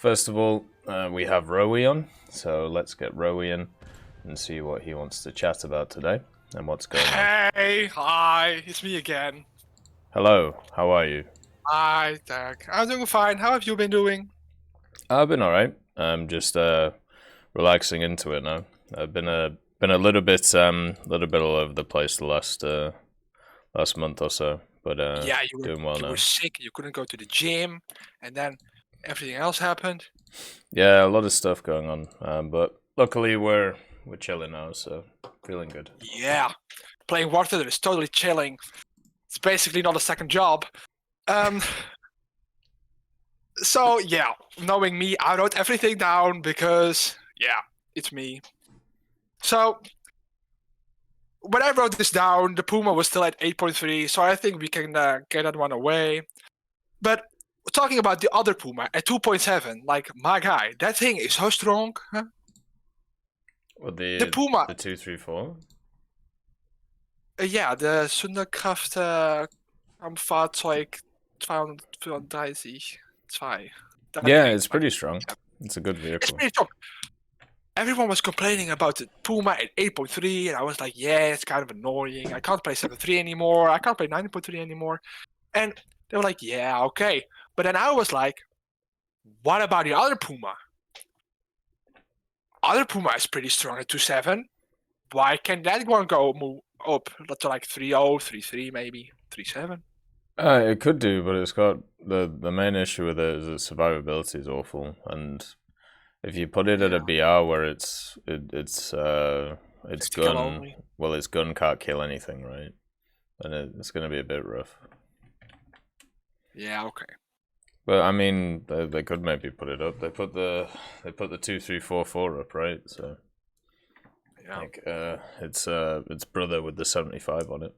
First of all, we have Rowie on, so let's get Rowie in and see what he wants to chat about today and what's going on. Hey, hi, it's me again. Hello, how are you? Hi, TEC. I'm doing fine. How have you been doing? I've been alright. I'm just relaxing into it now. I've been a little bit all over the place the last month or so, but Yeah, doing well you now. were sick. You couldn't go to the gym, and then everything else happened. Yeah, a lot of stuff going on, but luckily we're chilling now, so feeling good. Yeah, playing War Thunder is totally chilling. It's basically not a second job. So yeah, knowing me, I wrote everything down because yeah, it's me. So when I wrote this down, the Puma was still at 8.3, so I think we can get that one away. But talking about the other Puma at 2.7, like my guy, that thing is so strong. Huh? Well, The Puma, the 234. ja, de Sunderkraft am Fahrzeug 234. 2. Yeah, it's pretty strong. It's a good It's vehicle. pretty strong. Everyone was complaining about the Puma at 8.3, and I was like, yeah, it's kind of annoying. I can't play 7.3 anymore. I can't play 9.3 anymore. And they were like, yeah, okay. But then I was like, what about the other Puma? Other Puma is pretty strong at 2.7. Why can't that one move up to like 3.0, 3.3 maybe, 3.7? It could do, but it's got the main issue with it is its survivability is awful, and if you put it at a BR where its gun, well, its gun can't kill anything, right? And it's going to be a bit rough. Yeah, okay. But I mean, they could maybe put it up. They put the 2344 up, right? So yeah, like its brother with the 75 on it.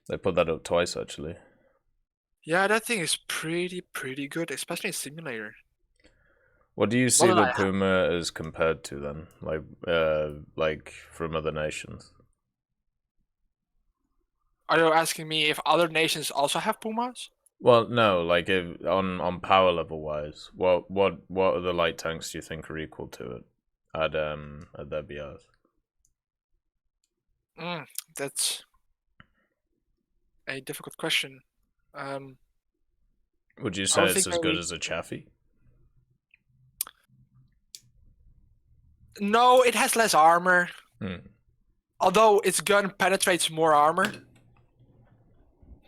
They put that up twice actually. Yeah, that thing is pretty good, especially in simulator. What do you see the Puma as compared to then, like from other nations? Are you asking me if other nations also have Pumas? Well, no, like if on power level wise, what other light tanks do you think are equal to it at their BRs? That's a difficult question. Would you say it's as good as a Chaffee? No, it has less armor. Hmm. Although its gun penetrates more armor.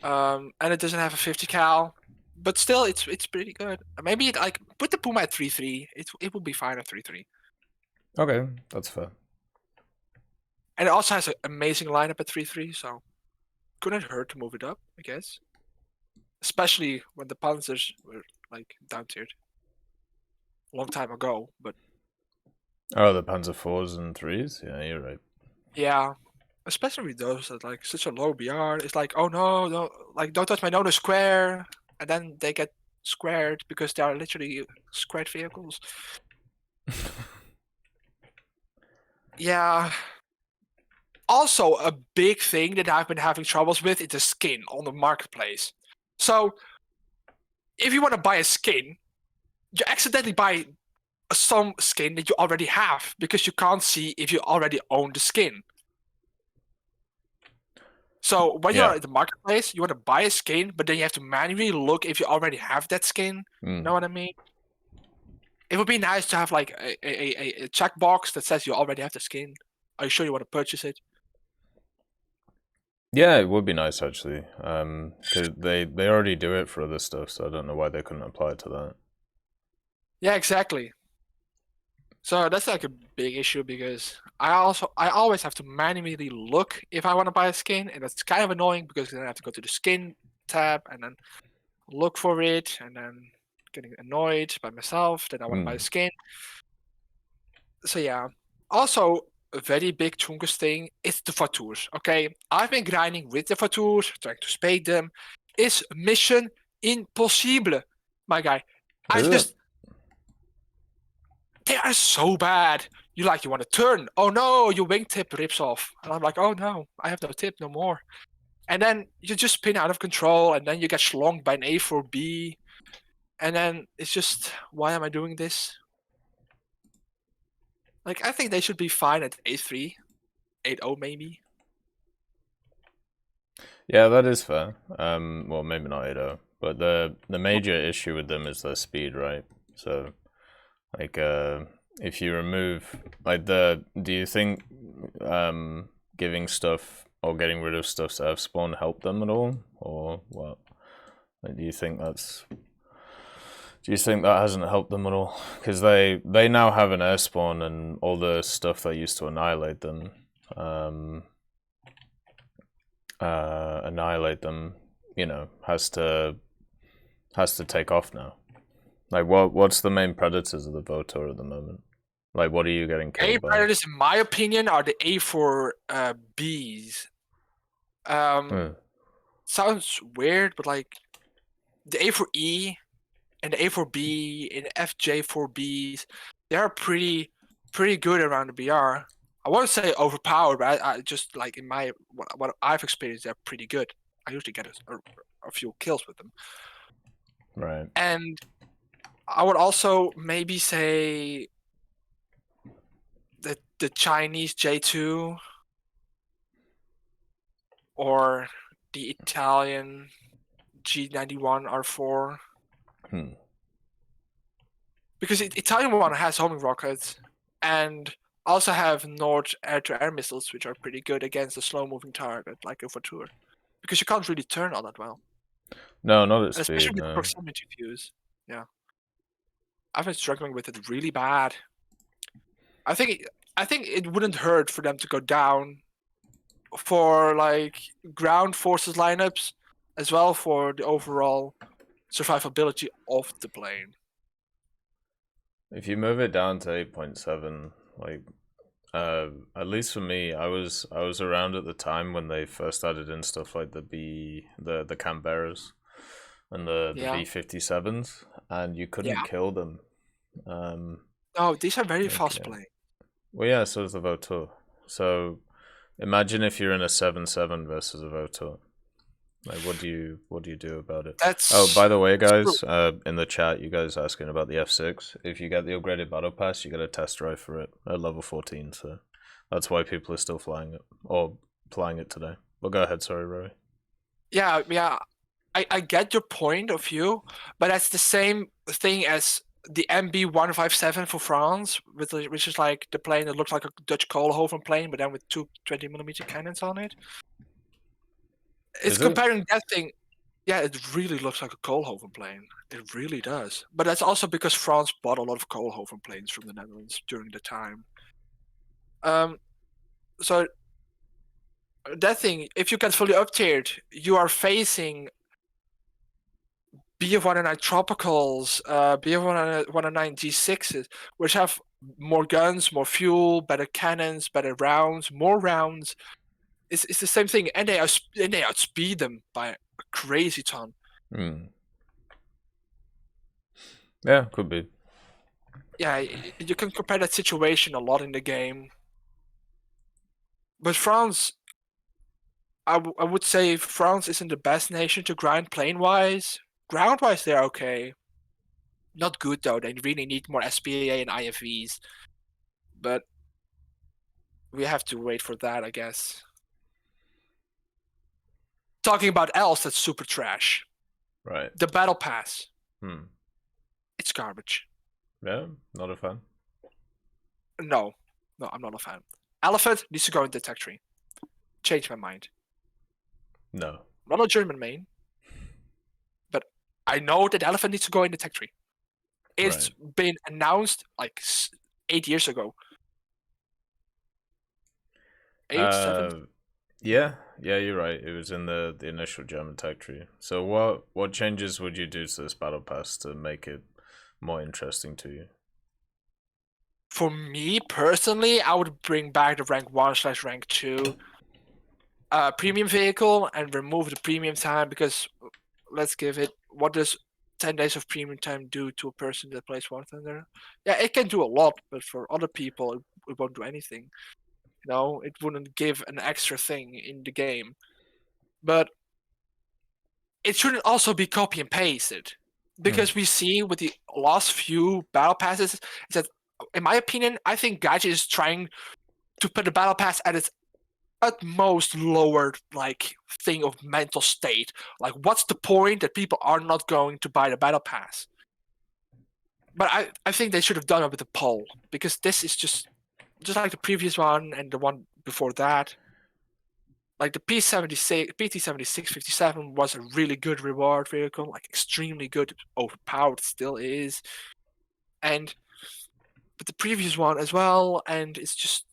And it doesn't have a 50 cal. But still, it's pretty good. Maybe like put the Puma at 3.3. It will be fine at 3.3. Okay, that's fair. And it also has an amazing lineup at 3.3, so couldn't hurt to move it up, I guess. Especially when the Panzers were like down tiered a long time ago. But oh, the Panzer 4s and 3s? Yeah, you're right. yeah, especially with those that like such a low BR. It's like, oh no, like don't touch my Nono square, and then they get squared because they are literally squared vehicles. Yeah. Also, a big thing that I've been having troubles with is the skin on the marketplace. So, if you want to buy a skin, you accidentally buy some skin that you already have because you can't see if you already own the skin. So when you're at the marketplace, you want to buy a skin, but then you have to manually look if you already have that skin. You know what I mean? It would be nice to have like a checkbox that says you already have the skin. Are you sure you want to purchase it? Yeah, it would be nice actually, because they already do it for other stuff, so I don't know why they couldn't apply it to that. Yeah, exactly. So that's like a big issue because I always have to manually look if I want to buy a skin, and that's kind of annoying because then I have to go to the skin tab and then look for it, and then getting annoyed by myself that I want to buy a skin. So yeah. Also, a very big Chungus thing is the Vatours. Okay, I've been grinding with the Vatours, trying to spade them. It's mission impossible, my guy. They are so bad. You want to turn. Oh no, your wingtip rips off. And I'm like, oh no, I have no tip no more. And then you just spin out of control, and then you get schlonged by an A4B. And then it's just, why am I doing this? Like, I think they should be fine at 8.3, 8.0 maybe. Yeah, that is fair. Well, maybe not 8.0, but the major issue with them is their speed, right? So, like, if you remove like do you think giving stuff or getting rid of stuff to F spawn help them at all, or what? Like, do you think that hasn't helped them at all? Because they now have an air spawn, and all the stuff that used to annihilate them, you know, has to take off now. Like, what's the main predators of the Votor at the moment? Like, what are you getting killed by? Predators, in my opinion, are the A4Bs. Sounds weird, but like the A4E and the A4B and the FJ4Bs, they are pretty good around the BR. I won't say overpowered, but I just like in my what I've experienced, they're pretty good. I usually get a few kills with them. Right. And I would also maybe say that the Chinese J2 or the Italian G91 R4. Because Italian one has homing rockets and also have Nord air-to-air missiles, which are pretty good against a slow-moving target like a Votor. Because you can't really turn all that well. No, not at Especially speed. with No. proximity fuse. Yeah. I've been struggling with it really bad. I think it wouldn't hurt for them to go down for like ground forces lineups, as well for the overall survivability of the plane. If you move it down to 8.7, like, at least for me, I was around at the time when they first added in stuff like the Canberras and the B-57s, and you couldn't kill them. Oh, these are very fast playing. Well, yeah, so is the Votor. So imagine if you're in a 7.7 versus a Votor. Like, what do you do about it? Oh, by the way, guys, in the chat, you guys asking about the F6. If you get the upgraded battle pass, you get a test drive for it at level 14. So that's why people are still flying it or flying it today. But go ahead, sorry, Rory. Yeah. I get your point of view, but that's the same thing as the MB157 for France, which is like the plane that looks like a Dutch Koolhoven plane, but then with two 20mm cannons on it. It's comparing that thing. Yeah, it really looks like a Koolhoven plane. It really does. But that's also because France bought a lot of Koolhoven planes from the Netherlands during the time. So that thing, if you get fully up-tiered, you are facing BF-109 Tropicals, BF-109 G6s, which have more guns, more fuel, better cannons, better rounds, more rounds. It's the same thing, and they outspeed them by a crazy ton. Yeah, could be. Yeah, you can compare that situation a lot in the game. But France, I would say France isn't the best nation to grind plane-wise. Ground-wise, they're okay. Not good, though. They really need more SPA and IFVs. But we have to wait for that, I guess. Talking about else that's super trash. Right. The Battle Pass. It's garbage. Yeah, not a fan. No, I'm not a fan. Elephant needs to go in the Tech Tree. Change my mind. No. I'm not a German main, but I know that Elephant needs to go in the Tech Tree. It's been announced like 8 years ago. 8, 7? Yeah, you're right. It was in the initial German Tech Tree. So what changes would you do to this battle pass to make it more interesting to you? For me personally, I would bring back the rank 1/rank 2 premium vehicle and remove the premium time, because let's give it, what does 10 days of premium time do to a person that plays War Thunder? Yeah, it can do a lot, but for other people, it won't do anything. You know, it wouldn't give an extra thing in the game. But it shouldn't also be copy and pasted. because we see with the last few battle passes is that, in my opinion, I think Gacha is trying to put the battle pass at its utmost lowered thing of mental state. Like, what's the point that people are not going to buy the battle pass? But I think they should have done it with the poll, because this is just like the previous one and the one before that. Like the PT7657 was a really good reward vehicle, like extremely good, overpowered still is. But the previous one as well, and it's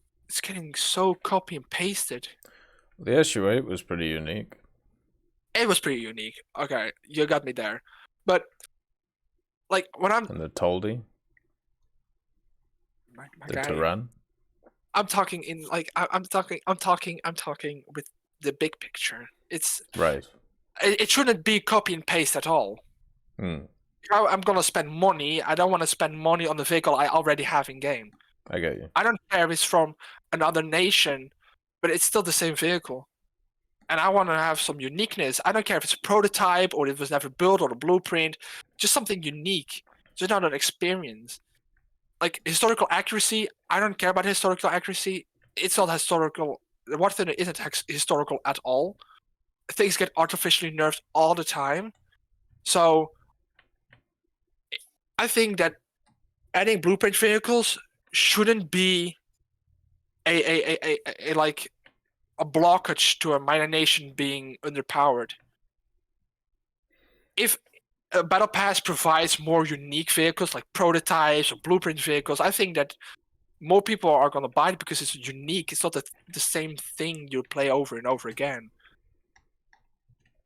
getting so copy and pasted. The SU8 was pretty unique. It was pretty unique. Okay, you got me there. But like when I'm and the Toldi, the Turan. I'm talking in like I'm talking with the big picture. It's right. It shouldn't be copy and paste at all. I'm gonna spend money. I don't want to spend money on the vehicle I already have in game. I get you. I don't care if it's from another nation, but it's still the same vehicle. And I want to have some uniqueness. I don't care if it's a prototype or it was never built or a blueprint. Just something unique. Just not an experience. Like historical accuracy, I don't care about historical accuracy. It's not historical. One thing that isn't historical at all. Things get artificially nerfed all the time. So I think that adding blueprint vehicles shouldn't be a blockage to a minor nation being underpowered. If a battle pass provides more unique vehicles like prototypes or blueprint vehicles, I think that more people are going to buy it because it's unique. It's not the same thing you play over and over again.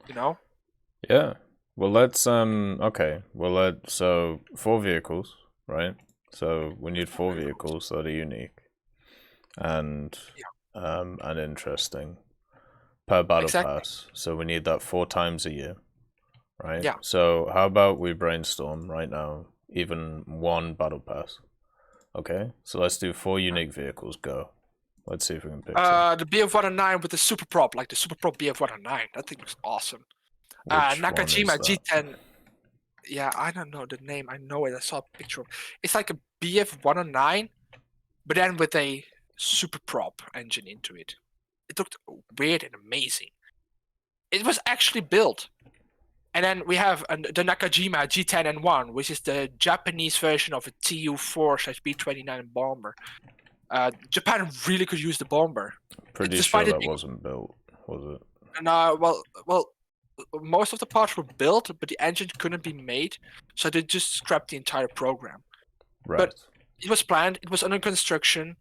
You know? Yeah. Well, let's okay. Well, so 4 vehicles, right? So we need 4 vehicles that are unique and interesting per battle pass. So we need that 4 times a year, right? Yeah. So how about we brainstorm right now, even 1 battle pass? Okay. So let's do 4 unique vehicles. Go. Let's see if we can pick some. The BF109 with the super prop, like the super prop BF109. That thing looks awesome. Nakajima G10. Yeah, I don't know the name. I know it. I saw a picture of it. It's like a BF109, but then with a super prop engine into it. It looked weird and amazing. It was actually built. And then we have the Nakajima G10n1, which is the Japanese version of a Tu-4/B-29 bomber. Japan really could use the bomber. Pretty sure that wasn't built, was it? No, well, most of the parts were built, but the engine couldn't be made, so they just scrapped the entire program. Right. But it was planned, it was under construction.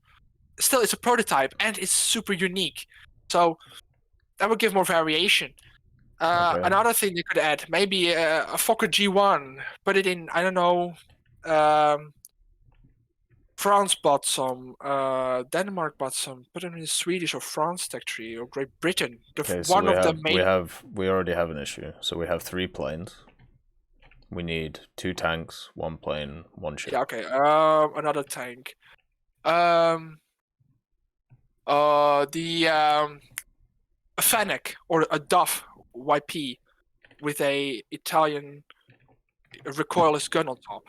Still, it's a prototype, and it's super unique. So that would give more variation. Okay. Another thing they could add, maybe a Fokker G1, put it in, I don't know, France bought some, Denmark bought some, put them in Swedish or France tech tree, or Great Britain. Okay, so we already have an issue. So we have 3 planes. We need 2 tanks, 1 plane, 1 ship. Yeah, okay. Another tank. A Fennec or a Duff YP with a Italian recoilless gun on top.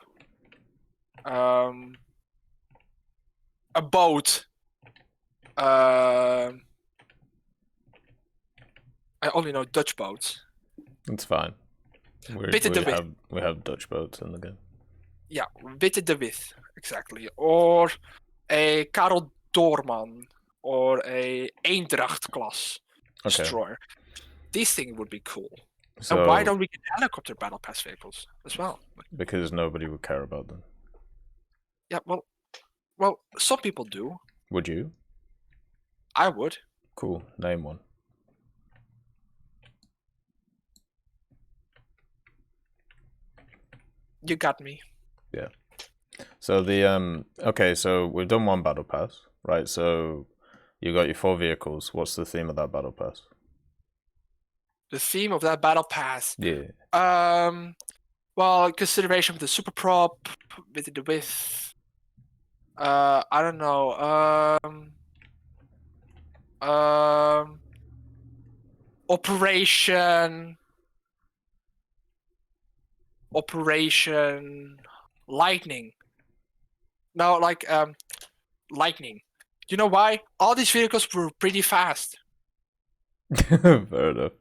A boat. I only know Dutch boats. It's fine. We have Dutch boats in the game. Yeah, Witte de Wit, exactly. Or a Karel Doorman, or a Eendracht class destroyer. These things would be cool. So, and why don't we get helicopter battle pass vehicles as well? Because nobody would care about them. Yeah, well, some people do. Would you? I would. Cool. Name one. You got me. Yeah. So the okay, so we've done 1 battle pass, right? So you got your 4 vehicles. What's the theme of that battle pass? The theme of that battle pass? Yeah. Well, consideration of the super prop with the width. I don't know. Operation. Operation Lightning. No, like Lightning. You know why? All these vehicles were pretty fast. Fair enough.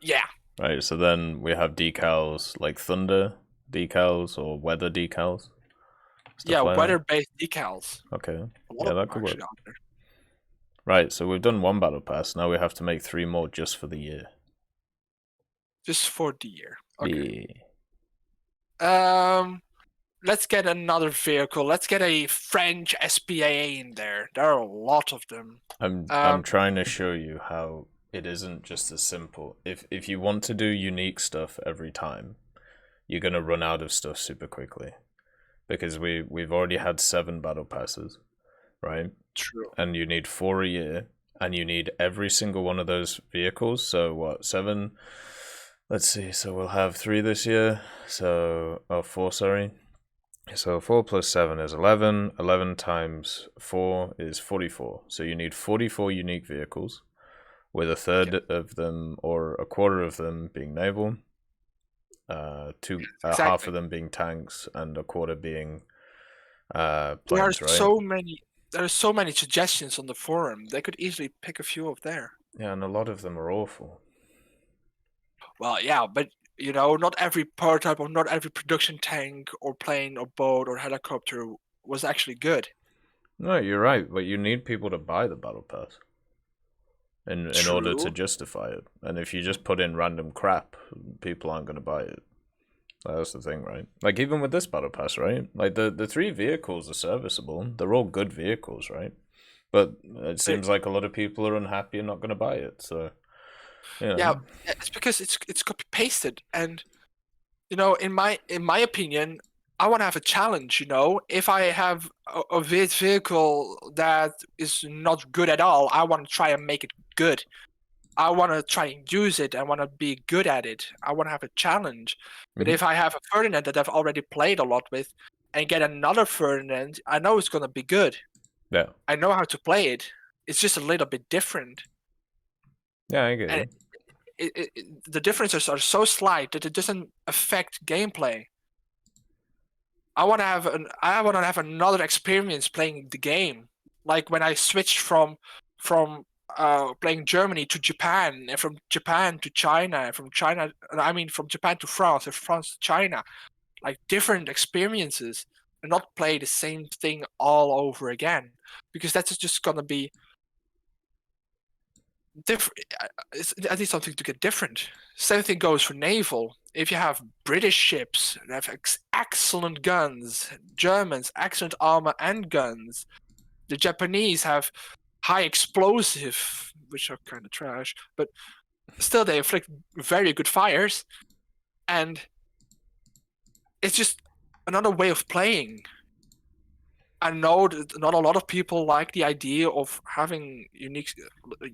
Yeah. Right, so then we have decals like thunder decals or weather decals. Yeah, like weather-based decals. Okay. Yeah, that could work. Right, so we've done one battle pass. Now we have to make 3 more just for the year. Just for the year. Okay. Yeah. Let's get another vehicle. Let's get a French SPA in there. There are a lot of them. I'm trying to show you how it isn't just as simple. If you want to do unique stuff every time, you're gonna run out of stuff super quickly. Because we've already had 7 battle passes, right? True. And you need 4 a year, and you need every single one of those vehicles. So what, 7? Let's see, so we'll have 3 this year. So 4, sorry. So 4 plus 7 is 11. 11 times 4 is 44. So you need 44 unique vehicles, with a third of them or a quarter of them being naval, half of them being tanks, and a quarter being planes. There are right? There are so many suggestions on the forum. They could easily pick a few of there. Yeah, and a lot of them are awful. Well, yeah, but you know, not every prototype or not every production tank or plane or boat or helicopter was actually good. No, you're right, but you need people to buy the battle pass in order to justify it. And if you just put in random crap, people aren't going to buy it. That's the thing, right? Like, even with this battle pass, right? Like, the 3 vehicles are serviceable. They're all good vehicles, right? But it seems like a lot of people are unhappy and not going to buy it, so... You know. Yeah, it's because it's copy-pasted, and, you know, in my opinion, I want to have a challenge, you know? If I have a vehicle that is not good at all, I want to try and make it good. I want to try and use it. I want to be good at it. I want to have a challenge. But if I have a Ferdinand that I've already played a lot with and get another Ferdinand, I know it's going to be good. Yeah. I know how to play it. It's just a little bit different. Yeah, I get it. The differences are so slight that it doesn't affect gameplay. I want to have another experience playing the game, like when I switched from playing Germany to Japan, and from Japan to China, from Japan to France, and France to China, like different experiences, and not play the same thing all over again, because that's just gonna be different. I need something to get different. Same thing goes for naval. If you have British ships that have excellent guns, Germans excellent armor and guns, the Japanese have high explosive, which are kind of trash, but still they inflict very good fires, and it's just another way of playing. I know that not a lot of people like the idea of having unique,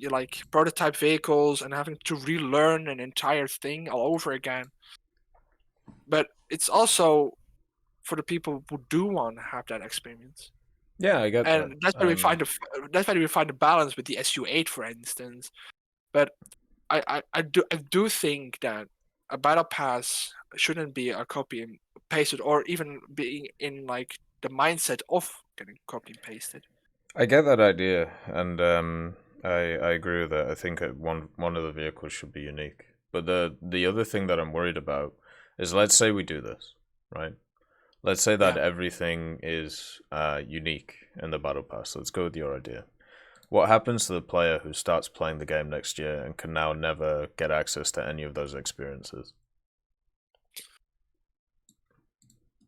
like, prototype vehicles and having to relearn an entire thing all over again. But it's also for the people who do want to have that experience. Yeah, I get that. And that's why we find the balance with the SU-8, for instance. But I do think that a battle pass shouldn't be a copy and pasted, or even being in like the mindset of getting copy and pasted. I get that idea, and I agree with that. I think one of the vehicles should be unique. But the other thing that I'm worried about is, let's say we do this, right? Let's say that everything is unique in the battle pass. Let's go with your idea. What happens to the player who starts playing the game next year and can now never get access to any of those experiences?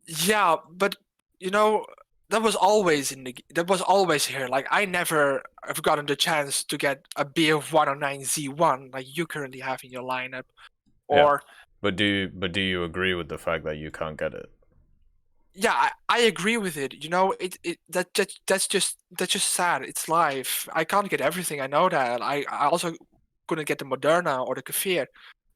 Yeah, but you know, that was always here. Like, I never have gotten the chance to get a BF109Z1 like you currently have in your lineup. Or But do you agree with the fact that you can't get it? Yeah, I agree with it. You know, that's just sad. It's life. I can't get everything. I know that. I also couldn't get the Moderna or the Kefir.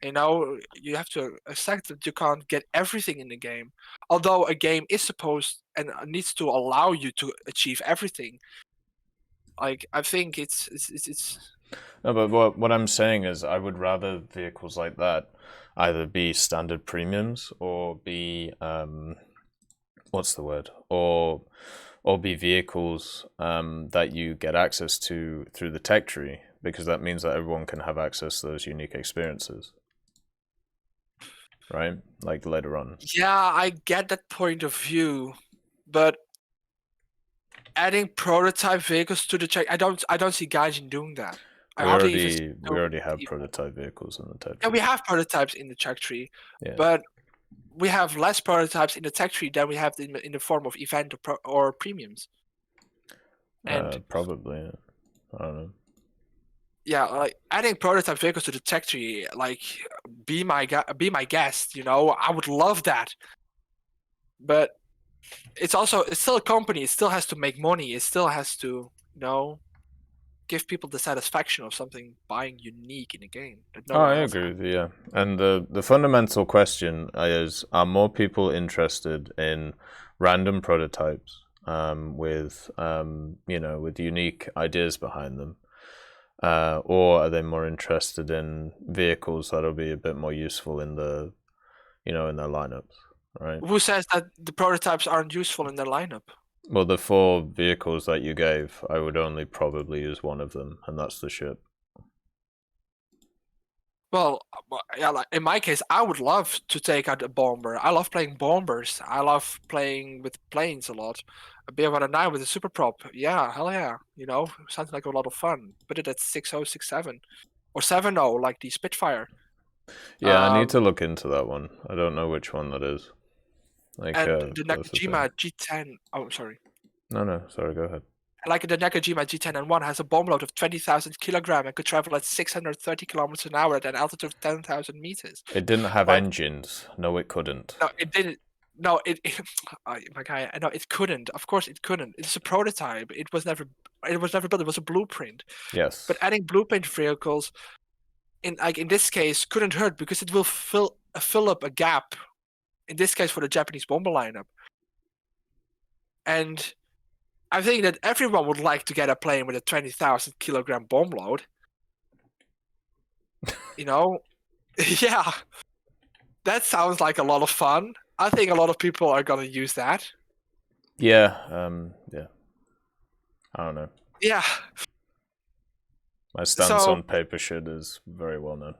You know, you have to accept that you can't get everything in the game. Although a game is supposed and needs to allow you to achieve everything. Like, I think it's. No, but what I'm saying is, I would rather vehicles like that. either be standard premiums or be what's the word, or be vehicles that you get access to through the tech tree, because that means that everyone can have access to those unique experiences, right? Like later on. Yeah, I get that point of view, but adding prototype vehicles to the check, I don't see Gaijin doing that. We already have prototype vehicles in the tech tree. Yeah, we have prototypes in the tech tree, yeah. But we have less prototypes in the tech tree than we have in the form of event or premiums. And probably, yeah. I don't know. Yeah, like adding prototype vehicles to the tech tree, like be my guest. You know, I would love that. But it's still a company. It still has to make money. It still has to, give people the satisfaction of something buying unique in a game. I agree with you, yeah. And the fundamental question is, are more people interested in random prototypes with with unique ideas behind them, or are they more interested in vehicles that'll be a bit more useful in the in their lineups, right? Who says that the prototypes aren't useful in their lineup? Well, the 4 vehicles that you gave, I would only probably use one of them, and that's the ship. Well, yeah, like in my case, I would love to take out a bomber. I love playing bombers. I love playing with planes a lot. A B-109 with a super prop. Yeah, hell yeah. Sounds like a lot of fun. Put it at 6067 or 70, like the Spitfire. Yeah, I need to look into that one. I don't know which one that is. Like, and the Nakajima G10. Oh, I'm sorry. No, sorry, go ahead. Like the Nakajima G10n1 has a bomb load of 20,000 kilograms and could travel at 630 kilometers an hour at an altitude of 10,000 meters. It didn't have engines. No, it couldn't. No, it didn't. No, my guy. No, it couldn't. Of course, it couldn't. It's a prototype. It was never built. It was a blueprint. Yes. But adding blueprint vehicles, in this case, couldn't hurt because it will fill up a gap. In this case, for the Japanese bomber lineup. And I think that everyone would like to get a plane with a 20,000 kilogram bomb load. Yeah. That sounds like a lot of fun. I think a lot of people are gonna use that. Yeah, yeah. I don't know. Yeah. My stance on paper shit is very well known.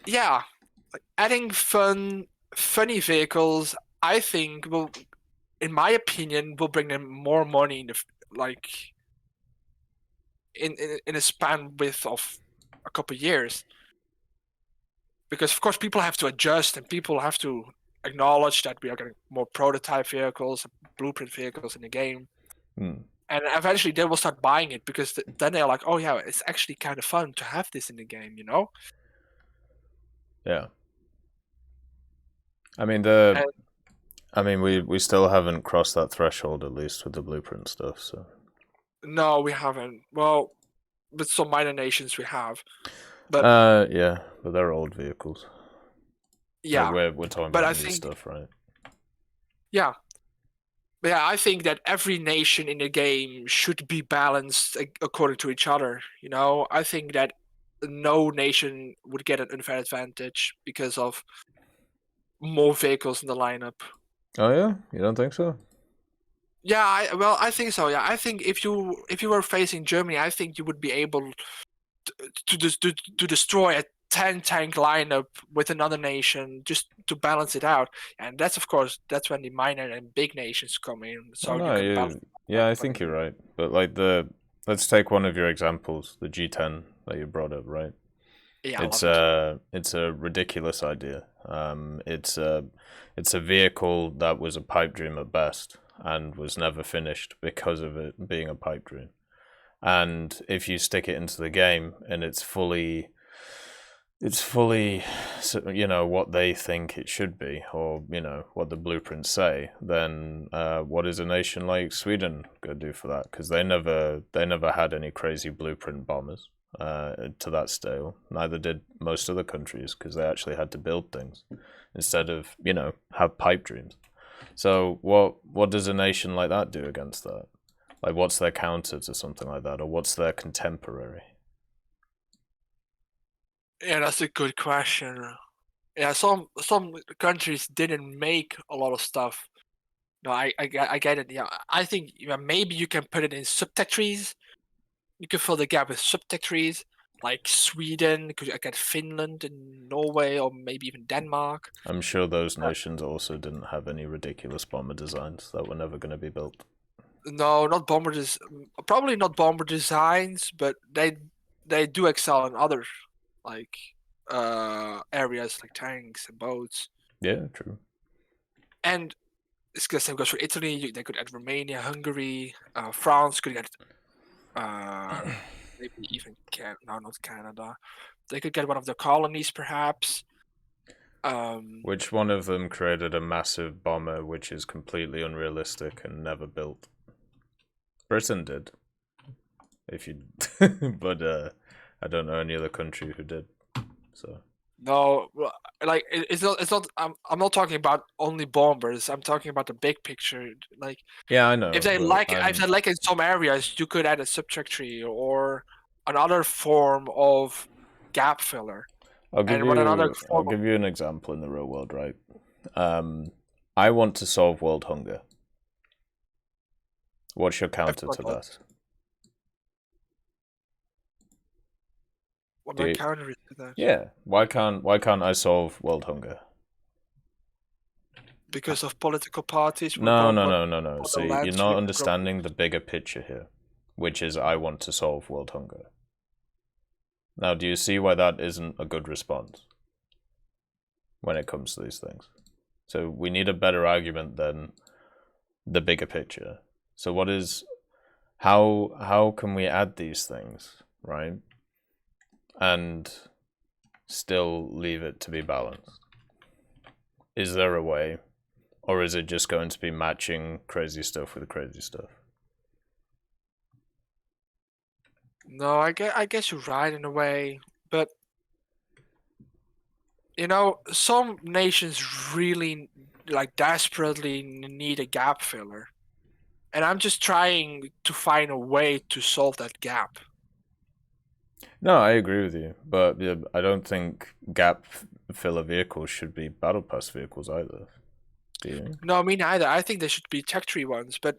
Yeah. Like, adding funny vehicles, I think will, in my opinion, will bring them more money in a span width of a couple of years. Because of course people have to adjust and people have to acknowledge that we are getting more prototype vehicles, blueprint vehicles in the game. And eventually they will start buying it because then they're like, oh yeah, it's actually kind of fun to have this in the game, Yeah. I mean, we still haven't crossed that threshold, at least with the blueprint stuff. So. No, we haven't. Well, with some minor nations we have. But yeah, but they're old vehicles. Yeah, like we're talking about new stuff, right? Yeah. Yeah, I think that every nation in the game should be balanced according to each other. I think that no nation would get an unfair advantage because of more vehicles in the lineup. Oh yeah, you don't think so? Yeah, I think so. Yeah, I think if you were facing Germany, I think you would be able to destroy a 10-tank lineup with another nation just to balance it out, and that's when the minor and big nations come in. So I think you're right. But like let's take one of your examples, the G10 that you brought up, right? Yeah, it's a ridiculous idea. It's a vehicle that was a pipe dream at best and was never finished because of it being a pipe dream. And if you stick it into the game and it's fully what they think it should be, or what the blueprints say, then what is a nation like Sweden gonna do for that? Because they never had any crazy blueprint bombers to that scale. Neither did most other countries, because they actually had to build things instead of have pipe dreams. So what does a nation like that do against that? Like, what's their counter to something like that, or what's their contemporary? Yeah, that's a good question. Yeah, some countries didn't make a lot of stuff. No, I get it. Yeah, I think maybe you can put it in subtechnologies. You can fill the gap with subtechnologies like Sweden. Could I get Finland and Norway, or maybe even Denmark? I'm sure those nations also didn't have any ridiculous bomber designs that were never going to be built. No, not bomber probably not bomber designs, but they do excel in other like areas like tanks and boats. Yeah, true. And it's the same goes for Italy. They could add Romania, Hungary, France could get maybe even not Canada. They could get one of the colonies, perhaps. Which one of them created a massive bomber which is completely unrealistic and never built? Britain did. If you, but I don't know any other country who did. So. No, like it's not. I'm not talking about only bombers. I'm talking about the big picture. Like, yeah, I know. If they like in some areas, you could add a subtrajectory or another form of gap filler. I'll give you an example in the real world, right? I want to solve world hunger. What's your counter to that? What my counter is to that? Yeah, why can't I solve world hunger? Because of political parties. No. So you're not understanding the bigger picture here, which is I want to solve world hunger. Now, do you see why that isn't a good response when it comes to these things? So we need a better argument than the bigger picture. So how can we add these things, right? And still leave it to be balanced? Is there a way? Or is it just going to be matching crazy stuff with crazy stuff? No, I guess you're right in a way, but some nations really desperately need a gap filler, and I'm just trying to find a way to solve that gap. No, I agree with you, but I don't think gap filler vehicles should be battle pass vehicles either. Do you? No, me neither. I think they should be tech tree ones, but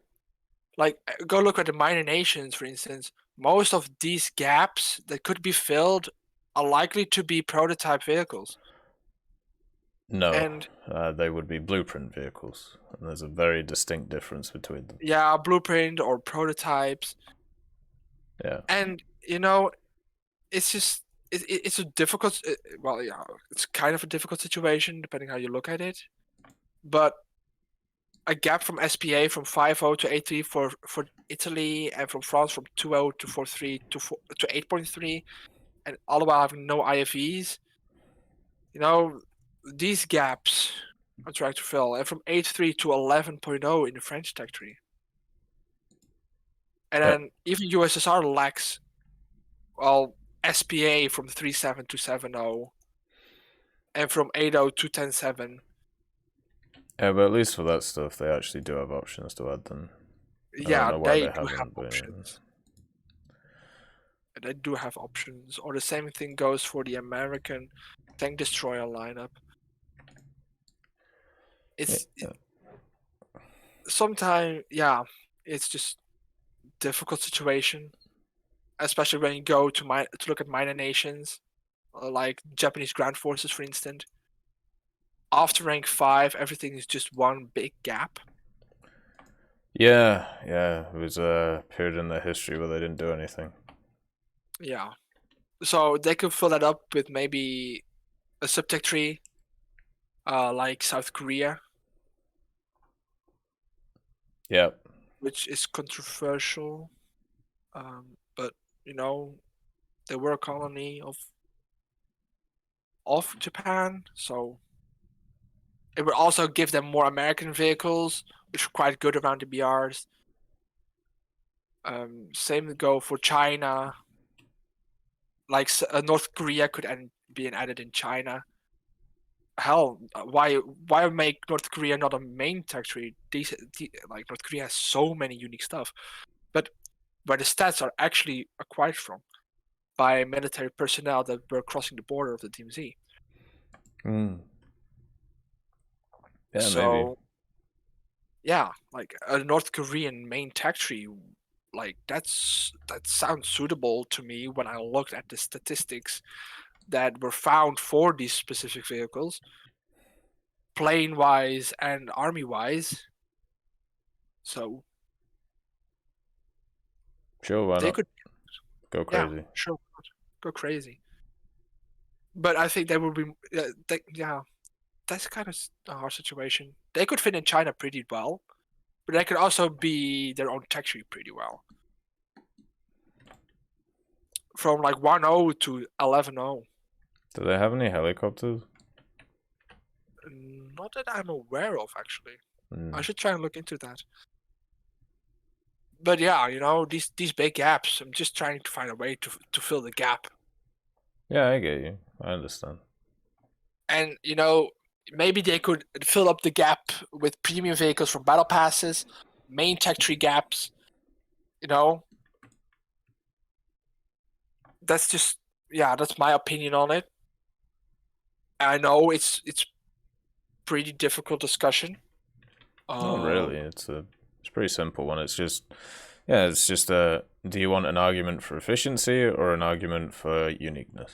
go look at the minor nations, for instance. Most of these gaps that could be filled are likely to be prototype vehicles. No, and they would be blueprint vehicles, and there's a very distinct difference between them. Yeah, blueprint or prototypes. Yeah. And it's just it's a difficult. Well, yeah, it's kind of a difficult situation depending how you look at it. But a gap from SPA from 5.0 to 8.3 for Italy, and from France from 2.0 to 4.3 to 8.3, and all while having no IFEs. These gaps I'm trying to fill, and from 8.3 to 11.0 in the French tech tree. And then even USSR lacks, SPA from 3.7 to 7.0, and from 8.0 to 10.7. Yeah, but at least for that stuff, they actually do have options to add them. Yeah, they do have options. They do have options. Or the same thing goes for the American tank destroyer lineup. It's sometimes, it's just difficult situation, especially when you go to look at minor nations, like Japanese ground forces, for instance. After rank 5, everything is just one big gap. Yeah, it was a period in their history where they didn't do anything. Yeah, so they could fill that up with maybe a subtech tree, like South Korea. Yep. Which is controversial, but they were a colony of Japan, so it would also give them more American vehicles, which are quite good around the BRs. Same would go for China. Like North Korea could be added in China. Hell, why make North Korea not a main tech tree? Like North Korea has so many unique stuff, but where the stats are actually acquired from. by military personnel that were crossing the border of the DMZ. Yeah, so, maybe. Yeah, like a North Korean main tech tree, like that sounds suitable to me when I looked at the statistics that were found for these specific vehicles, plane-wise and army-wise. So sure, why they not? could Go crazy. Yeah, sure, go crazy. But I think they would be, that's kind of a hard situation. They could fit in China pretty well, but they could also be their own tech tree pretty well. From like 1.0 to 11.0. Do they have any helicopters? Not that I'm aware of, actually. I should try and look into that. But yeah, these big gaps. I'm just trying to find a way to fill the gap. Yeah, I get you. I understand. And maybe they could fill up the gap with premium vehicles from battle passes, main tech tree gaps. That's just that's my opinion on it. I know it's pretty difficult discussion. Not really. It's a pretty simple one. It's just do you want an argument for efficiency or an argument for uniqueness,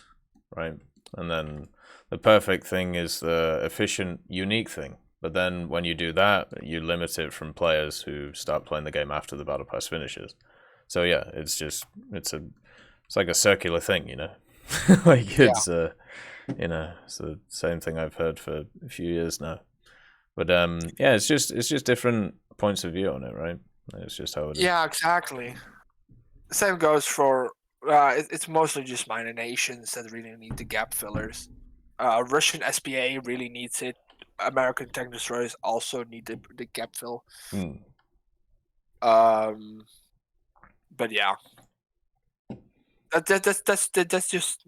right? And then the perfect thing is the efficient, unique thing. But then when you do that, you limit it from players who start playing the game after the battle pass finishes. So yeah, it's like a circular thing, like it's it's the same thing I've heard for a few years now. But it's just different points of view on it, right? It's just how it is. Yeah, exactly. Same goes for it's mostly just minor nations that really need the gap fillers. Russian SPA really needs it. American tank destroyers also need the gap fill. But yeah, that's just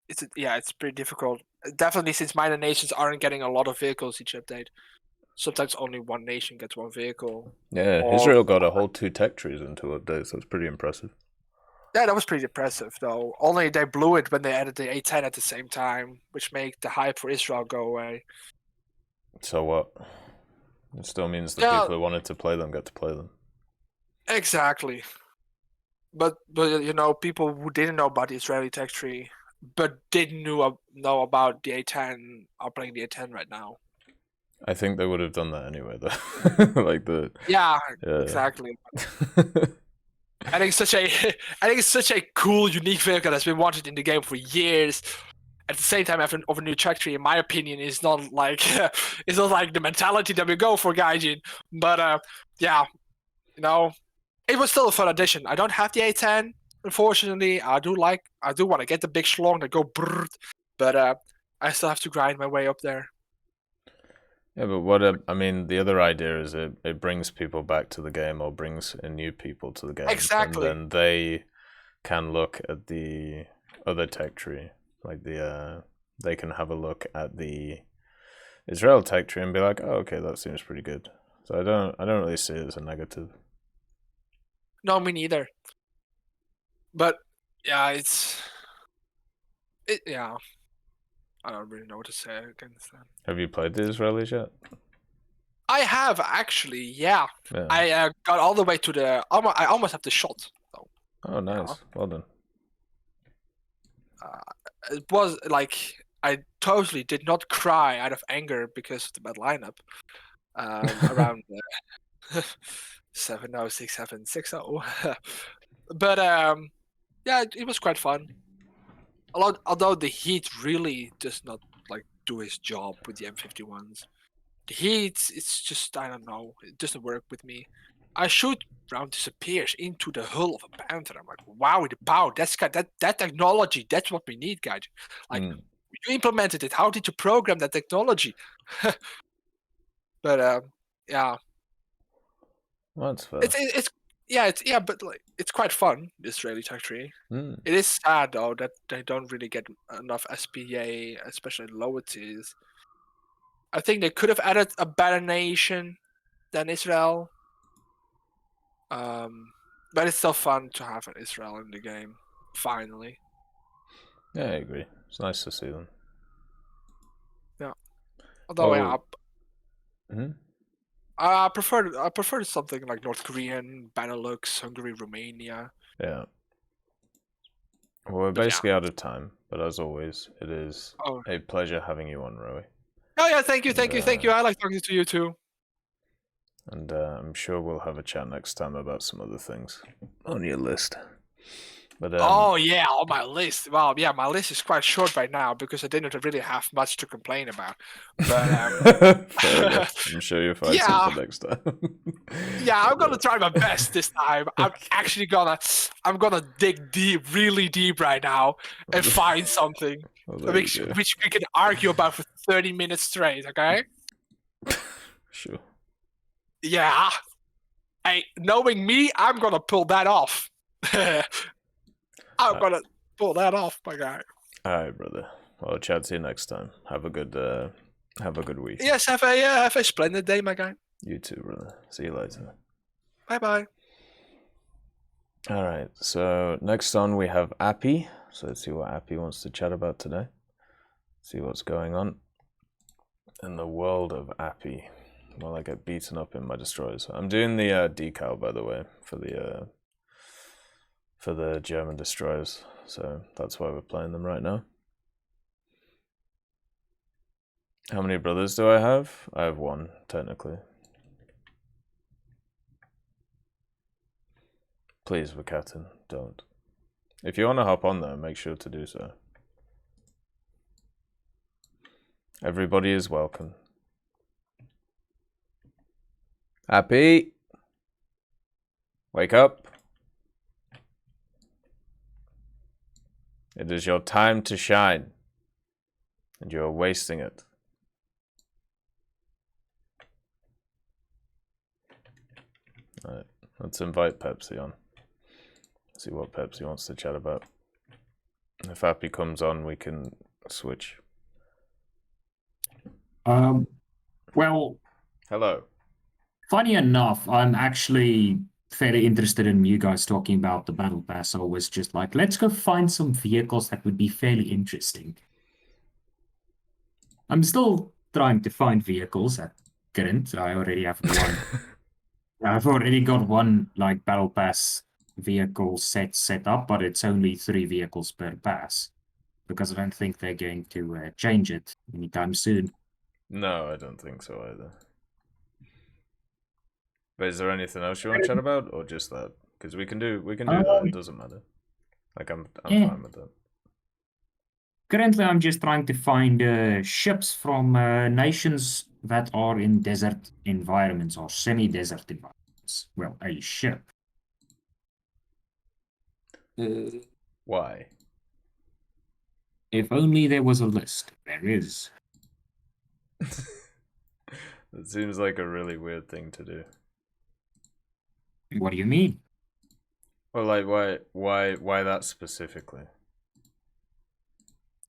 it's pretty difficult. Definitely, since minor nations aren't getting a lot of vehicles each update. Sometimes only one nation gets one vehicle. Yeah, Israel got a whole 2 tech trees in 2 updates. That's pretty impressive. Yeah, that was pretty impressive, though. Only they blew it when they added the A10 at the same time, which made the hype for Israel go away. So what? It still means the people who wanted to play them get to play them. Exactly. But people who didn't know about the Israeli tech tree, but didn't know about the A10 are playing the A10 right now. I think they would have done that anyway, though. Yeah, exactly. I think it's such a cool, unique vehicle that's been wanted in the game for years. At the same time, having of a new tech tree, in my opinion, is not like it's not like the mentality that we go for Gaijin. But it was still a fun addition. I don't have the A10, unfortunately. I do want to get the big schlong that go brrr, but I still have to grind my way up there. Yeah, but the other idea is it brings people back to the game or brings in new people to the game. Exactly. And then they can look at the other tech tree. Like they can have a look at the Israel tech tree and be like, oh, okay, that seems pretty good. So I don't really see it as a negative. No, me neither. But yeah, I don't really know what to say against that. Have you played the Israelis yet? I have, actually, yeah. I got all the way to I almost have the shot. So, oh, nice. Well done. It was like, I totally did not cry out of anger because of the bad lineup. Around 7-0, 6-7, 6-0. But yeah, it was quite fun. Although the heat really does not do his job with the M51s. The heat, it's just, I don't know, it doesn't work with me. I shoot, round disappears into the hull of a Panther. I'm like, wow, the power, that technology, that's what we need, guys. Like, you implemented it. How did you program that technology? But yeah. That's fair. But it's quite fun, this Israeli tech tree. It is sad though that they don't really get enough SPA, especially lower tiers. I think they could have added a better nation than Israel. But it's still fun to have an Israel in the game, finally. Yeah, I agree. It's nice to see them. Yeah. Although, I prefer something like North Korean, Benelux, Hungary, Romania. Yeah. Well, we're basically out of time, but as always, it is a pleasure having you on, Rowie. Oh yeah, thank you. I like talking to you too. And I'm sure we'll have a chat next time about some other things on your list. But oh yeah, on my list. Well, yeah, my list is quite short right now because I didn't really have much to complain about. But fair enough. I'm sure you'll find something next time. Yeah, I'm gonna try my best this time. I'm gonna dig deep, really deep right now, and find something which we can argue about for 30 minutes straight. Okay? Sure. Yeah. Hey, knowing me, I'm gonna pull that off. I'm gonna pull that off, my guy. All right, brother. Well, I'll chat to you next time. Have a good week. Yes, have a splendid day, my guy. You too, brother. See you later. Bye-bye. All right. So next on we have Appy. So let's see what Appy wants to chat about today. See what's going on in the world of Appy while I get beaten up in my destroyers. I'm doing the decal, by the way, for the German destroyers. So that's why we're playing them right now. How many brothers do I have? I have one, technically. Please, Vakatin, don't. If you want to hop on there, make sure to do so. Everybody is welcome. Happy? Wake up. It is your time to shine, and you are wasting it. Alright, let's invite Pepsi on. See what Pepsi wants to chat about. If Happy comes on, we can switch. Well... Hello. Funny enough, I'm actually fairly interested in you guys talking about the Battle Pass. I was just like, let's go find some vehicles that would be fairly interesting. I'm still trying to find vehicles at current. I already have one. I've already got one like Battle Pass vehicle set up, but it's only 3 vehicles per pass. Because I don't think they're going to change it anytime soon. No, I don't think so either. But is there anything else you want to chat about, or just that? Because we can do that. It doesn't matter. Like I'm fine with that. Currently, I'm just trying to find ships from nations that are in desert environments or semi-desert environments. Well, a ship. Why? If only there was a list. There is. That seems like a really weird thing to do. What do you mean? Well, like, why that specifically?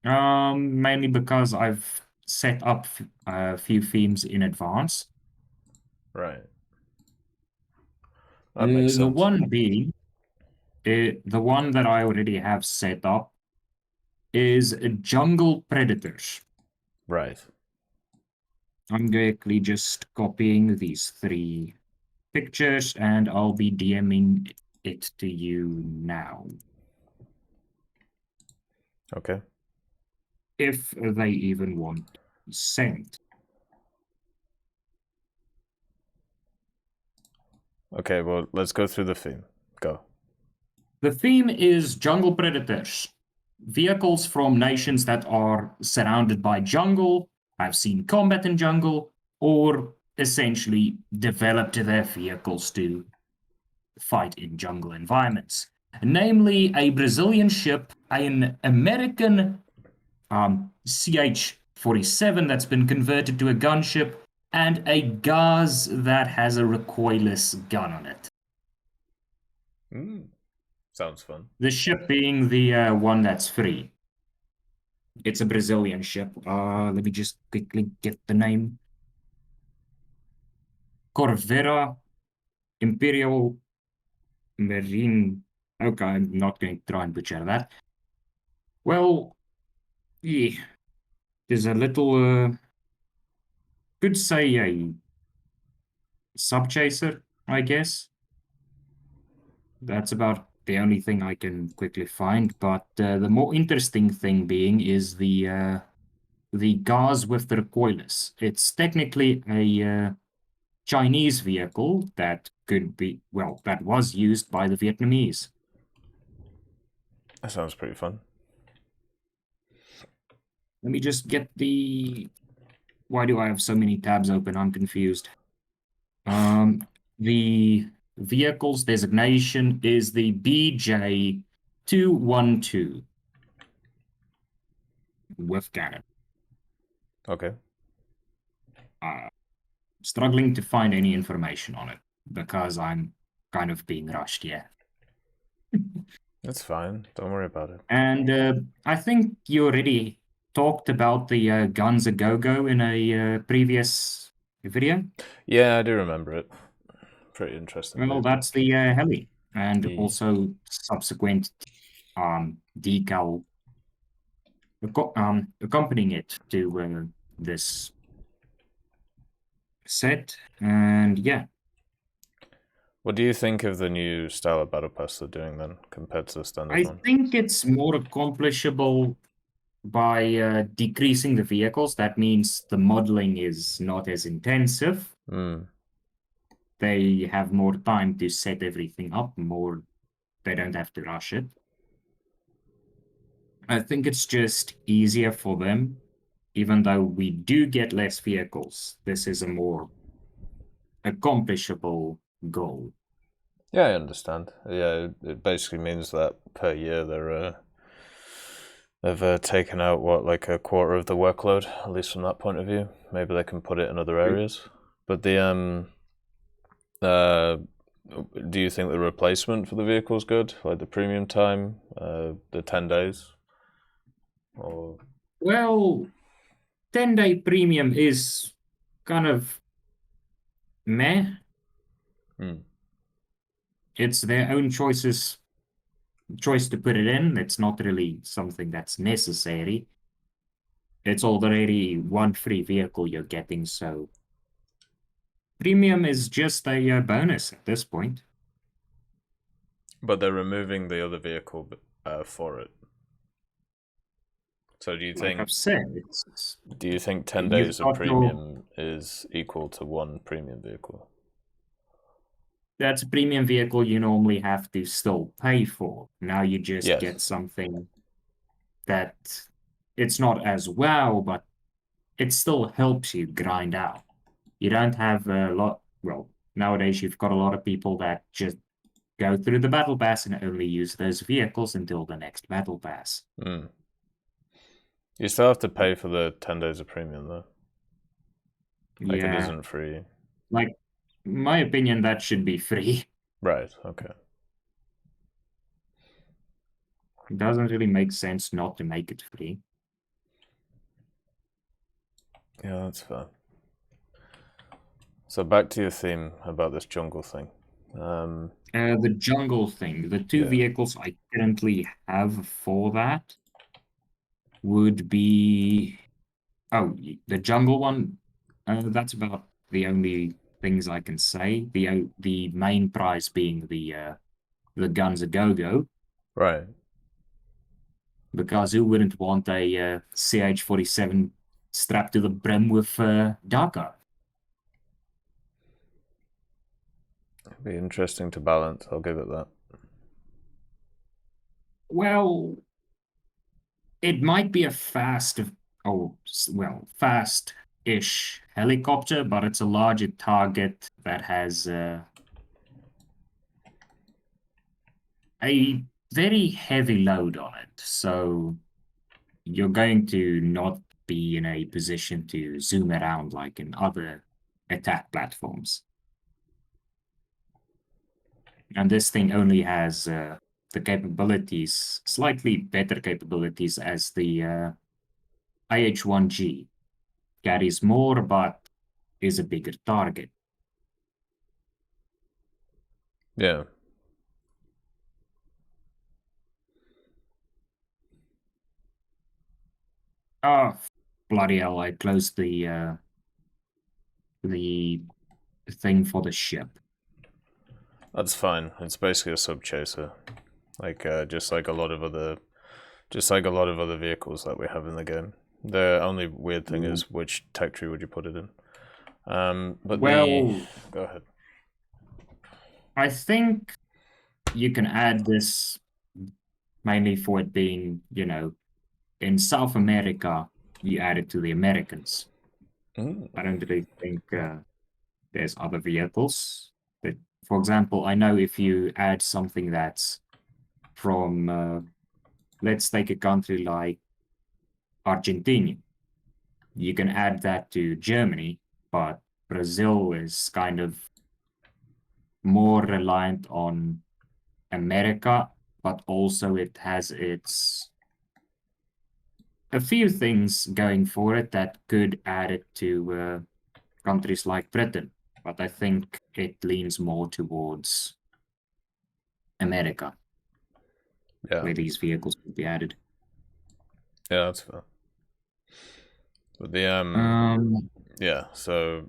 Mainly because I've set up a few themes in advance. Right. That makes sense. The one being, the one that I already have set up is jungle predators. Right. I'm directly just copying these 3 pictures and I'll be DMing it to you now. Okay. If they even want sent. Okay, well, let's go through the theme. Go. The theme is jungle predators. Vehicles from nations that are surrounded by jungle, have seen combat in jungle, or essentially developed their vehicles to fight in jungle environments. Namely, a Brazilian ship, an American CH-47 that's been converted to a gunship, and a Gaz that has a recoilless gun on it. Sounds fun. The ship being the one that's free. It's a Brazilian ship. Let me just quickly get the name. Corvera Imperial Marine. Okay, I'm not going to try and butcher that. Well, Yeah, there's a little, could say a sub-chaser, I guess. That's about the only thing I can quickly find. But the more interesting thing being is the Gauss with the recoilless. It's technically a Chinese vehicle that could be, well, that was used by the Vietnamese. That sounds pretty fun. Let me just get the... Why do I have so many tabs open? I'm confused. The vehicle's designation is the BJ212 with cannon. Okay. Struggling to find any information on it because I'm kind of being rushed here. That's fine. Don't worry about it. And I think you already talked about the Guns a Go-Go in a previous video. Yeah, I do remember it. Pretty interesting. Well, that's the heli, and Yeah. also subsequent decal accompanying it to this set, and yeah. What do you think of the new style of battle pass they're doing then, compared to the standard one? I think it's more accomplishable by decreasing the vehicles. That means the modeling is not as intensive. They have more time to set everything up, they don't have to rush it. I think it's just easier for them, even though we do get less vehicles. This is a more accomplishable goal. Yeah, I understand. Yeah, it basically means that per year they've taken out like a quarter of the workload, at least from that point of view. Maybe they can put it in other areas. But the do you think the replacement for the vehicle is good, like the premium time, the 10 days? Or... Well, 10-day premium is kind of meh. It's their own choice to put it in. It's not really something that's necessary. It's already one free vehicle you're getting, so premium is just a bonus at this point. But they're removing the other vehicle for it. So do you think? Like I've said, do you think 10 days of premium is equal to one premium vehicle? That's a premium vehicle you normally have to still pay for. Now you just get something that it's not as wow, but it still helps you grind out. You don't have a lot. Well, nowadays you've got a lot of people that just go through the battle pass and only use those vehicles until the next battle pass. You still have to pay for the 10 days of premium, though. Like, yeah. It isn't free. Like, in my opinion, that should be free. Right, okay. It doesn't really make sense not to make it free. Yeah, that's fair. So back to your theme about this jungle thing. The jungle thing. The two vehicles I currently have for that would be... Oh, the jungle one. That's about the only things I can say. The main prize being the Guns a Go-Go. Right. Because who wouldn't want a CH-47 strapped to the brim with DACA? It'd be interesting to balance, I'll give it that. Well, it might be a fast-ish helicopter, but it's a larger target that has a very heavy load on it. So you're going to not be in a position to zoom around like in other attack platforms. And this thing only has the capabilities, slightly better capabilities as the IH-1G. Carries more, but is a bigger target. Yeah. Oh, bloody hell! I closed the thing for the ship. That's fine. It's basically a sub chaser, like just like a lot of other vehicles that we have in the game. The only weird thing is which tech tree would you put it in? But well, go ahead. I think you can add this mainly for it being, in South America, you add it to the Americans. I don't really think there's other vehicles. But, for example, I know if you add something that's from, let's take a country like Argentina, you can add that to Germany, but Brazil is kind of more reliant on America, but also it has a few things going for it that could add it to countries like Britain, but I think it leans more towards America, where these vehicles would be added. Yeah, that's fair. But so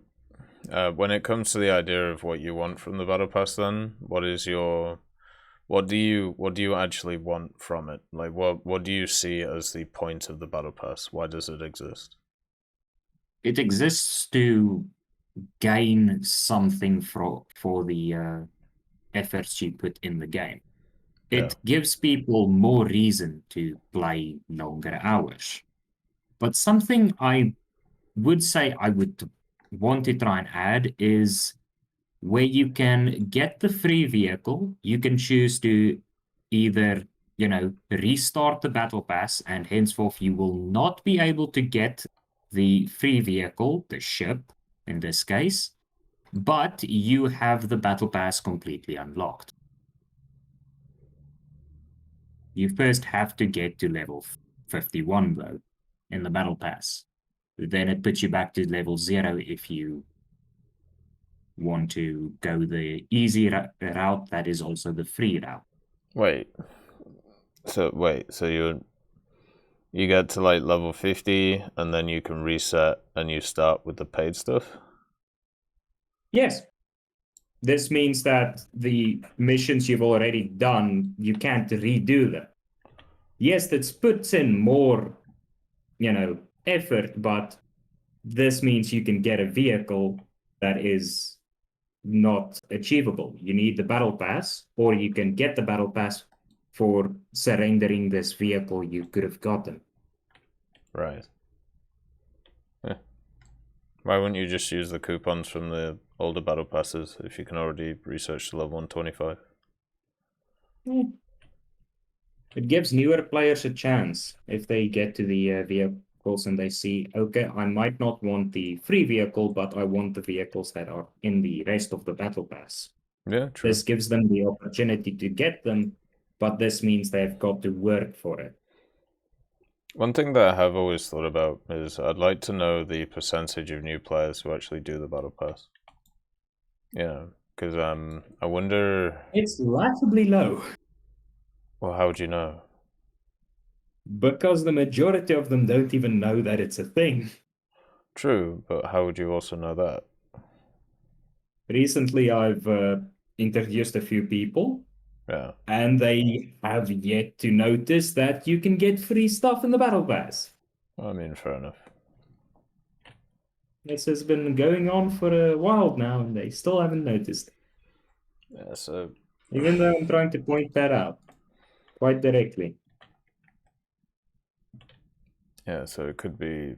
when it comes to the idea of what you want from the battle pass, then what do you actually want from it? Like what do you see as the point of the battle pass? Why does it exist? It exists to gain something for the efforts you put in the game. It gives people more reason to play longer hours. But something I would say I would want to try and add is where you can get the free vehicle, you can choose to either, restart the battle pass, and henceforth you will not be able to get the free vehicle, the ship in this case, but you have the battle pass completely unlocked. You first have to get to level 51, though, in the battle pass. Then it puts you back to level 0 if you want to go the easy route that is also the free route. So you get to like level 50 and then you can reset and you start with the paid stuff? Yes. This means that the missions you've already done, you can't redo them. Yes, that puts in more, effort, but this means you can get a vehicle that is not achievable. You need the battle pass, or you can get the battle pass for surrendering this vehicle you could have gotten. Right. Yeah. Why wouldn't you just use the coupons from the older battle passes if you can already research to level 125? It gives newer players a chance if they get to the vehicles and they see, okay, I might not want the free vehicle, but I want the vehicles that are in the rest of the battle pass. Yeah, true. This gives them the opportunity to get them, but this means they've got to work for it. One thing that I have always thought about is I'd like to know the percentage of new players who actually do the battle pass. Because I wonder... It's laughably low. Well, how would you know? Because the majority of them don't even know that it's a thing. True, but how would you also know that? Recently, I've introduced a few people. Yeah. And they have yet to notice that you can get free stuff in the battle pass. I mean, fair enough. This has been going on for a while now, and they still haven't noticed. Yeah, so... Even though I'm trying to point that out quite directly. Yeah, so it could be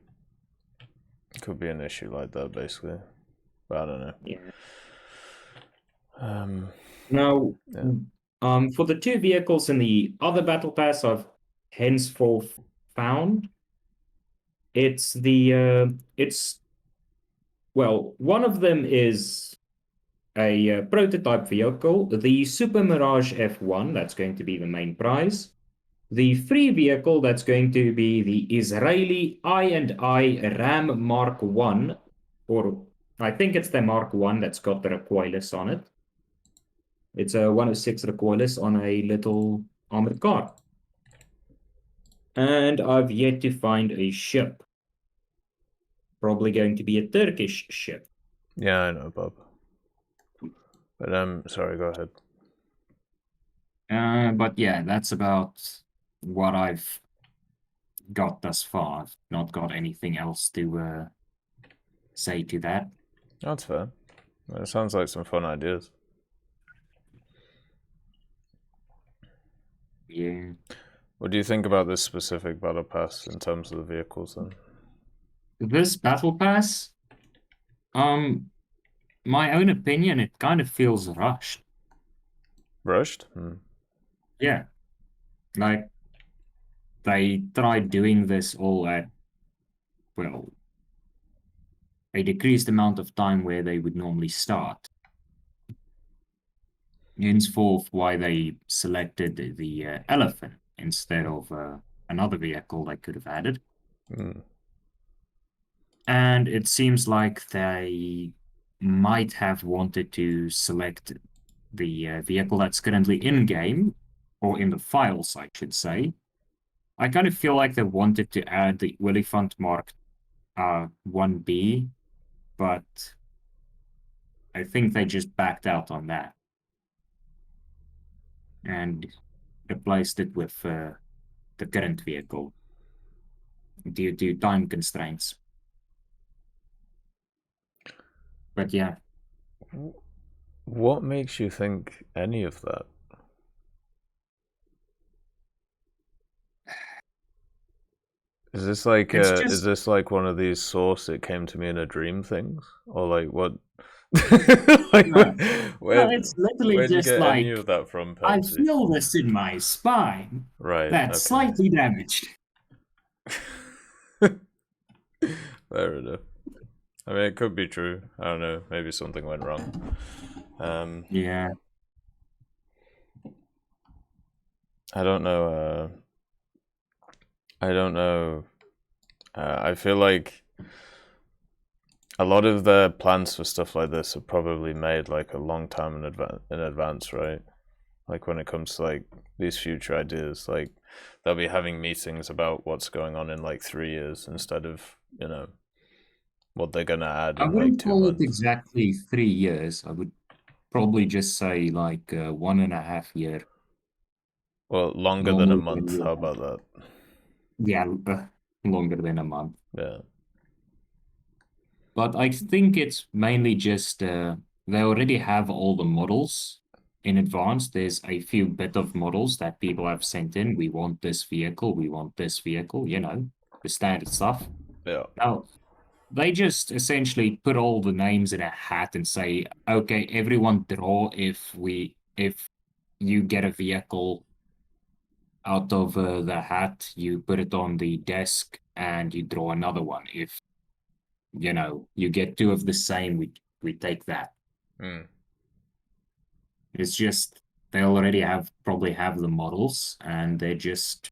an issue like that, basically. But I don't know. Yeah. Now, for the two vehicles in the other battle pass I've henceforth found, one of them is a prototype vehicle, the Super Mirage F1, that's going to be the main prize. The free vehicle, that's going to be the Israeli I&I Ram Mark 1, or I think it's the Mark 1 that's got the recoilless on it. It's a 106 recoilless on a little armored car. And I've yet to find a ship. Probably going to be a Turkish ship. Yeah, I know, Bob. But sorry, go ahead. But yeah, that's about what I've got thus far. I've not got anything else to say to that. That's fair. It sounds like some fun ideas. Yeah. What do you think about this specific battle pass in terms of the vehicles then? This battle pass, my own opinion, it kind of feels rushed. Rushed? Yeah. Like, they tried doing this all at, well, a decreased amount of time where they would normally start. Henceforth, why they selected the elephant instead of another vehicle they could have added. And it seems like they might have wanted to select the vehicle that's currently in-game, or in the files, I should say. I kind of feel like they wanted to add the Olifant Mark 1B, but I think they just backed out on that and replaced it with the current vehicle due to time constraints. But yeah. What makes you think any of that? Is this like is this like one of these source it came to me in a dream things, or like what? Like, no, it's literally just like, any of that from, I feel this in my spine. Right. That's slightly damaged. Fair enough. I mean, it could be true. I don't know. Maybe something went wrong. Yeah. I don't know. I feel like a lot of the plans for stuff like this are probably made like a long time in advance, right? Like when it comes to like these future ideas, like they'll be having meetings about what's going on in like 3 years instead of, what they're gonna add in like 2 months. I wouldn't call it exactly 3 years. I would probably just say like 1.5 years. Well, longer than a month. How about that? Yeah, longer than a month. Yeah. But I think it's mainly just they already have all the models in advance. There's a few bit of models that people have sent in. We want this vehicle. We want this vehicle. The standard stuff. Yeah. Now, they just essentially put all the names in a hat and say, okay, everyone draw if you get a vehicle out of the hat, you put it on the desk and you draw another one. If you get 2 of the same, we take that. It's just they already probably have the models, and they're just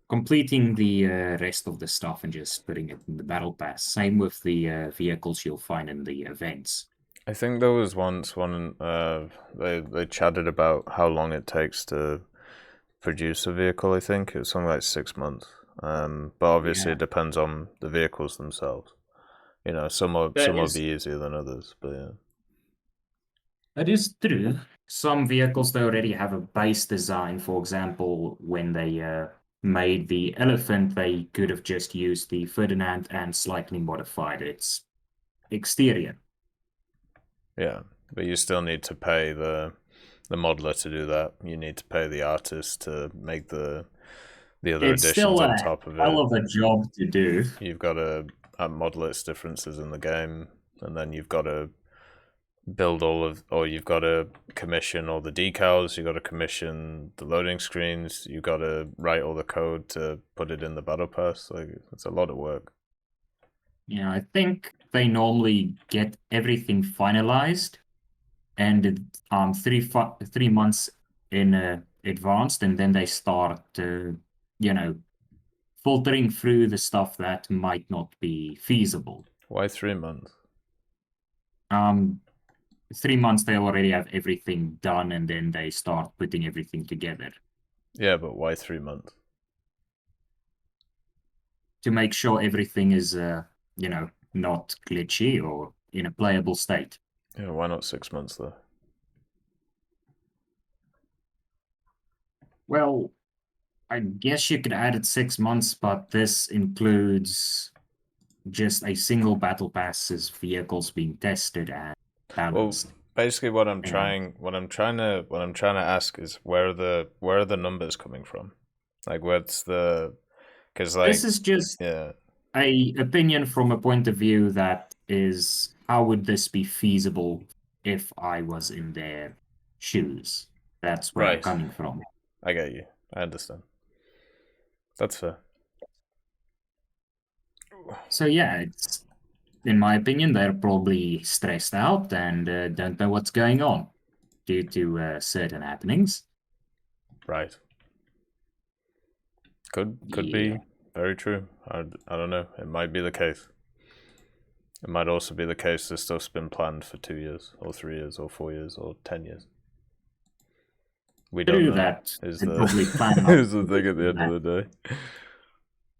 completing the rest of the stuff and just putting it in the battle pass. Same with the vehicles you'll find in the events. I think there was once one they chatted about how long it takes to produce a vehicle. I think it's something like 6 months. But obviously it depends on the vehicles themselves. Some will be easier than others, but yeah. That is true. Some vehicles, they already have a base design. For example, when they made the elephant, they could have just used the Ferdinand and slightly modified its exterior. Yeah, but you still need to pay the modeler to do that. You need to pay the artist to make the other additions on top of it. It's still a hell of a job to do. You've got to model its differences in the game, and then you've got to build you've got to commission all the decals, you've got to commission the loading screens, you've got to write all the code to put it in the battle pass. Like, it's a lot of work. Yeah, I think they normally get everything finalized and 3 months in advance, and then they start filtering through the stuff that might not be feasible. Why 3 months? 3 months they already have everything done, and then they start putting everything together. Yeah, but why 3 months? To make sure everything is, not glitchy or in a playable state. Yeah, why not 6 months though? Well, I guess you could add it 6 months, but this includes just a single battle pass's vehicles being tested and balanced. Well, basically, what I'm trying to ask is where are the numbers coming from? Like, what's the? Because this is just a opinion from a point of view that is, how would this be feasible if I was in their shoes? That's where I'm coming from. I get you. I understand. That's fair. So yeah, it's, in my opinion, they're probably stressed out and don't know what's going on due to certain happenings. Right. Could be very true. I don't know. It might be the case. It might also be the case this stuff's been planned for 2 years, or 3 years, or 4 years, or 10 years. We don't know. That is the thing at the end of the day.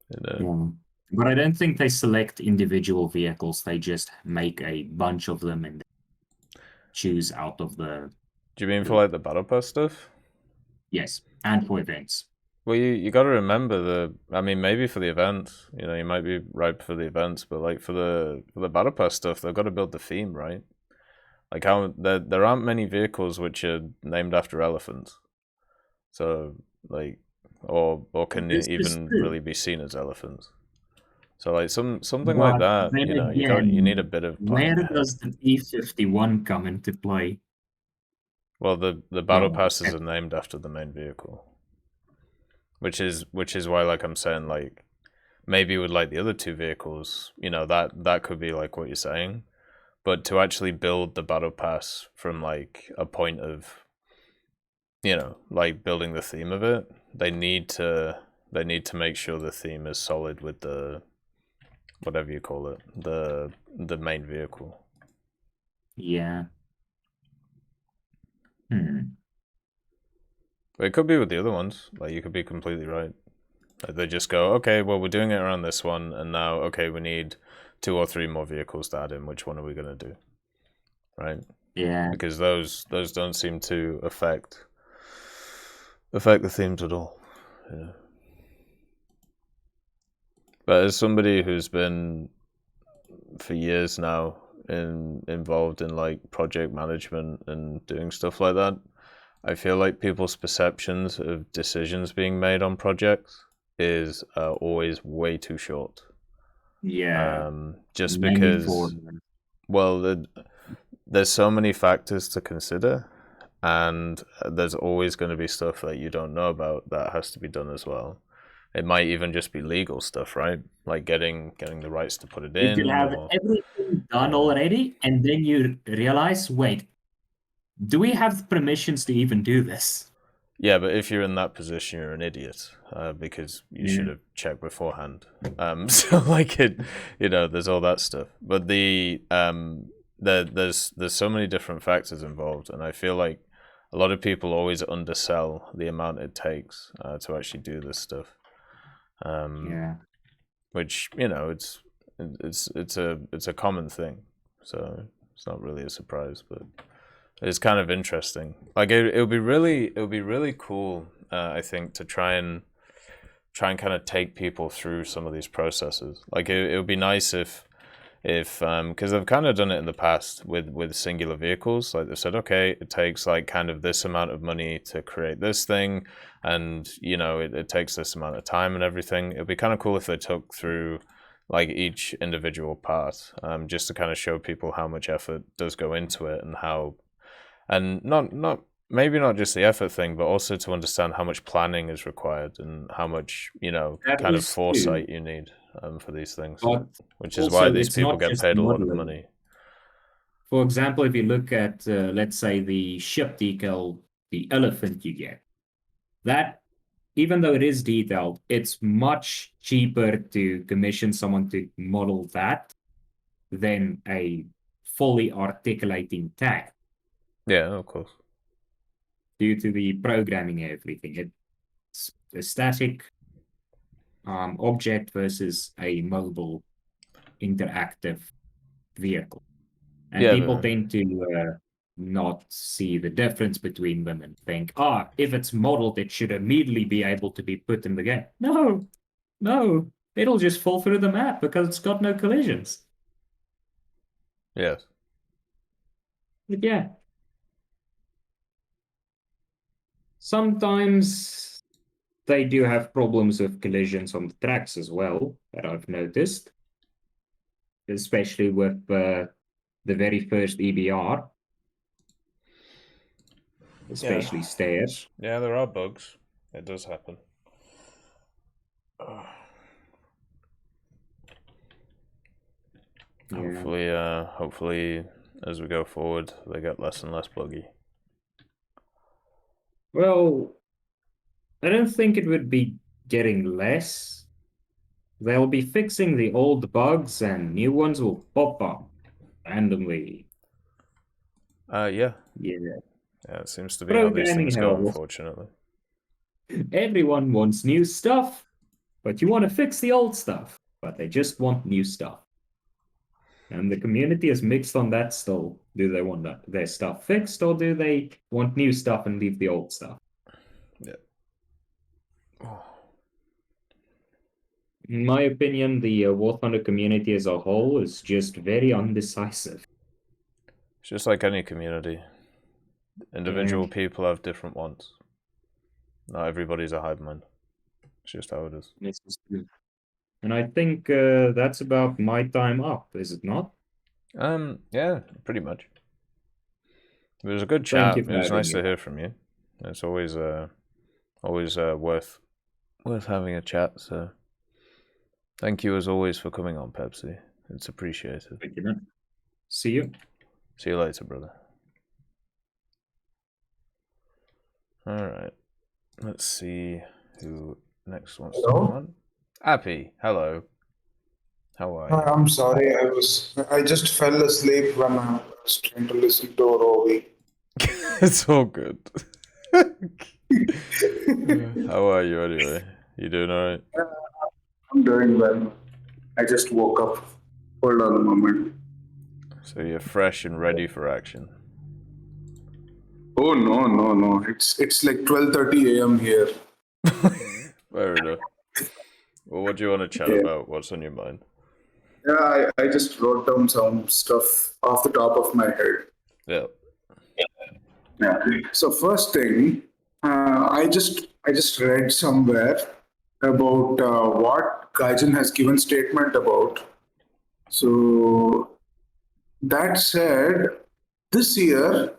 Yeah. But I don't think they select individual vehicles. They just make a bunch of them and choose out of the... Do you mean for like the Battle Pass stuff? Yes, and for events. Well, you got to remember maybe for the events, you might be right for the events, but like for the Battle Pass stuff, they've got to build the theme, right? Like how there aren't many vehicles which are named after elephants, so like or can even really be seen as elephants. So like something like that, you need a bit of planning. Where does the E51 come into play? Well, the Battle Passes are named after the main vehicle. Which is why, like I'm saying, like maybe with like the other two vehicles, that could be like what you're saying, but to actually build the Battle Pass from like a point of, like building the theme of it, they need to make sure the theme is solid with the, whatever you call it, the main vehicle. Yeah. But it could be with the other ones. Like, you could be completely right. Like, they just go, okay, well, we're doing it around this one, and now, okay, we need 2 or 3 more vehicles to add in. Which one are we going to do? Right? Yeah. Because those don't seem to affect the themes at all. Yeah. But as somebody who's been for years now involved in like project management and doing stuff like that, I feel like people's perceptions of decisions being made on projects is always way too short. Yeah. Just because, well, there's so many factors to consider, and there's always going to be stuff that you don't know about that has to be done as well. It might even just be legal stuff, right? Like getting the rights to put it in. You could have everything done already, and then you realize, wait, do we have permissions to even do this? Yeah, but if you're in that position, you're an idiot, because you should have checked beforehand. So like there's all that stuff. But there's so many different factors involved, and I feel like a lot of people always undersell the amount it takes to actually do this stuff. Which it's a common thing, so it's not really a surprise, but it's kind of interesting. Like it would be really cool, I think, to try and kind of take people through some of these processes. Like it would be nice if because they've kind of done it in the past with singular vehicles. Like they've said, okay, it takes like kind of this amount of money to create this thing, and it takes this amount of time and everything. It'd be kind of cool if they took through like each individual part, just to kind of show people how much effort does go into it, and how, and not maybe not just the effort thing, but also to understand how much planning is required and how much kind of foresight you need for these things, which is why these people get paid a lot of money. For example, if you look at let's say the ship decal, the elephant you get, that even though it is detailed, it's much cheaper to commission someone to model that than a fully articulating tag. Yeah, of course. Due to the programming and everything. a static object versus a mobile interactive vehicle. And Yeah, people but tend to not see the difference between them and think, if it's modeled, it should immediately be able to be put in the game. No, it'll just fall through the map because it's got no collisions. yes. But yeah. Sometimes they do have problems with collisions on the tracks as well, that I've noticed. Especially with the very first EBR. Especially stairs. Yeah, there are bugs. It does happen. Yeah. Hopefully, as we go forward, they get less and less buggy. Well, I don't think it would be getting less. They'll be fixing the old bugs and new ones will pop up randomly. Yeah. Yeah, it seems to be how these things go, unfortunately. Everyone wants new stuff, but you want to fix the old stuff, but they just want new stuff. And the community is mixed on that still. Do they want their stuff fixed, or do they want new stuff and leave the old stuff? Yeah. In my opinion, the War Thunder community as a whole is just very undecisive. It's just like any community. Individual people have different wants. Not everybody's a hive mind. It's just how it is. This is true. And I think that's about my time up, is it not? Yeah, pretty much. It was a good chat. It was nice to hear from you. It's always worth having a chat. So, thank you as always for coming on, Pepsi. It's appreciated. Thank you, man. See you. See you later, brother. All right. Let's see who next wants to come on. Appy, hello. How are you? I'm sorry, I just fell asleep when I was trying to listen to Rovi. It's all good. How are you anyway? You doing alright? I'm doing well. I just woke up. Hold on a moment. So you're fresh and ready for action. Oh no. It's like 12:30 a.m. here. Fair enough. Well, what do you want to chat about? What's on your mind? Yeah, I just wrote down some stuff off the top of my head. Yeah. So first thing, I just read somewhere about what Gaijin has given statement about. So that said, this year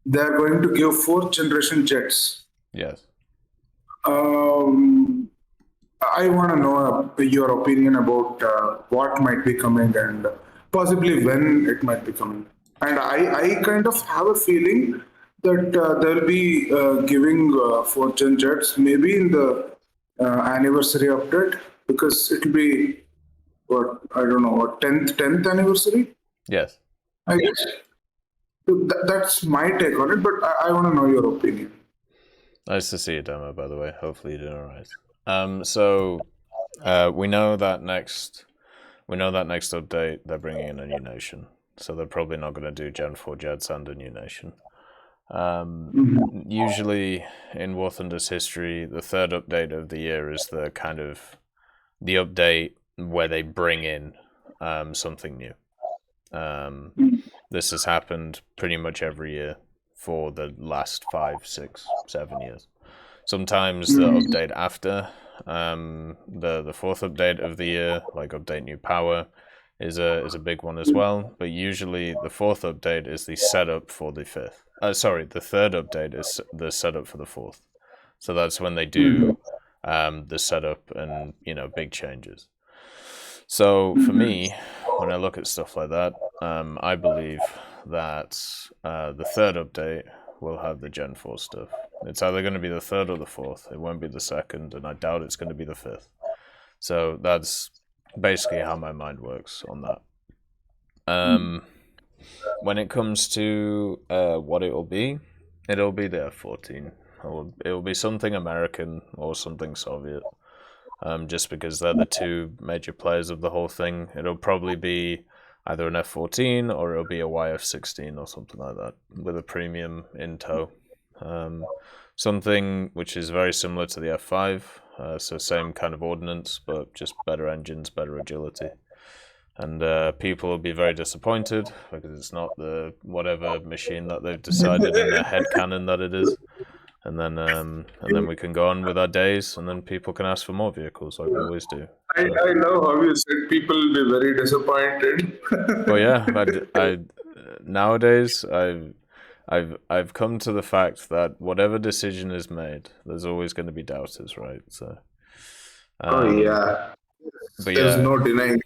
they're going to give 4th generation jets. Yes. I want to know your opinion about what might be coming and possibly when it might be coming. And I kind of have a feeling that they'll be giving 4th gen jets maybe in the anniversary update, because it'll be, what, I don't know, what, 10th anniversary? Yes. I guess. So that's my take on it, but I want to know your opinion. Nice to see you, Demo, by the way. Hopefully you're doing alright. We know that next update they're bringing in a new nation, so they're probably not going to do Gen 4 jets and a new nation. Usually in War Thunder's history, the 3rd update of the year is the kind of the update where they bring in something new. This has happened pretty much every year for the last 5, 6, 7 years. Sometimes the update after the 4th update of the year, like update new power, is a big one as well. But usually the 4th update is the setup for the 5th. The 3rd update is the setup for the 4th. So that's when they do the setup and big changes. So for me, when I look at stuff like that, I believe that the 3rd update will have the Gen 4 stuff. It's either going to be the 3rd or the 4th. It won't be the 2nd, and I doubt it's going to be the 5th. So that's basically how my mind works on that. When it comes to what it'll be the F-14. or it will be something American or something Soviet. Just because they're the two major players of the whole thing. It'll probably be either an F-14 or it'll be a YF-16 or something like that with a premium in tow. Something which is very similar to the F5, so same kind of ordnance, but just better engines, better agility. And people will be very disappointed because it's not the whatever machine that they've decided in their headcanon that it is. And then we can go on with our days, and then people can ask for more vehicles like we always do. I love how you said people will be very disappointed. Well, yeah, I nowadays I've come to the fact that whatever decision is made, there's always going to be doubters, right? So. Oh yeah. But There's yeah, no denying.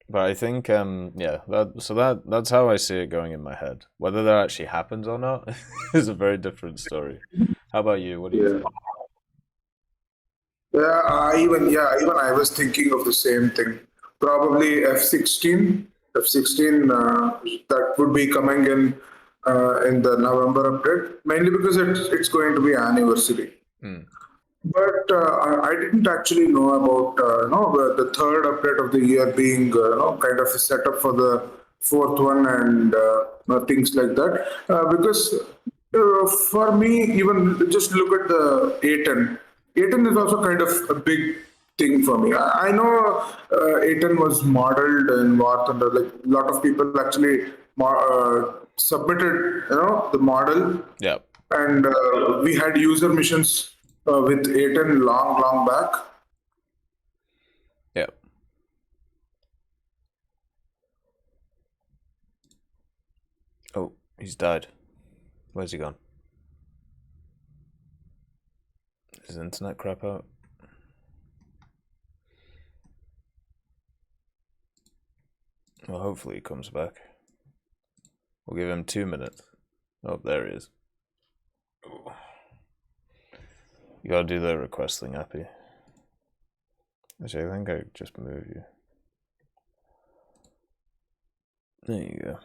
But I think that's how I see it going in my head. Whether that actually happens or not is a very different story. How about you? What do you think? Yeah, even I was thinking of the same thing. Probably F-16 that would be coming in the November update, mainly because it's going to be anniversary. But I didn't actually know about the third update of the year being kind of a setup for the fourth one and things like that. Because for me, even just look at the A10. A10 is also kind of a big thing for me. I know A10 was modeled in War Thunder. Like a lot of people actually submitted the model. Yeah. And we had user missions with A10 long back. Yeah. Oh, he's died. Where's he gone? Is his internet crap out? Well, hopefully he comes back. We'll give him 2 minutes. Oh, there he is. Ooh. You gotta do the request thing, Appy. Actually, I think I just move you. There you go.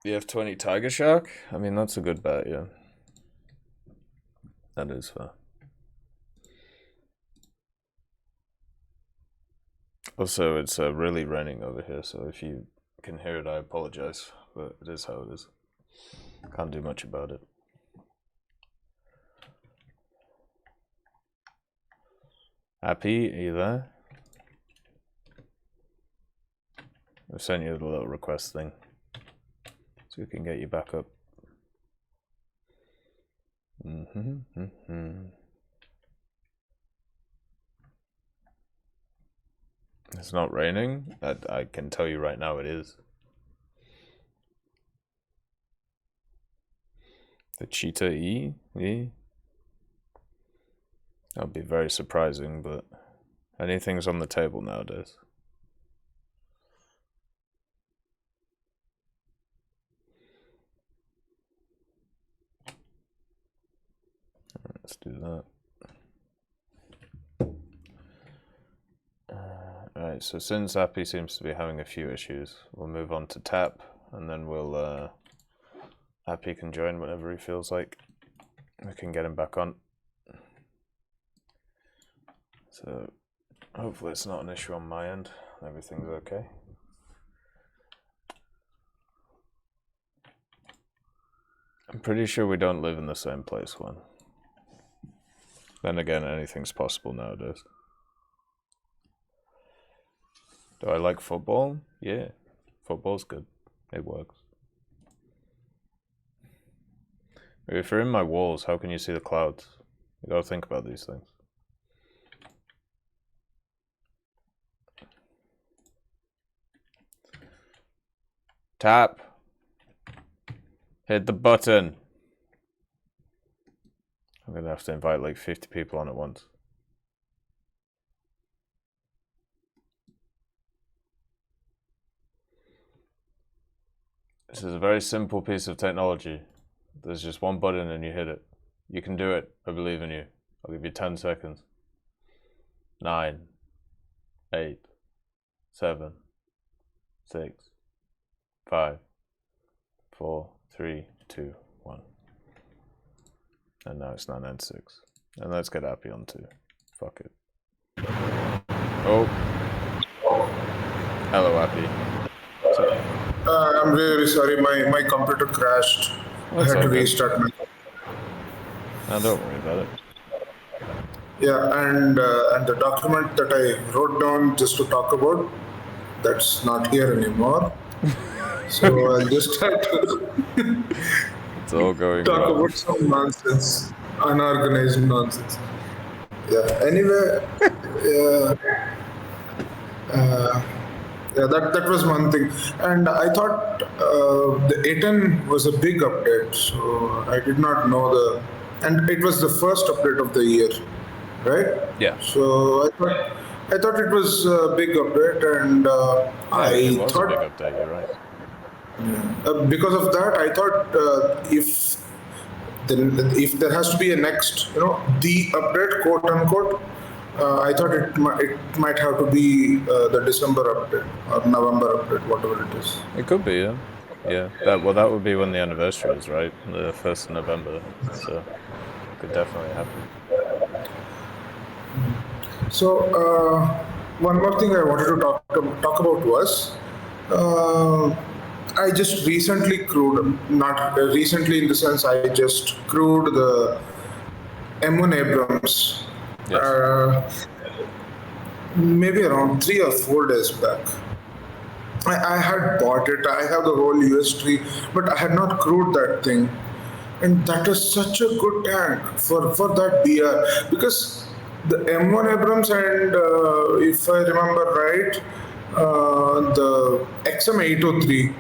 The F-20 Tiger Shark? I mean, that's a good bet, yeah. That is fair. Also, it's really raining over here, so if you can hear it, I apologize, but it is how it is. Can't do much about it. Happy, are you there? I've sent you the little request thing, so we can get you back up. It's not raining. I can tell you right now it is. The Cheetah E? That would be very surprising, but anything's on the table nowadays. Let's do that. Alright, so since Appy seems to be having a few issues, we'll move on to Tap, and then we'll Appy can join whenever he feels like. We can get him back on. So hopefully it's not an issue on my end. Everything's okay. I'm pretty sure we don't live in the same place, one. Then again, anything's possible nowadays. Do I like football? Yeah. Football's good. It works. If you're in my walls, how can you see the clouds? You gotta think about these things. Tap. Hit the button. I'm gonna have to invite like 50 people on at once. This is a very simple piece of technology. There's just one button and you hit it. You can do it. I believe in you. I'll give you 10 seconds. 9, 8, 7, 6, 5, 4, 3, 2-1. And now it's 996. And let's get happy on 2. Fuck it. Oh. Hello, Happy. I'm really sorry, my computer crashed. I had to restart my. No, don't worry about it. Yeah, and the document that I wrote down just to talk about, that's not here anymore. So I'll just have to it's all going talk wrong. about some nonsense, unorganized nonsense. Yeah. Anyway, that was one thing, and I thought the A10 was a big update, so I did not know and it was the first update of the year, right? Yeah. So I thought it was a big update, and it was thought a big update. You're right. Because of that, I thought if there has to be a next, the update, quote unquote. I thought it might have to be the December update or November update, whatever it is. It could be, yeah. Yeah. That would be when the anniversary is, right? The 1st of November. So it could definitely happen. So one more thing I wanted to talk about was I just recently crewed, not recently in the sense I just crewed the M1 Abrams. Yes. Maybe around 3 or 4 days back. I had bought it. I have the whole US tree, but I had not crewed that thing. And that is such a good tank for that BR, because the M1 Abrams and if I remember right, the XM803,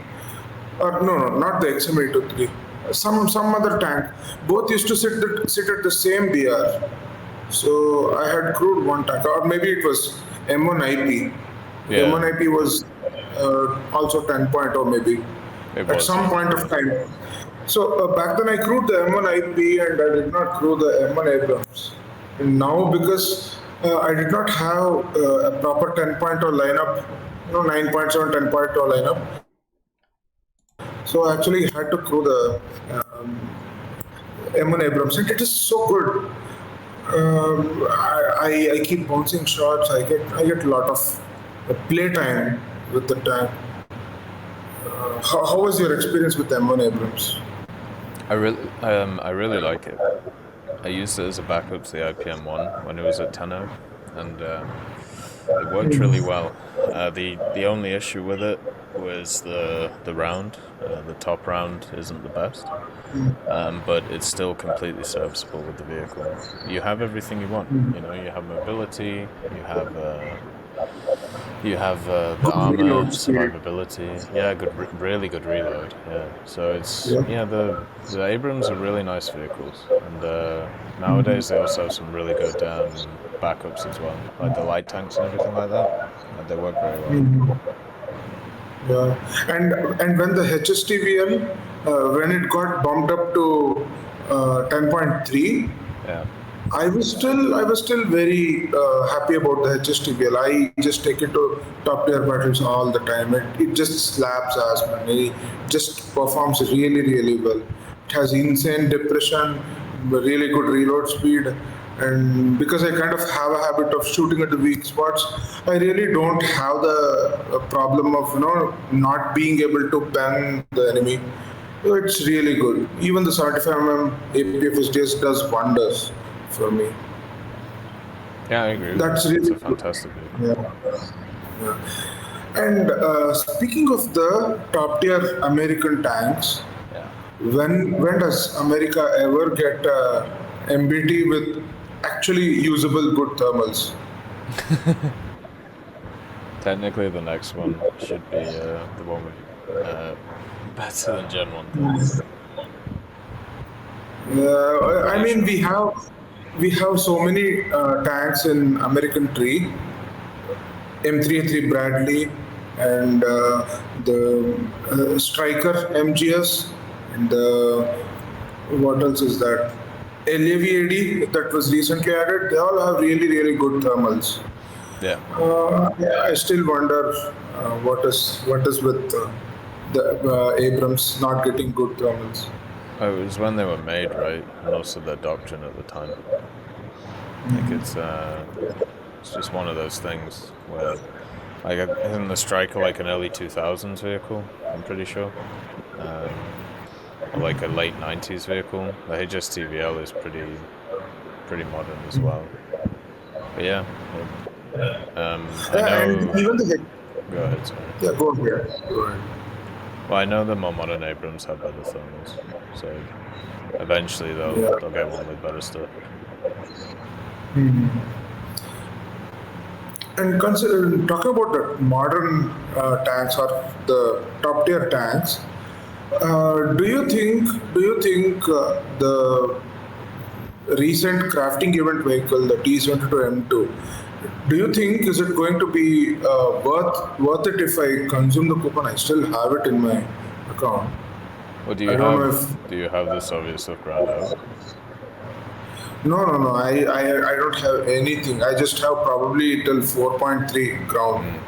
or no, not the XM803, some other tank, both used to sit at the same BR. So I had crewed one tank, or maybe it was M1 IP. Yeah. M1 IP was also 10.0 maybe at some point of time. So back then I crewed the M1 IP and I did not crew the M1 Abrams. And now because I did not have a proper 10.0 lineup, 9.7, 10.0 lineup, so I actually had to crew the M1 Abrams, and it is so good. I keep bouncing shots. I get a lot of play time with the tank. How was your experience with M1 Abrams? I really like it. I used it as a backup to the IPM1 when it was at 10.0, and it worked really well. The only issue with it was the round. The top round isn't the best, but it's still completely serviceable with the vehicle. You have everything you want. You have mobility, you have the armor, survivability. Yeah, really good reload. Yeah, so it's the Abrams are really nice vehicles, and nowadays they also have some really good backups as well, like the light tanks and everything like that. They work very well. Yeah, and when the HSTVL when it got bumped up to 10.3, yeah, I was still very happy about the HSTVL. I just take it to top tier battles all the time. It just slaps ass, man. It just performs really well. It has insane depression, really good reload speed. And because I kind of have a habit of shooting at the weak spots, I really don't have the problem of not being able to bang the enemy. So it's really good. Even the 75mm APFSDS does wonders for me. Yeah, I agree. That's really a fantastic vehicle. Yeah. And speaking of the top tier American tanks, when does America ever get MBT with actually usable good thermals? Technically, the next one should be the one with better than Gen 1. I mean, we have so many tanks in American tree, M3A3 Bradley, and the Striker MGS, and what else is that? LAVAD that was recently added. They all have really good thermals. Yeah. I still wonder what is with the Abrams not getting good thermals. Oh, it was when they were made, right? And also their doctrine at the time. Like it's just one of those things where, like, isn't the Striker like an early 2000s vehicle? I'm pretty sure. Or like a late 90s vehicle. The HSTVL is pretty modern as well. But yeah, I know. And even the go ahead, sorry. Yeah, go ahead. Well, I know the more modern Abrams have better thermals, so eventually they'll get one with better stuff. Mm-hmm. And talking about the modern tanks or the top tier tanks, do you think the recent crafting event vehicle, the T72M2, do you think is it going to be worth it if I consume the coupon? I still have it in my account. Well, do you have the Soviet stuff grad out? No. I don't have anything. I just have probably till 4.3 ground.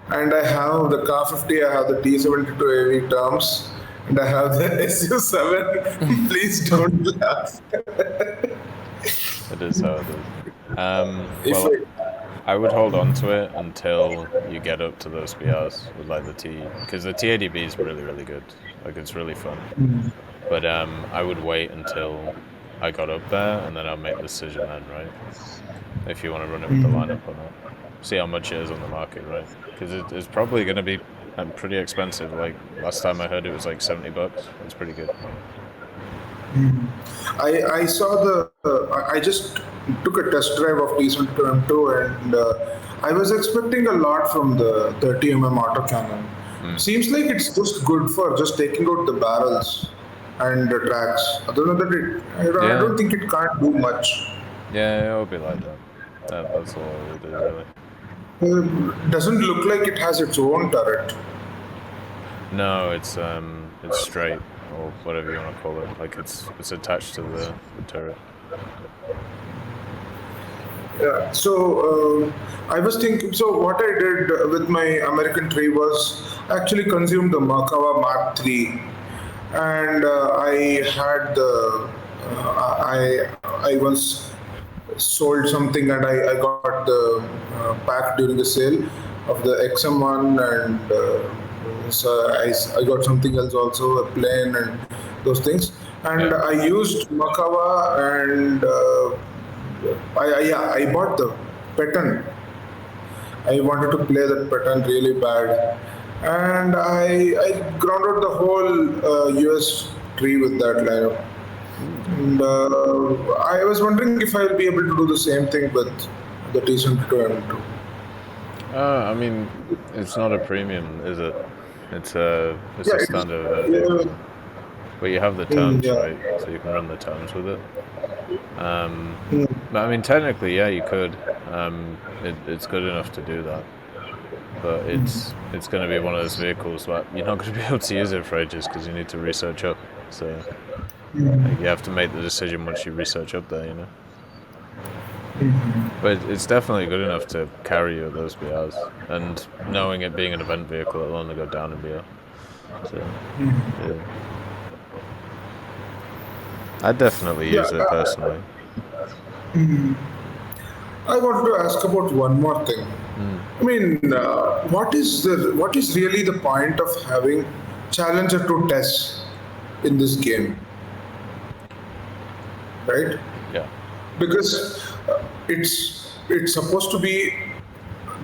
And I have the Car 50, I have the T72 AV terms, and I have the SU7. Please don't laugh. It is how it is. Well, I would hold on to it until you get up to those BRs with like the T, because the TADB is really, really good. Like it's really fun. But I would wait until I got up there, and then I'll make the decision then, right? If you want to run it with the lineup or not. See how much it is on the market, right? Because it's probably going to be pretty expensive. Like last time I heard it was like $70. It's pretty good. I saw I just took a test drive of T72M2 and I was expecting a lot from the 30mm autocannon. Seems like it's just good for just taking out the barrels and the tracks. Other than that, I don't think it can't do much. Yeah, it'll be like that. That's all it will do, really. Doesn't look like it has its own turret. No, it's straight, or whatever you want to call it. Like it's attached to the turret. Yeah. So I was thinking. So what I did with my American tree was actually consumed the Merkava Mark III, and I had the I once sold something and I got the pack during the sale of the XM1 and so I got something else also, a plane and those things. And I used Merkava and I bought the Patton. I wanted to play that Patton really bad. And I ground out the whole US tree with that lineup. And I was wondering if I'll be able to do the same thing with the T72M2. I mean, it's not a premium, is it? It's a standard. Yeah. But you have the terms, right? So you can run the terms with it. But I mean, technically, yeah, you could. It's good enough to do that. But it's going to be one of those vehicles where you're not going to be able to use it for ages because you need to research up. So like, you have to make the decision once you research up there, you know. But it's definitely good enough to carry you at those BRs, and knowing it being an event vehicle, it'll only go down in BR. So yeah, I'd definitely use it personally. I wanted to ask about one more thing. I mean, what is really the point of having Challenger to test in this game, right? Yeah. Because it's supposed to be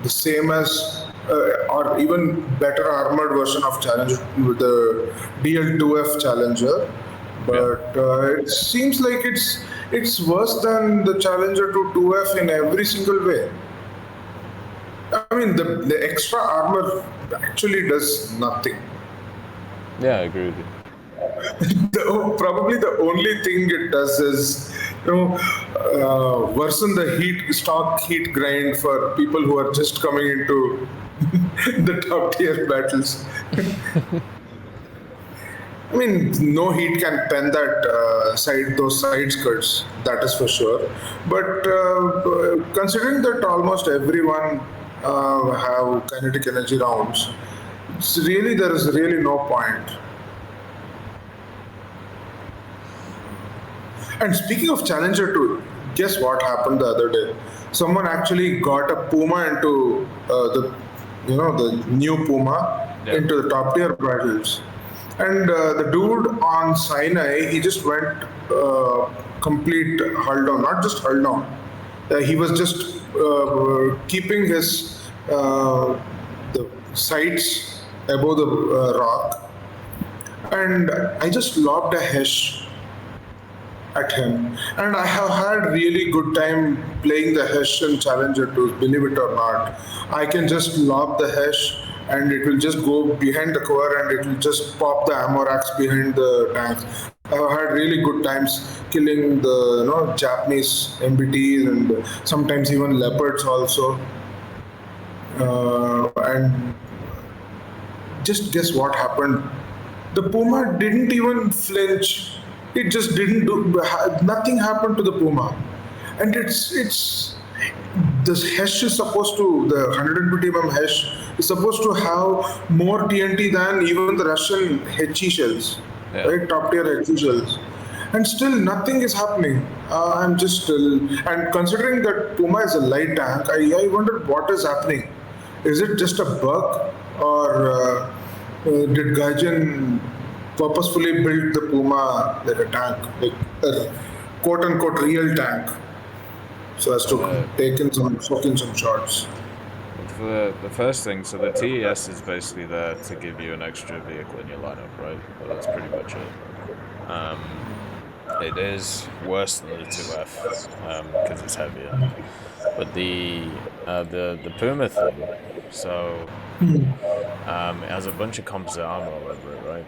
the same as or even better armored version of Challenger with the DL2F Challenger, but it seems like it's worse than the Challenger to 2F in every single way. I mean, the extra armor actually does nothing. Yeah, I agree with you. Probably the only thing it does is, worsen the stock heat grind for people who are just coming into the top tier battles. I mean, no heat can pen that those side skirts, that is for sure. But considering that almost everyone have kinetic energy rounds, there is really no point. And speaking of Challenger 2, guess what happened the other day? Someone actually got a Puma into the new Puma into the top tier battles. And the dude on Sinai, he just went complete hull down, not just hull down. He was just keeping his the sights above the rock, and I just lobbed a hesh at him. And I have had really good time playing the hesh in Challenger 2, believe it or not. I can just lob the hesh and it will just go behind the cover and it will just pop the ammo racks behind the tanks. I've had really good times killing the Japanese MBTs and sometimes even leopards also. And just guess what happened? The Puma didn't even flinch. It just didn't do. Nothing happened to the Puma, and it's this Hesh is supposed to, the 120 mm Hesh is supposed to have more TNT than even the Russian HE shells, right? Top tier HE shells. And still nothing is happening. I'm just still, and considering that Puma is a light tank, I wondered what is happening. Is it just a bug, or did Gaijin purposefully build the Puma like a tank, like a quote unquote real tank, so as to soak in some shots? The first thing, so the TES is basically there to give you an extra vehicle in your lineup, right? Well, that's pretty much it. It is worse than the 2F because it's heavier. But the Puma thing, so it has a bunch of composite armor all over it, right?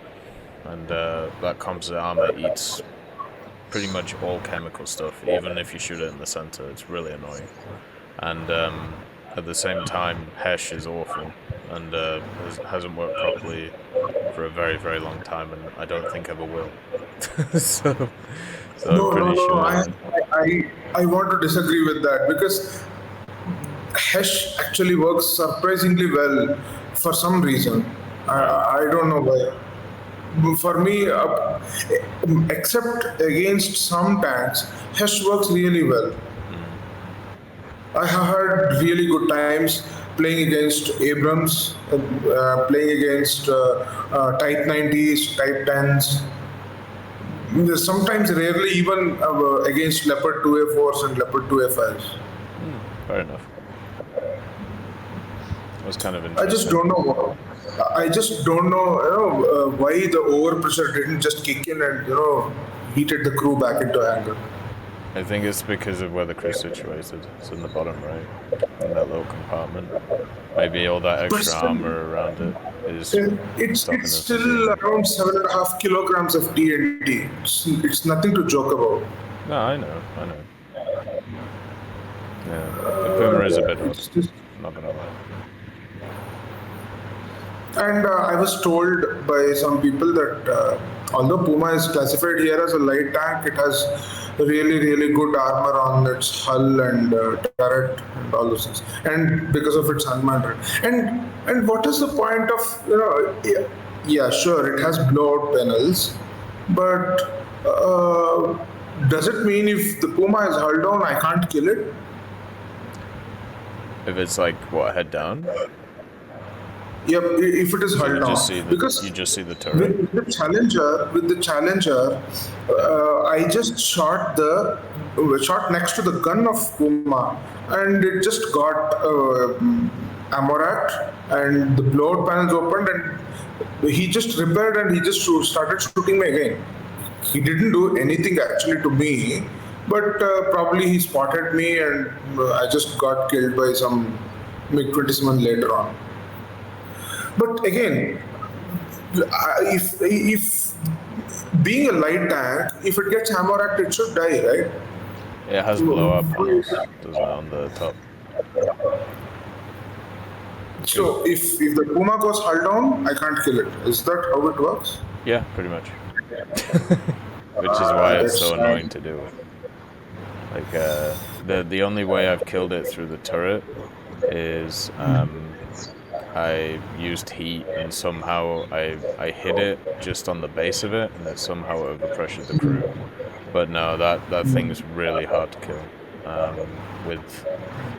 And that composite armor eats pretty much all chemical stuff, even if you shoot it in the center. It's really annoying. And at the same time, Hesh is awful and hasn't worked properly for a very, very long time, and I don't think ever will. so I'm pretty sure. I want to disagree with that, because Hesh actually works surprisingly well for some reason. I don't know why. For me, except against some tanks, Hesh works really well. I have had really good times playing against Abrams, playing against Type 90s, Type 10s. Sometimes, rarely even against Leopard 2A4s and Leopard 2A5s. Fair enough. That was kind of interesting. I just don't know why the overpressure didn't just kick in and heated the crew back into anger. I think it's because of where the crew's situated. It's in the bottom right, in that little compartment. Maybe all that extra armor around it is. It's still around 7.5 kilograms of TNT. It's nothing to joke about. No, I know. Yeah, the Puma is a bit rough. Not gonna lie. And I was told by some people that although Puma is classified here as a light tank, it has really, really good armor on its hull and turret and all those things, and because of its unmanned. And what is the point of yeah, sure, it has blowout panels, but does it mean if the Puma is hull down, I can't kill it? If it's like what, head down? Yep, if it is hull down, because you just see the turret. With the Challenger, I just shot next to the gun of Puma, and it just got ammo rack, and the blowout panels opened, and he just repaired and he just started shooting me again. He didn't do anything actually to me, but probably he spotted me, and I just got killed by some MiG-27 later on. But again, if being a light tank, if it gets hammer racked, it should die, right? It has blow up panels, doesn't it, on the top. So if the Puma goes hull down, I can't kill it. Is that how it works? Yeah, pretty much. Which is why it's so annoying to do. Like the only way I've killed it through the turret is I used heat and somehow I hit it just on the base of it and it somehow overpressured the crew. But no, that thing's really hard to kill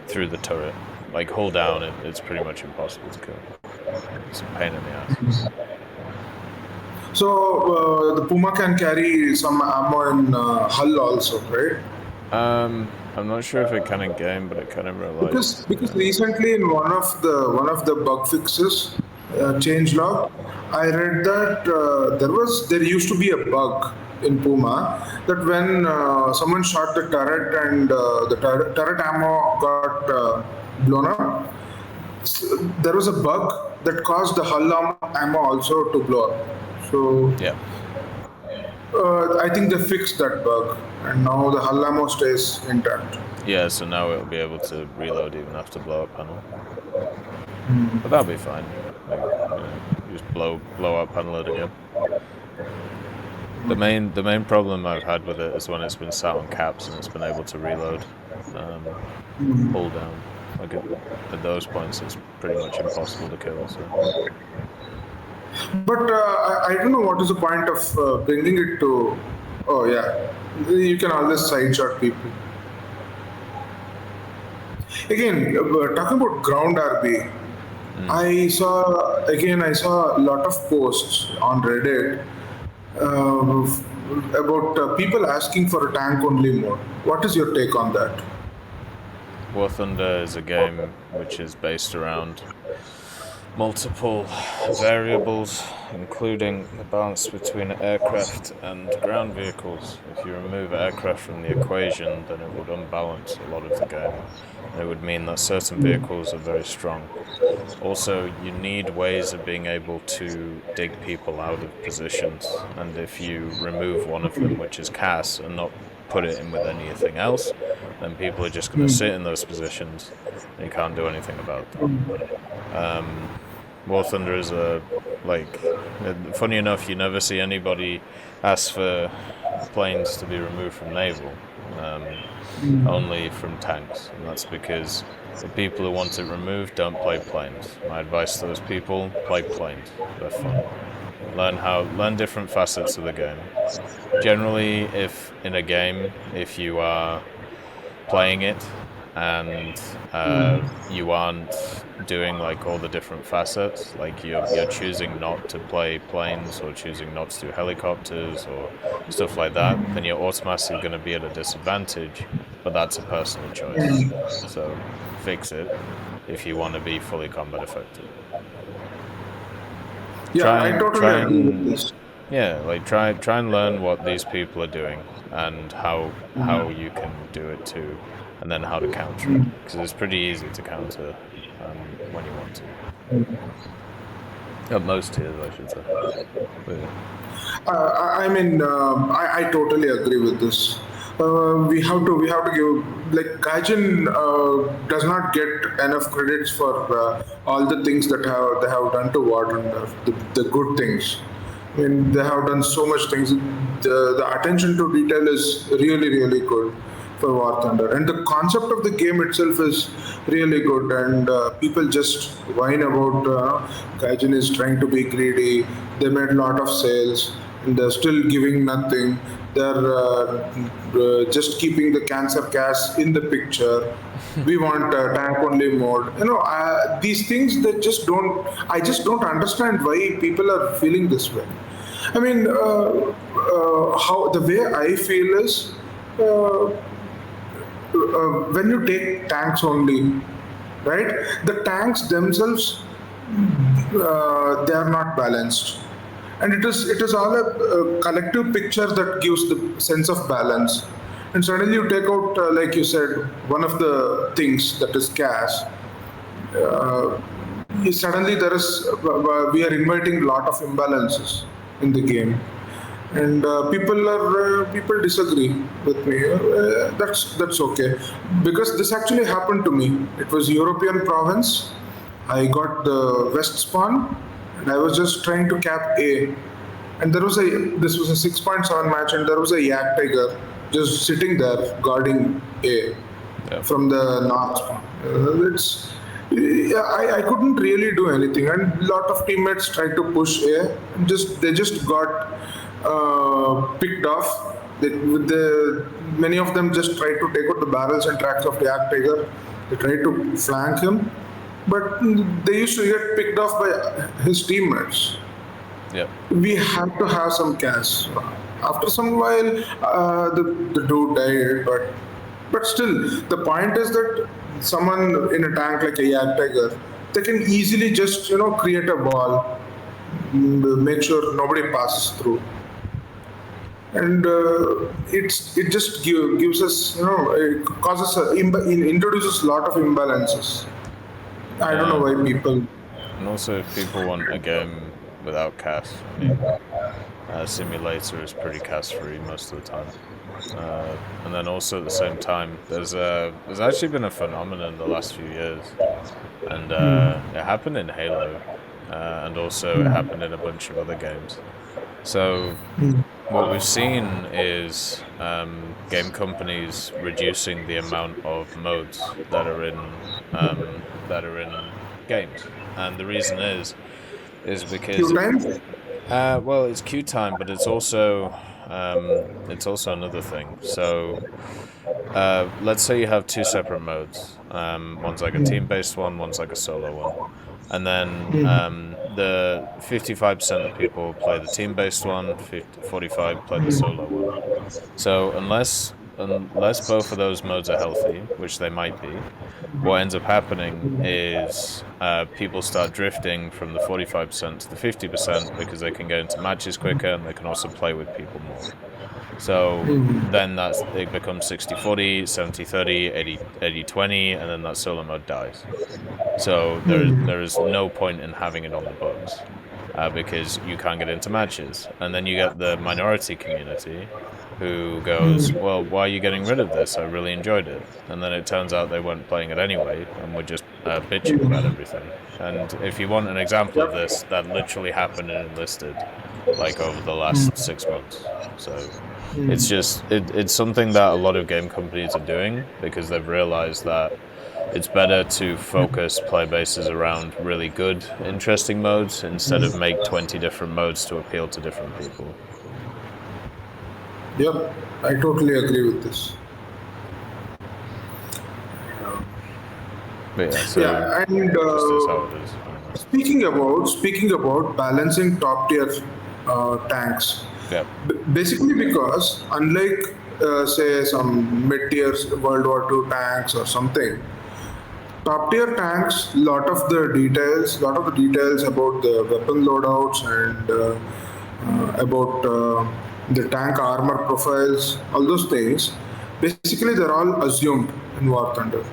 through the turret. Like hold down, it's pretty much impossible to kill. It's a pain in the ass. So the Puma can carry some ammo in hull also, right? I'm not sure if it can in game, but it can in real life. Because recently in one of the bug fixes, changelog, I read that there used to be a bug in Puma that when someone shot the turret and the turret ammo got blown up, there was a bug that caused the hull ammo also to blow up. So yeah. I think they fixed that bug, and now the hull ammo stays intact. Yeah, so now it'll be able to reload even after blow up panel. But that'll be fine. Like, just blow up panel it again. The main problem I've had with it is when it's been sat on caps and it's been able to reload, pull down. Like at those points, it's pretty much impossible to kill. So. But I don't know what is the point of bringing it to. Oh yeah, you can always side shot people. Again, talking about ground RB, I saw a lot of posts on Reddit about people asking for a tank only mode. What is your take on that? War Thunder is a game which is based around multiple variables, including the balance between aircraft and ground vehicles. If you remove aircraft from the equation, then it would unbalance a lot of the game. It would mean that certain vehicles are very strong. Also, you need ways of being able to dig people out of positions, and if you remove one of them, which is CAS, and not put it in with anything else, then people are just going to sit in those positions and you can't do anything about them. War Thunder is funny enough, you never see anybody ask for planes to be removed from naval, only from tanks, and that's because the people who want it removed don't play planes. My advice to those people, play planes, they're fun. Learn different facets of the game. Generally, if in a game, if you are playing it and you aren't doing like all the different facets, like you're choosing not to play planes or choosing not to do helicopters or stuff like that, then you're automatically going to be at a disadvantage, but that's a personal choice. So fix it if you want to be fully combat effective. Yeah, I totally agree with this. Yeah, like try and learn what these people are doing and how you can do it too, and then how to counter it, because it's pretty easy to counter when you want to. At most tiers, I should say. I totally agree with this. We have to give, like, Gaijin does not get enough credits for all the things that they have done to War Thunder, the good things. I mean, they have done so much things. The attention to detail is really, really good for War Thunder, and the concept of the game itself is really good. And people just whine about Gaijin is trying to be greedy. They made a lot of sales, and they're still giving nothing. They're just keeping the cancer gas in the picture. We want tank only mode. These things that I just don't understand why people are feeling this way. I mean, how the way I feel is when you take tanks only, right? The tanks themselves, they are not balanced. And it is all a collective picture that gives the sense of balance. And suddenly you take out, like you said, one of the things that is cash. Suddenly we are inviting a lot of imbalances in the game, and people disagree with me. That's okay, because this actually happened to me. It was European province. I got the west spawn, and I was just trying to cap A, and this was a 6.7 match, and there was a Yak Tiger just sitting there guarding A from the north spawn. I couldn't really do anything, and a lot of teammates tried to push A. They just got picked off. Many of them just tried to take out the barrels and tracks of the Yak Tiger. They tried to flank him, but they used to get picked off by his teammates. Yep. We had to have some cash. After some while, the dude died, but still, the point is that someone in a tank like a Yak Tiger, they can easily just create a wall, make sure nobody passes through, and it just gives us it causes introduces a lot of imbalances. I don't know why people. And also, if people want a game without CAS, I mean, Simulator is pretty CAS-free most of the time. And then also at the same time, there's actually been a phenomenon in the last few years, and it happened in Halo, and also it happened in a bunch of other games. So what we've seen is game companies reducing the amount of modes that are in games, and the reason is because well, it's queue time, but it's also another thing. So let's say you have two separate modes. One's like a team-based one, one's like a solo one. And then the 55% of people play the team-based one, 45% play the solo one. So unless both of those modes are healthy, which they might be, what ends up happening is people start drifting from the 45% to the 50% because they can get into matches quicker and they can also play with people more. So then it becomes 60-40, 70-30, 80-20, and then that solo mode dies. So there is no point in having it on the books because you can't get into matches. And then you get the minority community who goes, well, why are you getting rid of this? I really enjoyed it. And then it turns out they weren't playing it anyway and were just bitching about everything. And if you want an example of this, that literally happened in Enlisted, like over the last 6 months. So it's just, it's something that a lot of game companies are doing because they've realized that it's better to focus play bases around really good, interesting modes instead of make 20 different modes to appeal to different people. Yep, I totally agree with this. But yeah, and speaking about balancing top tier tanks, basically because unlike say some mid tier World War II tanks or something, top tier tanks, lot of the details about the weapon loadouts and about the tank armor profiles, all those things, basically they're all assumed in War Thunder,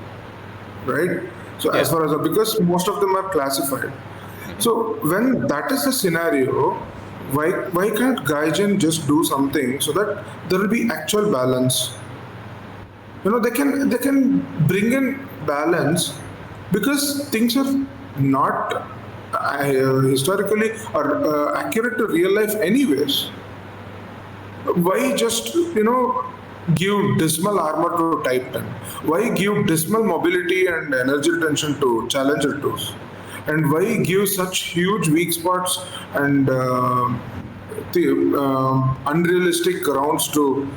right? So as far as because most of them are classified. So when that is the scenario, why can't Gaijin just do something so that there will be actual balance? They can bring in balance because things are not historically or accurate to real life anyways. Why just give dismal armor to Type 10? Why give dismal mobility and energy retention to Challenger 2s? And why give such huge weak spots and unrealistic rounds to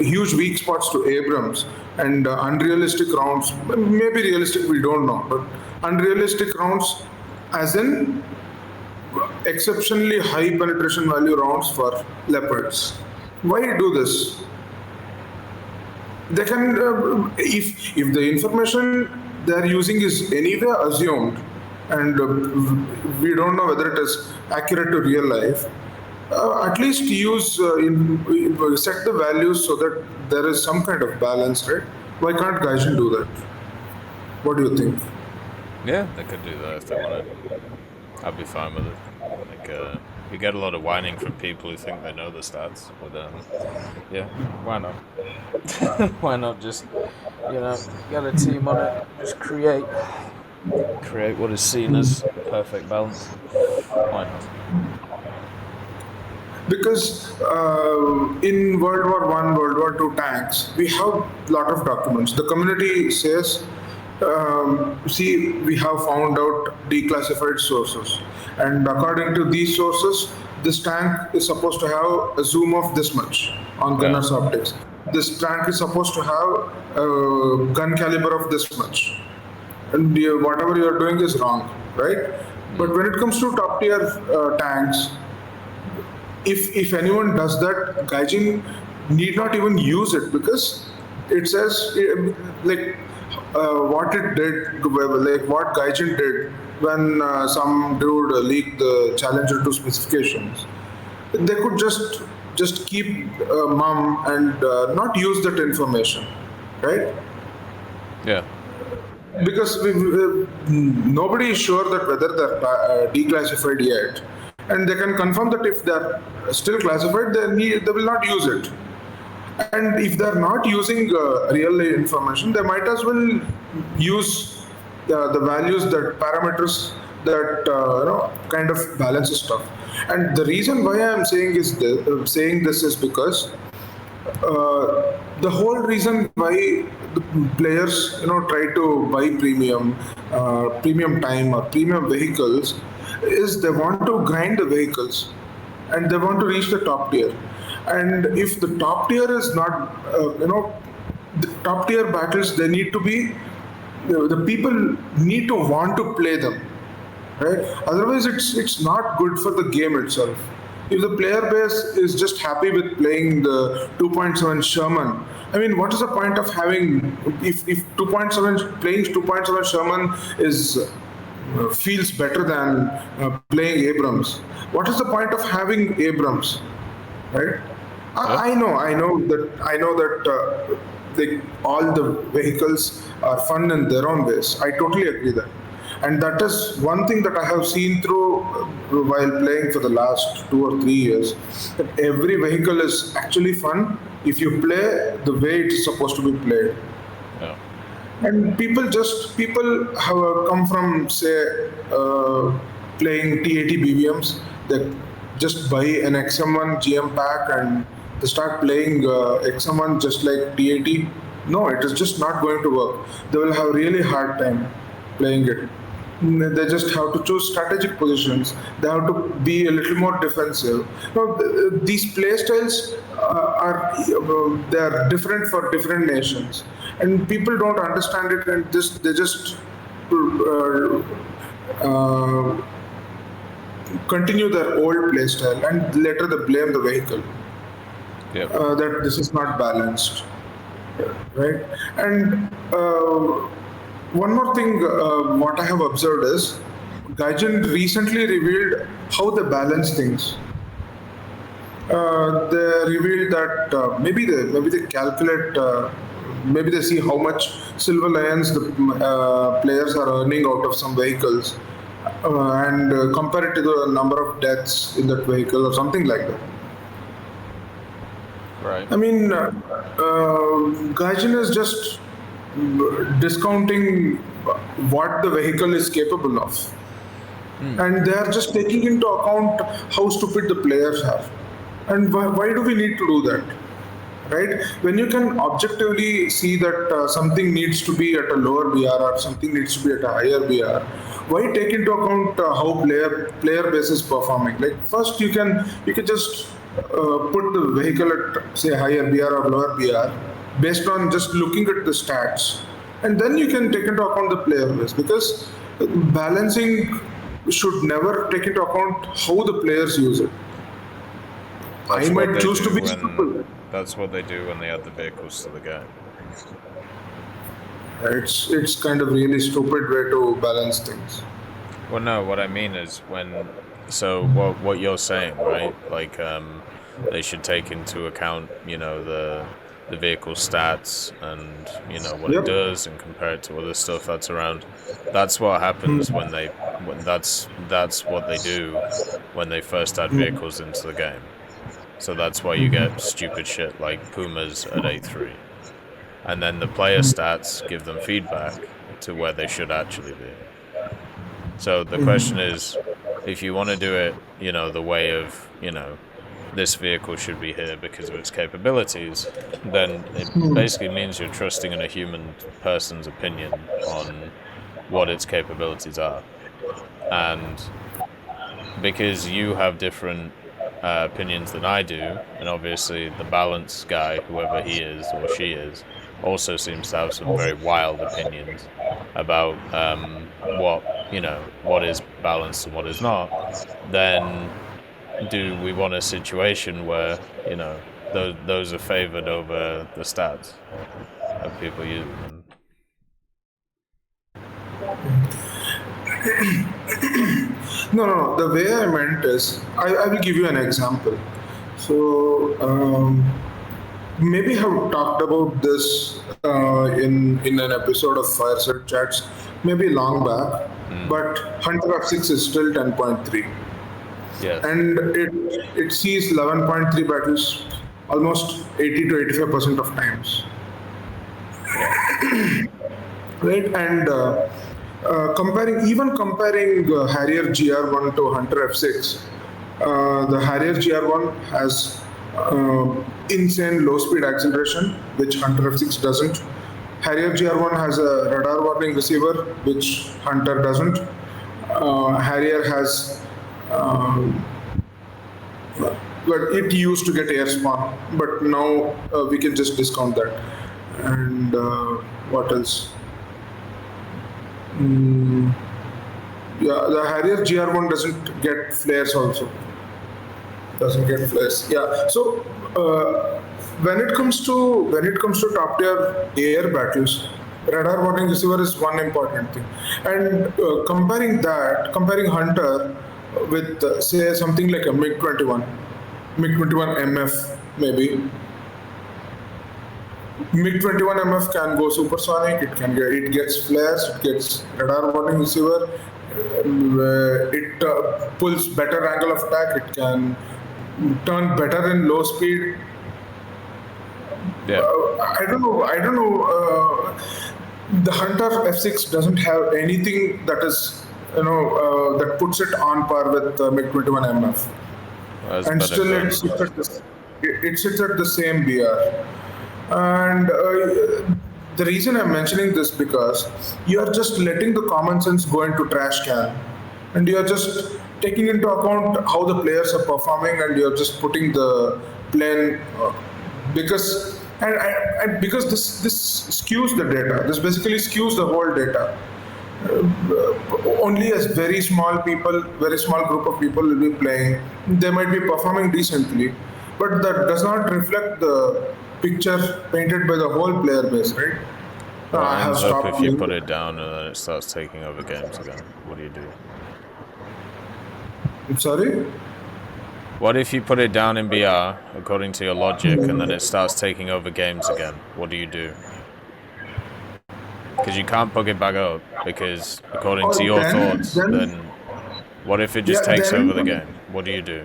huge weak spots to Abrams and unrealistic rounds? Maybe realistic, we don't know, but unrealistic rounds, as in exceptionally high penetration value rounds for Leopards. Why do this? They can, if the information they're using is anyway assumed, and we don't know whether it is accurate to real life, at least use set the values so that there is some kind of balance, right? Why can't Gaijin do that? What do you think? Yeah, they could do that if they wanted. I'd be fine with it. You get a lot of whining from people who think they know the stats, but yeah, why not? Why not just, get a team on it, just create what is seen as perfect balance. Why not? Because in World War I, World War II tanks, we have a lot of documents. The community says see, we have found out declassified sources, and according to these sources, this tank is supposed to have a zoom of this much on gunner's optics. This tank is supposed to have a gun caliber of this much, and whatever you're doing is wrong, right? But when it comes to top tier tanks, if anyone does that, Gaijin need not even use it, because it says like what it did, like what Gaijin did when some dude leaked the Challenger 2 specifications. They could just keep mum and not use that information, right? Yeah. Because nobody is sure that whether they're declassified yet, and they can confirm that if they're still classified, they will not use it. And if they're not using real information, they might as well use the values, that parameters that kind of balances stuff. And the reason why I'm saying this is because the whole reason why the players try to buy premium time or premium vehicles is they want to grind the vehicles and they want to reach the top tier. And if the top tier is not the top tier battles, they need to be the people need to want to play them, right? Otherwise it's not good for the game itself. If the player base is just happy with playing the 2.7 Sherman, I mean, what is the point of having, if 2.7 playing 2.7 Sherman is feels better than playing Abrams? What is the point of having Abrams, right? I know that all the vehicles are fun in their own ways. I totally agree that. And that is one thing that I have seen through while playing for the last 2 or 3 years, that every vehicle is actually fun if you play the way it's supposed to be played. Yeah. And people have come from, say, playing T80 BVMs, that just buy an XM1 GM pack and they start playing XM1 just like T80. No, it is just not going to work. They will have really hard time playing it. They just have to choose strategic positions. They have to be a little more defensive. These play styles they are different for different nations, and people don't understand it, and they just continue their old play style, and later they blame the vehicle. Yep. That this is not balanced, right? And one more thing, what I have observed is Gaijin recently revealed how they balance things. They revealed that maybe they calculate, maybe they see how much silver lions the players are earning out of some vehicles, and compare it to the number of deaths in that vehicle or something like that. Right. I mean, Gaijin is just discounting what the vehicle is capable of. And they are just taking into account how stupid the players are. And why do we need to do that? Right? When you can objectively see that something needs to be at a lower BR or something needs to be at a higher BR, why take into account how player base is performing? Like, first you can just put the vehicle at, say, higher BR or lower BR based on just looking at the stats, and then you can take into account the player base, because balancing should never take into account how the players use it. I might choose to be stupid. That's what they do when they add the vehicles to the game. It's kind of really stupid way to balance things. Well, no, what I mean is so what you're saying, right? Like, they should take into account, the vehicle stats and what it does, and compare it to other stuff that's around. That's what happens that's what they do when they first add vehicles into the game. So that's why you get stupid shit like Pumas at 8.3. And then the player stats give them feedback to where they should actually be. So the question is, if you want to do it, the way of, this vehicle should be here because of its capabilities, then it basically means you're trusting in a human person's opinion on what its capabilities are. And because you have different opinions than I do, and obviously the balance guy, whoever he is or she is, also seems to have some very wild opinions about what is balanced and what is not, then do we want a situation where, those are favored over the stats of people using them? No. The way I meant is, I will give you an example. So, maybe have talked about this in an episode of Fireside Chats, maybe long back, but Hunter F6 is still 10.3. Yes. And it sees 11.3 battles almost 80 to 85% of times. Right? And comparing Harrier GR1 to Hunter F6, the Harrier GR1 has insane low speed acceleration, which Hunter F6 doesn't. Harrier GR1 has a radar warning receiver, which Hunter doesn't. Harrier has, but it used to get air spawn, but now we can just discount that. And what else? The Harrier GR1 doesn't get flares also. Yeah. So when it comes to top tier air battles, radar warning receiver is one important thing. And comparing Hunter with say something like a MiG-21 MF maybe. MiG-21 MF can go supersonic. It gets flares. It gets radar warning receiver. It pulls better angle of attack. It can turn better in low speed. Yeah. I don't know. The Hunter F6 doesn't have anything that is, that puts it on par with MiG-21 MF. And still it sits at the same BR. And the reason I'm mentioning this because you're just letting the common sense go into trash can, and you're just taking into account how the players are performing, and you're just putting the plane because this skews the data. This basically skews the whole data. Only as very small group of people will be playing. They might be performing decently, but that does not reflect the picture painted by the whole player base, right? If you put it down and then it starts taking over games again, what do you do? I'm sorry? What if you put it down in BR according to your logic and then it starts taking over games again? What do you do? Because you can't plug it back up, because according to your thoughts, then what if it just takes over the game? What do you do?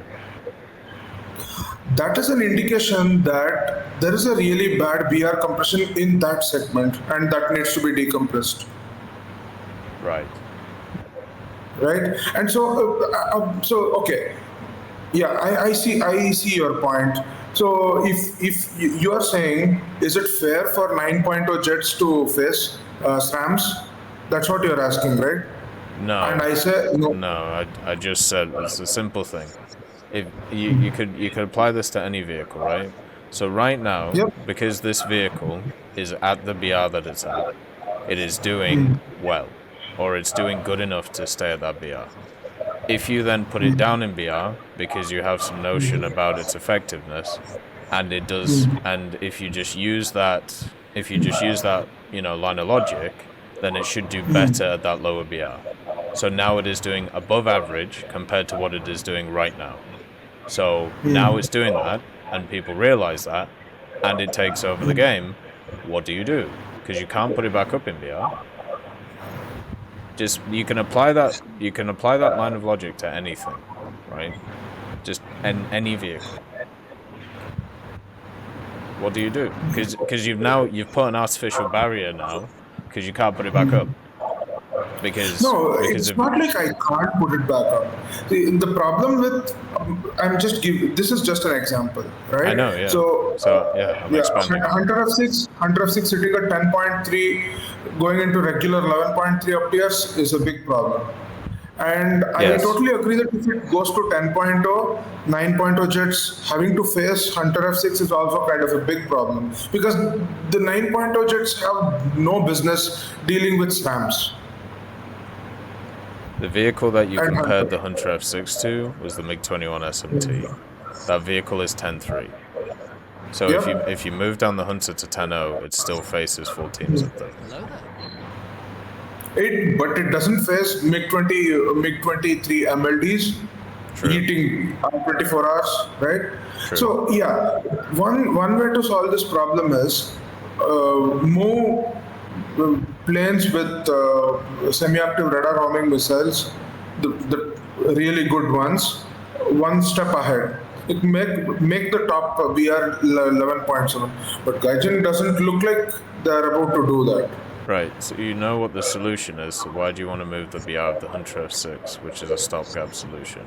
That is an indication that there is a really bad BR compression in that segment, and that needs to be decompressed. Right. And so okay, yeah, I see your point. So if you are saying, is it fair for 9.0 jets to face SRAMs? That's what you're asking, right? No. And I say no. No, I just said it's a simple thing. If you could apply this to any vehicle, right? So right now, because this vehicle is at the BR that it's at, it is doing well, or it's doing good enough to stay at that BR. If you then put it down in BR because you have some notion about its effectiveness, and it does, and if you just use that, line of logic, then it should do better at that lower BR. So now it is doing above average compared to what it is doing right now. So now it's doing that, and people realize that, and it takes over the game. What do? Because you can't put it back up in BR. Just you can apply that line of logic to anything, right? Just any vehicle. What do you do? Because you've put an artificial barrier now, because you can't put it back up. Because it's not like I can't put it back up. The problem with This is just an example, right? I know, yeah. I'm expanding. Hunter F6 sitting at 10.3, going into regular 11.3 FPS is a big problem. And I totally agree that if it goes to 10.0, 9.0 jets, having to face Hunter F6 is also kind of a big problem, because the 9.0 jets have no business dealing with SRAMs. The vehicle that you compared the Hunter F6 to was the MiG-21 SMT. That vehicle is 10.3. So if you move down the Hunter to 10.0, it still faces full teams of them. But it doesn't face MiG-23 MLDs. True. Heating 24 hours, right? True. So yeah, one way to solve this problem is move planes with semi-active radar homing missiles, the really good ones, one step ahead. It make the top BR 11.7, but Gaijin doesn't look like they're about to do that. Right, so you know what the solution is, so why do you want to move the BR of the Hunter F6, which is a stopgap solution?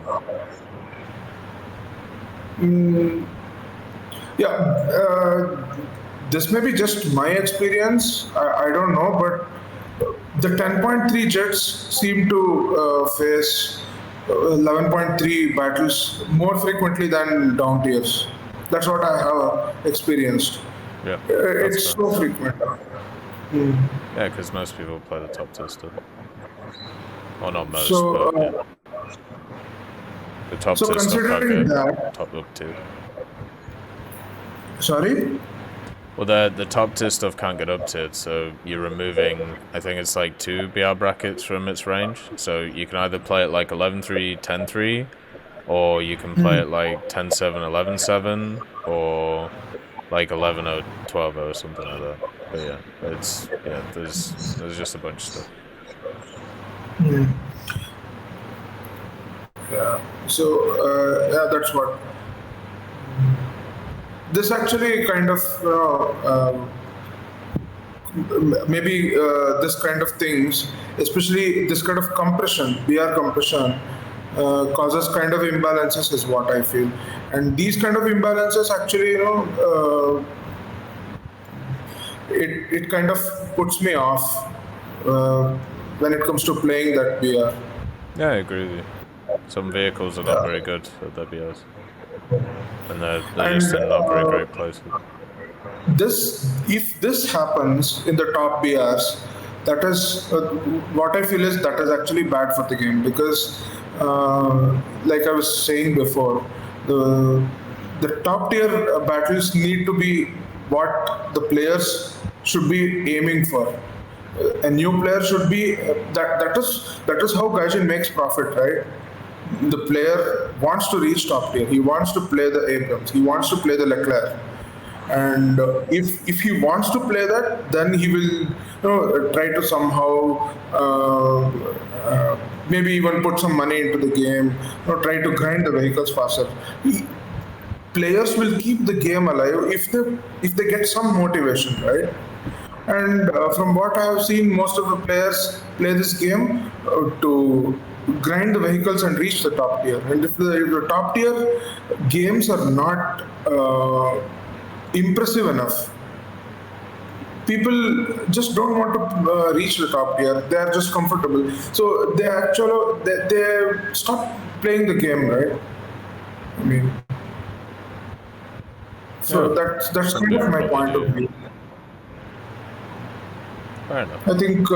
This may be just my experience, I don't know, but the 10.3 jets seem to face 11.3 battles more frequently than down tiers. That's what I have experienced. Yeah, it's so frequent. Yeah, because most people play the top tier stuff. Well, not most, so, but yeah. The top tier stuff can't get top up to. Sorry? Well, the top tier stuff can't get up to it, so you're removing, I think it's like 2 BR brackets from its range. So you can either play it like 11.3, 10.3, or you can play it like 10.7, 11.7, or like 11.0, 12.0 or something like that. But yeah, there's just a bunch of stuff. Yeah. So that's what. This actually kind of maybe this kind of things, especially this kind of compression, BR compression, causes kind of imbalances, is what I feel. And these kind of imbalances actually, it kind of puts me off when it comes to playing that BR. Yeah, I agree with you. Some vehicles are not very good at their BRs. And they're just in not very great places. If this happens in the top BRs, that is what I feel is that is actually bad for the game, because like I was saying before, the top tier battles need to be what the players should be aiming for. A new player should be that is how Gaijin makes profit, right? The player wants to reach top tier. He wants to play the Abrams. He wants to play the Leclerc. And if he wants to play that, then he will try to somehow maybe even put some money into the game, try to grind the vehicles faster. Players will keep the game alive if they get some motivation, right? And from what I have seen, most of the players play this game to grind the vehicles and reach the top tier. And if the top tier games are not impressive enough, people just don't want to reach the top tier. They are just comfortable, so they stop playing the game, right? I mean, so that's kind of my point of view. Fair enough. I think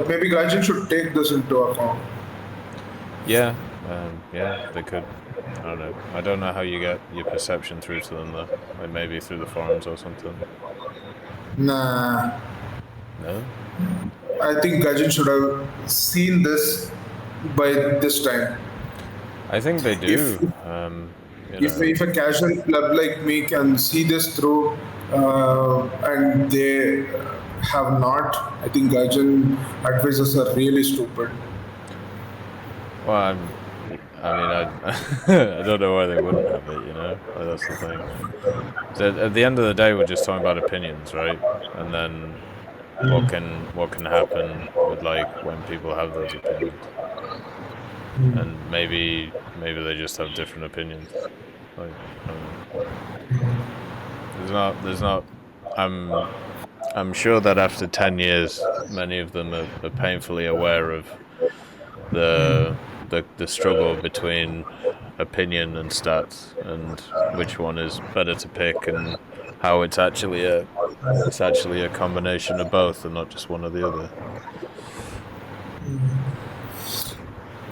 maybe Gaijin should take this into account. Yeah, they could. I don't know. I don't know how you get your perception through to them though. Like maybe through the forums or something. Nah. No? I think Gaijin should have seen this by this time. I think they do. If a casual club like me can see this through, and they have not, I think Gaijin advisors are really stupid. Well, I don't know why they wouldn't have it, Like, that's the thing. So at the end of the day, we're just talking about opinions, right? And then what can happen with, like, when people have those opinions. and maybe they just have different opinions. Like, there's not. I'm sure that after 10 years, many of them are painfully aware of the struggle between opinion and stats, and which one is better to pick, and how it's actually a combination of both and not just one or the other.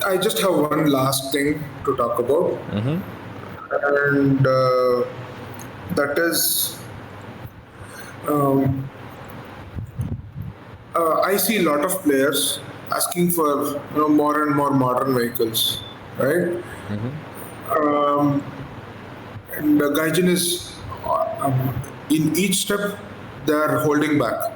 I just have one last thing to talk about, and that is, I see a lot of players asking for more and more modern vehicles, right? And Gaijin is in each step they are holding back.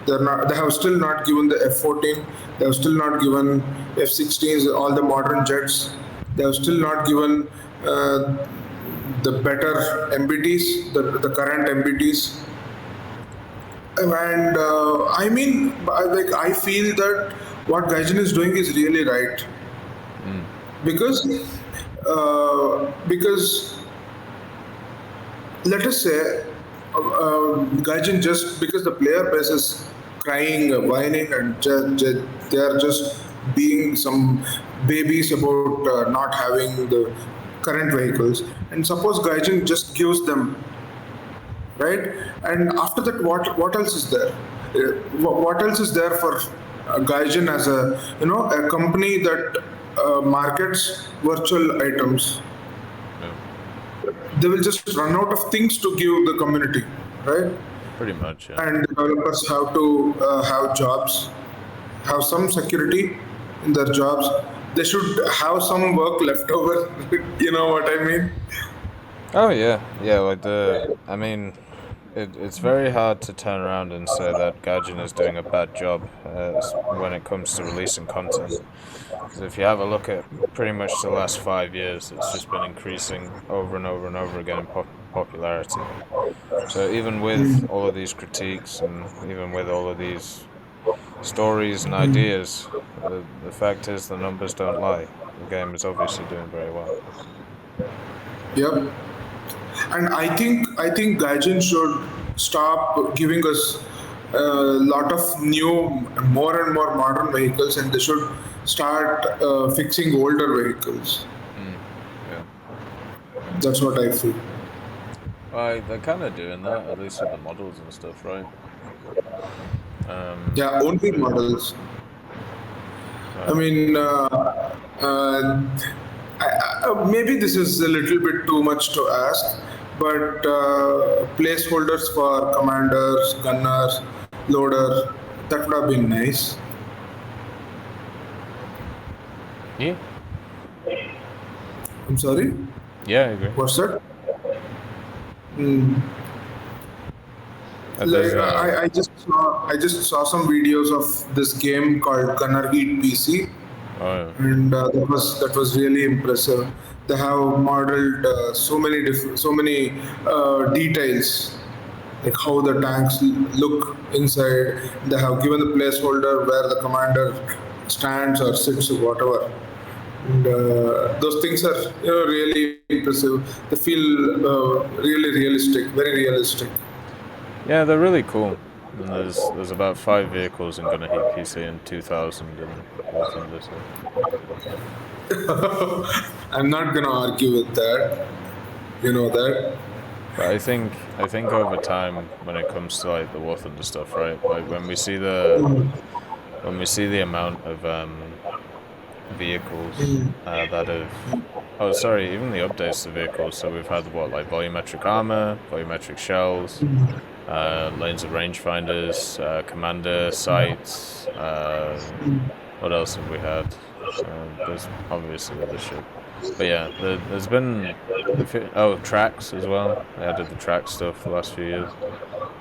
They have still not given the F-14. They have still not given F-16s, all the modern jets. They have still not given the better MBTs, the current MBTs. And I mean, I feel that what Gaijin is doing is really right, because let us say Gaijin, just because the player base is crying, whining, and they are just being some babies about not having the current vehicles, and suppose Gaijin just gives them, right? And after that, what else is there? What else is there for Gaijin as a a company that markets virtual items? They will just run out of things to give the community, right? Pretty much, yeah. And developers have to have jobs, have some security in their jobs. They should have some work left over. You know what I mean? Oh yeah, like I mean, it's very hard to turn around and say that Gaijin is doing a bad job when it comes to releasing content. Because if you have a look at pretty much the last 5 years, it's just been increasing over and over and over again in popularity. So even with all of these critiques, and even with all of these stories and ideas, the fact is the numbers don't lie. The game is obviously doing very well. Yep. And I think Gaijin should stop giving us a lot of new, more and more modern vehicles, and they should start fixing older vehicles. Yeah. That's what I feel. They're kind of doing that, at least with the models and stuff, right? Yeah, only models. I mean, maybe this is a little bit too much to ask, but placeholders for commanders, gunners, loader, that would have been nice. Yeah. I'm sorry? Yeah, I agree. What's that? I just saw some videos of this game called Gunner Heat PC. Oh, yeah. And that was really impressive. They have modeled so many details, like how the tanks look inside. They have given the placeholder where the commander stands or sits or whatever. And those things are really impressive. They feel really realistic, very realistic. Yeah, they're really cool. And there's about 5 vehicles in Gunner Heat PC and 2,000 in War Thunder. So. I'm not gonna argue with that. You know that. But I think over time, when it comes to like the War Thunder stuff, right? Like when we see the amount of vehicles that have, even the updates to vehicles. So we've had like volumetric armor, volumetric shells. Lanes of rangefinders, commander sights. What else have we had? There's obviously other shit. But yeah, there's been tracks as well. They added the track stuff the last few years.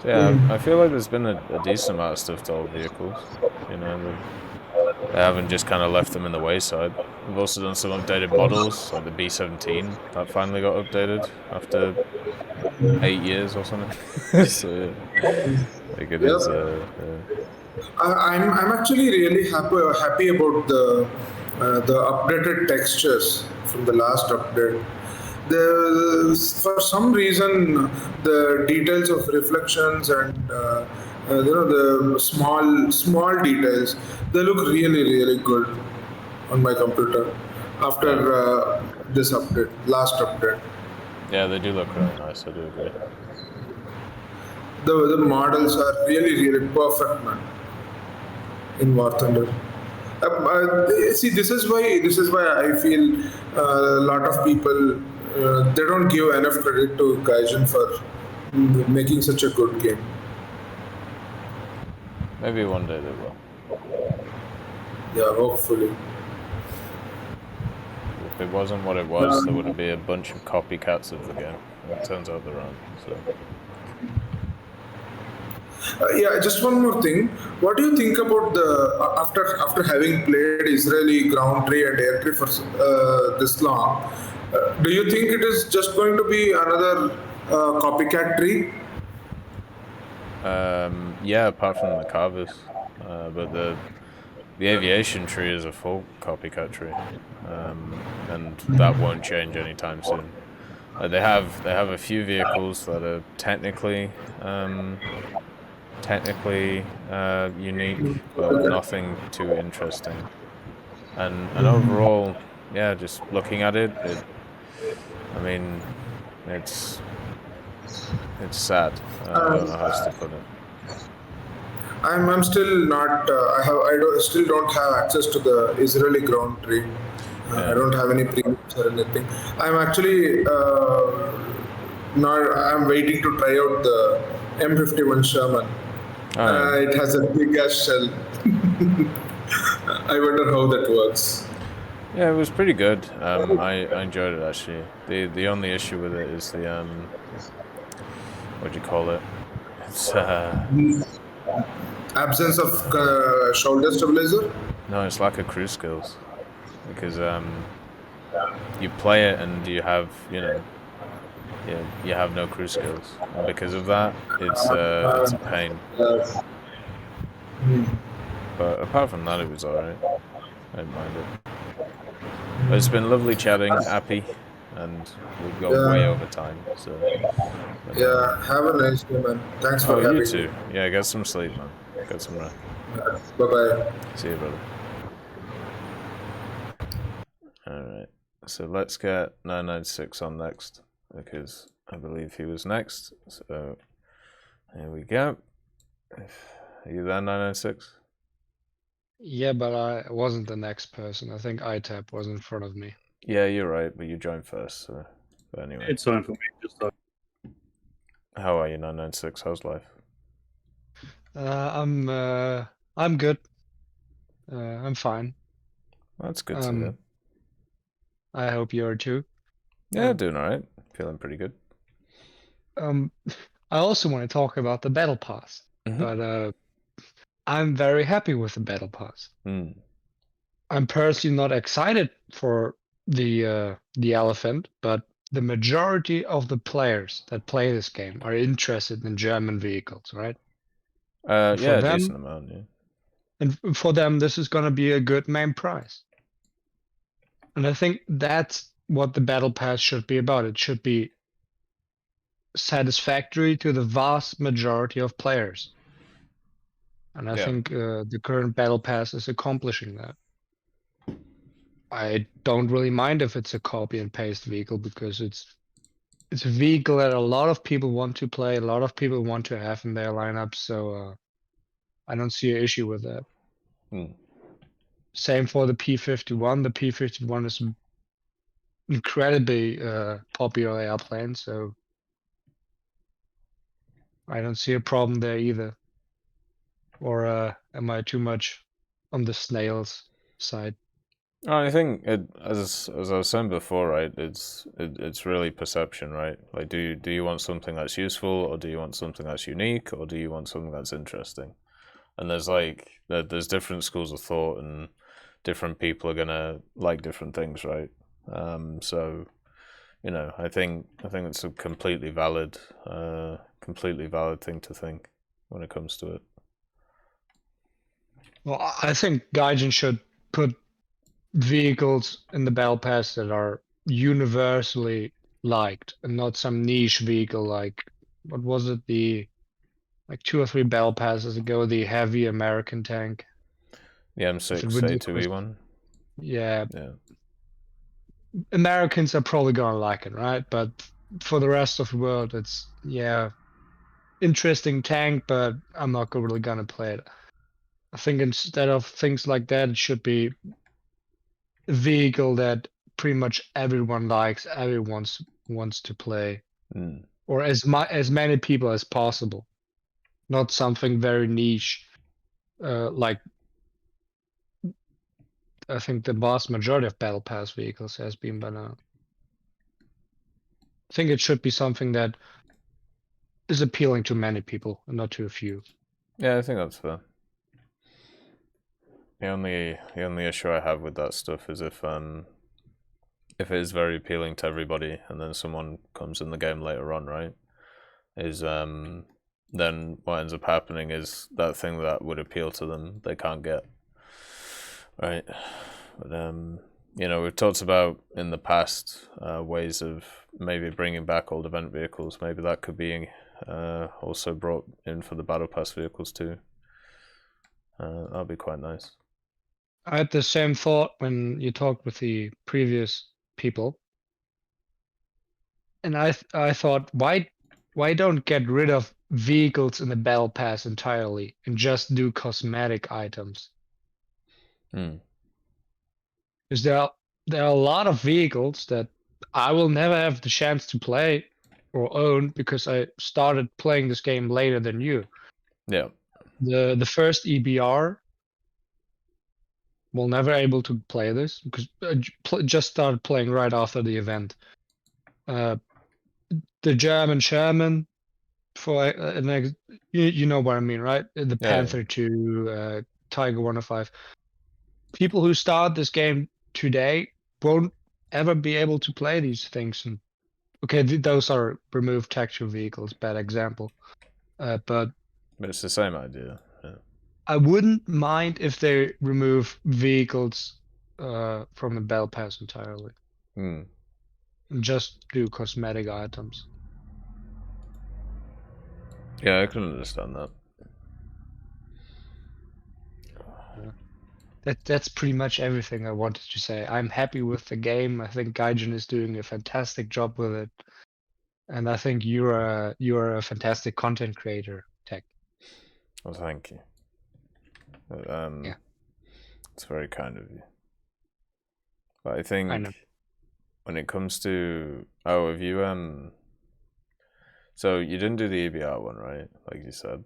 So yeah, I feel like there's been a decent amount of stuff to all vehicles. They haven't just kind of left them in the wayside. We've also done some updated models, like the B-17 that finally got updated after 8 years or something. So yeah, like it is. I'm actually really happy about the the updated textures from the last update. For some reason, the details of reflections and the small details, they look really good on my computer after this update, last update. Yeah, they do look really nice. I do agree. The models are really perfect, man, in War Thunder. See, this is why I feel a lot of people they don't give enough credit to Gaijin for making such a good game. Maybe one day they will. Yeah, hopefully. If it wasn't what it was, there would be a bunch of copycats of the game. It turns out there aren't. So. Yeah, just one more thing. What do you think about the after having played Israeli ground tree and air tree for this long? Do you think it is just going to be another copycat tree? Yeah, apart from the carvers, but the aviation tree is a full copycat tree, and that won't change anytime soon. They have a few vehicles that are technically unique, but nothing too interesting. And overall, yeah, just looking at it, I mean, it's sad. I don't know how else to put it. I'm still not. Still don't have access to the Israeli ground tree. I don't have any premiums or anything. I'm actually not. I'm waiting to try out the M51 Sherman. It has a big ass shell. I wonder how that works. Yeah, it was pretty good. I enjoyed it actually. The only issue with it is the what do you call it? It's absence of shoulder stabilizer. No, it's lack of crew skills, because you play it and you have you have no crew skills, and because of that, it's a pain. But apart from that, it was alright. I didn't mind it. But it's been lovely chatting, Appy, and we've gone way over time. So yeah, have a nice day, man. Thanks for having me. You too. Yeah, get some sleep, man. Get some rest. Bye bye. See you, brother. Alright, so let's get 996 on next, because I believe he was next. So here we go. Are you there, 996? Yeah, but I wasn't the next person. I think ITAP was in front of me. Yeah, you're right, but you joined first. So, but anyway, it's fine for me. Just how are you, 996? How's life? I'm good. I'm fine. Well, that's good to hear. I hope you are too. Yeah, doing alright. Feeling pretty good. I also want to talk about the Battle Pass, but I'm very happy with the Battle Pass. I'm personally not excited for the elephant, but the majority of the players that play this game are interested in German vehicles, right? Yeah, a decent amount, yeah. And for them, this is going to be a good main prize. And I think that's what the Battle Pass should be about. It should be satisfactory to the vast majority of players. And I think the current Battle Pass is accomplishing that. I don't really mind if it's a copy and paste vehicle, because it's a vehicle that a lot of people want to play, a lot of people want to have in their lineup, so I don't see an issue with that. Same for the P51. The P51 is an incredibly popular airplane, so I don't see a problem there either. Or am I too much on the snails side? I think as I was saying before, right? It's really perception, right? Like, do you want something that's useful, or do you want something that's unique, or do you want something that's interesting? And there's different schools of thought, and different people are gonna like different things, right? So, I think it's a completely valid thing to think when it comes to it. Well, I think Gaijin should put vehicles in the Battle Pass that are universally liked, and not some niche vehicle like, what was it, like 2 or 3 Battle Passes ago, the heavy American tank. The M6 A2E one? Yeah. Americans are probably gonna like it, right? But for the rest of the world, it's, interesting tank, but I'm not really gonna play it. I think instead of things like that, it should be a vehicle that pretty much everyone likes, everyone wants to play, or as many people as possible. Not something very niche, like I think the vast majority of Battle Pass vehicles has been by now. I think it should be something that is appealing to many people and not to a few. Yeah, I think that's fair. The only issue I have with that stuff is if it is very appealing to everybody, and then someone comes in the game later on, right? Is then what ends up happening is that thing that would appeal to them they can't get, right? But we've talked about in the past ways of maybe bringing back old event vehicles. Maybe that could be also brought in for the Battle Pass vehicles too. That'd be quite nice. I had the same thought when you talked with the previous people, and I thought, why don't get rid of vehicles in the Battle Pass entirely and just do cosmetic items? Because there are a lot of vehicles that I will never have the chance to play or own because I started playing this game later than you. Yeah. The first EBR, will never able to play this because I just started playing right after the event. The German Sherman, for you know what I mean, right? The Panther 2, Tiger 105. People who start this game today won't ever be able to play these things. And okay, those are removed texture vehicles, bad example. But it's the same idea. Yeah. I wouldn't mind if they remove vehicles from the Battle Pass entirely. And just do cosmetic items. Yeah, I can understand that. That's pretty much everything I wanted to say. I'm happy with the game. I think Gaijin is doing a fantastic job with it, and I think you're a fantastic content creator, TEC. Well, thank you. Yeah, it's very kind of you. But I think when it comes to have you so you didn't do the EBR one, right? Like you said,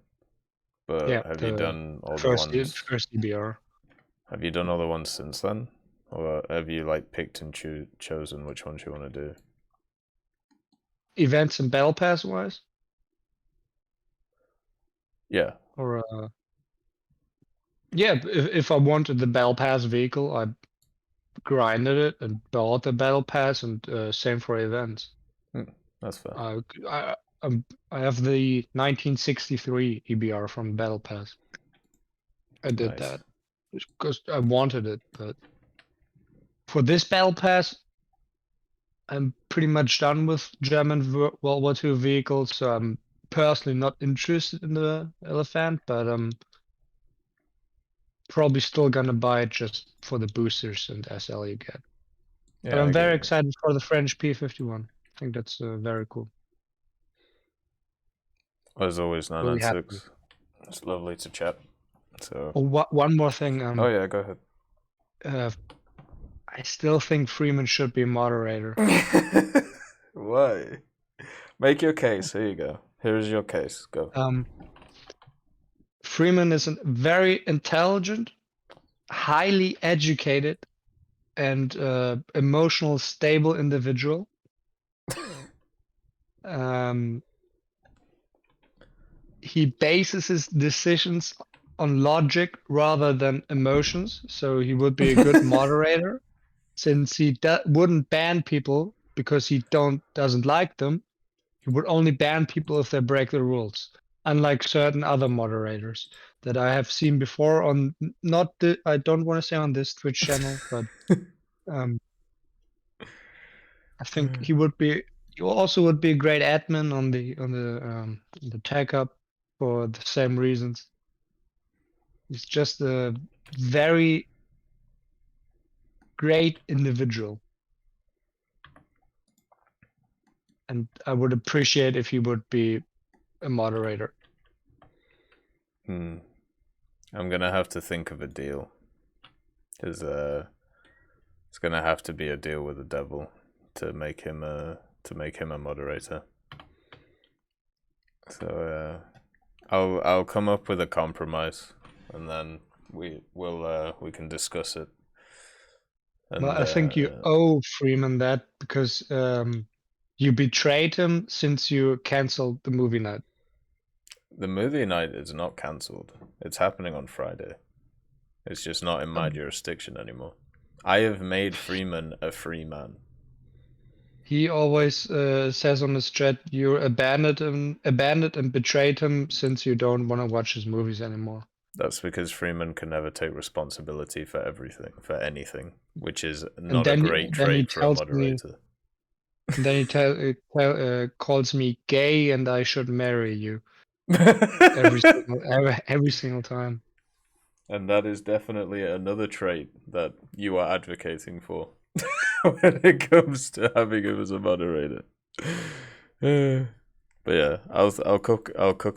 but have you done all the ones? First EBR. Have you done all the ones since then, or have you like picked and chosen which ones you want to do? Events and Battle Pass wise? Yeah. Or yeah, if I wanted the Battle Pass vehicle, I grinded it and bought the Battle Pass, and same for events. That's fair. I have the 1963 EBR from Battle Pass. I did that because I wanted it, but for this Battle Pass, I'm pretty much done with German World War II vehicles, so I'm personally not interested in the Elephant, but I'm probably still gonna buy it just for the boosters and SL you get. Yeah, but I'm very excited for the French P51. I think that's very cool. As always, 996. It's lovely to chat. So. One more thing. Oh yeah, go ahead. I still think Freeman should be moderator. Why? Make your case. Here you go. Here's your case. Go. Freeman is a very intelligent, highly educated, and emotional, stable individual. He bases his decisions on logic rather than emotions, so he would be a good moderator, since he wouldn't ban people because he doesn't like them. He would only ban people if they break the rules. unlike certain other moderators that I have seen before on I don't want to say on this Twitch channel, but I think he also would be a great admin on the TEC Hub for the same reasons. He's just a very great individual. And I would appreciate if he would be a moderator. I'm gonna have to think of a deal. Because it's gonna have to be a deal with the devil to make him a moderator. So I'll come up with a compromise, and then we can discuss it. And, well, I think you owe Freeman that because you betrayed him since you canceled the movie night. The movie night is not cancelled. It's happening on Friday. It's just not in my jurisdiction anymore. I have made Freeman a free man. He always says on his chat, you abandoned and betrayed him since you don't want to watch his movies anymore. That's because Freeman can never take responsibility for anything, which is not a great trait for a moderator. Then he calls me gay and I should marry you. every single time. And that is definitely another trait that you are advocating for when it comes to having him as a moderator. But yeah, I'll cook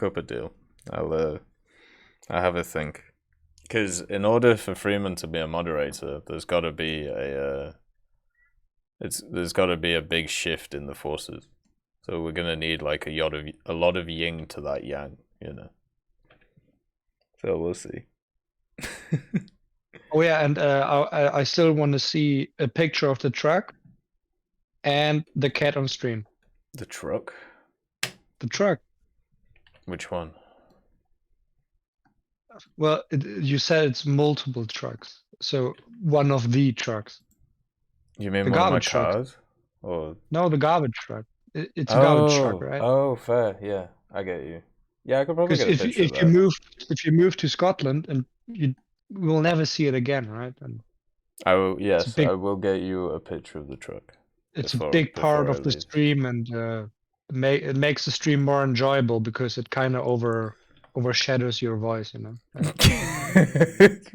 up a deal. I have a think, because in order for Freeman to be a moderator, there's got to be a big shift in the forces. So we're gonna need like a lot of yin to that yang, you know. So we'll see. Oh yeah, and I still want to see a picture of the truck and the cat on stream. The truck? The truck. Which one? Well, you said it's multiple trucks, so one of the trucks. You mean one of my cars? Or no, the garbage truck. It's a garbage truck, right? Oh, fair. Yeah, I get you. Yeah, I could probably get a picture of that. If you move to Scotland, and you will never see it again, right? And I will. Yes, I will get you a picture of the truck. It's a big part of the stream, and it makes the stream more enjoyable because it kind of overshadows your voice, you know.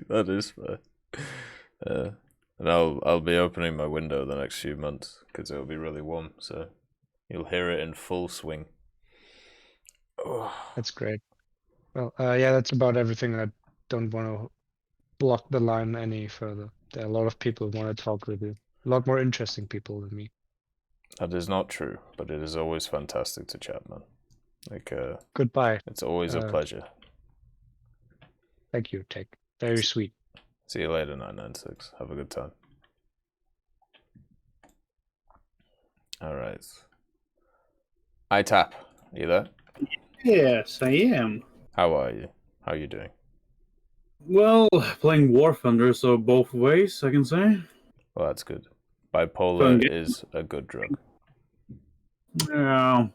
That is fair. And I'll be opening my window the next few months because it'll be really warm, so you'll hear it in full swing. Oh. That's great. Well, yeah, that's about everything. I don't want to block the line any further. There are a lot of people who want to talk with you. A lot more interesting people than me. That is not true, but it is always fantastic to chat, man. Like, goodbye. It's always a pleasure. Thank you, TEC. Very sweet. See you later, 996. Have a good time. All right. iTap, are you there? Yes, I am. How are you? How are you doing? Well, playing War Thunder, so both ways, I can say. Well, that's good. Bipolar is a good drug. Yeah.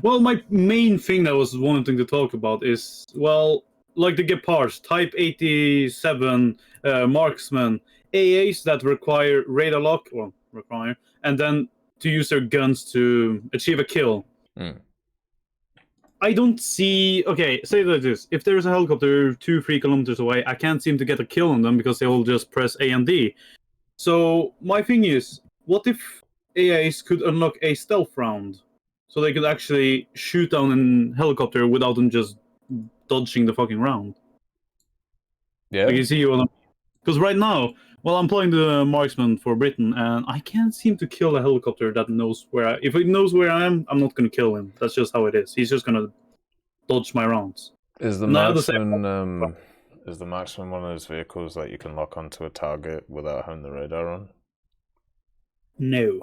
Well, my main thing I was wanting to talk about is, well, like the GeForce, Type 87 marksman, AAs that require radar lock, and then to use their guns to achieve a kill. I don't see... Okay, say like this. If there's a helicopter 2-3 kilometers away, I can't seem to get a kill on them because they will just press A and D. So my thing is, what if AAs could unlock a stealth round? So they could actually shoot down a helicopter without them just dodging the fucking round. Yeah. Like you see what I'm... Because right now, well, I'm playing the marksman for Britain, and I can't seem to kill a helicopter that knows where if it knows where I am, I'm not going to kill him. That's just how it is. He's just going to dodge my rounds. Is the marksman one of those vehicles that you can lock onto a target without having the radar on? No.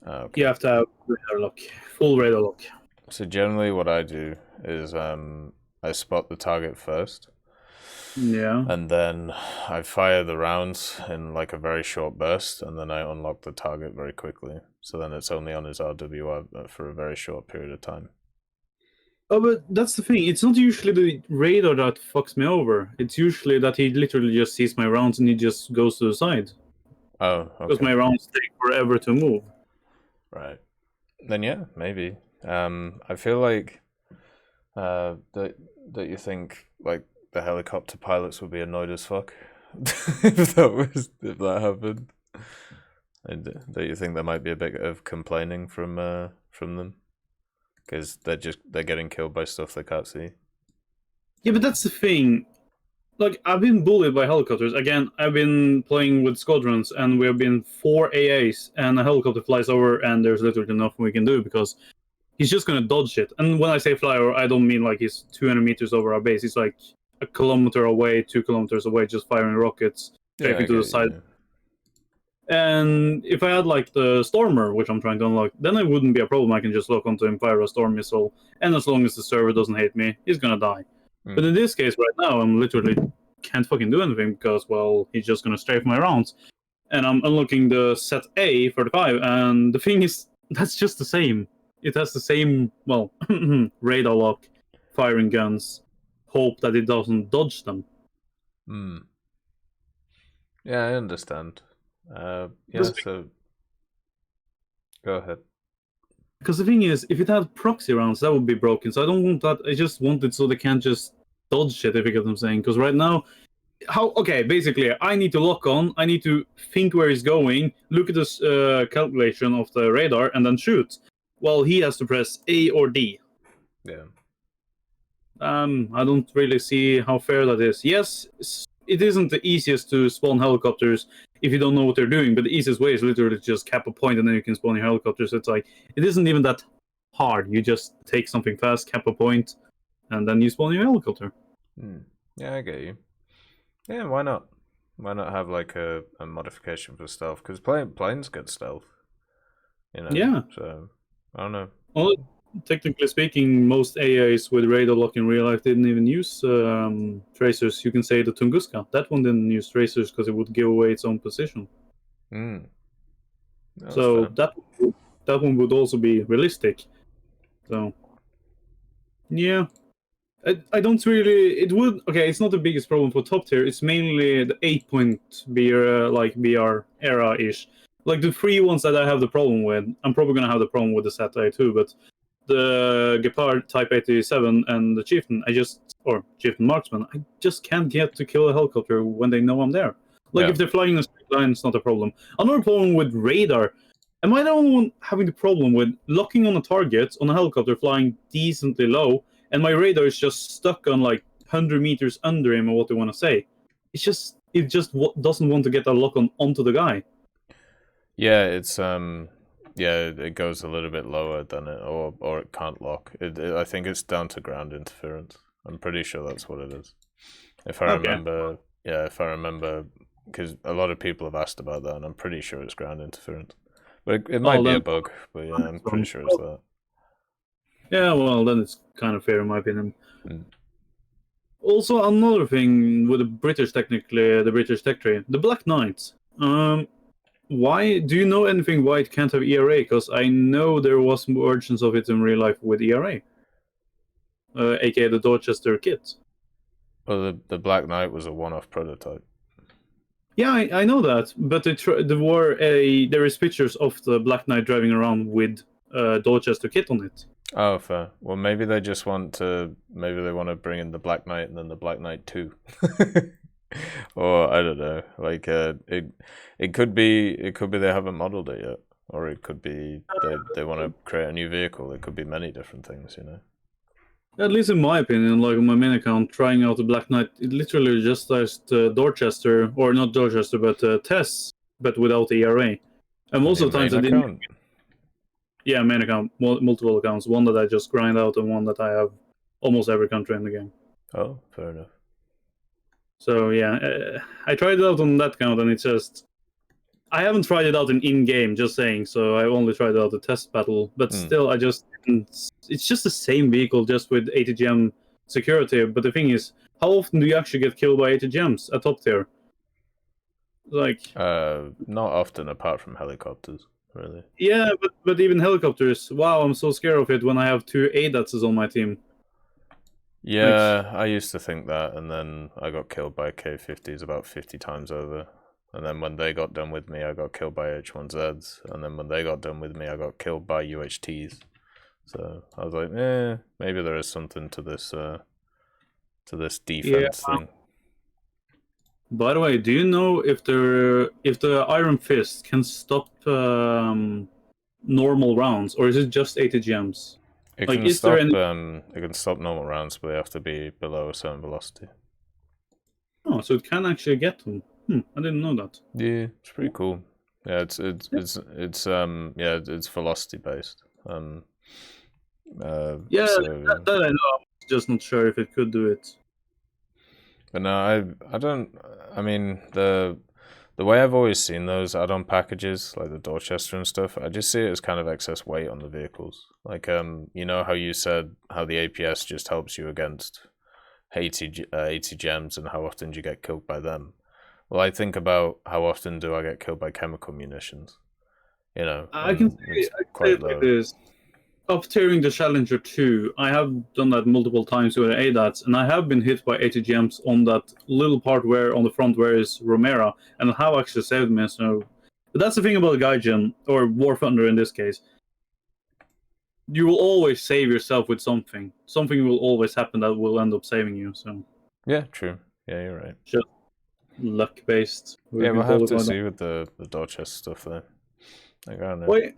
Okay. You have to have radar lock, full radar lock. So generally what I do is I spot the target first. Yeah. And then I fire the rounds in like a very short burst, and then I unlock the target very quickly. So then it's only on his RWR for a very short period of time. Oh, but that's the thing. It's not usually the radar that fucks me over. It's usually that he literally just sees my rounds and he just goes to the side. Oh, okay. Because my rounds take forever to move. Right. Then yeah, maybe. I feel like that you think like the helicopter pilots would be annoyed as fuck if that happened. Do you think there might be a bit of complaining from them? Because they're getting killed by stuff they can't see. Yeah, but that's the thing. Like, I've been bullied by helicopters. Again, I've been playing with squadrons, and we have been 4 AAs, and a helicopter flies over, and there's literally nothing we can do because he's just gonna dodge it. And when I say fly over, I don't mean like he's 200 meters over our base. He's like a kilometer away, 2 kilometers away, just firing rockets straight to the side. Yeah. And if I had like the Stormer, which I'm trying to unlock, then it wouldn't be a problem. I can just lock onto him, fire a Storm missile, and as long as the server doesn't hate me, he's gonna die. But in this case, right now, I'm literally can't fucking do anything because, well, he's just gonna strafe my rounds. And I'm unlocking the set A 35, and the thing is, that's just the same. It has the same, well, radar lock, firing guns, hope that it doesn't dodge them. Yeah, I understand. So go ahead. Because the thing is, if it had proxy rounds, that would be broken. So I don't want that. I just want it so they can't just dodge shit, if you get what I'm saying. Because right now, basically, I need to lock on. I need to think where he's going, look at this calculation of the radar, and then shoot. Well, he has to press A or D. Yeah. I don't really see how fair that is. Yes, it isn't the easiest to spawn helicopters if you don't know what they're doing, but the easiest way is literally to just cap a point and then you can spawn your helicopters. It's like, it isn't even that hard. You just take something fast, cap a point, and then you spawn your helicopter. Yeah, I get you. Yeah, why not? Why not have like a modification for stealth? Because planes get stealth. You know? Yeah. So, I don't know. Well, technically speaking, most AIs with radar lock in real life didn't even use tracers. You can say the Tunguska. That one didn't use tracers because it would give away its own position. So that one would also be realistic. So yeah, I don't really. It would. Okay, it's not the biggest problem for top tier. It's mainly the 8-point BR era ish. Like the 3 ones that I have the problem with. I'm probably gonna have the problem with the Set A too, but the Gepard Type 87 and the Chieftain, or Chieftain Marksman, I just can't get to kill a helicopter when they know I'm there. Like, if they're flying in a straight line, it's not a problem. Another problem with radar, am I the only one having the problem with locking on a target on a helicopter flying decently low, and my radar is just stuck on like 100 meters under him, or what they want to say? It just doesn't want to get a lock onto the guy. Yeah, it's it goes a little bit lower than it, or it can't lock. I think it's down to ground interference. I'm pretty sure that's what it is. If I remember, because a lot of people have asked about that, and I'm pretty sure it's ground interference. But it might be a bug, but yeah, I'm pretty sure it's that. Yeah, well, then it's kind of fair in my opinion. Also, another thing with the British Tech tree, the Black Knight. Why do you know anything why it can't have ERA? Because I know there was versions of it in real life with ERA, aka the Dorchester kit. Well, the Black Knight was a one-off prototype. Yeah, I know that, but there is pictures of the Black Knight driving around with Dorchester kit on it. Oh, fair. Well, maybe they want to bring in the Black Knight and then the Black Knight 2. Or I don't know, like it could be they haven't modeled it yet, or it could be they want to create a new vehicle. It could be many different things, you know. At least in my opinion, like on my main account, trying out the Black Knight, it literally just does Dorchester, or not Dorchester, but tests, but without the ERA. And most of the times I didn't. Yeah, main account, multiple accounts. One that I just grind out, and one that I have almost every country in the game. Oh, fair enough. So yeah, I tried it out on that count, and it's just I haven't tried it out in-game, just saying. So I only tried it out the test battle, but still, it's just the same vehicle, just with ATGM security. But the thing is, how often do you actually get killed by ATGMs at top tier? Like, not often, apart from helicopters, really. Yeah, but even helicopters. Wow, I'm so scared of it when I have 2 ADATs on my team. Yeah, I used to think that, and then I got killed by K50s about 50 times over. And then when they got done with me, I got killed by H1Zs. And then when they got done with me, I got killed by UHTs. So I was like, maybe there is something to this defense thing. By the way, do you know if the Iron Fist can stop normal rounds, or is it just ATGMs? It can stop. It can stop normal rounds, but they have to be below a certain velocity. Oh, so it can actually get them. I didn't know that. Yeah, it's pretty cool. Yeah, it's velocity based. That I know. I'm just not sure if it could do it. But no, I don't. I mean, the way I've always seen those add-on packages, like the Dorchester and stuff, I just see it as kind of excess weight on the vehicles. Like, you know how you said how the APS just helps you against 80 gems and how often do you get killed by them. Well, I think about how often do I get killed by chemical munitions. You know, I can say it like this. Up tearing the Challenger 2, I have done that multiple times with ADATs, and I have been hit by 80 gems on that little part where on the front where is Romera, and it have actually saved me. So, but that's the thing about Gaijin or War Thunder in this case. You will always save yourself with something. Something will always happen that will end up saving you. So yeah, true. Yeah, you're right. Just luck based. Yeah, we'll have to see with the Dorchester stuff there. Like, I don't know. Wait.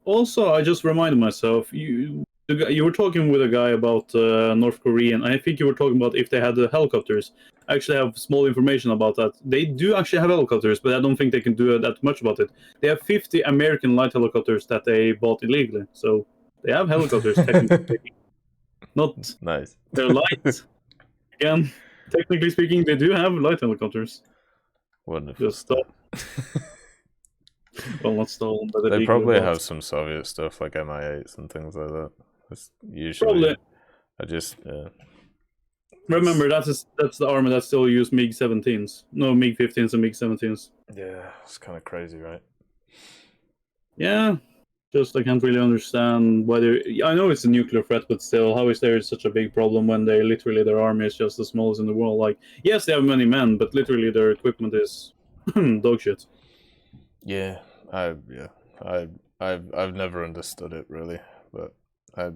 Also, I just reminded myself, you were talking with a guy about North Korean. I think you were talking about if they had the helicopters. I actually have small information about that. They do actually have helicopters, but I don't think they can do that much about it. They have 50 American light helicopters that they bought illegally. So they have helicopters, technically speaking. Not nice. They're light. Again, technically speaking, they do have light helicopters. Wonderful. Just stop. Well, not stolen, but they probably have some Soviet stuff like Mi-8s and things like that. It's usually, probably. Remember, that's the armor that still use MiG-17s. No, MiG-15s and MiG-17s. Yeah, it's kind of crazy, right? Yeah, just I can't really understand why I know it's a nuclear threat, but still, how is there such a big problem when their army is just the smallest in the world? Like, yes, they have many men, but literally their equipment is dog shit. Yeah, I've never understood it really, but I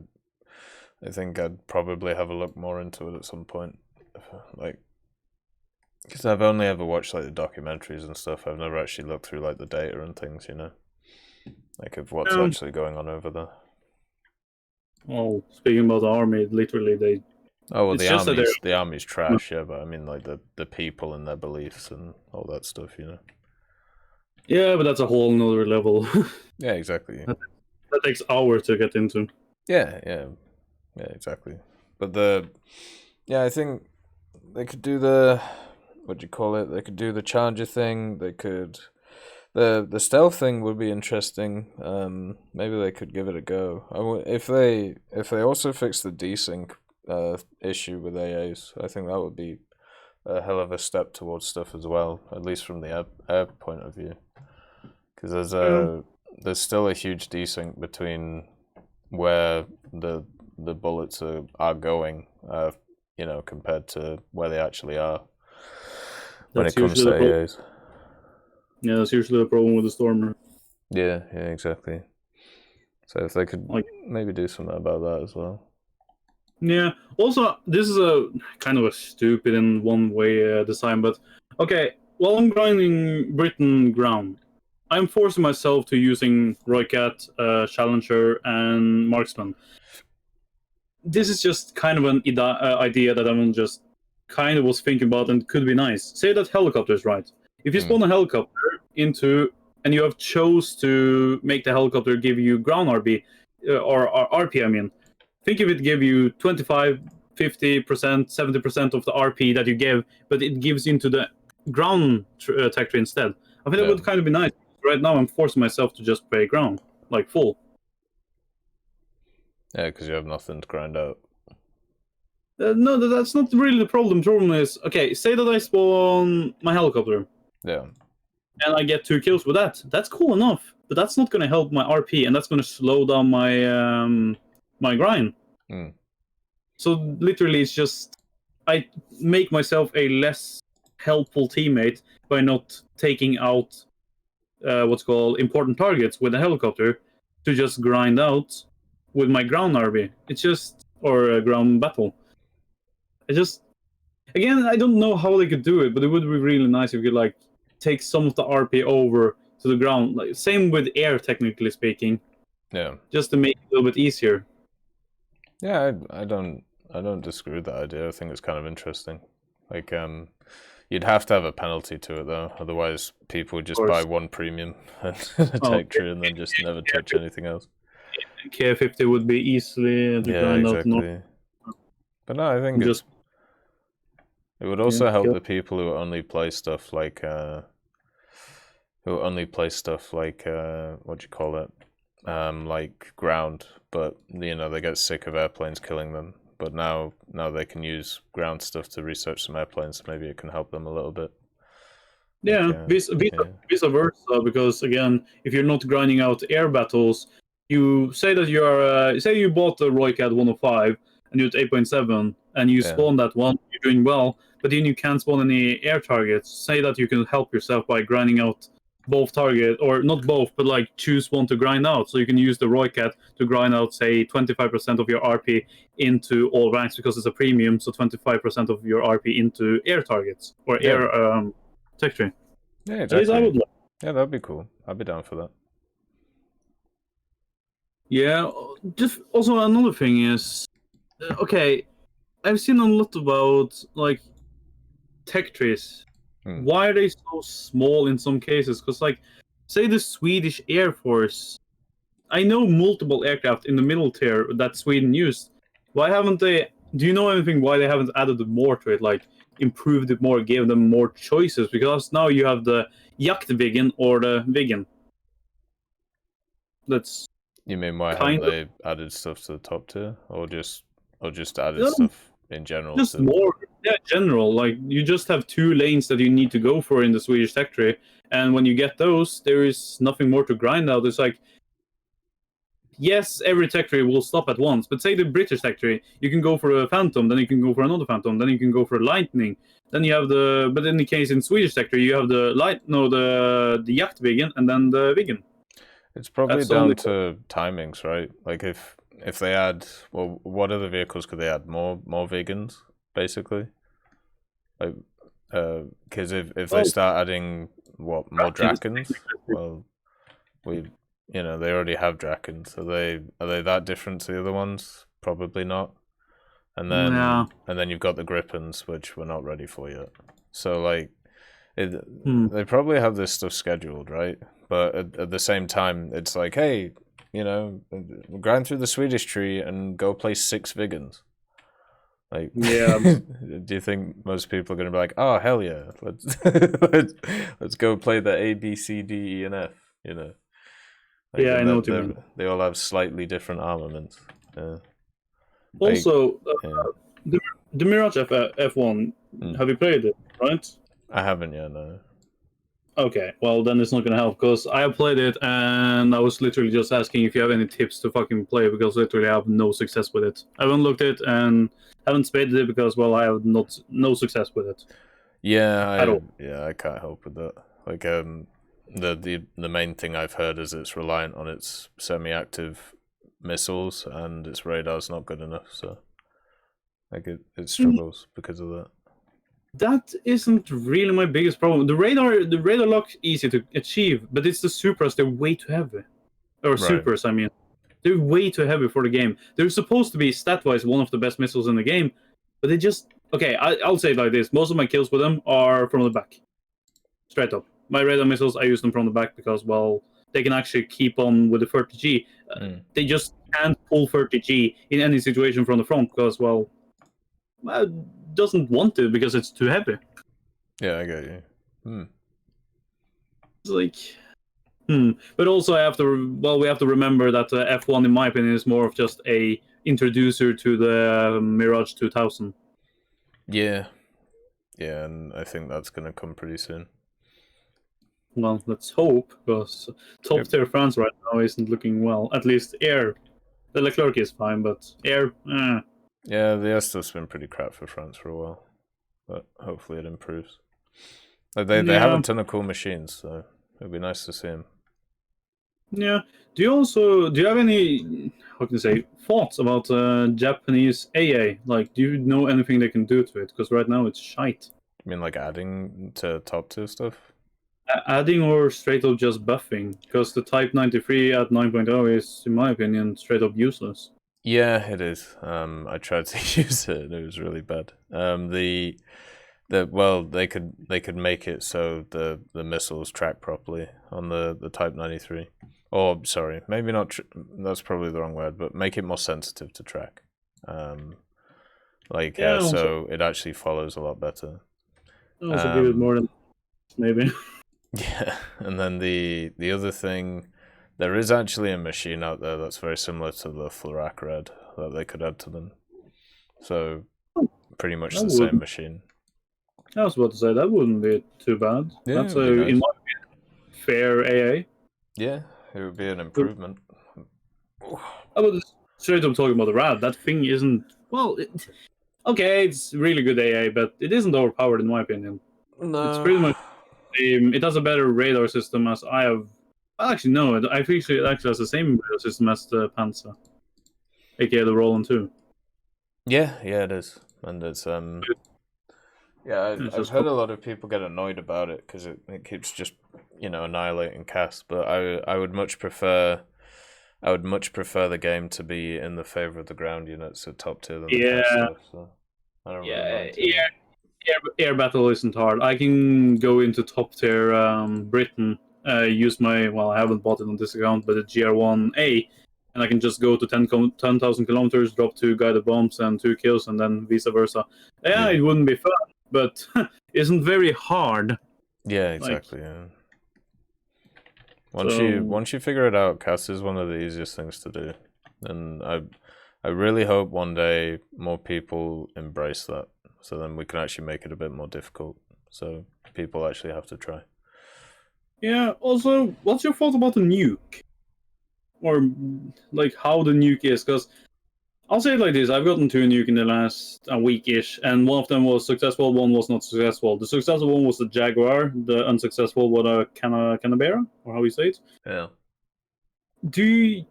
think I'd probably have a look more into it at some point, like, because I've only ever watched like the documentaries and stuff. I've never actually looked through like the data and things, you know, like of what's actually going on over there. Well, speaking about the army, literally they. Oh well, the army's trash, yeah, but I mean like the people and their beliefs and all that stuff, you know. Yeah, but that's a whole nother level. Yeah, exactly. That takes hours to get into. Yeah, exactly. But I think they could do what do you call it? They could do the Challenger thing. They could, the stealth thing would be interesting. Maybe they could give it a go. If they also fix the desync issue with AAs, I think that would be a hell of a step towards stuff as well, at least from the air point of view. Because there's still a huge desync between where the bullets are going, you know, compared to where they actually are when it comes to AAs. Yeah, that's usually the problem with the Stormer. Yeah, exactly. So if they could maybe do something about that as well. Yeah. Also, this is a kind of a stupid in one way design, but okay. While I'm grinding Britain ground, I'm forcing myself to using Roycat, Challenger, and Marksman. This is just kind of an idea that I'm just kind of was thinking about and could be nice. Say that helicopters, right? If you spawn a helicopter into and you have chose to make the helicopter give you ground RP, or RP, I mean. Think if it gave you 25, 50%, 70% of the RP that you gave, but it gives into the ground tactic instead. I think that would kind of be nice. Right now, I'm forcing myself to just play ground, like full. Yeah, because you have nothing to grind out. No, that's not really the problem. The problem is, okay, say that I spawn my helicopter. Yeah. And I get 2 kills with that. That's cool enough, but that's not going to help my RP, and that's going to slow down my my grind. So literally, it's just I make myself a less helpful teammate by not taking out what's called important targets with a helicopter to just grind out with my ground RB. It's just or a ground battle. Again, I don't know how they could do it, but it would be really nice if you could like take some of the RP over to the ground. Like same with air, technically speaking. Yeah. Just to make it a little bit easier. Yeah, I don't disagree with that idea. I think it's kind of interesting. Like, you'd have to have a penalty to it though, otherwise people would just buy one premium and a tech tree and then just never touch anything else. K50 would be easily exactly. But no, I think it would also help the people who only play stuff like what do you call it? Like ground, but you know, they get sick of airplanes killing them. But now they can use ground stuff to research some airplanes. So maybe it can help them a little bit. Yeah, vice versa. Because again, if you're not grinding out air battles, you say that you're say you bought the Roycat 105 and you're at 8.7 and you spawn that one, you're doing well, but then you can't spawn any air targets. Say that you can help yourself by grinding out both target, or not both, but like choose one to grind out. So you can use the Roycat to grind out, say, 25% of your RP into all ranks because it's a premium. So 25% of your RP into air targets or air tech tree. Yeah, exactly. Yeah, that'd be cool. I'd be down for that. Yeah. Just also another thing is, okay, I've seen a lot about like tech trees. Why are they so small in some cases? Because, like, say the Swedish Air Force, I know multiple aircraft in the middle tier that Sweden used. Why haven't they? Do you know anything why they haven't added more to it? Like, improved it more, gave them more choices? Because now you have the Jaktviggen or the Viggen. That's. You mean why haven't they added stuff to the top tier, or just added stuff in general? Just more. Yeah, general. Like, you just have 2 lanes that you need to go for in the Swedish tech tree, and when you get those, there is nothing more to grind out. It's like, yes, every tech tree will stop at once, but say the British tech tree, you can go for a Phantom, then you can go for another Phantom, then you can go for a Lightning, then you have but in the case in Swedish tech tree, you have the Jaktviggen, and then the Viggen. It's probably down to timings, right? Like if they add, well, what other vehicles could they add? More Viggens, basically. Like, because if they start adding more Drakens, well, they already have Drakens. Are they that different to the other ones? Probably not. And then you've got the Gripens, which we're not ready for yet. So like, they probably have this stuff scheduled, right? But at the same time, it's like, hey, grind through the Swedish tree and go play 6 Viggens. Like, yeah. Do you think most people are going to be like, oh, hell yeah, let's go play the A, B, C, D, E, and F, Like, yeah, I know what you mean. They all have slightly different armaments. Also, the Mirage F1, have you played it, right? I haven't yet, no. Okay, well then it's not gonna help, because I have played it and I was literally just asking if you have any tips to fucking play, because literally I have no success with it. I haven't looked it and haven't spaded it because, well, I have no success with it. Yeah, I can't help with that. Like, the main thing I've heard is it's reliant on its semi-active missiles and its radar's not good enough, so like it struggles because of that. That isn't really my biggest problem. The radar lock's easy to achieve, but it's the Supras, they're way too heavy. Or Supers, I mean. They're way too heavy for the game. They're supposed to be, stat-wise, one of the best missiles in the game, but they just... Okay, I'll say it like this. Most of my kills with them are from the back. Straight up. My radar missiles, I use them from the back because, well, they can actually keep on with the 30G. They just can't pull 30G in any situation from the front because, well, doesn't want to because it's too heavy. Yeah, I get you. It's like, But also, we have to remember that F1, in my opinion, is more of just a introducer to the Mirage 2000. Yeah, and I think that's gonna come pretty soon. Well, let's hope, because top tier France right now isn't looking well. At least air, the Leclerc is fine, but air. Yeah, the air stuff's been pretty crap for France for a while, but hopefully it improves. Like they have a ton of cool machines, so it'd be nice to see them. Yeah. Do you have any, how can I say, thoughts about Japanese AA? Like, do you know anything they can do to it? Because right now it's shite. You mean like adding to top tier stuff? Adding or straight up just buffing? Because the Type 93 at 9.0 is, in my opinion, straight up useless. Yeah, it is. I tried to use it and it was really bad. Well, they could make it so the missiles track properly on the Type 93. Or sorry, maybe not. That's probably the wrong word, but make it more sensitive to track. So it actually follows a lot better. Also give it more than maybe. Yeah, and then the other thing, there is actually a machine out there that's very similar to the Florak Red that they could add to them. So pretty much the same machine. I was about to say that wouldn't be too bad. Yeah, that's in my opinion, fair AA. Yeah, it would be an improvement. I was straight up talking about the Rad. That thing isn't okay. It's really good AA, but it isn't overpowered in my opinion. No, it's pretty much. It has a better radar system as I have. Actually, no. I think it actually has the same radar system as the Panzer, aka the Roland 2. Yeah, it is, and it's Yeah, I've heard a lot of people get annoyed about it because it keeps just annihilating cast. But I would much prefer the game to be in the favor of the ground units at top tier than the cast stuff. So I don't really mind. Air battle isn't hard. I can go into top tier Britain, use my, I haven't bought it on this account, but the GR1A, and I can just go to 10,000 kilometers, drop 2 guided bombs and 2 kills, and then vice versa. Yeah, it wouldn't be fun, but isn't very hard. Yeah, exactly. Once you figure it out, cast is one of the easiest things to do, and I really hope one day more people embrace that. So then we can actually make it a bit more difficult. So people actually have to try. Yeah. Also, what's your thought about the nuke? Or like how the nuke is? Because I'll say it like this: I've gotten 2 nuke in the last week-ish, and one of them was successful, one was not successful. The successful one was the Jaguar. The unsuccessful was a Canberra, or how you say it. Yeah. Do you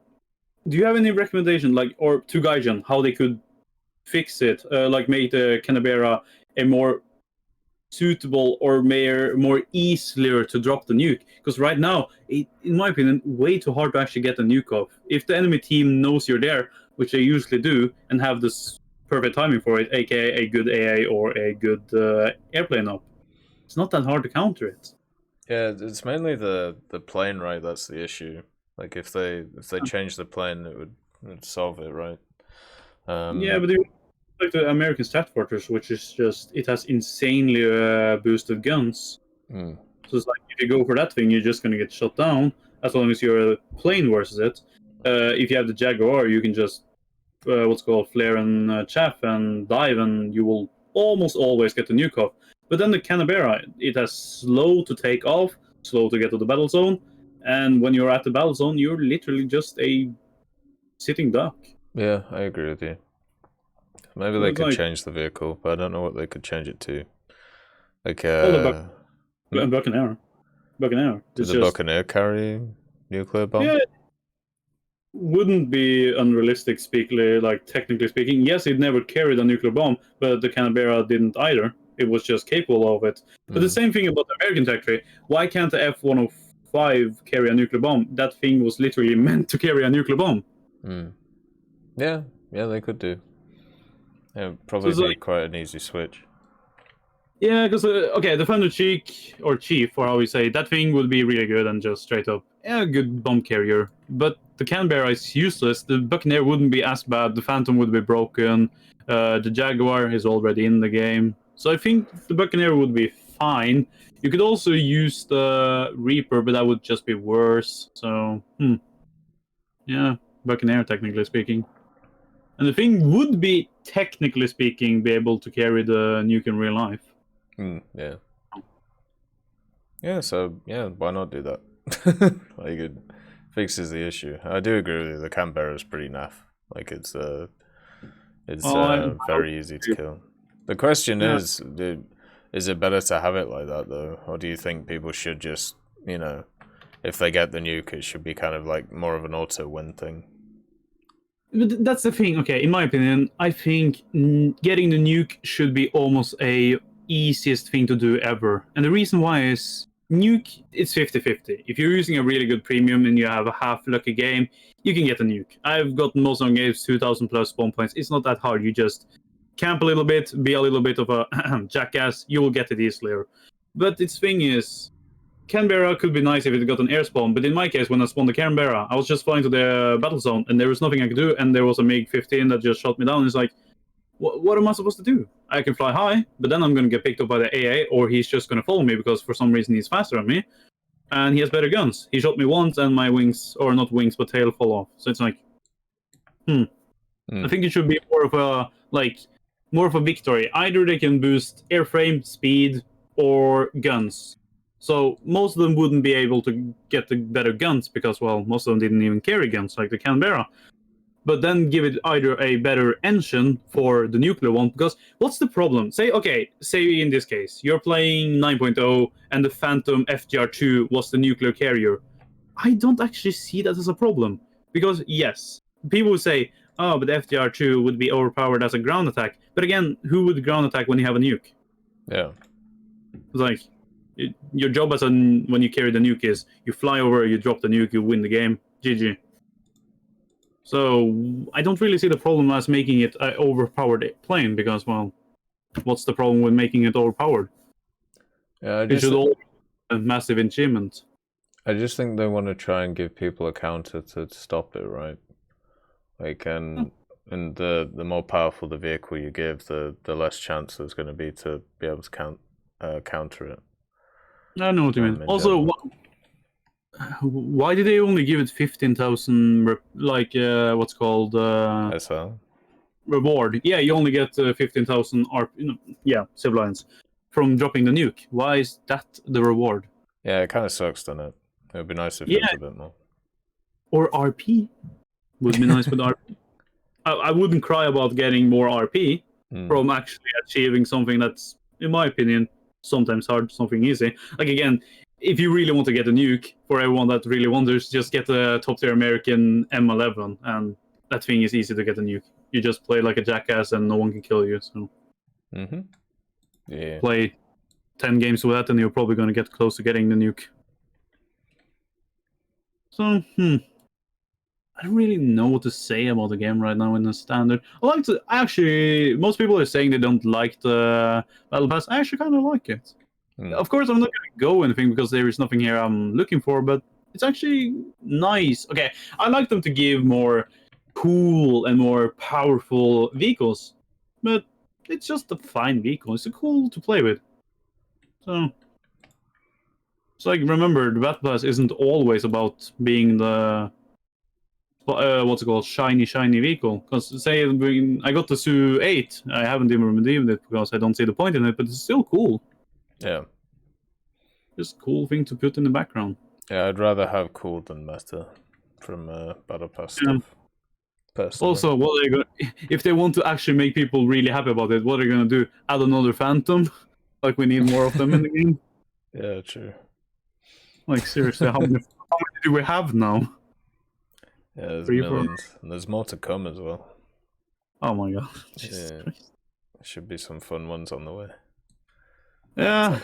have any recommendation, or to Gaijin, how they could fix it, make the Canberra a more suitable or more easier to drop the nuke? Because right now, in my opinion, way too hard to actually get the nuke off. If the enemy team knows you're there, which they usually do, and have this perfect timing for it, aka a good AA or a good airplane up, it's not that hard to counter it. Yeah, it's mainly the plane, right? That's the issue. Like if they change the plane, it would solve it, right? Yeah, but like the American Stat Fortress, which is it has insanely boosted guns. So it's like if you go for that thing, you're just gonna get shot down as long as you're a plane versus it. If you have the Jaguar, you can just flare and chaff and dive, and you will almost always get the nuke off. But then the Canberra, it has slow to take off, slow to get to the battle zone, and when you're at the battle zone, you're literally just a sitting duck. Yeah, I agree with you. Maybe they could change the vehicle, but I don't know what they could change it to. The Buccaneer. Did the Buccaneer carry nuclear bomb? Yeah, wouldn't be unrealistic, technically speaking. Yes, it never carried a nuclear bomb, but the Canberra didn't either. It was just capable of it. But the same thing about the American factory. Why can't the F-105 carry a nuclear bomb? That thing was literally meant to carry a nuclear bomb. Yeah, they could do. Yeah, probably be quite an easy switch. Yeah, because the Thunder Chief, or how we say, that thing would be really good and just straight up a good bomb carrier. But the Canberra is useless. The Buccaneer wouldn't be as bad. The Phantom would be broken. The Jaguar is already in the game, so I think the Buccaneer would be fine. You could also use the Reaper, but that would just be worse. So, yeah, Buccaneer, technically speaking. And the thing would be, technically speaking, be able to carry the nuke in real life. Yeah. Yeah, so, why not do that? It fixes the issue. I do agree with you, the Canberra is pretty naff. It's very easy to kill. The question is it better to have it like that though, or do you think people should just, you know, if they get the nuke, it should be kind of like more of an auto win thing? But that's the thing. Okay, in my opinion, I think getting the nuke should be almost a easiest thing to do ever. And the reason why is nuke, it's 50-50. If you're using a really good premium and you have a half lucky game, you can get a nuke. I've gotten most of games 2,000 plus spawn points. It's not that hard. You just camp a little bit, be a little bit of a jackass, you will get it easily. But its thing is, Canberra could be nice if it got an air spawn, but in my case, when I spawned the Canberra, I was just flying to the battle zone, and there was nothing I could do, and there was a MiG-15 that just shot me down. It's like, what am I supposed to do? I can fly high, but then I'm going to get picked up by the AA, or he's just going to follow me because for some reason he's faster than me, and he has better guns. He shot me once, and my wings, or not wings, but tail fall off. So it's like, I think it should be more of a victory. Either they can boost airframe, speed, or guns. So most of them wouldn't be able to get the better guns because, well, most of them didn't even carry guns like the Canberra. But then give it either a better engine for the nuclear one, because what's the problem? Say in this case, you're playing 9.0 and the Phantom FGR2 was the nuclear carrier. I don't actually see that as a problem. Because, yes, people would say, oh, but the FGR2 would be overpowered as a ground attack. But again, who would ground attack when you have a nuke? Yeah. It's like, your job when you carry the nuke is you fly over, you drop the nuke, you win the game. GG. So I don't really see the problem as making it an overpowered plane because, well, what's the problem with making it overpowered? Yeah, it should all be a massive achievement. I just think they want to try and give people a counter to stop it, right? Like, and the more powerful the vehicle you give, the less chance there's going to be able to counter it. I know what you mean. Also, why did they only give it 15,000 what's called SL reward? Yeah, you only get 15,000 civilians from dropping the nuke. Why is that the reward? Yeah, it kind of sucks, doesn't it? It would be nice if it was a bit more. Or RP would be nice with RP. I wouldn't cry about getting more RP from actually achieving something that's, in my opinion, sometimes hard, something easy. Like, again, if you really want to get a nuke, for everyone that really wonders, just get a top-tier American M11, and that thing is easy to get a nuke. You just play like a jackass and no one can kill you, so... Yeah. Play 10 games with that and you're probably going to get close to getting the nuke. So, I don't really know what to say about the game right now in the standard. Most people are saying they don't like the Battle Pass. I actually kind of like it. Of course, I'm not going to go anything because there is nothing here I'm looking for, but it's actually nice. Okay, I like them to give more cool and more powerful vehicles, but it's just a fine vehicle. It's cool to play with. So, it's like, remember, the Battle Pass isn't always about being the shiny vehicle. Because say I got the Su-8, I haven't even redeemed it because I don't see the point in it, but it's still cool. Yeah. Just cool thing to put in the background. Yeah, I'd rather have cool than meta from Battle Pass stuff. Personally. Also, if they want to actually make people really happy about it, what are they going to do? Add another Phantom? Like, we need more of them in the game? Yeah, true. Like, seriously, how many do we have now? Yeah, there's millions. And there's more to come as well. Oh my god. Yeah. There should be some fun ones on the way. Yeah.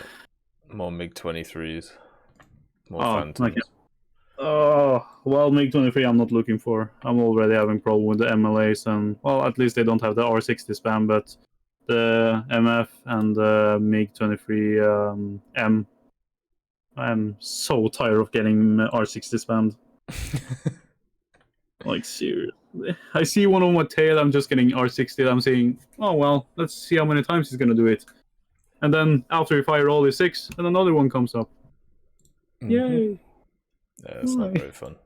More MiG-23s. More Phantoms. Okay. Oh, well, MiG-23 I'm not looking for. I'm already having problem with the MLAs, and, well, at least they don't have the R60 spam, but the MF and the MiG-23 M. I'm so tired of getting R60 spammed. Like, seriously. I see one on my tail, I'm just getting R60, I'm saying, oh well, let's see how many times he's gonna do it. And then after we fire all the 6, and another one comes up. Yay! Yeah, it's not very fun.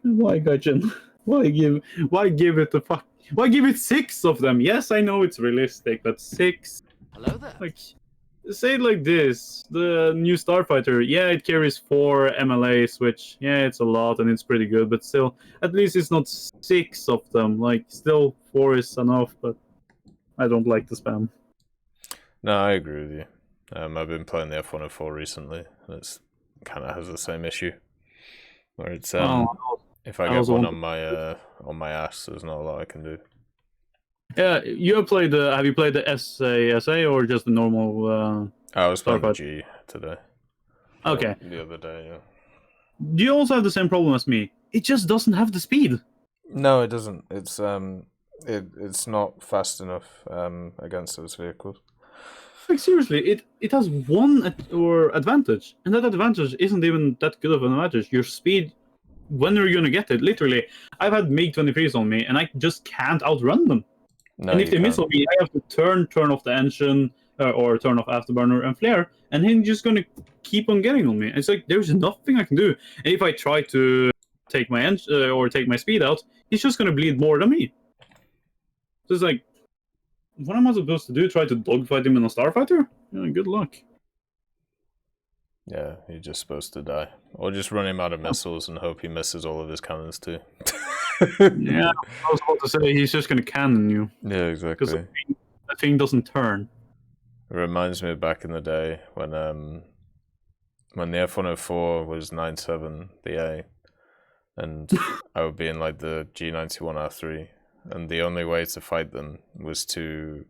Why, Gudgeon? Why give it the fuck? Why give it 6 of them? Yes, I know it's realistic, but 6. Hello there. Like, say it like this: the new Starfighter, yeah, it carries 4 MLAs, which it's a lot and it's pretty good, but still, at least it's not 6 of them. Like, still 4 is enough, but I don't like the spam. No, I agree with you. I've been playing the F104 recently, and it's kind of has the same issue, where it's if I get one on my ass, there's not a lot I can do. Yeah, you have played the. Have you played the SA or just the normal? I was playing the G today. Okay. The other day, yeah. Do you also have the same problem as me? It just doesn't have the speed. No, it doesn't. It's not fast enough against those vehicles. Like, seriously, it has one advantage, and that advantage isn't even that good of an advantage. Your speed, when are you gonna get it? Literally, I've had MiG-23s on me, and I just can't outrun them. No, and if they miss on me, I have to turn off the engine or turn off afterburner and flare, and he's just gonna keep on getting on me. It's like there's nothing I can do. And if I try to take my engine or take my speed out, he's just gonna bleed more than me. So it's like, what am I supposed to do? Try to dogfight him in a Starfighter? Yeah, good luck. Yeah, you're just supposed to die. Or just run him out of missiles and hope he misses all of his cannons too. Yeah, I was about to say, he's just going to cannon you. Yeah, exactly. Because the thing doesn't turn. It reminds me of back in the day when the F104 was 9.7, the A, and I would be in like the G91R3, and the only way to fight them was to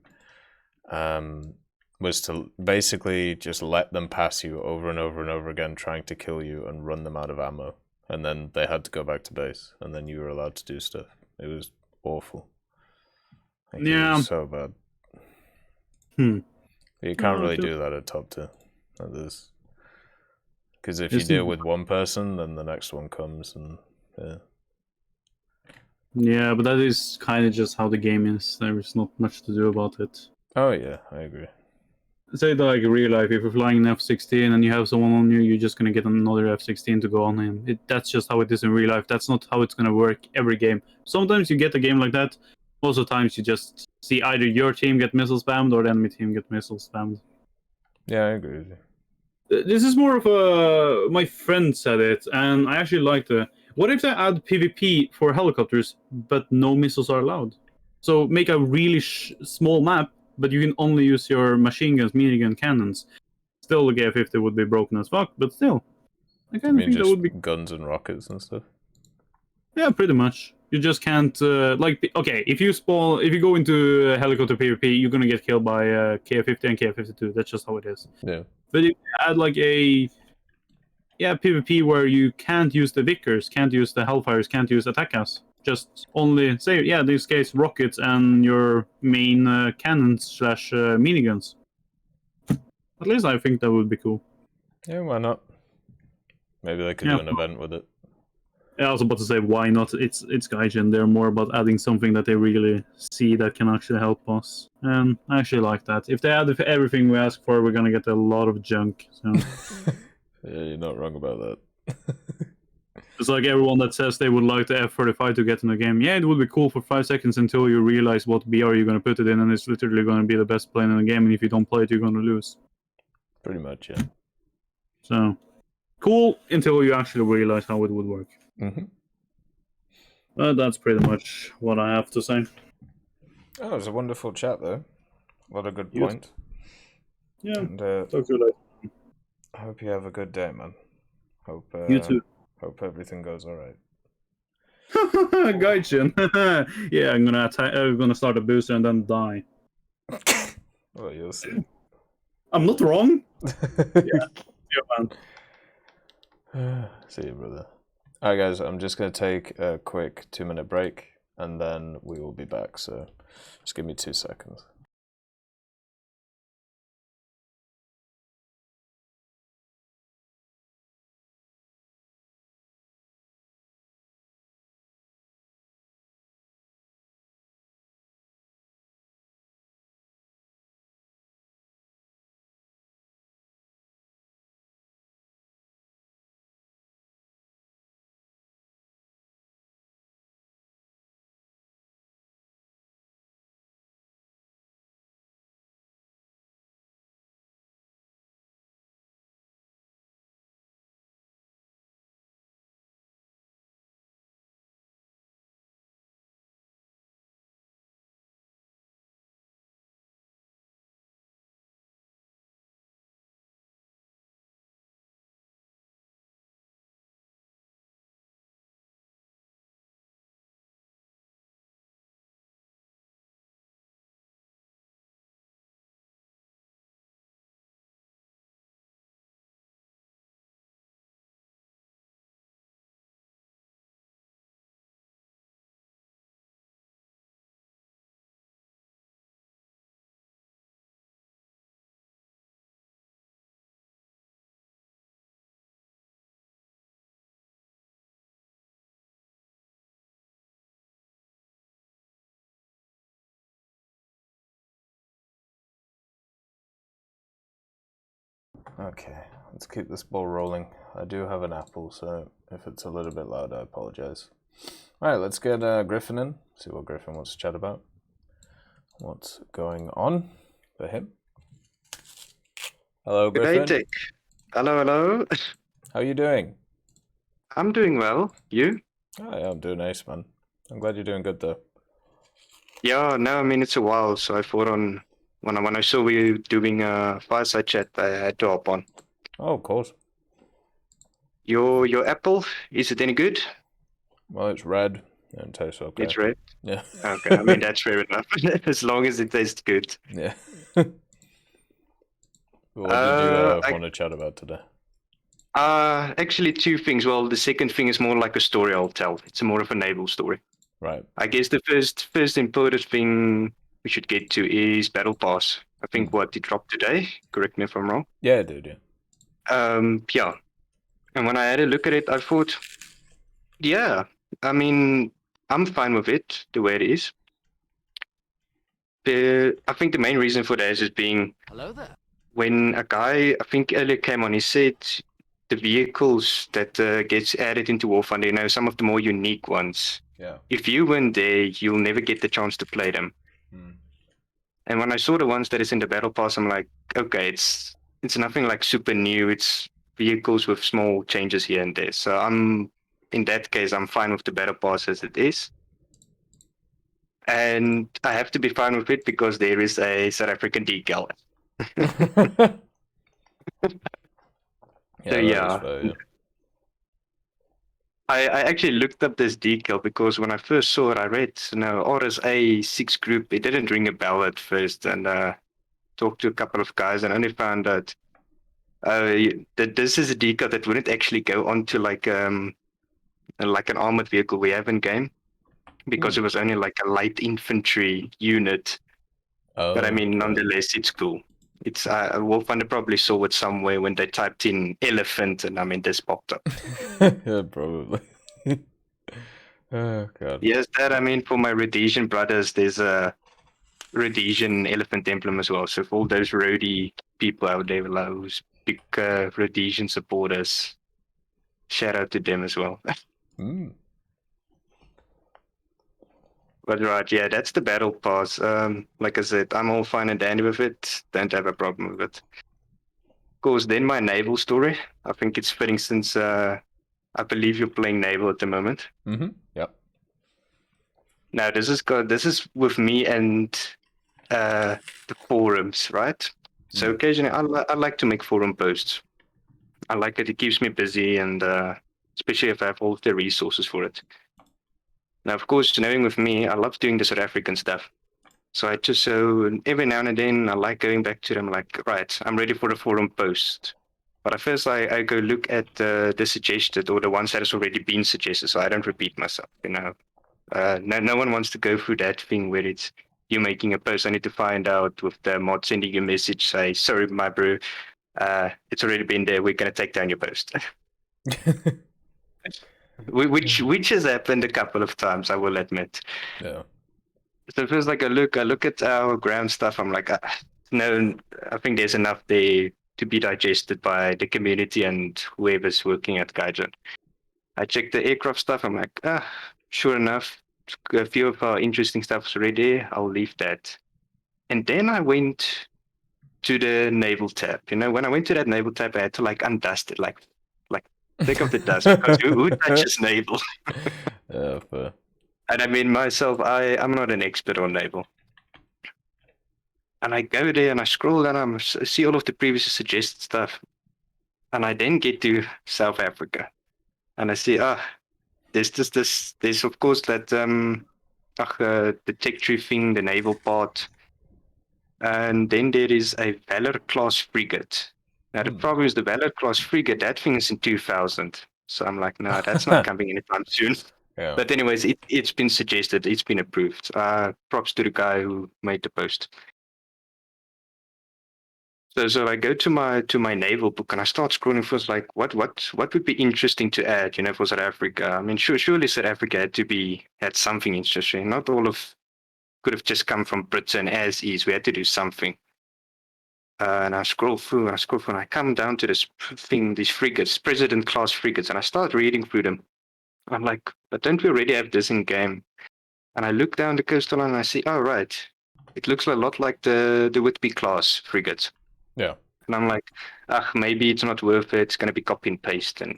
basically just let them pass you over and over and over again, trying to kill you and run them out of ammo. And then they had to go back to base, and then you were allowed to do stuff. It was awful. Like, yeah. It was so bad. You can't really do that at top 2. Because if you deal with one person, then the next one comes, and yeah. Yeah, but that is kind of just how the game is. There is not much to do about it. Oh yeah, I agree. Say that like in real life, if you're flying an F-16 and you have someone on you, you're just going to get another F-16 to go on him. That's just how it is in real life. That's not how it's going to work every game. Sometimes you get a game like that. Most of the times you just see either your team get missile spammed or the enemy team get missile spammed. Yeah, I agree with you. This is more of a... My friend said it, and I actually liked it. What if they add PvP for helicopters, but no missiles are allowed? So make a really small map, but you can only use your machine guns, minigun, cannons. Still, the K-50 would be broken as fuck, but still. I kind of think that would be guns and rockets and stuff. Yeah, pretty much. You just can't okay. If you go into helicopter PvP, you're gonna get killed by K-50 and K-52. That's just how it is. Yeah. But if you add like a PvP where you can't use the Vickers, can't use the Hellfires, can't use attack gas. Just only say, in this case, rockets and your main cannons / miniguns. At least I think that would be cool. Yeah, why not? Maybe they could do an event with it. Yeah, I was about to say, why not? It's Gaijin. They're more about adding something that they really see that can actually help us. And I actually like that. If they add everything we ask for, we're going to get a lot of junk. So. Yeah, you're not wrong about that. It's like everyone that says they would like the F-35 to get in the game. Yeah, it would be cool for 5 seconds until you realize what BR you're going to put it in, and it's literally going to be the best plane in the game, and if you don't play it, you're going to lose. Pretty much, yeah. So, cool until you actually realize how it would work. Mm-hmm. But that's pretty much what I have to say. Oh, it was a wonderful chat, though. A lot of good points. Yeah, and, talk to you later. I hope you have a good day, man. Hope you too. Hope everything goes all right. Gaijin. Yeah, I'm gonna start a booster and then die. Well, you'll see. I'm not wrong. Yeah, man. See you, brother. Alright, guys. I'm just gonna take a quick 2-minute break, and then we will be back. So, just give me 2 seconds. Okay, let's keep this ball rolling. I do have an apple, so if it's a little bit loud, I apologize. All right, let's get Griffin in. See what Griffin wants to chat about. What's going on for him? Hello, Griffin. Good day, TEC. Hello. How are you doing? I'm doing well. You? Oh, yeah, I'm doing nice, man. I'm glad you're doing good, though. Yeah, no, I mean, it's a while, so I thought when I saw you doing a Fireside chat, I had to hop on. Oh, of course. Your apple, is it any good? Well, it's red and tastes okay. It's red? Yeah. Okay, I mean, that's fair enough, as long as it tastes good. Yeah. What did you want to chat about today? Actually, two things. Well, the second thing is more like a story I'll tell. It's more of a naval story. Right. I guess the first important thing we should get to is Battle Pass. I think what it dropped today. Correct me if I'm wrong. Yeah, it did. Yeah. Yeah. And when I had a look at it, I thought, yeah, I mean, I'm fine with it the way it is. I think the main reason for that is just being. Hello there. When a guy, I think earlier came on, he said the vehicles that gets added into War Thunder, you know, some of the more unique ones. Yeah. If you weren't there, you'll never get the chance to play them. And when I saw the ones that is in the Battle Pass, I'm like, okay, it's nothing like super new. It's vehicles with small changes here and there. So in that case, I'm fine with the Battle Pass as it is. And I have to be fine with it because there is a South African decal. Yeah. I actually looked up this decal because when I first saw it, I read, RSA 6 group. It didn't ring a bell at first, and talked to a couple of guys, and only found out that this is a decal that wouldn't actually go onto like an armored vehicle we have in game, because it was only like a light infantry unit. But I mean, nonetheless, it's cool. It's War Thunder probably saw it somewhere when they typed in elephant, and I mean, this popped up. Yeah, probably. Oh god. Yes, that I mean, for my Rhodesian brothers, there's a Rhodesian elephant emblem as well. So for all those roadie people out there, those big Rhodesian supporters, shout out to them as well. But right, yeah, that's the Battle Pass. Like I said, I'm all fine and dandy with it. Don't have a problem with it. Of course, then my naval story. I think it's fitting since I believe you're playing naval at the moment. Yep. Now this is with me and the forums, right? So occasionally I like to make forum posts. I like it. It keeps me busy, and especially if I have all of the resources for it. Now, of course, knowing with me, I love doing the South African stuff. So every now and then I like going back to them, like, right, I'm ready for the forum post. But at first I go look at the suggested or the ones that has already been suggested, so I don't repeat myself, you know. No one wants to go through that thing where it's you making a post. I need to find out with the mod sending you a message, say, sorry, my bro, it's already been there. We're going to take down your post. Which has happened a couple of times, I will admit. Yeah. So first, like I look at our ground stuff. I'm like, no, I think there's enough there to be digested by the community and whoever's working at Gaijin. I check the aircraft stuff. I'm like, sure enough, a few of our interesting stuff is already there. I'll leave that. And then I went to the naval tab. You know, when I went to that naval tab, I had to like undust it, like take off the dust, because who touches naval? Yeah, fair. And I mean, myself, I'm not an expert on naval. And I go there and I scroll down, I see all of the previously suggested stuff. And I then get to South Africa. And I see, there's of course that, the tech tree thing, the naval part. And then there is a Valor class frigate. Now, the problem is the Valor class frigate, that thing is in 2000. So I'm like, no, that's not coming anytime soon. Yeah. But anyways, it's been suggested, it's been approved. Props to the guy who made the post. So I go to my naval book and I start scrolling for like what would be interesting to add, you know, for South Africa. I mean, surely South Africa had something interesting. Not all of could have just come from Britain as is. We had to do something. And I scroll through, and I come down to this thing, these frigates, president-class frigates, and I start reading through them. I'm like, but don't we already have this in game? And I look down the coastal line and I see, oh, right. It looks a lot like the Whitby-class frigates. Yeah. And I'm like, maybe it's not worth it. It's going to be copy and paste. And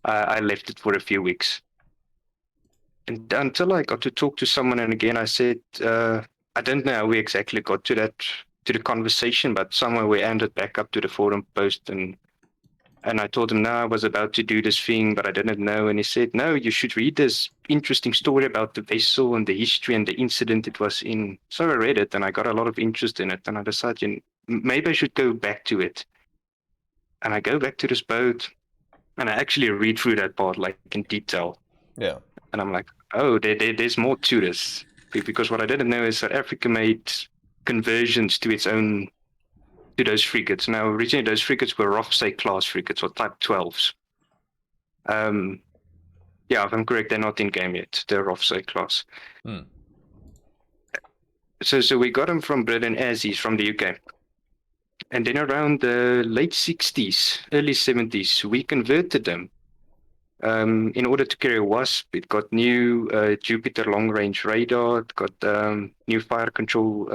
I left it for a few weeks. And until I got to talk to someone, and again, I said, I don't know how we exactly got to the conversation, but somewhere we ended back up to the forum post, and I told him, no, I was about to do this thing, but I didn't know. And he said, no, you should read this interesting story about the vessel and the history and the incident it was in. So I read it, and I got a lot of interest in it, and I decided, maybe I should go back to it. And I go back to this boat, and I actually read through that part like in detail. Yeah. And I'm like, oh, there's more to this. Because what I didn't know is South Africa made conversions to its own, to those frigates. Now, originally those frigates were Rothsay class frigates or Type 12s. Yeah, if I'm correct, they're not in game yet. They're Rothsay class. So we got them from Britain as is from the UK. And then around the late 60s, early 70s, we converted them. In order to carry WASP, it got new Jupiter long-range radar. It got new fire control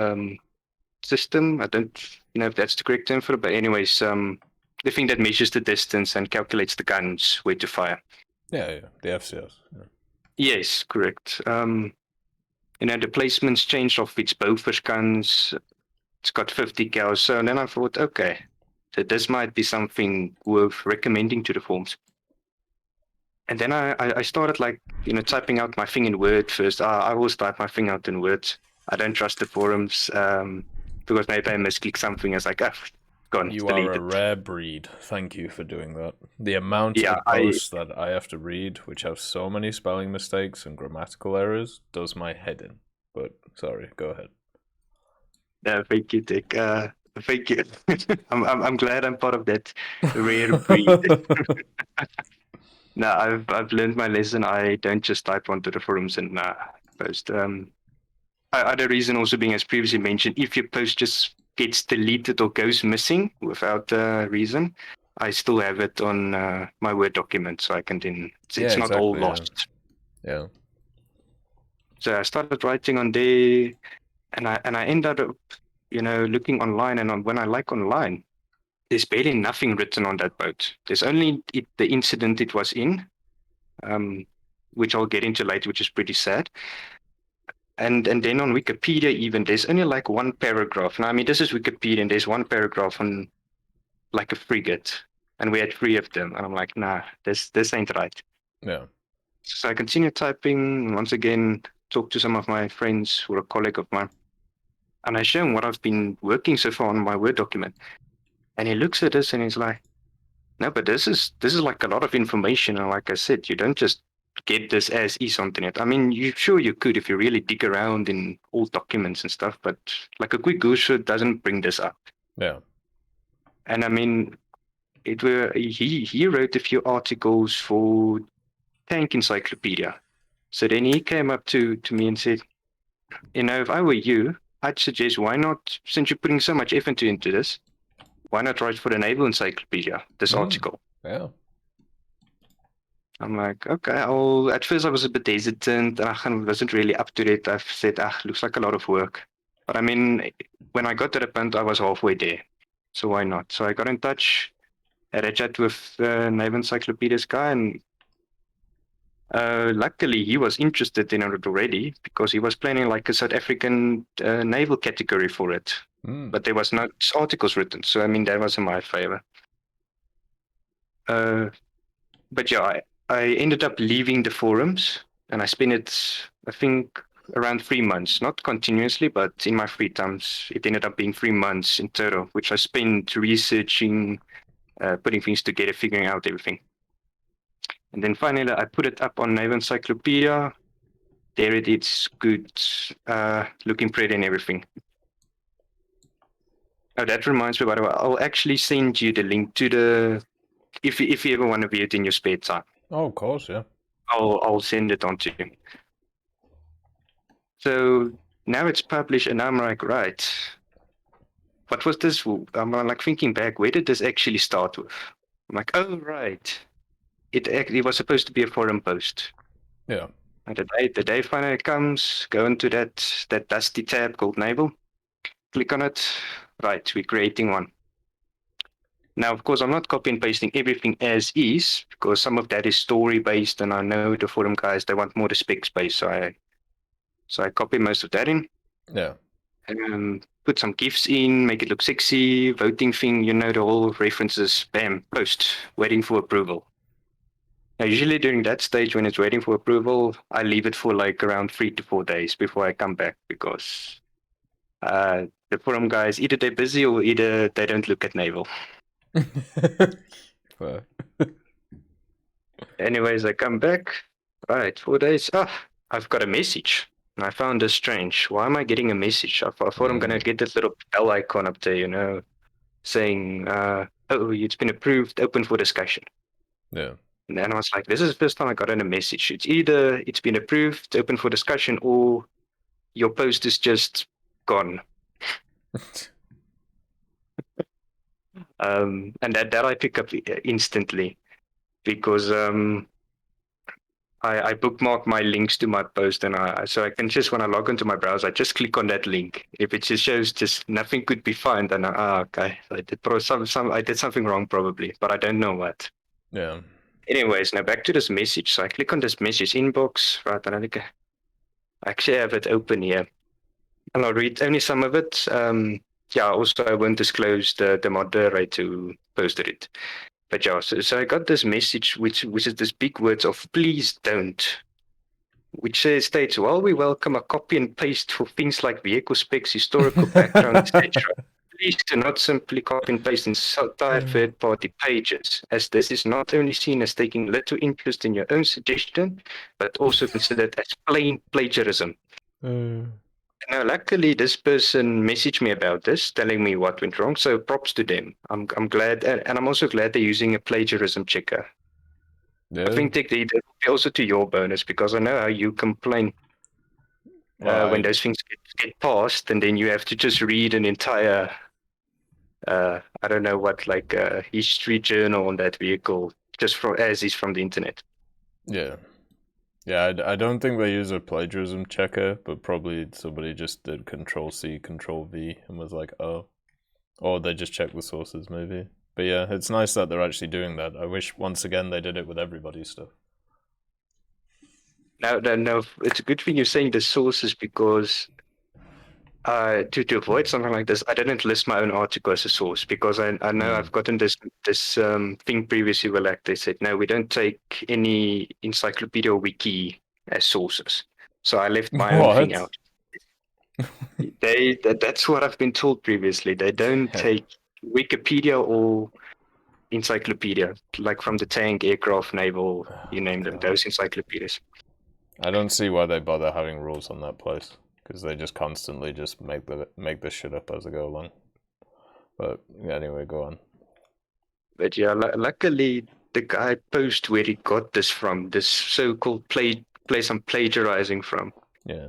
system. I don't know if that's the correct term for it, but anyways, the thing that measures the distance and calculates the guns where to fire. Yeah, the FCS. Yeah. Yes, correct. The placements changed off its Bofors guns. It's got 50 cal. So then I thought, okay, so this might be something worth recommending to the forums. And then I started typing out my thing in Word first. I always type my thing out in Word. I don't trust the forums because maybe I misclick something. It's like, gone. You are a rare breed. Thank you for doing that. The amount of posts that I have to read, which have so many spelling mistakes and grammatical errors, does my head in. But sorry, go ahead. Thank you, Dick. Thank you. I'm glad I'm part of that rare breed. No, I've learned my lesson. I don't just type onto the forums and post. Other reason also being, as previously mentioned, if your post just gets deleted or goes missing without a reason, I still have it on my Word document, so I can then. It's not all lost. Yeah. So I started writing on there, and I ended up, looking online, and when I online. There's barely nothing written on that boat. There's only the incident it was in, which I'll get into later, which is pretty sad. And then on Wikipedia even, there's only one paragraph. Now, I mean, this is Wikipedia, and there's one paragraph on a frigate, and we had 3 of them. And I'm like, nah, this ain't right. Yeah. So I continue typing, once again, talk to some of my friends who are a colleague of mine, and I show him what I've been working so far on my Word document. And he looks at this and he's like, no, but this is a lot of information. And like I said, you don't just get this as is on the net. I mean, you could if you really dig around in old documents and stuff, but a quick Google doesn't bring this up. Yeah. And I mean, he wrote a few articles for Tank Encyclopedia. So then he came up to me and said, if I were you, I'd suggest, why not, since you're putting so much effort into this, why not write for the Naval Encyclopedia, this article? Yeah. I'm like, okay, at first I was a bit hesitant. I wasn't really up to it. I've said, looks like a lot of work. But I mean, when I got to the point, I was halfway there. So why not? So I got in touch, had a chat with the Naval Encyclopedia's guy, and luckily he was interested in it already because he was planning a South African naval category for it. But there was no articles written, so I mean that was in my favor. But yeah, I ended up leaving the forums, and I spent it, I think, around 3 months, not continuously, but in my free times. It ended up being 3 months in total, which I spent researching, putting things together, figuring out everything. And then finally, I put it up on Naval Encyclopedia. There it is, good, looking pretty and everything. Oh, that reminds me, by the way, I'll actually send you the link to the, if you ever want to view it in your spare time. Oh, of course, yeah. I'll send it on to you. So now it's published, and I'm like, right, what was this? I'm like thinking back, where did this actually start with? I'm like, oh, right. It was supposed to be a forum post. Yeah. And the day finally comes, go into that dusty tab called Naval, click on it. Right, we're creating one. Now, of course, I'm not copy and pasting everything as is, because some of that is story based, and I know the forum guys, they want more the specs based, so I copy most of that in. Yeah. And put some GIFs in, make it look sexy, voting thing, you know, the whole references, bam, post, waiting for approval. Now, usually during that stage when it's waiting for approval, I leave it for like around 3 to 4 days before I come back, because the forum guys, either they're busy or either they don't look at Naval. Anyways, I come back. Right, 4 days. I've got a message. I found this strange. Why am I getting a message? I thought I'm going to get this little bell icon up there, you know, saying, oh, it's been approved, open for discussion. Yeah. And then I was like, this is the first time I got in a message. It's either it's been approved, open for discussion, or your post is just gone. And that I pick up instantly, because I bookmark my links to my post, and so I can just, when I log into my browser, I just click on that link. If it just shows just nothing could be found, then okay, I did something wrong probably, but I don't know what. Yeah. Anyways, now back to this message. So I click on this message inbox, right? And I actually have it open here, and I'll read only some of it. Yeah, also I won't disclose the moderator who posted it. But yeah, so I got this message, which is this big words of please don't, which states, while we welcome a copy and paste for things like vehicle specs, historical background, etc., please do not simply copy and paste entire third-party pages, as this is not only seen as taking little interest in your own suggestion, but also considered as plain plagiarism. Now, luckily, this person messaged me about this, telling me what went wrong. So props to them. I'm glad, and I'm also glad they're using a plagiarism checker. Yeah. I think that will be also to your bonus, because I know how you complain when those things get passed, and then you have to just read an entire, I don't know what, like history journal on that vehicle, just as is from the internet. Yeah. Yeah, I don't think they use a plagiarism checker, but probably somebody just did Control-C, Control-V, and was like, oh. Or they just checked the sources, maybe. But yeah, it's nice that they're actually doing that. I wish, once again, they did it with everybody's stuff. No, it's a good thing you're saying the sources, because to avoid something like this, I didn't list my own article as a source, because I know I've gotten this thing previously where like they said, no, we don't take any encyclopedia or wiki as sources. So I left my own thing out. That's what I've been told previously. They don't take Wikipedia or encyclopedia, like from the tank, aircraft, naval, you name them, those encyclopedias. I don't see why they bother having rules on that place, because they just constantly just make this shit up as they go along. But anyway, go on. But yeah, luckily the guy posted where he got this from, this so-called place I'm plagiarizing from. Yeah.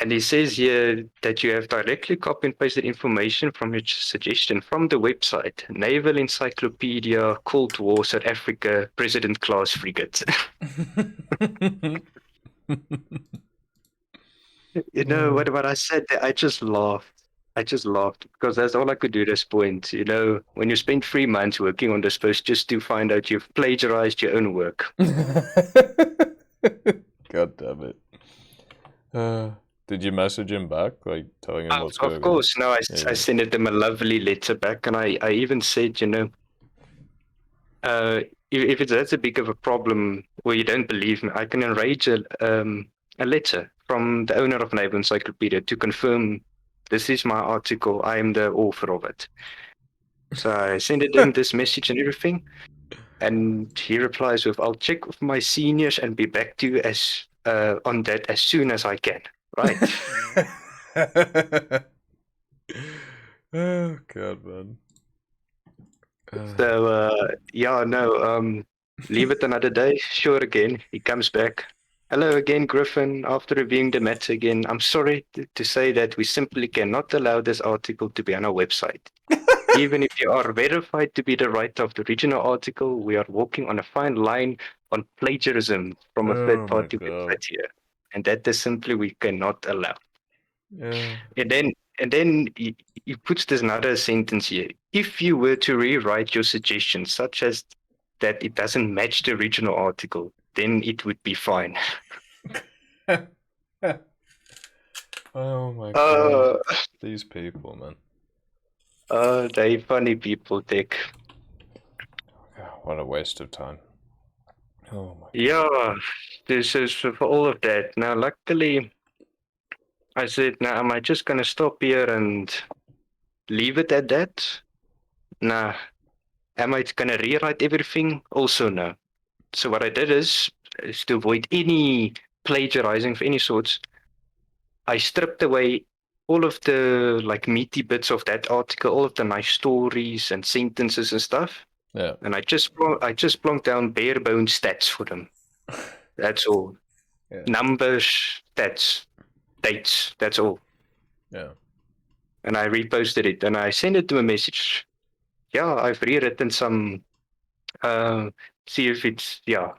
And he says here that you have directly copy and pasted information from your suggestion from the website, Naval Encyclopedia, Cold War, South Africa, President Class Frigate. You know what I said there? I just laughed. Because that's all I could do at this point. You know, when you spend 3 months working on this post just to find out you've plagiarized your own work. God damn it. Did you message him back, like telling him what's going on? Of course, no. I sent him a lovely letter back, and I even said, you know, if that's a big of a problem, or you don't believe me, I can arrange a letter from the owner of Naval Encyclopedia to confirm this is my article. I am the author of it. So I sent him this message and everything, and he replies with, "I'll check with my seniors and be back to you on that as soon as I can." Right. Oh God, man. So yeah, no. Leave it another day. Sure, again, he comes back. Hello again, Griffin. After reviewing the matter again, I'm sorry to say that we simply cannot allow this article to be on our website. Even if you are verified to be the writer of the original article, we are walking on a fine line on plagiarism from a third-party website here, and that is simply we cannot allow. Yeah. And then he puts this another sentence here. If you were to rewrite your suggestions, such as that it doesn't match the original article, then it would be fine. Oh my god. These people, man. They funny people, TEC. What a waste of time. Oh my god. Yeah, this is for all of that. Now, luckily, I said, now, am I just going to stop here and leave it at that? Nah. Am I going to rewrite everything? Also, no. So what I did is to avoid any plagiarizing of any sorts, I stripped away all of the like meaty bits of that article, all of the nice stories and sentences and stuff. Yeah. And I just plonked down bare bones stats for them. That's all. Yeah. Numbers, stats, dates. That's all. Yeah. And I reposted it and I sent it to a message. Yeah, I've rewritten some. See if it's Then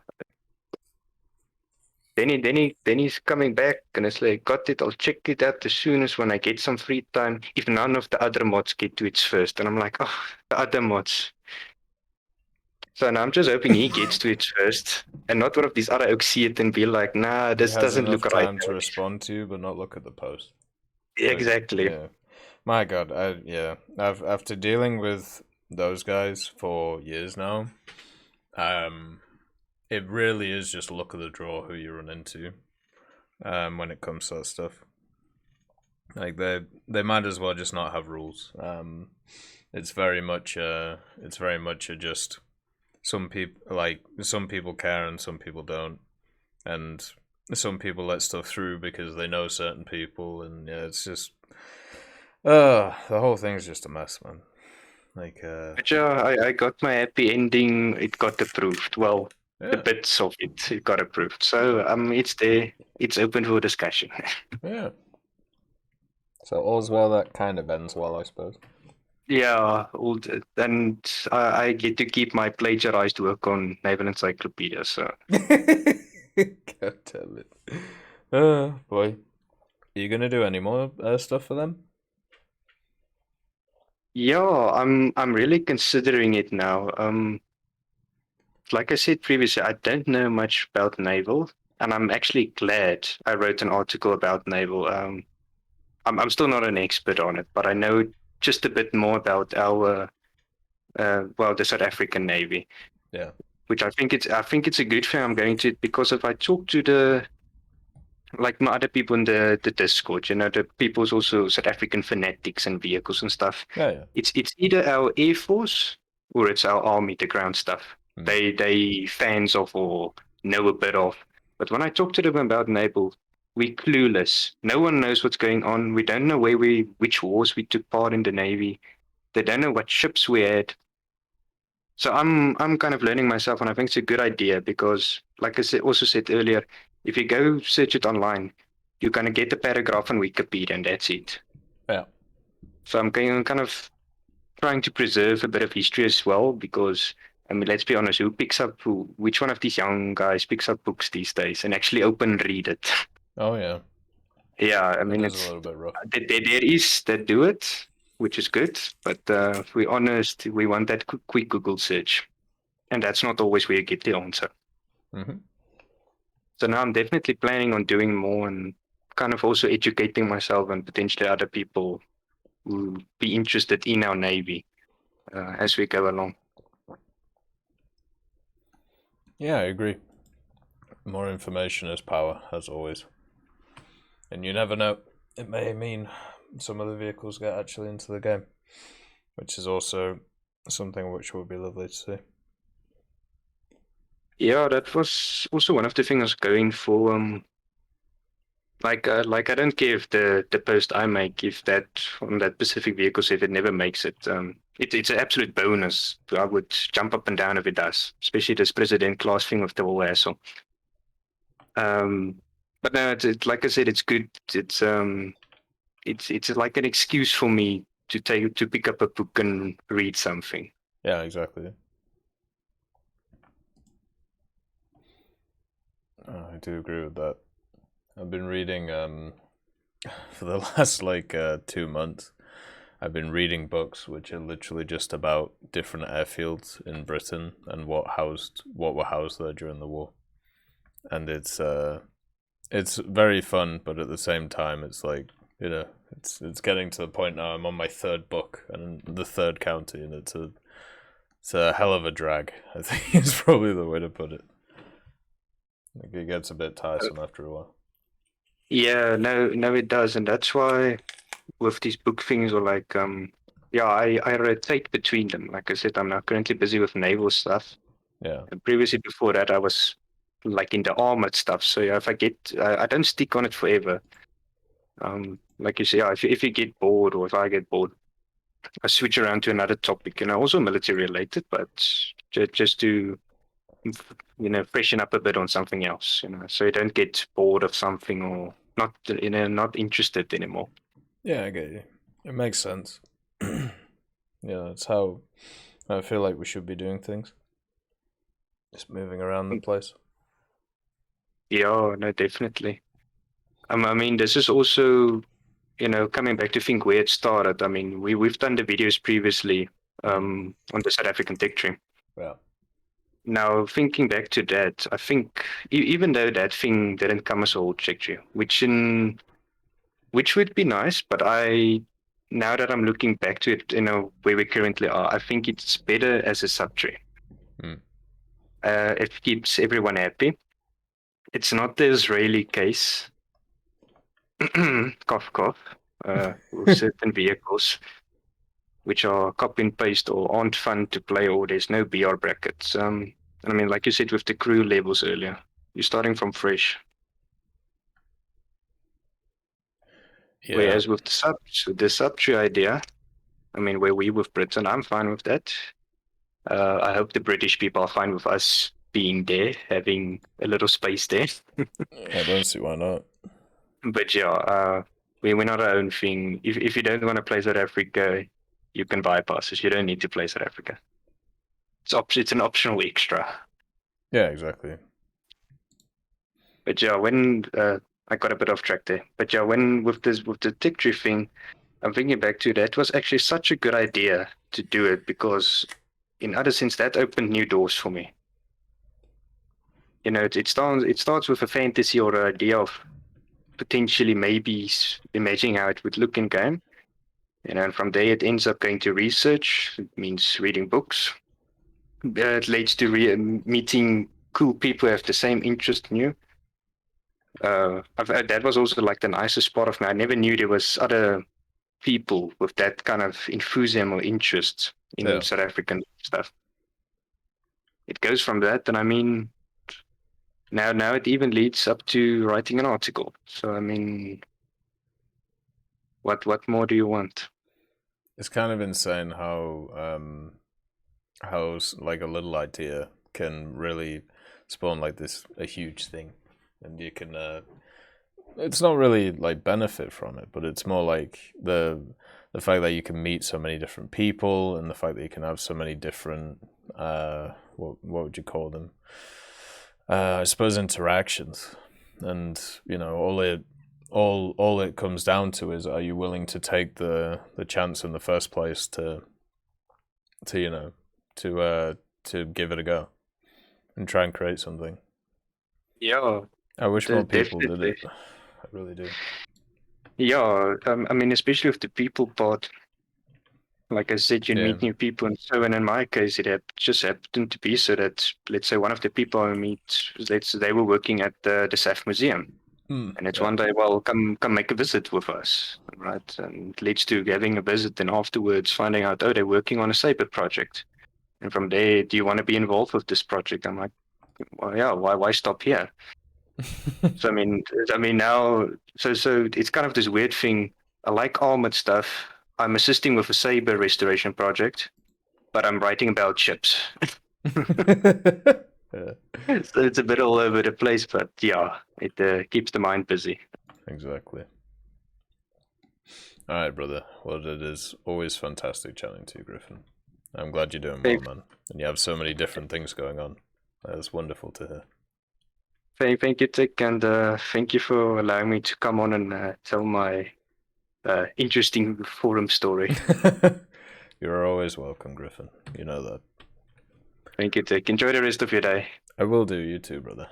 he's coming back and it's like, got it, I'll check it out as soon as when I get some free time, if none of the other mods get to it first. And I'm like, oh, the other mods. So now I'm just hoping he gets to it first and not one of these other oaks see it and be like, nah, this doesn't look right. Time to respond to you, but not look at the post. Exactly. Yeah. My god, after dealing with those guys for years now, it really is just luck of the draw who you run into when it comes to that stuff. Like they might as well just not have rules. It's very much just some people care and some people don't, and some people let stuff through because they know certain people, and yeah, it's just the whole thing's just a mess, man. Like but yeah, I got my happy ending. It got approved. Well, the bits of it got approved. So it's there. It's open for discussion. Yeah. So all's well that kind of ends well, I suppose. Yeah, and I get to keep my plagiarized work on Naval Encyclopedia. So. God damn it! Oh boy, are you gonna do any more stuff for them? Yeah, I'm really considering it now. Like I said previously, I don't know much about naval, and I'm actually glad I wrote an article about naval. I'm still not an expert on it, but I know just a bit more about our the South African Navy. Yeah. Which I think it's a good thing I'm going to, because if I talk to my other people in the Discord, the people's also South African fanatics and vehicles and stuff. Yeah. It's either our Air Force or it's our Army, the ground stuff. They fans of or know a bit of. But when I talk to them about naval, we're clueless. No one knows what's going on. We don't know which wars we took part in the Navy. They don't know what ships we had. So I'm kind of learning myself, and I think it's a good idea because, like I also said earlier, if you go search it online, you're gonna get a paragraph on Wikipedia, and that's it. Yeah. So I'm kind of trying to preserve a bit of history as well, because I mean, let's be honest, which one of these young guys picks up books these days and actually open and read it? Oh yeah. Yeah, I mean, it's a little bit rough. There is that do it, which is good, but if we're honest, we want that quick Google search, and that's not always where you get the answer. Mm-hmm. So now I'm definitely planning on doing more and kind of also educating myself and potentially other people who be interested in our Navy as we go along. Yeah, I agree. More information is power, as always. And you never know, it may mean some of the vehicles get actually into the game, which is also something which would be lovely to see. Yeah, that was also one of the things I was going for. Like I don't care if the post I make, if that on that specific vehicle, if it never makes it, it's an absolute bonus. I would jump up and down if it does, especially this president class thing with the whole hassle. But no, it's like I said, it's good. It's like an excuse for me to pick up a book and read something. Yeah, exactly. I do agree with that. I've been reading for the last 2 months. I've been reading books which are literally just about different airfields in Britain and what were housed there during the war, and it's very fun, but at the same time, it's it's getting to the point now. I'm on my 3rd book and the 3rd county, and it's a hell of a drag. I think is probably the way to put it. It gets a bit tiresome after a while. Yeah, no, it does, and that's why with these book things, or I rotate between them. Like I said, I'm now currently busy with naval stuff. Yeah. And previously, before that, I was in the armored stuff. So yeah, if I don't stick on it forever. Like you say, if you get bored, or if I get bored, I switch around to another topic, also military related, but just to freshen up a bit on something else, so you don't get bored of something or not interested anymore. Yeah, I get you. It makes sense. Yeah, that's how I feel like we should be doing things. Just moving around the place. Yeah, no, definitely. I mean, this is also, coming back to think where it started. I mean, we've done the videos previously on the South African Tech Tree. Yeah. Now, thinking back to that, I think even though that thing didn't come as a whole Tech Tree, which would be nice, but now that I'm looking back to it, where we currently are, I think it's better as a sub-tree. It keeps everyone happy. It's not the Israeli case. Cough, cough. With certain vehicles, which are copy and paste or aren't fun to play, or there's no BR brackets. I mean, like you said with the crew levels earlier, you're starting from fresh. Yeah. Whereas with the sub-tree idea, I mean, where we with Britain, I'm fine with that. I hope the British people are fine with us being there, having a little space there. I don't see why not. But yeah, we're not our own thing. If you don't want to play South Africa, you can bypass us. You don't need to play South Africa. It's an optional extra. Yeah, exactly. But yeah, when I got a bit off track there. But yeah, when with the Tech Tree thing, I'm thinking back to that was actually such a good idea to do it, because in other sense that opened new doors for me. It starts with a fantasy or an idea of potentially maybe imagining how it would look in game. And from there it ends up going to research. It means reading books. It leads to meeting cool people who have the same interest in you. That was also the nicest part of me. I never knew there was other people with that kind of enthusiasm or interest in South African stuff. It goes from that, and I mean, now it even leads up to writing an article. So I mean, what more do you want? It's kind of insane how a little idea can really spawn a huge thing, and you can it's not really benefit from it, but it's more the fact that you can meet so many different people, and the fact that you can have so many different what would you call them? I suppose interactions, and all it comes down to is, are you willing to take the chance in the first place to give it a go and try and create something. Yeah, I wish more people did it. I really do. Yeah, I mean, especially with the people part. Like I said, you meet new people, and so. And in my case, it just happened to be so that, let's say, one of the people I meet, they were working at the SAF Museum. And it's one day, well, come make a visit with us, right? And it leads to having a visit, and afterwards finding out, they're working on a Saber project. And from there, do you want to be involved with this project? I'm like, well, yeah, why stop here? So I mean now, so it's kind of this weird thing. I like armored stuff. I'm assisting with a Saber restoration project, but I'm writing about ships. So it's a bit all over the place, but yeah, it keeps the mind busy. Exactly. All right, brother. Well, it is always fantastic chatting to you, Griffin. I'm glad you're doing well, man. And you have so many different things going on. That's wonderful to hear. Thank you, TEC, and thank you for allowing me to come on and tell my interesting forum story. You're always welcome, Griffin. You know that. Thank you, TEC. Enjoy the rest of your day. I will do. You too, brother.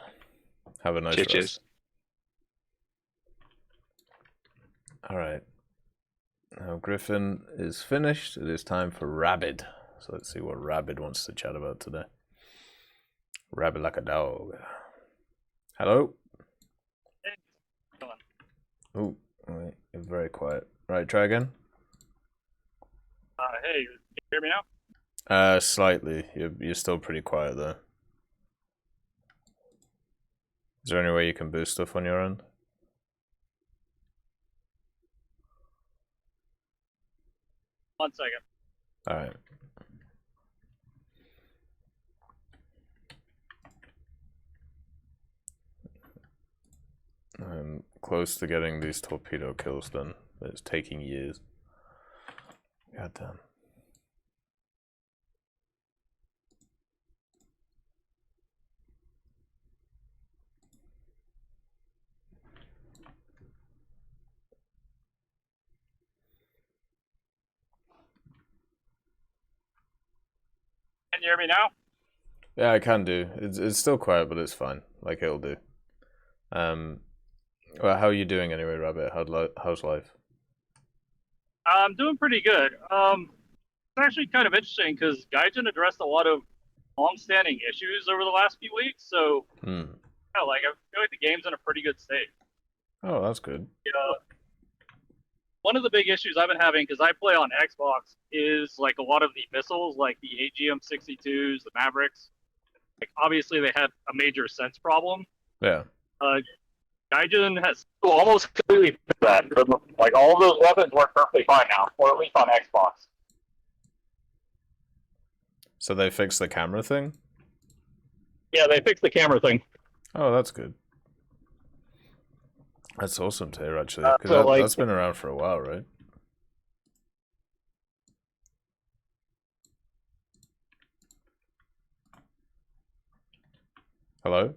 Have a nice rest. Cheers. All right. Now Griffin is finished. It is time for Rabid. So let's see what Rabid wants to chat about today. Rabid like a dog. Hello? Hey, oh, wait, you're very quiet. Right, try again. Hey, can you hear me now? Slightly. You're still pretty quiet though. Is there any way you can boost stuff on your end? One second. Alright. I'm close to getting these torpedo kills done, but it's taking years. God damn. Can you hear me now? Yeah, I can do. It's still quiet, but it's fine. Like it'll do. Well, how are you doing anyway, Rabbit? How's life? I'm doing pretty good. It's actually kind of interesting because Gaijin addressed a lot of long-standing issues over the last few weeks, so yeah, like I feel like the game's in a pretty good state. Oh, that's good. One of the big issues I've been having, because I play on Xbox, is like a lot of the missiles, like the AGM-62s, the Mavericks. Like obviously they had a major sense problem. Yeah. Gaijin has almost completely fixed that. Like all of those weapons work perfectly fine now, or at least on Xbox. So they fixed the camera thing? Yeah, they fixed the camera thing. Oh, that's good. That's awesome to hear, actually. Because that's been around for a while, right? Hello?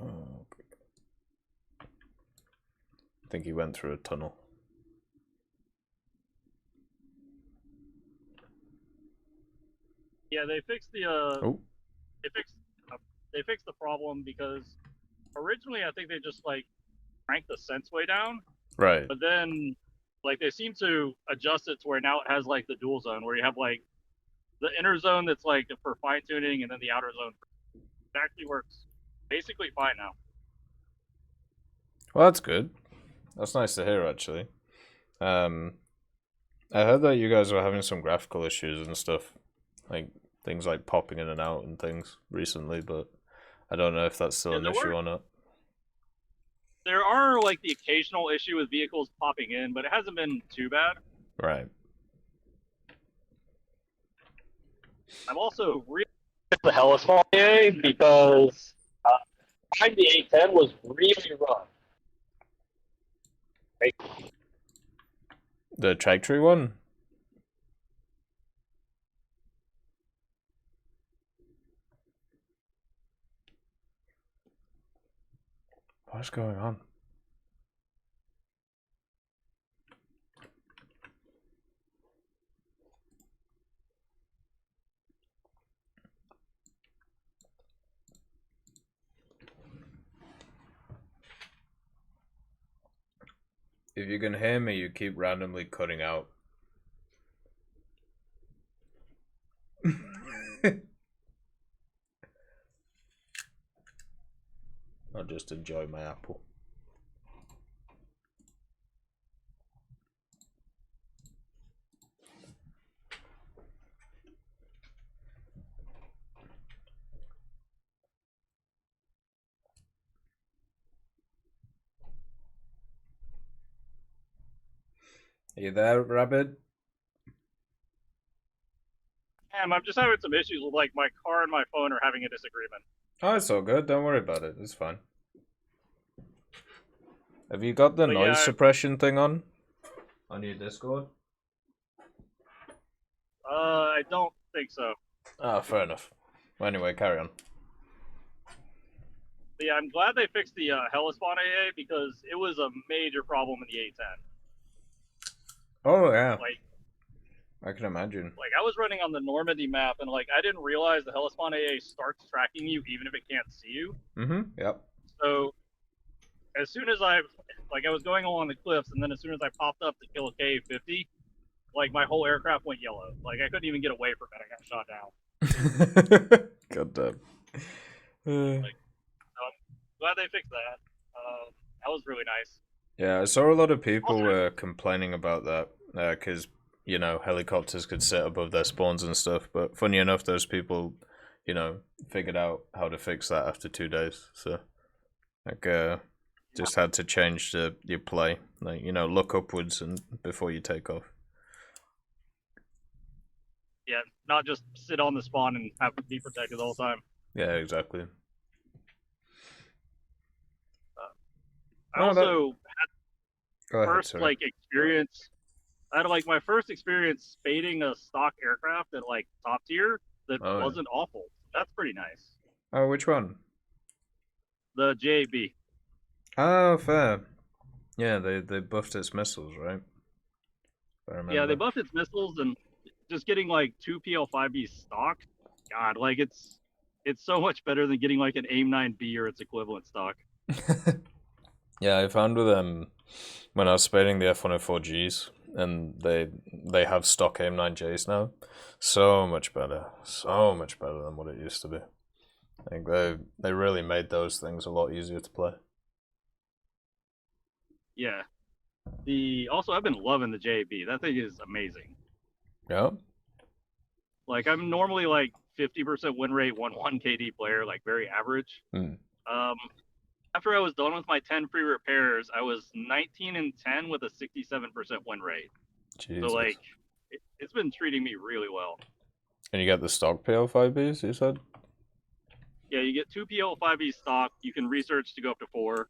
Oh, I think he went through a tunnel. Yeah, they fixed the they fixed the problem because originally I think they just like cranked the sense way down. Right. But then like they seem to adjust it to where now it has like the dual zone where you have like the inner zone that's like for fine tuning and then the outer zone. It actually works basically fine now. Well, that's good. That's nice to hear, actually. I heard that you guys were having some graphical issues and stuff, like things like popping in and out and things recently, but I don't know if that's still an issue or not. There are like the occasional issue with vehicles popping in, but it hasn't been too bad. Right. I'm also really the Hellespawn EA because behind the A10 was really rough. Right? The trajectory one? What's going on? If you can hear me, you keep randomly cutting out. I'll just enjoy my apple. Are you there, Rabbit? I'm just having some issues with like my car and my phone are having a disagreement. Oh, it's all good. Don't worry about it. It's fine. Have you got the noise suppression thing on your Discord? I don't think so. Ah, fair enough. Well, anyway, carry on. But yeah, I'm glad they fixed the Hellespawn AA because it was a major problem in the A10. Oh yeah. Like, I can imagine. Like, I was running on the Normandy map, and like I didn't realize the Hellespawn AA starts tracking you even if it can't see you. Yep. So as soon as I was going along the cliffs, and then as soon as I popped up to kill a K-50, like my whole aircraft went yellow. Like I couldn't even get away from it. I got shot down. God damn. Like, so I'm glad they fixed that. That was really nice. Yeah, I saw a lot of people were complaining about that because you know helicopters could sit above their spawns and stuff. But funny enough, those people, you know, figured out how to fix that after 2 days. So like, just had to change your play. Like, you know, look upwards and before you take off. Yeah, not just sit on the spawn and have to be protected the whole time. Yeah, exactly. I also had first experience. I had like my first experience spading a stock aircraft at like top tier that wasn't awful. That's pretty nice. Oh, which one? The JAB. Oh, fair. Yeah, they buffed its missiles, right? I remember. Yeah, they buffed its missiles, and just getting like 2 PL5B stock. God, like it's so much better than getting like an AIM-9B or its equivalent stock. Yeah, I found with when I was spading the F-104Gs, and they have stock AIM-9Js now. So much better than what it used to be. I think they really made those things a lot easier to play. Yeah. Also I've been loving the JAB. That thing is amazing. Yeah. Like I'm normally like 50% win rate 1-1 KD player, like very average. After I was done with my 10 free repairs, I was 19-10 with a 67% win rate. Jesus. So like it's been treating me really well. And you get the stock PL5Bs, you said? Yeah, you get 2 PL5B stock. You can research to go up to 4.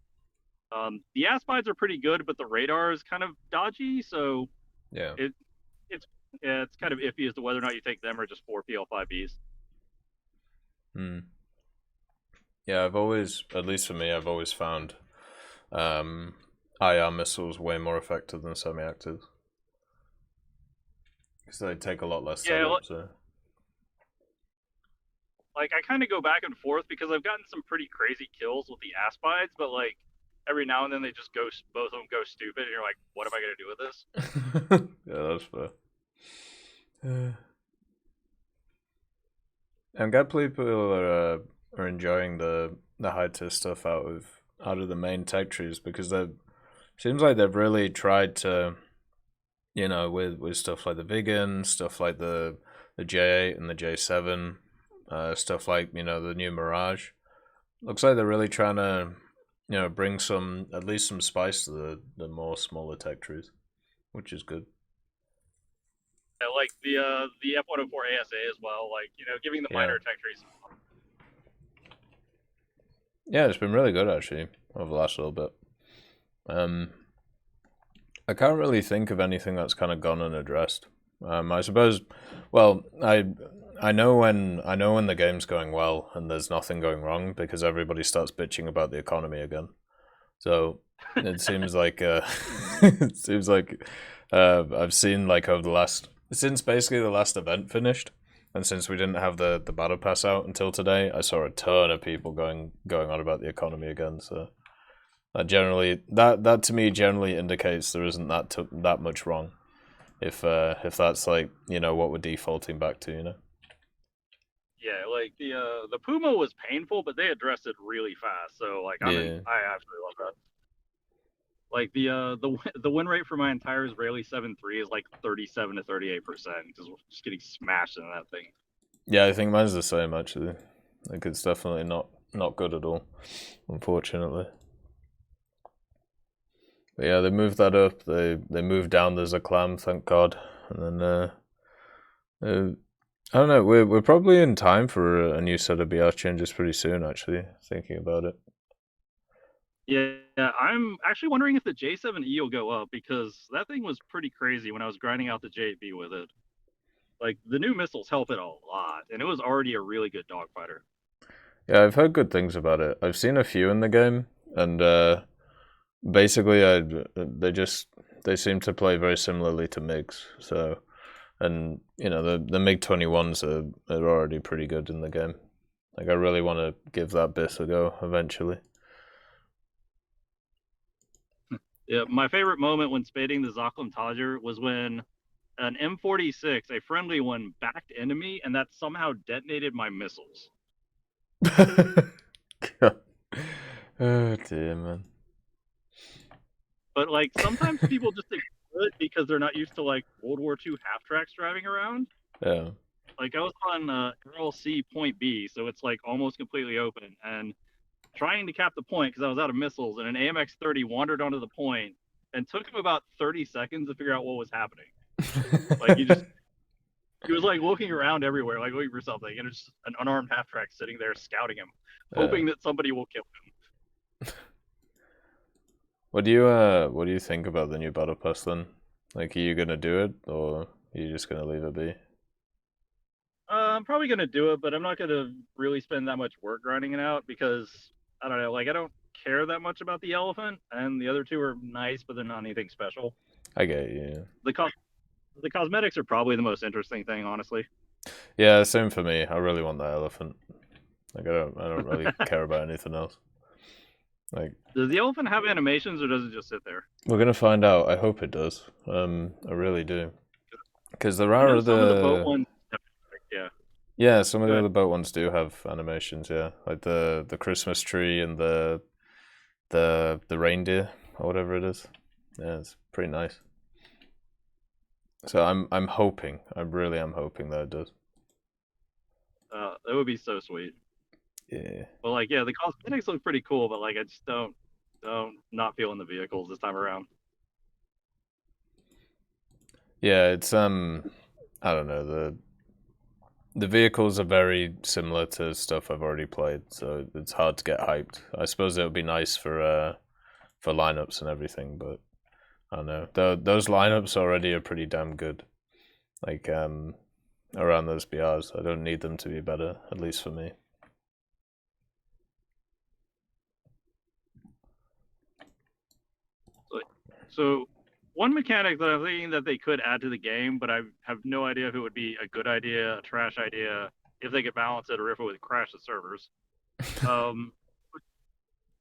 The aspides are pretty good, but the radar is kind of dodgy, so yeah, it's kind of iffy as to whether or not you take them or just 4 PL5Bs. Yeah, I've always, at least for me, I've always found IR missiles way more effective than semi-actives. Because they take a lot less setup, so. Like, I kind of go back and forth because I've gotten some pretty crazy kills with the aspides, but like, every now and then they just both of them go stupid, and you're like, what am I going to do with this? Yeah, that's fair. I'm glad people are enjoying the high-tier stuff out of the main tech trees, because seems like they've really tried to, you know, with stuff like the Vegan, stuff like the J8 and the J7, stuff like, you know, the new Mirage. Looks like they're really trying to, you know, bring at least some spice to the more smaller tech trees, which is good. Yeah, like the F-104 ASA as well, like, you know, giving the minor tech trees. Yeah, it's been really good actually over the last little bit. I can't really think of anything that's kind of gone unaddressed. I suppose, well, I know when the game's going well and there's nothing going wrong, because everybody starts bitching about the economy again. So it seems like I've seen, like, over since basically the last event finished, and since we didn't have the battle pass out until today, I saw a ton of people going on about the economy again. So that to me generally indicates there isn't that much wrong. If that's, like, you know, what we're defaulting back to, you know. Yeah, like the Puma was painful, but they addressed it really fast. So like I absolutely love that. Like the win rate for my entire Israeli 7.3 is like 37 to 38%, because we're just getting smashed in that thing. Yeah, I think mine's the same actually. Like, it's definitely not good at all, unfortunately. But yeah, they moved that up. They moved down the Zaklam, thank God. And then I don't know. We're probably in time for a new set of BR changes pretty soon. Actually, thinking about it. Yeah, I'm actually wondering if the J7E will go up, because that thing was pretty crazy when I was grinding out the J8B with it. Like, the new missiles help it a lot, and it was already a really good dogfighter. Yeah, I've heard good things about it. I've seen a few in the game, and basically, they seem to play very similarly to MiGs. So, and you know, the MiG-21s are already pretty good in the game. Like, I really want to give that bit a go eventually. Yeah, my favorite moment when spading the Zaklam Tajer was when an M46, a friendly one, backed into me, and that somehow detonated my missiles. Oh dear, man. But like, sometimes people just ignore it because they're not used to like World War II half tracks driving around. Yeah. Like, I was on RLC Point B, so it's like almost completely open, and trying to cap the point because I was out of missiles, and an AMX-30 wandered onto the point and took him about 30 seconds to figure out what was happening. Like, he was like looking around everywhere, like looking for something, and it's just an unarmed half track sitting there scouting him, hoping that somebody will kill him. What do you think about the new battle pass then? Like, are you gonna do it, or are you just gonna leave it be? I'm probably gonna do it, but I'm not gonna really spend that much work grinding it out, because I don't know, like, I don't care that much about the elephant, and the other two are nice, but they're not anything special. I get you. The cosmetics are probably the most interesting thing, honestly. Yeah, same for me. I really want that elephant. Like, I don't really care about anything else. Like, does the elephant have animations, or does it just sit there? We're gonna find out. I hope it does. I really do. Because there are other. Some of the boat ones, yeah. Yeah, some of the other boat ones do have animations. Yeah, like the Christmas tree and the reindeer or whatever it is. Yeah, it's pretty nice. So I'm hoping. I really am hoping that it does. That would be so sweet. Yeah. Well, like, yeah, the cosmetics look pretty cool, but like, I just don't not feeling the vehicles this time around. Yeah, it's I don't know, the vehicles are very similar to stuff I've already played, so it's hard to get hyped. I suppose it would be nice for lineups and everything, but I don't know. Those lineups already are pretty damn good. Like around those BRs, I don't need them to be better, at least for me. So one mechanic that I'm thinking that they could add to the game, but I have no idea if it would be a good idea, a trash idea, if they could balance it, or if it would crash the servers,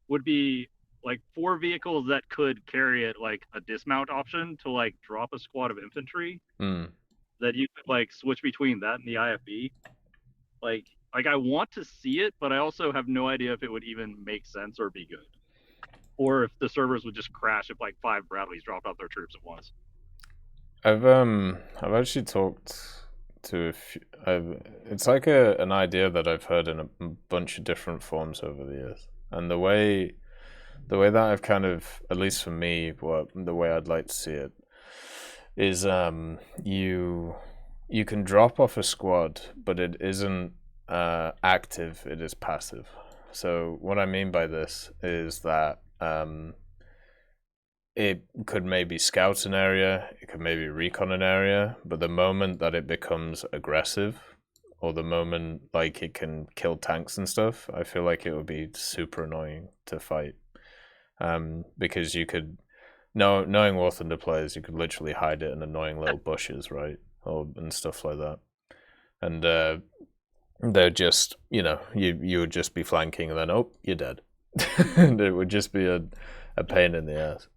would be like 4 vehicles that could carry it, like a dismount option to like drop a squad of infantry. That you could like switch between that and the IFB. Like I want to see it, but I also have no idea if it would even make sense or be good. Or if the servers would just crash if like 5 Bradleys dropped off their troops at once. I've actually talked to a few. It's like an idea that I've heard in a bunch of different forms over the years, and the way that I've kind of, at least for me, the way I'd like to see it is you can drop off a squad, but it isn't active, it is passive. So what I mean by this is that it could maybe scout an area, it could maybe recon an area, but the moment that it becomes aggressive, or the moment like it can kill tanks and stuff, I feel like it would be super annoying to fight. Because you could, knowing War Thunder players, you could literally hide it in annoying little bushes, right? And stuff like that. And they're just, you would just be flanking and then, oh, you're dead. And it would just be a pain in the ass.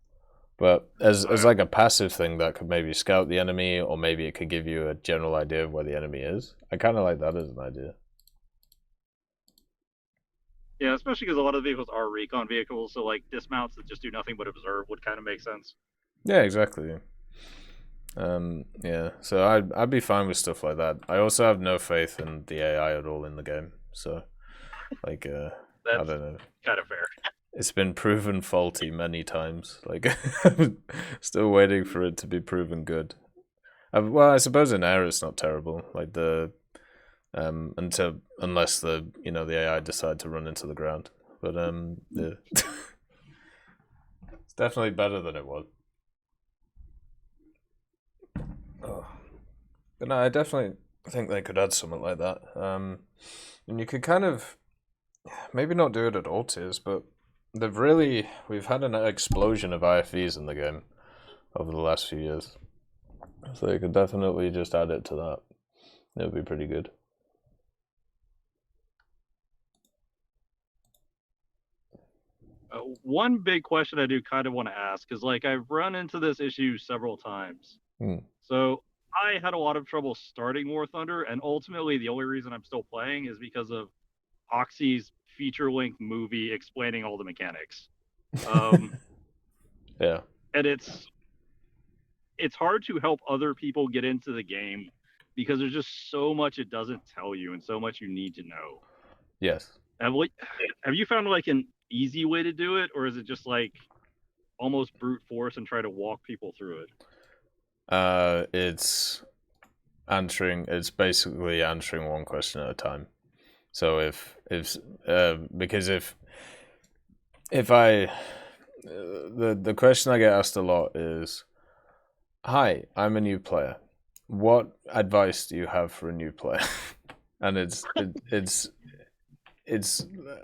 But as like a passive thing that could maybe scout the enemy, or maybe it could give you a general idea of where the enemy is, I kind of like that as an idea. Yeah, especially because a lot of the vehicles are recon vehicles, so like dismounts that just do nothing but observe would kind of make sense. Yeah, exactly. Yeah, so I'd be fine with stuff like that. I also have no faith in the AI at all in the game, so like I don't know. Kind of fair. it's been proven faulty many times. Like, I'm still waiting for it to be proven good. Well, I suppose in air it's not terrible. Like unless the AI decide to run into the ground. But yeah. It's definitely better than it was. Oh. But no, I definitely think they could add something like that. And you could kind of maybe not do it at all tiers, but we've had an explosion of IFVs in the game over the last few years. So you could definitely just add it to that. It would be pretty good. One big question I do kind of want to ask is, like, I've run into this issue several times. So I had a lot of trouble starting War Thunder, and ultimately the only reason I'm still playing is because of Oxy's feature-length movie explaining all the mechanics. Yeah. And it's hard to help other people get into the game because there's just so much it doesn't tell you and so much you need to know. Yes. Have you found like an easy way to do it, or is it just like almost brute force and try to walk people through it? It's basically answering one question at a time. So because if the question I get asked a lot is, "Hi, I'm a new player. What advice do you have for a new player?" And it's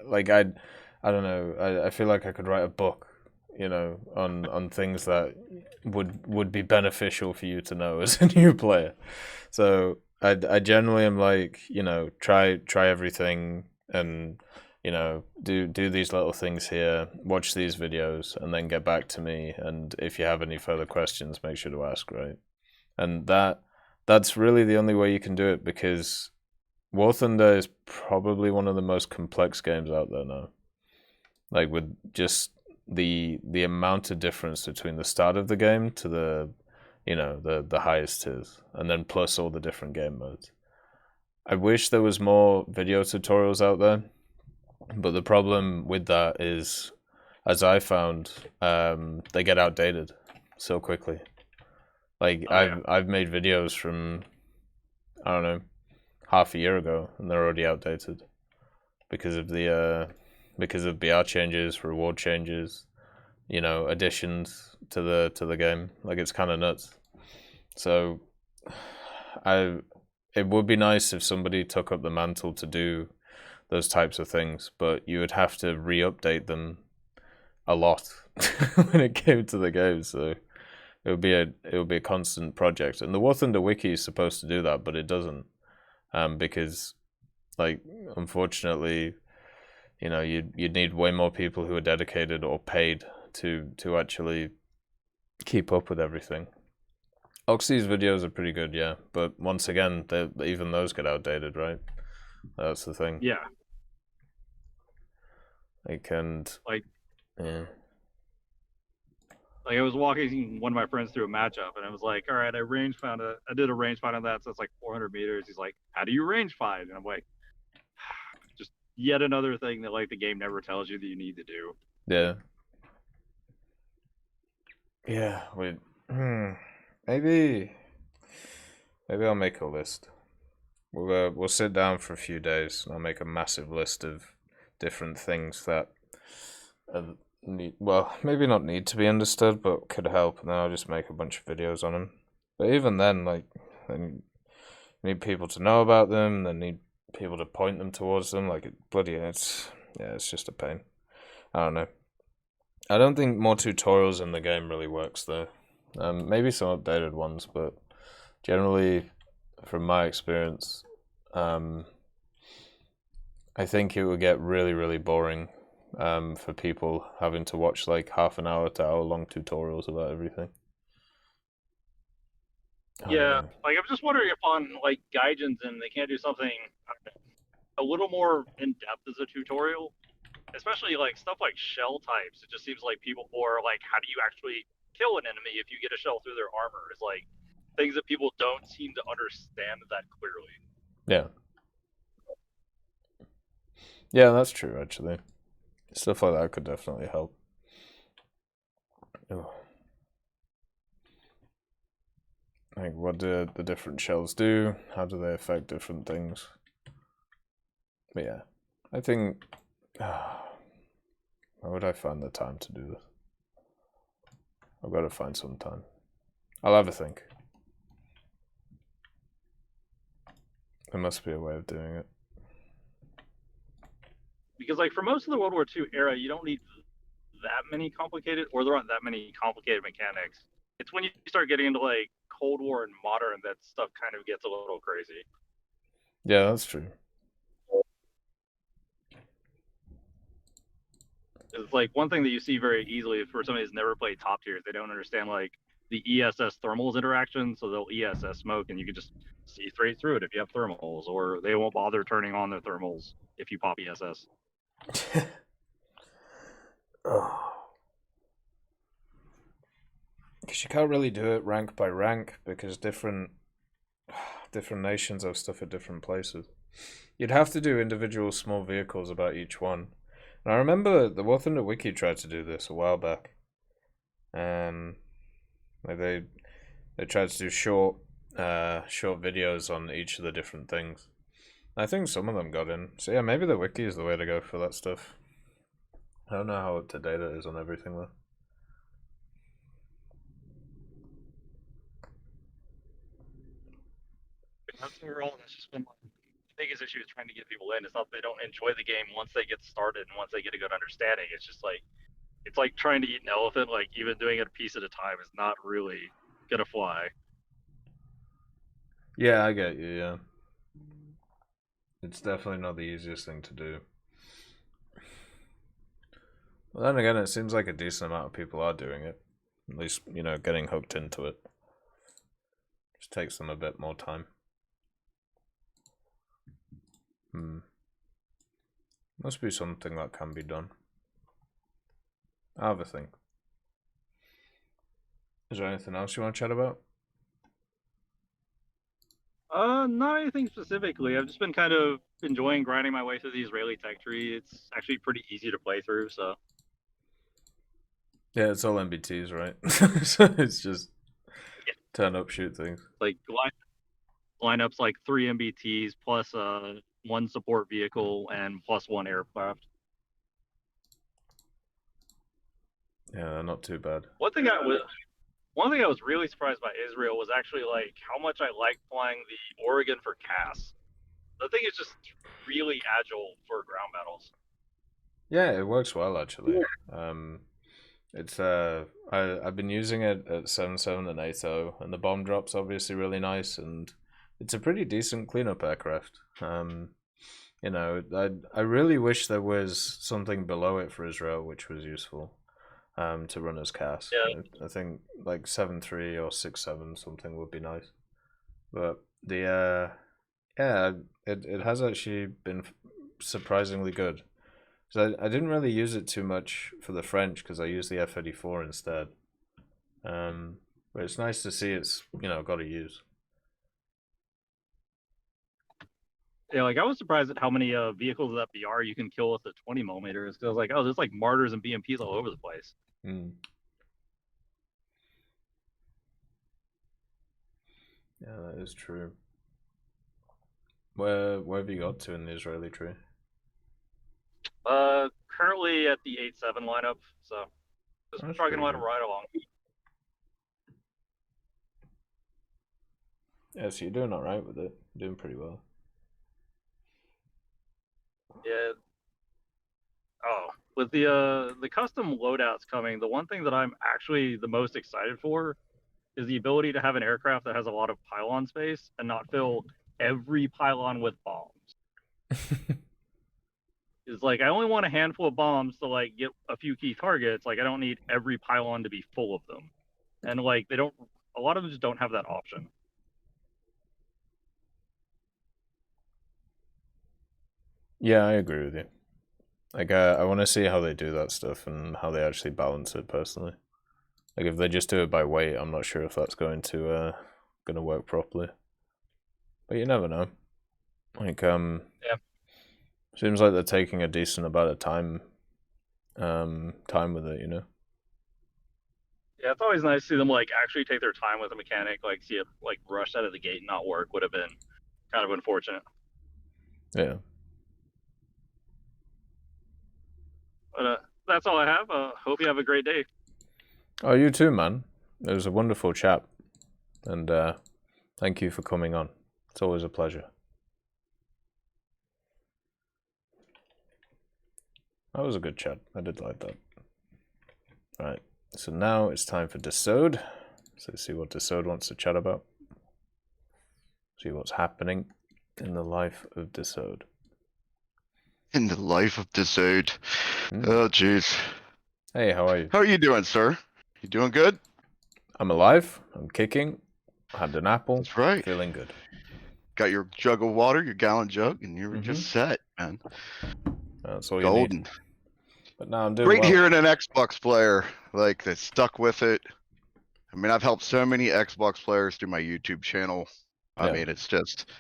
like I don't know. I feel like I could write a book, on things that would be beneficial for you to know as a new player. So I generally am like, try everything and do these little things here, watch these videos, and then get back to me. And if you have any further questions, make sure to ask, right? And that's really the only way you can do it, because War Thunder is probably one of the most complex games out there now. Like, with just the amount of difference between the start of the game to the highest tiers, and then plus all the different game modes. I wish there was more video tutorials out there, but the problem with that is, as I found, they get outdated so quickly. Like, I've made videos from, I don't know, half a year ago, and they're already outdated because of BR changes, reward changes, additions to the game. Like, it's kind of nuts. So it would be nice if somebody took up the mantle to do those types of things, but you would have to re-update them a lot when it came to the game. So it would be a constant project. And the War Thunder wiki is supposed to do that, but it doesn't, because, like, unfortunately, you'd need way more people who are dedicated or paid to actually keep up with everything. Oxy's videos are pretty good, yeah, but once again, even those get outdated, right? That's the thing. Yeah. Yeah. Like, I was walking one of my friends through a matchup, and I was like, all right, I did a range find on that, so it's like 400 meters. He's like, how do you range find? And I'm like, just yet another thing that, like, the game never tells you that you need to do. Yeah. Yeah, maybe I'll make a list. We'll sit down for a few days, and I'll make a massive list of different things that maybe not need to be understood, but could help, and then I'll just make a bunch of videos on them. But even then, like, I need people to know about them, then need people to point them towards them. Like, it's just a pain. I don't know. I don't think more tutorials in the game really works, though. Maybe some updated ones, but generally, from my experience, I think it would get really, really boring for people having to watch like half an hour to hour long tutorials about everything. Yeah, like, I'm just wondering if on like Gaijins and they can't do something a little more in depth as a tutorial, especially like stuff like shell types. It just seems like people are like, how do you actually kill an enemy if you get a shell through their armor? It's like things that people don't seem to understand that clearly. Yeah, that's true, actually. Stuff like that could definitely help. Oh. Like, what do the different shells do? How do they affect different things? But yeah, I think... where would I find the time to do this? I've got to find some time. I'll have a think. There must be a way of doing it. Because, like, for most of the World War II era, you don't need that many complicated, or there aren't that many complicated mechanics. It's when you start getting into, like, Cold War and modern that stuff kind of gets a little crazy. Yeah, that's true. It's like one thing that you see very easily for somebody who's never played top tiers, they don't understand like the ESS thermals interaction, so they'll ESS smoke and you can just see straight through it if you have thermals, or they won't bother turning on their thermals if you pop ESS. Oh. Because you can't really do it rank by rank because different nations have stuff at different places. You'd have to do individual small vehicles about each one. And I remember the War Thunder Wiki tried to do this a while back. Like they tried to do short videos on each of the different things. I think some of them got in. So yeah, maybe the wiki is the way to go for that stuff. I don't know how up to date it is on everything though. Overall, that's just been the biggest issue is trying to get people in. It's not that they don't enjoy the game once they get started and once they get a good understanding. It's just like it's like trying to eat an elephant. Like even doing it a piece at a time is not really gonna fly. Yeah, I get you. Yeah, it's definitely not the easiest thing to do. Well, then again, it seems like a decent amount of people are doing it. At least, you know, getting hooked into it. Just takes them a bit more time. Must be something that can be done. I have a think. Is there anything else you want to chat about? Not anything specifically. I've just been kind of enjoying grinding my way through the Israeli tech tree. It's actually pretty easy to play through, so. Yeah, it's all MBTs, right? So it's just turn up, shoot things. Like lineups like 3 MBTs plus 1 support vehicle and plus 1 aircraft. Yeah, not too bad. One thing I was really surprised by Israel was actually like how much I liked playing the Oregon for CAS. The thing is just really agile for ground battles. Yeah, it works well actually. It's I've been using it at 7.7 and 8.0, and the bomb drop's obviously really nice, and it's a pretty decent cleanup aircraft. You know, I really wish there was something below it for Israel which was useful. To run as CAS. Yeah. I think like 7.3 or 6.7 something would be nice. But the it has actually been surprisingly good. So I didn't really use it too much for the French because I used the F-84 instead. But it's nice to see it's, you know, got to use. Yeah, like I was surprised at how many vehicles of that BR you can kill with the 20 millimeters. Because I was like, oh, there's like martyrs and BMPs all over the place. Yeah, that is true. Where have you got to in the Israeli tree? Currently at the 8.7 lineup, so just probably gonna let him ride along. Yeah, so you're doing all right with it. You're doing pretty well. Yeah. Oh, with the custom loadouts coming, the one thing that I'm actually the most excited for is the ability to have an aircraft that has a lot of pylon space and not fill every pylon with bombs. It's like I only want a handful of bombs to like get a few key targets. Like I don't need every pylon to be full of them, and like a lot of them just don't have that option. Yeah, I agree with you. Like, I want to see how they do that stuff and how they actually balance it personally. Like, if they just do it by weight, I'm not sure if that's going to work properly. But you never know. Like, yeah. Seems like they're taking a decent amount of time time with it, you know. Yeah, it's always nice to see them like actually take their time with a mechanic. Like see it like rush out of the gate and not work would have been kind of unfortunate. Yeah. But that's all I have. Hope you have a great day. Oh, you too, man. It was a wonderful chat, and thank you for coming on. It's always a pleasure. That was a good chat. I did like that. Right. So now it's time for Desode. So let's see what Desode wants to chat about. See what's happening in the life of Desode. In the life of Desode. Oh, jeez. Hey, how are you? How are you doing, sir? You doing good? I'm alive. I'm kicking. I had an apple. That's right. Feeling good. Got your jug of water, your gallon jug, and you were just set, man. That's all you Golden. need. But now I'm doing Great well. hearing an Xbox player like that stuck with it. I mean, I've helped so many Xbox players through my YouTube channel. I mean, it's just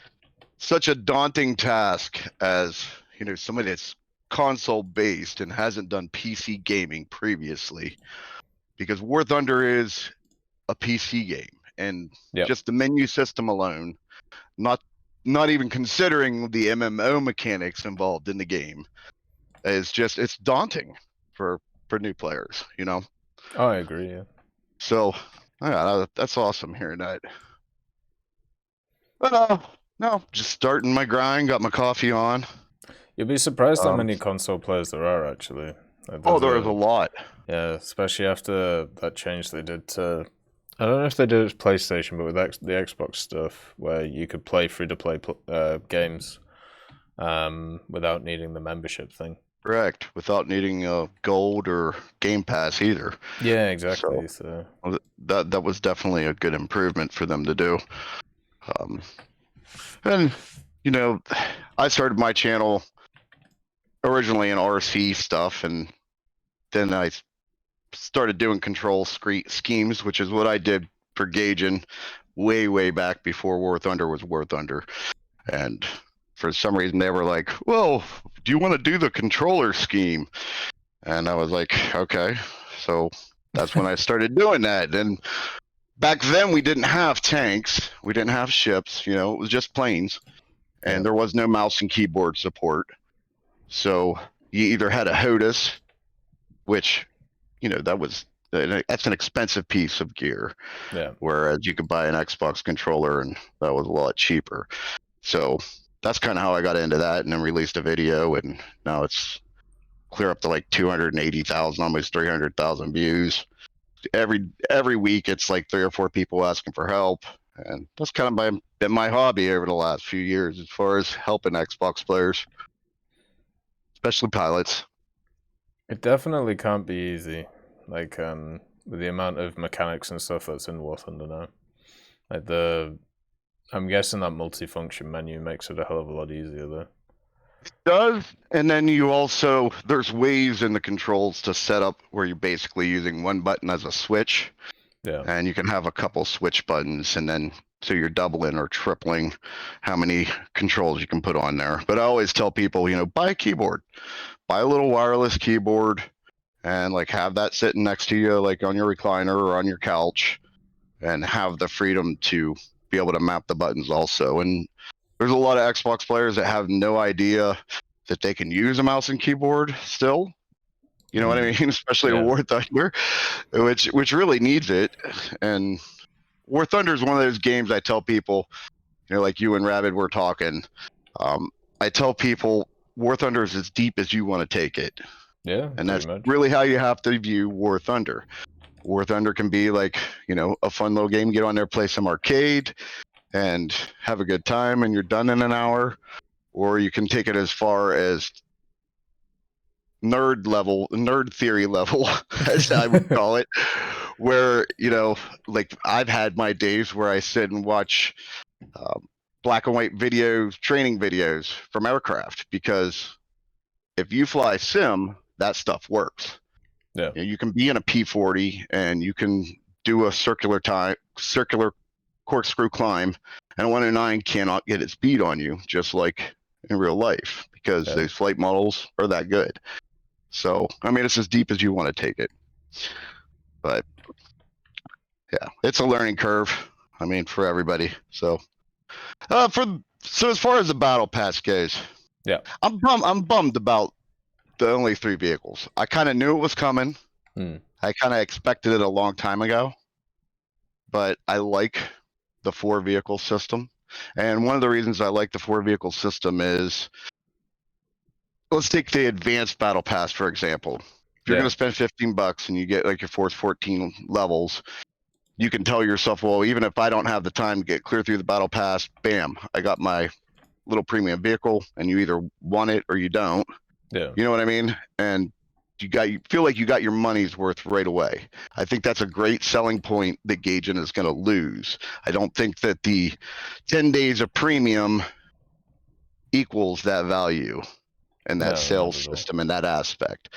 such a daunting task as, you know, somebody that's console based and hasn't done PC gaming previously, because War Thunder is a PC game, and just the menu system alone, not even considering the MMO mechanics involved in the game, is just, it's daunting for new players, you know. Oh, I agree. Yeah. So yeah, that's awesome hearing that. But no, just starting my grind, got my coffee on. You'll be surprised how many console players there are, actually. Like, there's a lot. Yeah, especially after that change they did to... I don't know if they did it with PlayStation, but with the Xbox stuff, where you could play free-to-play games without needing the membership thing. Correct, without needing gold or Game Pass either. Yeah, exactly. So that was definitely a good improvement for them to do. And you know, I started my channel originally in RC stuff, and then I started doing control schemes, which is what I did for Gaijin way back before War Thunder was War Thunder. And for some reason they were like, well, do you want to do the controller scheme? And I was like, okay. So that's when I started doing that. And back then we didn't have tanks, we didn't have ships, you know, it was just planes, and there was no mouse and keyboard support. So you either had a HOTAS, which, you know, that's an expensive piece of gear. Yeah. Whereas you could buy an Xbox controller and that was a lot cheaper. So that's kind of how I got into that, and then released a video, and now it's clear up to like 280,000, almost 300,000 views. Every week it's like 3 or 4 people asking for help, and that's kind of been my hobby over the last few years as far as helping Xbox players, especially pilots. It definitely can't be easy, like with the amount of mechanics and stuff that's in War Thunder now. Like I'm guessing that multifunction menu makes it a hell of a lot easier though. It does, and then there's ways in the controls to set up where you're basically using one button as a switch. Yeah. And you can have a couple switch buttons, and then so you're doubling or tripling how many controls you can put on there. But I always tell people, you know, buy a keyboard. Buy a little wireless keyboard, and like have that sitting next to you, like on your recliner or on your couch, and have the freedom to be able to map the buttons also. And there's a lot of Xbox players that have no idea that they can use a mouse and keyboard still. You know what I mean? Especially a War Thunder, which really needs it. And War Thunder is one of those games I tell people, you know, like you and Rabid were talking. I tell people War Thunder is as deep as you want to take it. Yeah, and that's really how you have to view War Thunder. War Thunder can be like, you know, a fun little game. Get on there, play some arcade, and have a good time, and you're done in an hour. Or you can take it as far as nerd theory level, as I would call it, where, you know, like I've had my days where I sit and watch black and white videos, training videos from aircraft, because if you fly sim, that stuff works. Yeah, you know, you can be in a P-40 and you can do a circular corkscrew climb, and 109 cannot get its beat on you, just like in real life, because those flight models are that good. So, I mean, it's as deep as you want to take it. But yeah, it's a learning curve. I mean, for everybody. So, so as far as the battle pass goes, yeah, I'm bummed about the only 3 vehicles. I kind of knew it was coming. I kind of expected it a long time ago, but I like the 4 vehicle system. And one of the reasons I like the 4 vehicle system is, let's take the advanced battle pass, for example. If you're going to spend $15 and you get like your first 14 levels, you can tell yourself, well, even if I don't have the time to get clear through the battle pass, bam, I got my little premium vehicle, and you either want it or you don't. Yeah. You know what I mean? And you feel like you got your money's worth right away. I think that's a great selling point that Gaijin is going to lose. I don't think that the 10 days of premium equals that value and that sales system in that aspect.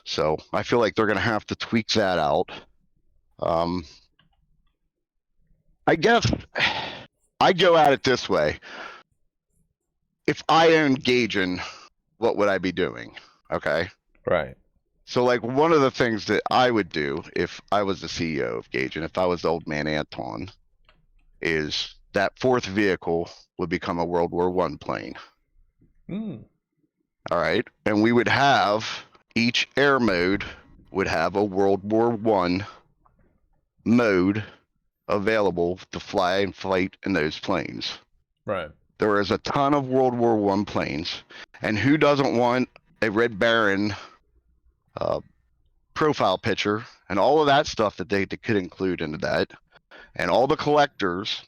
So I feel like they're going to have to tweak that out. I guess I go at it this way. If I owned Gaijin, what would I be doing? Okay. Right. So like one of the things that I would do if I was the CEO of Gaijin, if I was the old man Anton, is that 4th vehicle would become a World War I plane. All right. And we would have each air mode would have a World War I mode available to fly and fight in those planes. Right. There is a ton of World War I planes, and who doesn't want a Red Baron profile picture and all of that stuff that they could include into that, and all the collectors,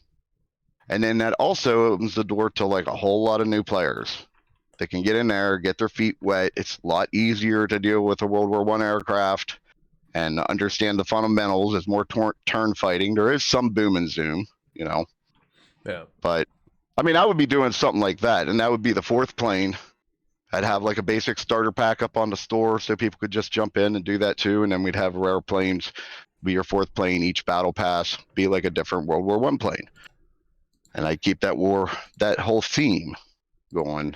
and then that also opens the door to like a whole lot of new players. They can get in there, get their feet wet. It's a lot easier to deal with a World War I aircraft and understand the fundamentals. There's more turn fighting. There is some boom and zoom, you know. Yeah. But I mean, I would be doing something like that, and that would be the 4th plane. I'd have like a basic starter pack up on the store so people could just jump in and do that too, and then we'd have rare planes be your 4th plane. Each battle pass be like a different World War I plane, and I'd keep that whole theme going.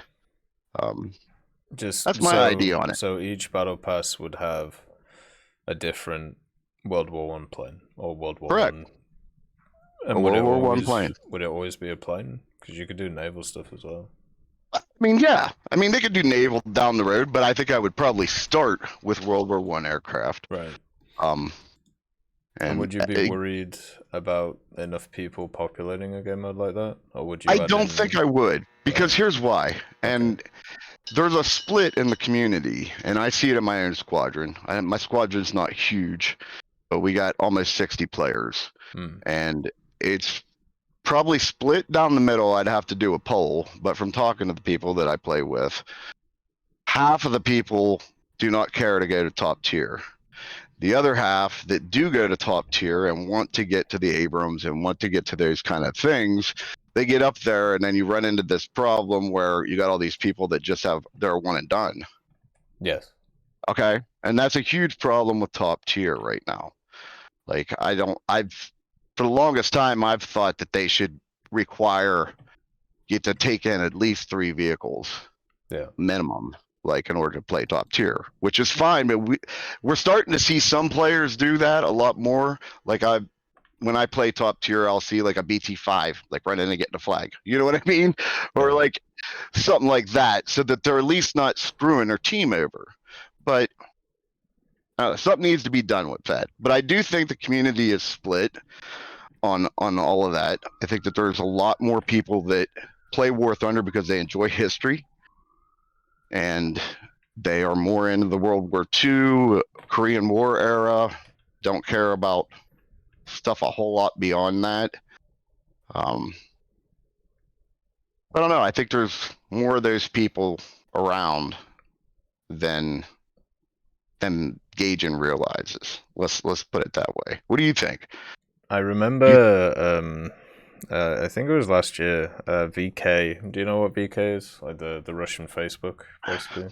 That's my idea on it. So each battle pass would have a different World War I plane or World War Correct. I. And a World War I plane. Would it always be a plane? Because you could do naval stuff as well. I mean, yeah. I mean, they could do naval down the road, but I think I would probably start with World War I aircraft. Right. And would you be worried about enough people populating a game mode like that, or would you? I don't think I would, because here's why. And there's a split in the community, and I see it in my own squadron. My squadron's not huge, but we got almost 60 players, and it's probably split down the middle. I'd have to do a poll, but from talking to the people that I play with, half of the people do not care to go to top tier. The other half that do go to top tier and want to get to the Abrams and want to get to those kind of things, they get up there, and then you run into this problem where you got all these people that just have their one and done. Yes. Okay. And that's a huge problem with top tier right now. Like, for the longest time, I've thought that they should require you to take in at least 3 vehicles. Yeah. Minimum, like in order to play top tier, which is fine. But we're starting to see some players do that a lot more. Like when I play top tier, I'll see like a BT5, like run in and get the flag. You know what I mean? Or like something like that, so that they're at least not screwing their team over. But something needs to be done with that. But I do think the community is split on all of that. I think that there's a lot more people that play War Thunder because they enjoy history, and they are more into the World War II, Korean War era, don't care about stuff a whole lot beyond that. I don't know. I think there's more of those people around than Gaijin realizes. Let's put it that way. What do you think? I remember, I think it was last year, VK. Do you know what VK is? Like the Russian Facebook, basically.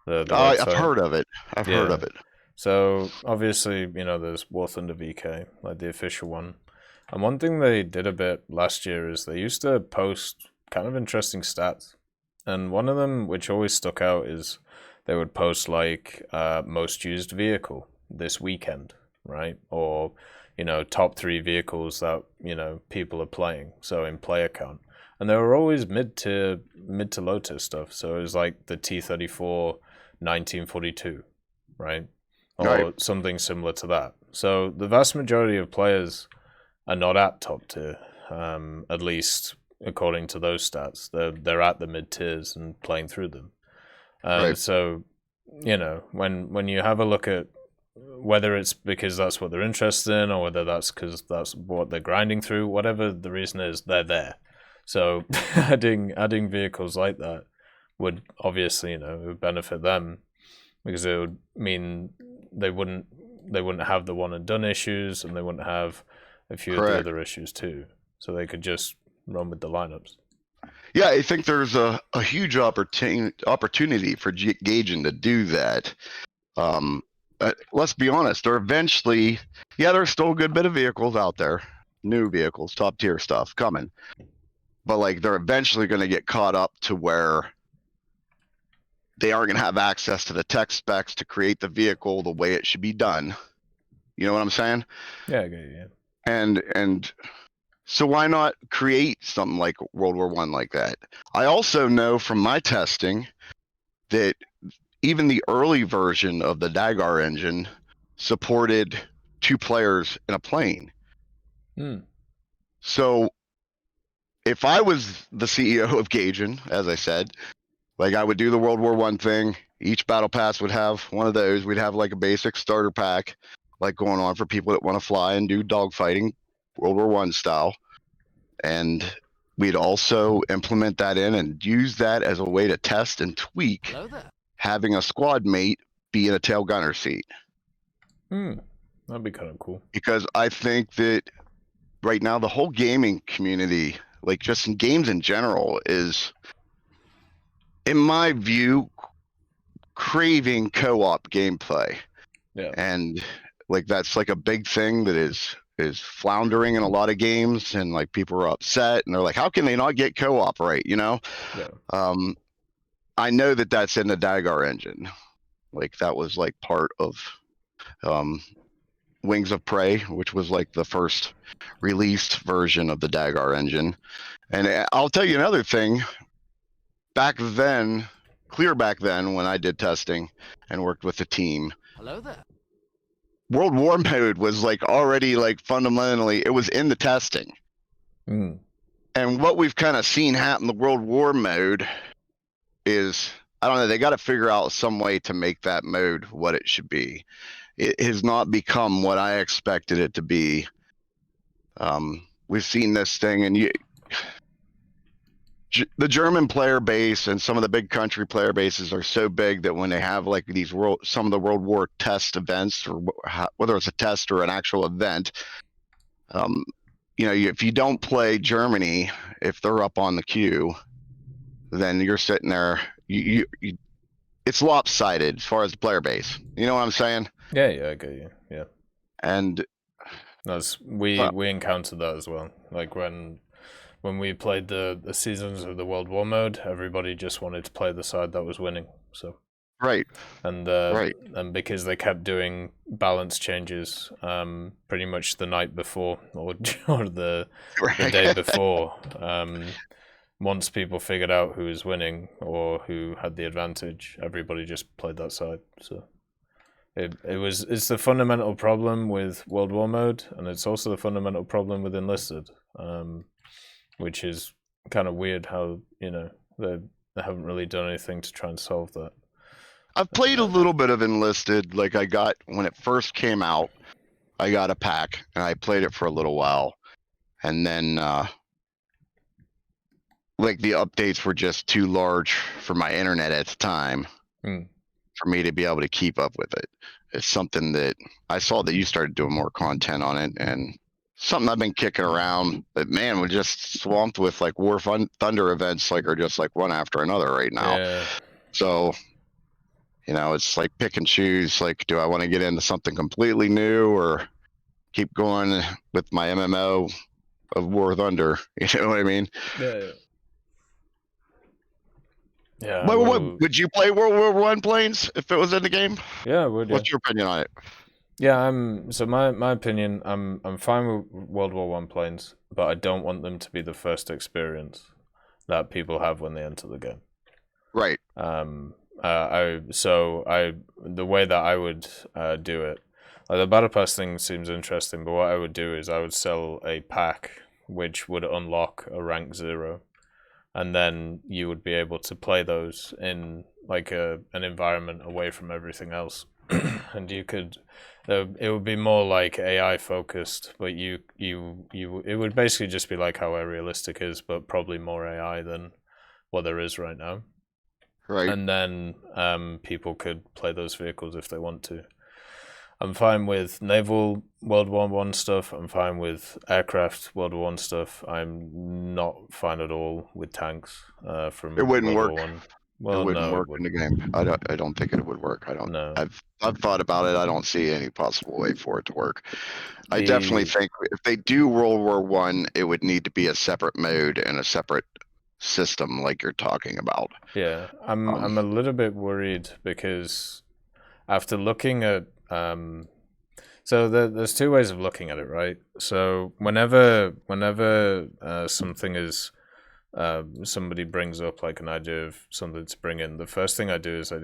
I've heard of it. I've heard of it. So, obviously, there's War Thunder VK, like the official one. And one thing they did a bit last year is they used to post kind of interesting stats. And one of them, which always stuck out, is they would post like most used vehicle this weekend, right? Or, you know, top 3 vehicles that, you know, people are playing, so in player count. And they were always mid to low tier stuff. So it was like the T-34 1942, right? Or something similar to that. So the vast majority of players are not at top tier, at least according to those stats. They're at the mid tiers and playing through them. So, you know, when you have a look at whether it's because that's what they're interested in, or whether that's because that's what they're grinding through, whatever the reason is, they're there. So adding vehicles like that would obviously, you know, it would benefit them, because it would mean they wouldn't have the one and done issues, and they wouldn't have a few of the other issues too. So they could just run with the lineups. Yeah, I think there's a huge opportunity for Gaijin to do that. Let's be honest, they're eventually, there's still a good bit of vehicles out there, new vehicles, top tier stuff coming, but like they're eventually going to get caught up to where they aren't going to have access to the tech specs to create the vehicle the way it should be done. You know what I'm saying? Yeah, I get you. And so why not create something like World War I like that? I also know from my testing that even the early version of the Dagar engine supported 2 players in a plane. So if I was the CEO of Gaijin, as I said, like I would do the World War I thing. Each battle pass would have one of those. We'd have like a basic starter pack, like going on for people that want to fly and do dogfighting, World War I style. And we'd also implement that in and use that as a way to test and tweak having a squad mate be in a tail gunner seat. That'd be kind of cool. Because I think that right now the whole gaming community, like just in games in general, is, in my view, craving co-op gameplay. Yeah. And like that's like a big thing that is floundering in a lot of games, and like people are upset and they're like, how can they not get co-op right, you know? I know that that's in the Dagar engine. Like that was like part of Wings of Prey, which was like the first released version of the Dagar engine. And I'll tell you another thing. Back then, when I did testing and worked with the team, World War mode was like already like fundamentally, it was in the testing. And what we've kind of seen happen in the World War mode is, I don't know, they got to figure out some way to make that mode what it should be. It has not become what I expected it to be. We've seen this thing, and the German player base and some of the big country player bases are so big that when they have like these some of the World War test events, or whether it's a test or an actual event, you know, if you don't play Germany, if they're up on the queue, then you're sitting there. It's lopsided as far as the player base. You know what I'm saying? Yeah, I get you. Yeah. And we encountered that as well. Like when we played the seasons of the World War mode, everybody just wanted to play the side that was winning. So and because they kept doing balance changes pretty much the night before or the day before, once people figured out who was winning or who had the advantage, everybody just played that side. So it's the fundamental problem with World War mode, and it's also the fundamental problem with Enlisted, which is kind of weird how, you know, they haven't really done anything to try and solve that. I've played a little bit of Enlisted. Like I got, when it first came out, I got a pack and I played it for a little while, and then like the updates were just too large for my internet at the time for me to be able to keep up with it. It's something that I saw that you started doing more content on it, and something I've been kicking around, but man, we're just swamped with like War Thunder events, like are just like one after another right now. Yeah. So, you know, it's like pick and choose. Like, do I want to get into something completely new or keep going with my MMO of War Thunder? You know what I mean? Yeah. Yeah. Would you play World War One planes if it was in the game? Yeah, I would. What's your opinion on it? Yeah, so my opinion, I'm fine with World War One planes, but I don't want them to be the first experience that people have when they enter the game. Right. The way that I would do it, like the battle pass thing seems interesting, but what I would do is I would sell a pack which would unlock a rank 0, and then you would be able to play those in like an environment away from everything else, and you could. It would be more like AI focused, but it would basically just be like how Air Realistic is, but probably more AI than what there is right now. Right. And then people could play those vehicles if they want to. I'm fine with naval World War One stuff. I'm fine with aircraft World War One stuff. I'm not fine at all with tanks from It wouldn't World work. War One. Well, it wouldn't no, work it in the game. I don't think it would work. No. I've thought about it. I don't see any possible way for it to work. I definitely think if they do World War One, it would need to be a separate mode and a separate system, like you're talking about. Yeah, I'm a little bit worried because after looking at so there's two ways of looking at it, right? So whenever something is somebody brings up like an idea of something to bring in, the first thing I do is I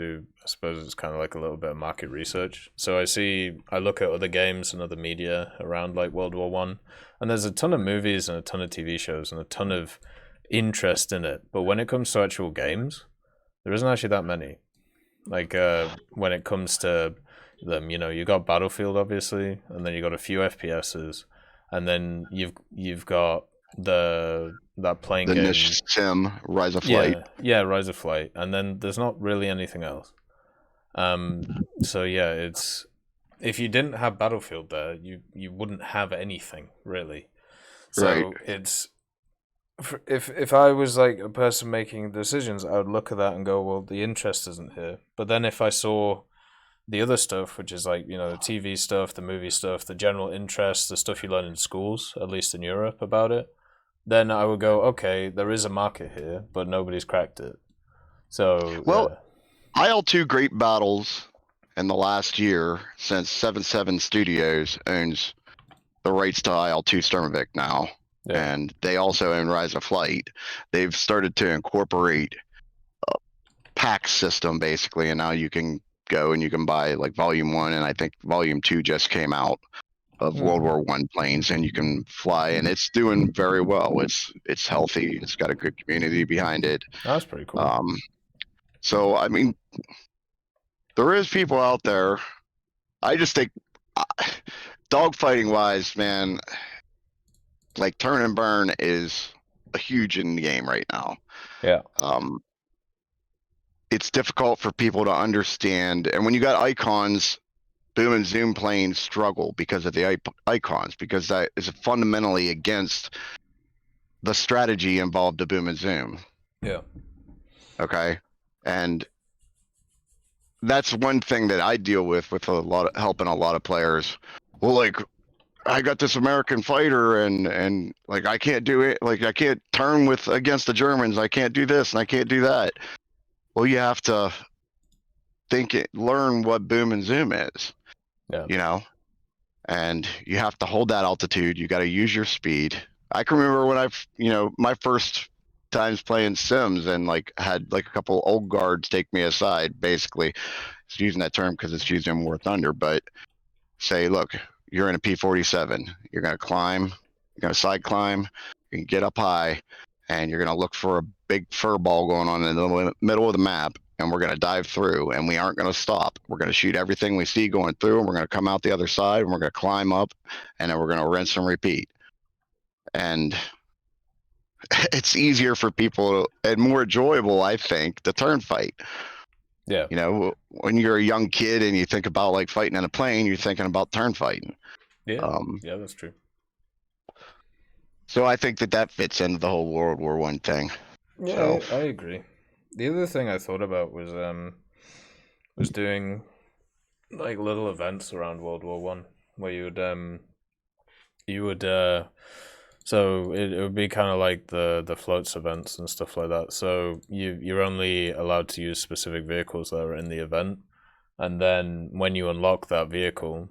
suppose it's kind of like a little bit of market research. So I look at other games and other media around like World War One, and there's a ton of movies and a ton of TV shows and a ton of interest in it. But when it comes to actual games, there isn't actually that many. Like when it comes to them, you got Battlefield obviously, and then you got a few FPSs, and then you've got that playing game, niche sim, Rise of Flight. Yeah, Rise of Flight, and then there's not really anything else. So yeah, it's if you didn't have Battlefield there, you wouldn't have anything really. So right. It's if I was like a person making decisions, I would look at that and go, well, the interest isn't here. But then if I saw the other stuff, which is like, the TV stuff, the movie stuff, the general interest, the stuff you learn in schools, at least in Europe about it, then I would go, okay, there is a market here, but nobody's cracked it. So, well, yeah. IL-2 Great Battles in the last year, since 7.7 Studios owns the rights to IL-2 Sturmovik now, and they also own Rise of Flight, they've started to incorporate a pack system, basically, and now you can go and you can buy like Volume 1, and I think Volume 2 just came out of World War One planes, and you can fly, and it's doing very well. It's healthy. It's got a good community behind it. That's pretty cool. So I mean, there is people out there. I just think, dogfighting wise, man, like turn and burn is a huge in the game right now. Yeah. It's difficult for people to understand, and when you got icons, boom and zoom planes struggle because of the icons, because that is fundamentally against the strategy involved to boom and zoom. Yeah. Okay. And that's one thing that I deal with helping a lot of players. Well, like, I got this American fighter and like I can't do it. Like I can't turn against the Germans. I can't do this and I can't do that. Well, you have to learn what boom and zoom is. Yeah. And you have to hold that altitude. You got to use your speed. I can remember when my first times playing Sims and like had like a couple old guards take me aside, basically. It's using that term because it's used in War Thunder, but say, look, you're in a P-47. You're going to climb, you're going to side climb, you can get up high, and you're going to look for a big fur ball going on in the middle of the map, and we're going to dive through, and we aren't going to stop. We're going to shoot everything we see going through, and we're going to come out the other side, and we're going to climb up, and then we're going to rinse and repeat. And it's easier for people and more enjoyable, I think, the turn fight. Yeah. When you're a young kid and you think about like fighting in a plane, you're thinking about turn fighting. Yeah. Yeah, that's true. So I think that fits into the whole World War One thing. Yeah, I agree. The other thing I thought about was doing like little events around World War One where you would So it would be kind of like the floats events and stuff like that. So you're only allowed to use specific vehicles that are in the event, and then when you unlock that vehicle,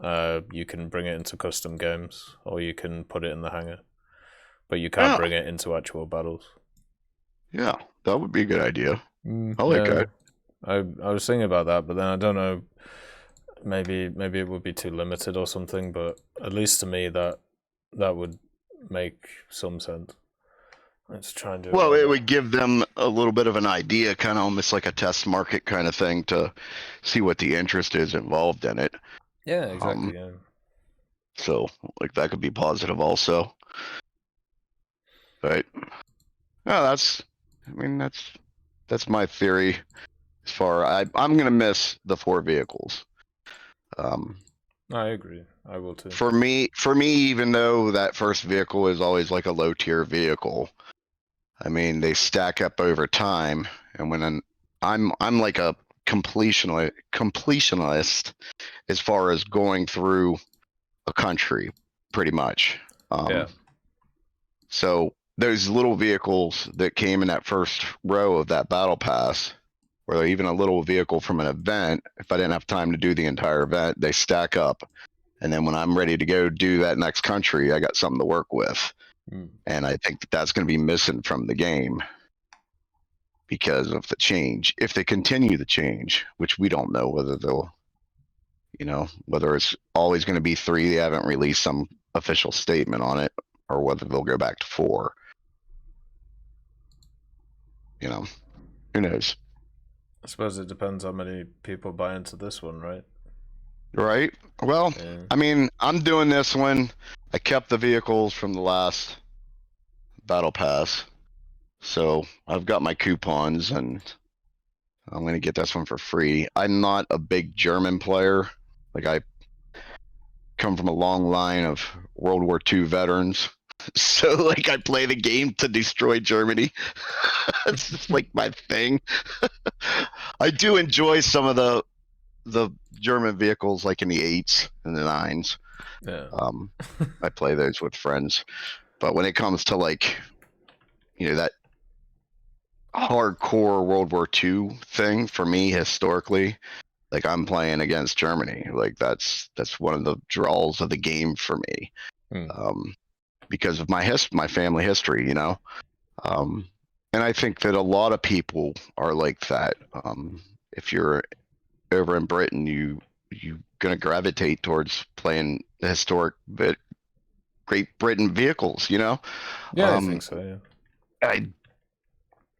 you can bring it into custom games, or you can put it in the hangar, but you can't bring it into actual battles. Yeah, that would be a good idea. I like that. I was thinking about that, but then I don't know. Maybe it would be too limited or something. But at least to me, that would make some sense. Let's try and do it. Well, it would give them a little bit of an idea, kind of almost like a test market kind of thing, to see what the interest is involved in it. Yeah, exactly. Yeah. So, like, that could be positive also. But no, that's my theory. As far I'm gonna miss the 4 vehicles. I agree. I will too. For me, even though that first vehicle is always like a low tier vehicle, I mean, they stack up over time, and when I'm like a completionist as far as going through a country, pretty much. Yeah. So those little vehicles that came in that first row of that battle pass, or even a little vehicle from an event, if I didn't have time to do the entire event, they stack up. And then when I'm ready to go do that next country, I got something to work with. And I think that's going to be missing from the game because of the change. If they continue the change, which we don't know whether they'll, whether it's always going to be 3, they haven't released some official statement on it, or whether they'll go back to 4. Who knows? I suppose it depends how many people buy into this one, right? Right. Well, yeah. I mean, I'm doing this one. I kept the vehicles from the last battle pass, so I've got my coupons, and I'm going to get this one for free. I'm not a big German player. Like, I come from a long line of World War II veterans. So, like, I play the game to destroy Germany. It's just like my thing. I do enjoy some of the German vehicles, like in the 8s and the 9s. Yeah. I play those with friends. But when it comes to, like, that hardcore World War II thing, for me, historically, like, I'm playing against Germany. Like, that's one of the draws of the game for me. Because of my family history, and I think that a lot of people are like that. If you're over in Britain, you gonna gravitate towards playing the historic Great Britain vehicles, Yeah, I think so. Yeah.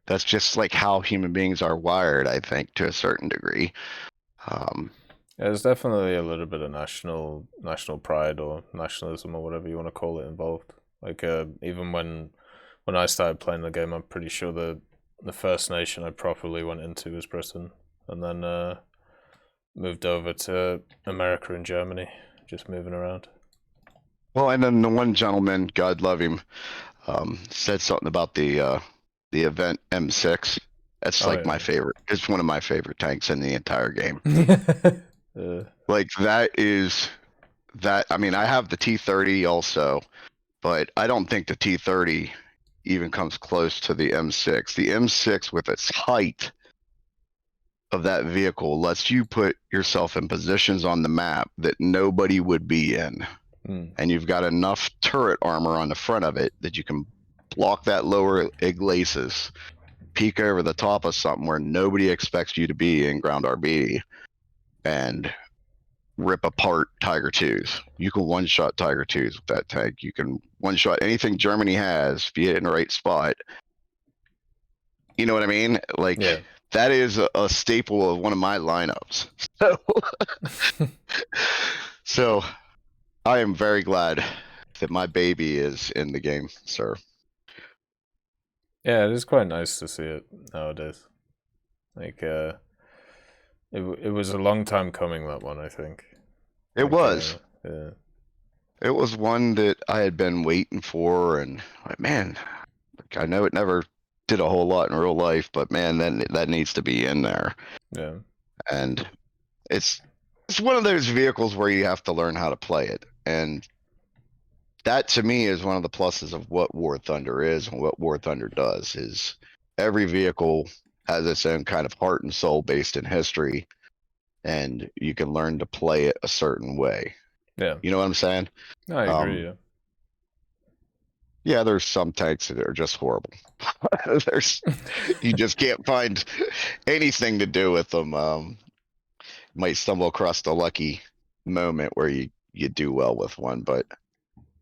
That's just like how human beings are wired, I think, to a certain degree. There's definitely a little bit of national pride or nationalism or whatever you want to call it involved. Like, even when I started playing the game, I'm pretty sure the first nation I properly went into was Britain, and then moved over to America and Germany, just moving around. Well, and then the one gentleman, God love him, said something about the event M6. That's my favorite. It's one of my favorite tanks in the entire game. Like, that is that. I mean, I have the T30 also, but I don't think the T30 even comes close to the M6. The M6, with its height of that vehicle, lets you put yourself in positions on the map that nobody would be in. And you've got enough turret armor on the front of it that you can block that lower glacis, peek over the top of something where nobody expects you to be in ground RB, and rip apart Tiger 2s. You can one-shot Tiger 2s with that tank. You can one-shot anything Germany has if you hit it in the right spot. You know what I mean? Like, yeah. That is a staple of one of my lineups. So I am very glad that my baby is in the game, sir. Yeah, it is quite nice to see it nowadays. Like, it was a long time coming, that one, I think. It was. Yeah. It was one that I had been waiting for, and man, I know it never did a whole lot in real life, but man, that needs to be in there. Yeah. And it's one of those vehicles where you have to learn how to play it, and that to me is one of the pluses of what War Thunder is and what War Thunder does is every vehicle has its own kind of heart and soul based in history, and you can learn to play it a certain way. Yeah. You know what I'm saying? No, I agree, yeah. Yeah, there's some tanks that are just horrible. You just can't find anything to do with them. Might stumble across the lucky moment where you do well with one, but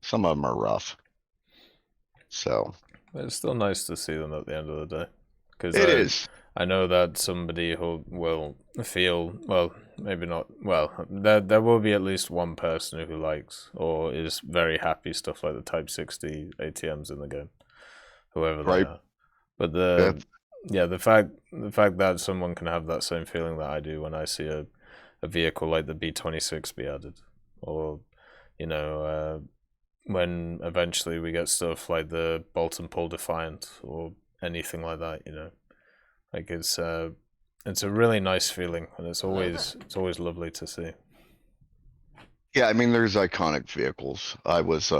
some of them are rough. So but it's still nice to see them at the end of the day. Because it is. I know that somebody who will feel, well, maybe not, well, there will be at least one person who likes or is very happy stuff like the Type 60 ATMs in the game, whoever they are. But the fact that someone can have that same feeling that I do when I see a vehicle like the B-26 be added, or, you know, when eventually we get stuff like the Bolt and Pull Defiant or anything like that, you know. Like it's a really nice feeling, and it's always lovely to see. Yeah, I mean, there's iconic vehicles. I was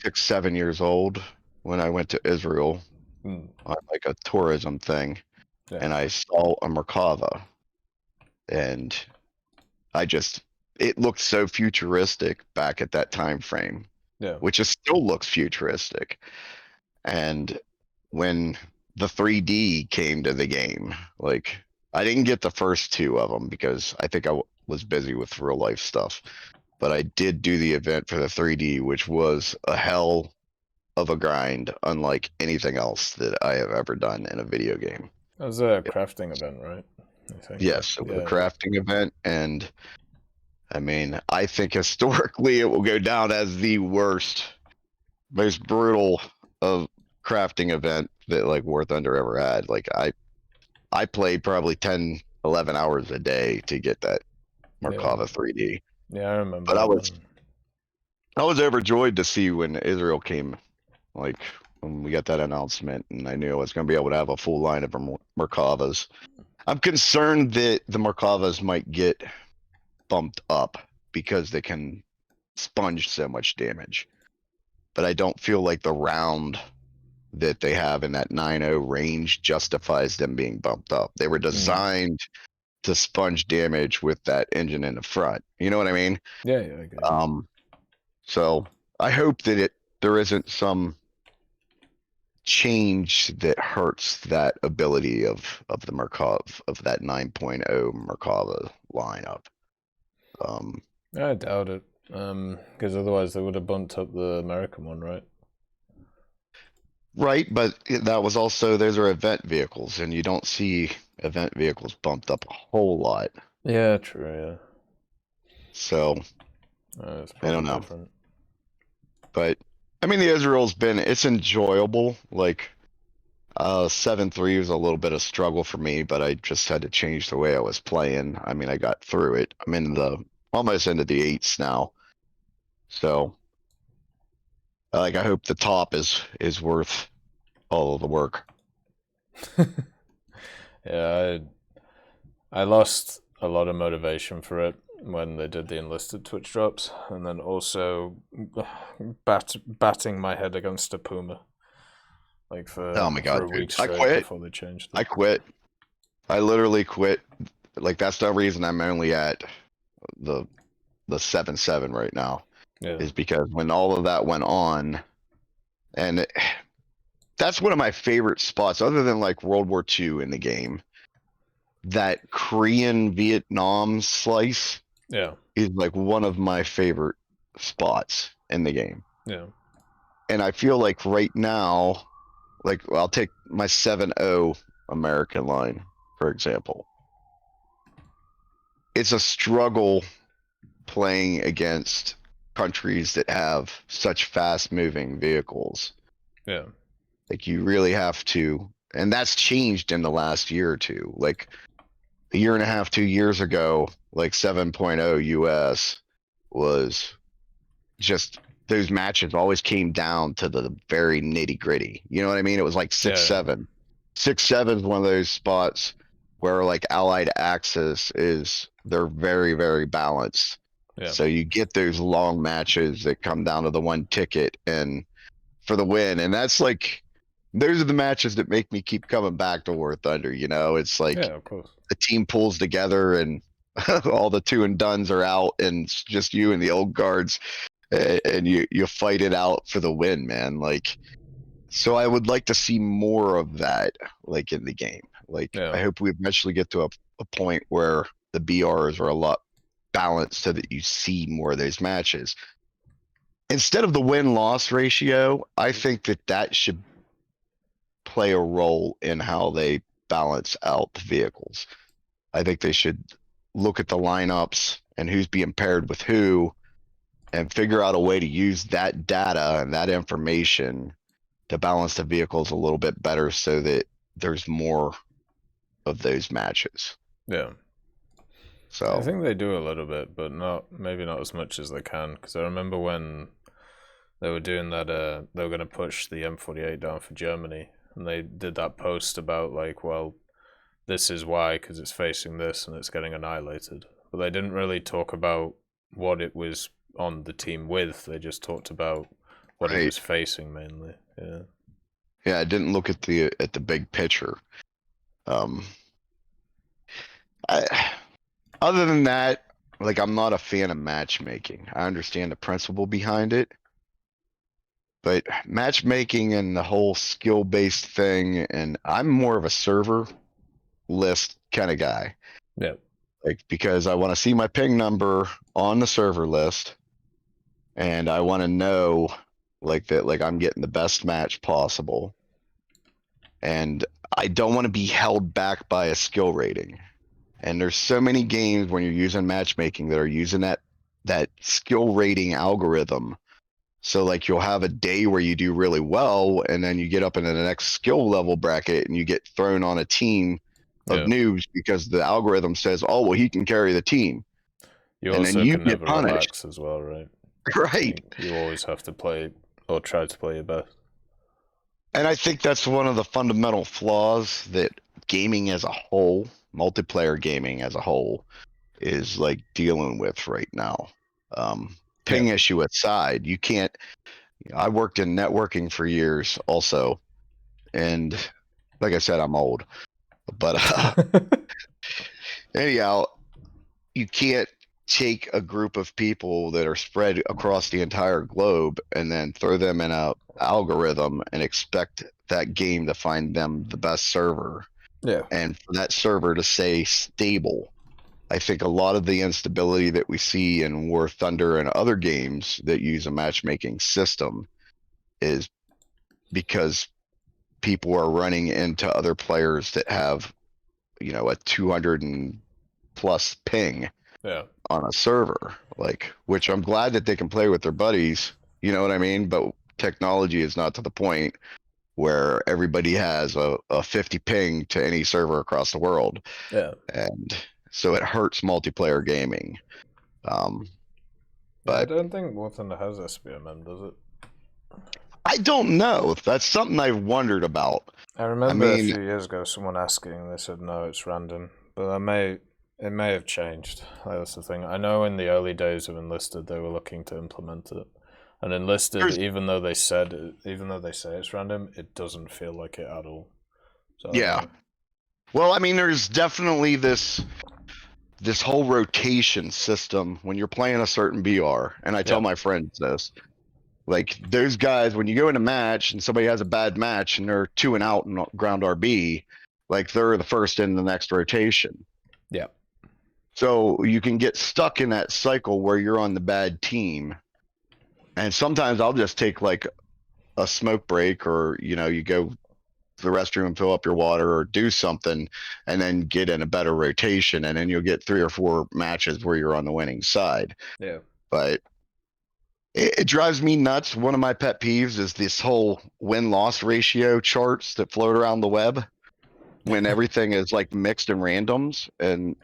6-7 years old when I went to Israel on like a tourism thing, and I saw a Merkava, and it looked so futuristic back at that time frame. Yeah, which still looks futuristic, and when the 3D came to the game, like I didn't get the first two of them because I think I was busy with real life stuff, but I did do the event for the 3D, which was a hell of a grind, unlike anything else that I have ever done in a video game. It was a crafting event, right? I think. Yes, it was a crafting event, and I mean, I think historically it will go down as the worst, most brutal of crafting event that like War Thunder ever had. Like I played probably 10-11 hours a day to get that Merkava 3D. Yeah, I remember. But I was overjoyed to see when Israel came, like when we got that announcement, and I knew I was going to be able to have a full line of Merkavas. I'm concerned that the Merkavas might get bumped up because they can sponge so much damage, but I don't feel like the round that they have in that 9.0 range justifies them being bumped up. They were designed to sponge damage with that engine in the front. You know what I mean? Yeah, I agree. So I hope that there isn't some change that hurts that ability of the Merkava, of that 9.0 Merkava lineup. I doubt it, because otherwise they would have bumped up the American one, right? Right, but that was also, those are event vehicles, and you don't see event vehicles bumped up a whole lot. Yeah, true, yeah. So, I don't know. Different. But, I mean, the Israel's it's enjoyable. Like, 7.3 was a little bit of struggle for me, but I just had to change the way I was playing. I mean, I got through it. I'm almost into the 8s now. So, like, I hope the top is worth all of the work. Yeah, I lost a lot of motivation for it when they did the enlisted Twitch drops, and then also batting my head against a Puma, like for oh my god, for a week dude. I quit before they changed it. I quit. I literally quit. Like, that's the reason I'm only at the 7.7 right now. Yeah. Is because when all of that went on, and that's one of my favorite spots, other than like World War II in the game, that Korean Vietnam slice is like one of my favorite spots in the game. Yeah. And I feel like right now, like, I'll take my 7.0 American line, for example. It's a struggle playing against countries that have such fast moving vehicles. Yeah. Like, you really have to, and that's changed in the last year or two. Like, a year and a half, 2 years ago, like 7.0 US was just, those matches always came down to the very nitty gritty. You know what I mean? It was like 6.7. 6.7 is one of those spots where like Allied Axis they're very, very balanced. Yeah. So you get those long matches that come down to the one ticket and for the win. And that's like, those are the matches that make me keep coming back to War Thunder. You know, it's like Yeah, of course. the team pulls together and all the 2-and-dones are out and it's just you and the old guards and you fight it out for the win, man. Like, so I would like to see more of that, like in the game. Like, I hope we eventually get to a point where the BRs are a lot balanced so that you see more of those matches. Instead of the win-loss ratio, I think that should play a role in how they balance out the vehicles. I think they should look at the lineups and who's being paired with who and figure out a way to use that data and that information to balance the vehicles a little bit better so that there's more of those matches. Yeah. So I think they do a little bit, but maybe not as much as they can. Because I remember when they were doing that, they were going to push the M48 down for Germany, and they did that post about like, well, this is why, because it's facing this and it's getting annihilated. But they didn't really talk about what it was on the team with. They just talked about what it was facing mainly. Yeah. Yeah, I didn't look at the big picture. Other than that, like, I'm not a fan of matchmaking. I understand the principle behind it, but matchmaking and the whole skill-based thing, and I'm more of a server list kind of guy. Yeah. Like, because I want to see my ping number on the server list, and I want to know like that, like I'm getting the best match possible, and I don't want to be held back by a skill rating. And there's so many games when you're using matchmaking that are using that skill rating algorithm. So like you'll have a day where you do really well, and then you get up into the next skill level bracket and you get thrown on a team of noobs because the algorithm says, oh, well, he can carry the team. You and also then you can get never punished. relax as well, right? Right. You always have to play or try to play your best. And I think that's one of the fundamental flaws that gaming as a whole, multiplayer gaming as a whole, is like dealing with right now. Ping issue aside, you can't. I worked in networking for years also, and like I said, I'm old. But anyhow, you can't take a group of people that are spread across the entire globe and then throw them in a algorithm and expect that game to find them the best server. Yeah. And for that server to stay stable. I think a lot of the instability that we see in War Thunder and other games that use a matchmaking system is because people are running into other players that have, you know, a 200 and plus ping on a server, like, which I'm glad that they can play with their buddies, you know what I mean? But technology is not to the point where everybody has a 50 ping to any server across the world. Yeah. And so it hurts multiplayer gaming. But I don't think War Thunder has SBMM, does it? I don't know. That's something I've wondered about. I remember a few years ago someone asking, they said no, it's random. But it may have changed. That's the thing. I know in the early days of Enlisted they were looking to implement it. And Enlisted, even though they say it's random, it doesn't feel like it at all. So, yeah. Well, I mean, there's definitely this whole rotation system when you're playing a certain BR, and I tell my friends this. Like, those guys, when you go in a match and somebody has a bad match and they're 2 and out in ground RB, like, they're the first in the next rotation. Yeah. So you can get stuck in that cycle where you're on the bad team. And sometimes I'll just take like a smoke break, or, you know, you go to the restroom and fill up your water or do something and then get in a better rotation. And then you'll get 3 or 4 matches where you're on the winning side. Yeah. But it drives me nuts. One of my pet peeves is this whole win-loss ratio charts that float around the web when everything is like mixed and randoms, and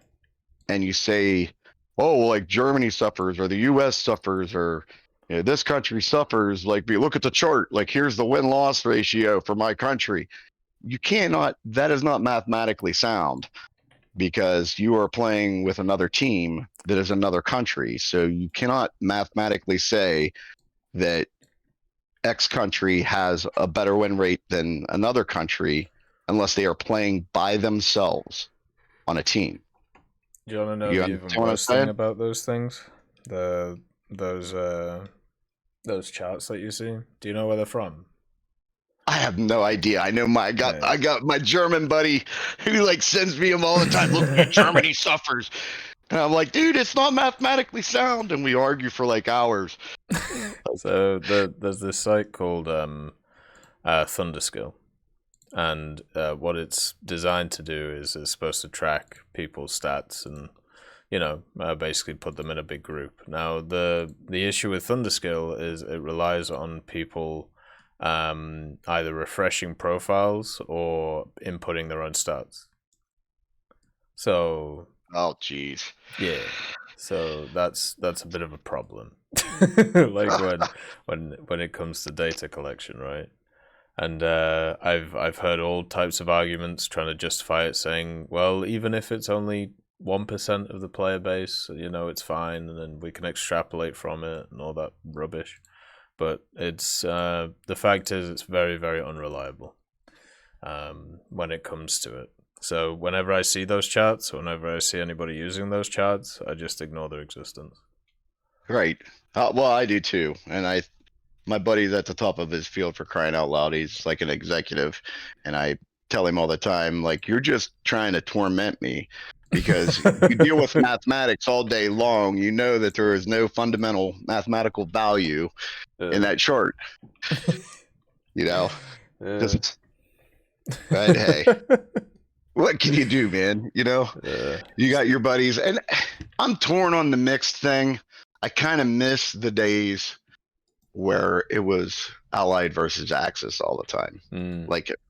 you say, oh, like Germany suffers or the US suffers, or, you know, this country suffers. Like, look at the chart. Like, here's the win-loss ratio for my country. You cannot. That is not mathematically sound. because you are playing with another team that is another country. So you cannot mathematically say that X country has a better win rate than another country unless they are playing by themselves on a team. Do you want to know the even worse thing about those things? Those charts that you see. Do you know where they're from? I have no idea. I know I got my German buddy who like sends me them all the time. Look at Germany suffers. And I'm like, dude, it's not mathematically sound, and we argue for like hours. So there's this site called Thunderskill, and what it's designed to do is it's supposed to track people's stats and basically put them in a big group. Now the issue with Thunderskill is it relies on people either refreshing profiles or inputting their own stats. So oh geez, yeah, so that's a bit of a problem. Like when it comes to data collection, right? And I've heard all types of arguments trying to justify it, saying, well, even if it's only 1% of the player base, it's fine, and then we can extrapolate from it and all that rubbish. But it's the fact is it's very, very unreliable when it comes to it. So whenever I see those charts, whenever I see anybody using those charts, I just ignore their existence. Right. Well, I do too. And my buddy's at the top of his field, for crying out loud. He's like an executive, and I tell him all the time, like, you're just trying to torment me. Because you deal with mathematics all day long, you know that there is no fundamental mathematical value in that chart. Just, but hey, what can you do, man? You got your buddies, and I'm torn on the mixed thing. I kind of miss the days where it was Allied versus Axis all the time. Like it.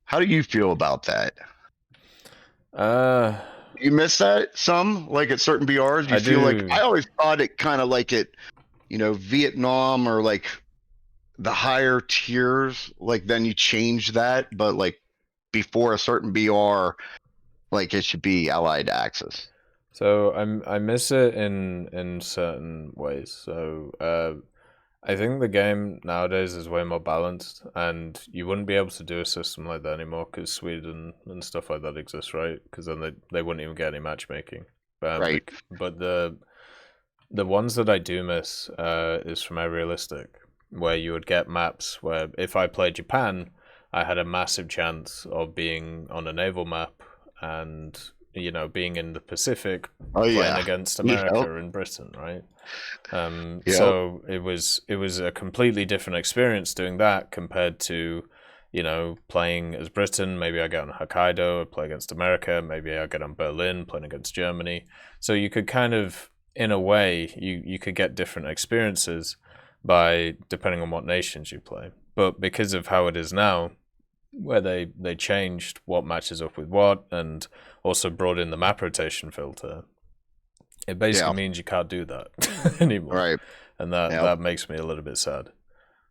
How do you feel about that? You miss that some, like at certain BRs? You feel like I always thought it kind of like it, Vietnam or like the higher tiers, like then you change that, but like before a certain BR, like it should be Allied Axis. So I miss it in certain ways. So I think the game nowadays is way more balanced, and you wouldn't be able to do a system like that anymore because Sweden and stuff like that exists, right? Because then they wouldn't even get any matchmaking. Right. But the ones that I do miss is from Realistic, where you would get maps where if I played Japan, I had a massive chance of being on a naval map and being in the Pacific, playing against America and Britain, right? So it was a completely different experience doing that compared to, playing as Britain. Maybe I get on Hokkaido, I play against America. Maybe I get on Berlin, playing against Germany. So you could kind of, in a way, you could get different experiences depending on what nations you play. But because of how it is now, where they changed what matches up with what, and also brought in the map rotation filter, it basically means you can't do that anymore. Right. And that makes me a little bit sad.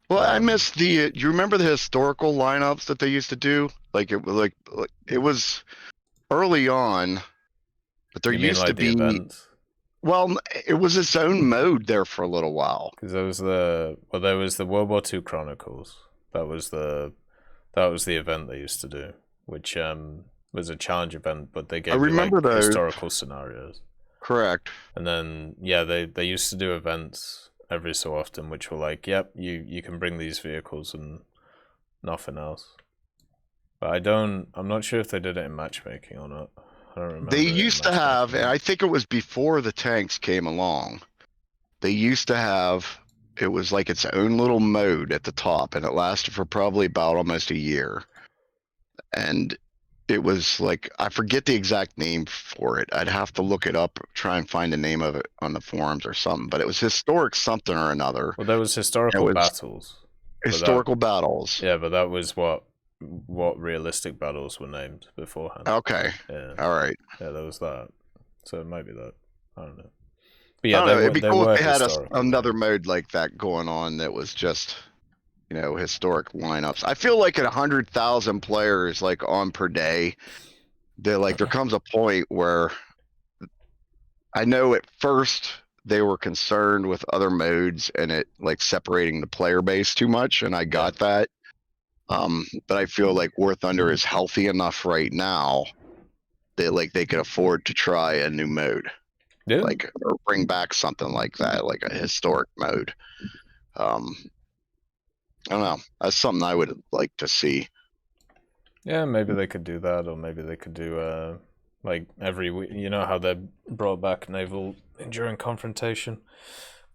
Well, I miss do you remember the historical lineups that they used to do? Like it was early on, but there used to be events? Well, it was its own mode there for a little while. Because there was the World War II Chronicles. That was the event they used to do, which was a challenge event, but they gave historical scenarios. Correct. And then they used to do events every so often, which were like, yep, you can bring these vehicles and nothing else. But I'm not sure if they did it in matchmaking or not. I don't remember. They used to have, and I think it was before the tanks came along. They used to have, it was like its own little mode at the top, and it lasted for probably about almost a year. And it was like, I forget the exact name for it. I'd have to look it up, try and find the name of it on the forums or something. But it was historic something or another. Well, there was historical battles. Historical battles. Yeah, but that was what realistic battles were named beforehand. Okay. Yeah. All right. Yeah, there was that. So it might be that. I don't know. But yeah, it'd be cool if they had another mode like that going on that was just, historic lineups. I feel like at 100,000 players like on per day, that like there comes a point where I know at first they were concerned with other modes and it like separating the player base too much, and I got that. But I feel like War Thunder is healthy enough right now that like they could afford to try a new mode. Yeah. Like, or bring back something like that, like a historic mode. I don't know. That's something I would like to see. Yeah, maybe they could do that, or maybe they could do like every week. You know how they brought back naval enduring confrontation.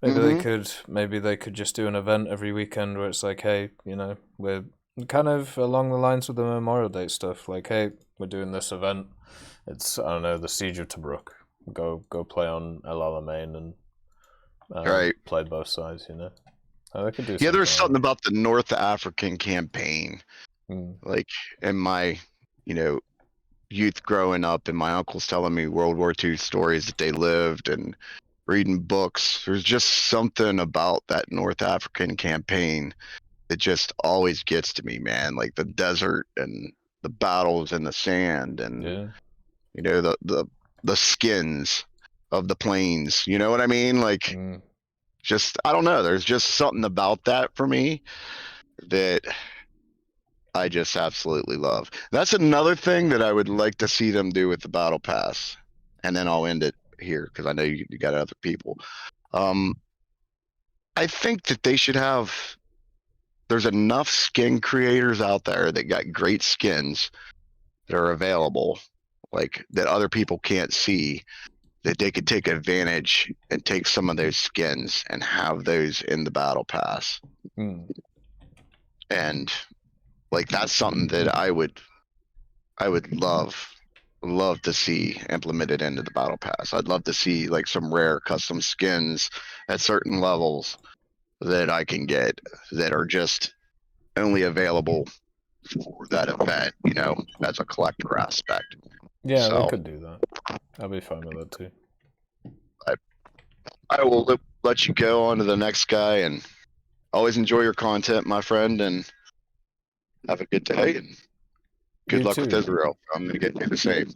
Maybe they could just do an event every weekend where it's like, hey, you know, we're kind of along the lines with the Memorial Day stuff. Like, hey, we're doing this event. It's, I don't know, the Siege of Tobruk. Go play on El Alamein and play both sides, you know. They could do there's something about the North African campaign. Like in my, you know, youth growing up, and my uncles telling me World War II stories that they lived and reading books. There's just something about that North African campaign that just always gets to me, man. Like the desert and the battles in the sand, and you know, the skins of the plains. You know what I mean? Like, just, I don't know. There's just something about that for me that I just absolutely love. That's another thing that I would like to see them do with the Battle Pass. And then I'll end it here because I know you got other people. I think that they should have, there's enough skin creators out there that got great skins that are available, like that other people can't see, that they could take advantage and take some of those skins and have those in the Battle Pass. And like that's something that I would love to see implemented into the Battle Pass. I'd love to see like some rare custom skins at certain levels that I can get that are just only available for that event, you know, as a collector aspect. Yeah, so, they could do that. I'll be fine with that too. I will let you go on to the next guy, and always enjoy your content, my friend, and have a good day, and good luck with Israel. I'm going to get you the same.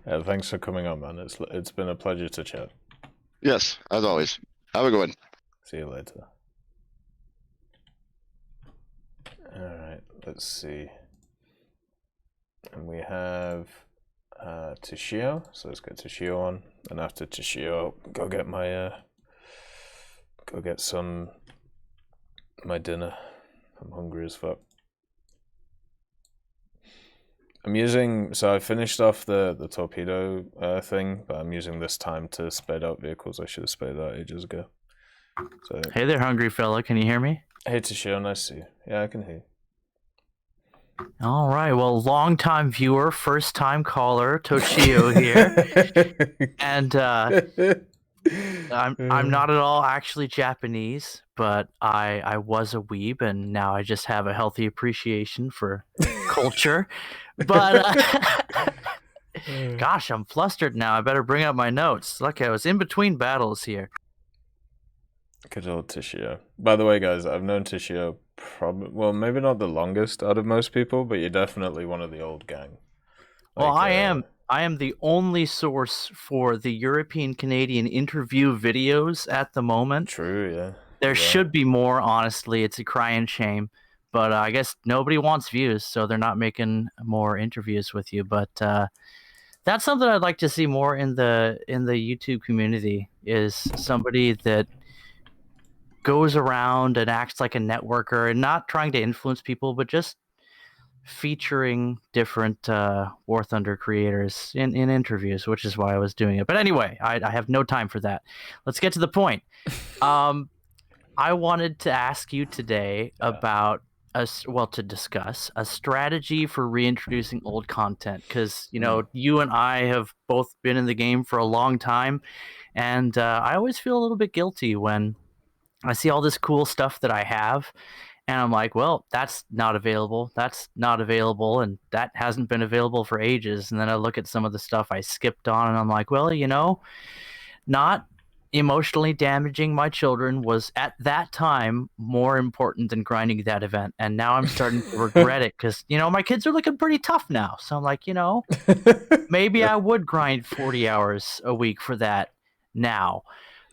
Yeah, thanks for coming on, man. It's been a pleasure to chat. Yes, as always. Have a good one. See you later. Alright, let's see. And we have Toshio, so let's get Toshio on, and after Toshio, go get my my dinner. I'm hungry as fuck. So I finished off the torpedo thing, but I'm using this time to spade out vehicles. I should have spaded out ages ago. So, hey there, hungry fella. Can you hear me? Hey Toshio, nice to see you. Yeah, I can hear you. All right, well, long-time viewer, first-time caller, Toshio here, and I'm not at all actually Japanese, but I was a weeb, and now I just have a healthy appreciation for culture. But gosh, I'm flustered now. I better bring up my notes. Look, I was in between battles here. Good old Toshio. By the way, guys, I've known Toshio well, maybe not the longest out of most people, but you're definitely one of the old gang. Well, I am the only source for the European Canadian interview videos at the moment. True, yeah. There should be more, honestly. It's a crying shame. But I guess nobody wants views, so they're not making more interviews with you. But that's something I'd like to see more in the YouTube community, is somebody that goes around and acts like a networker and not trying to influence people, but just featuring different War Thunder creators in interviews, which is why I was doing it. But anyway, I have no time for that. Let's get to the point. I wanted to ask you today about to discuss a strategy for reintroducing old content, because you know you and I have both been in the game for a long time, and I always feel a little bit guilty when I see all this cool stuff that I have, and I'm like, well, that's not available, and that hasn't been available for ages. And then I look at some of the stuff I skipped on, and I'm like, well, you know, not emotionally damaging my children was at that time more important than grinding that event. And now I'm starting to regret it because, my kids are looking pretty tough now. So I'm like, maybe I would grind 40 hours a week for that now.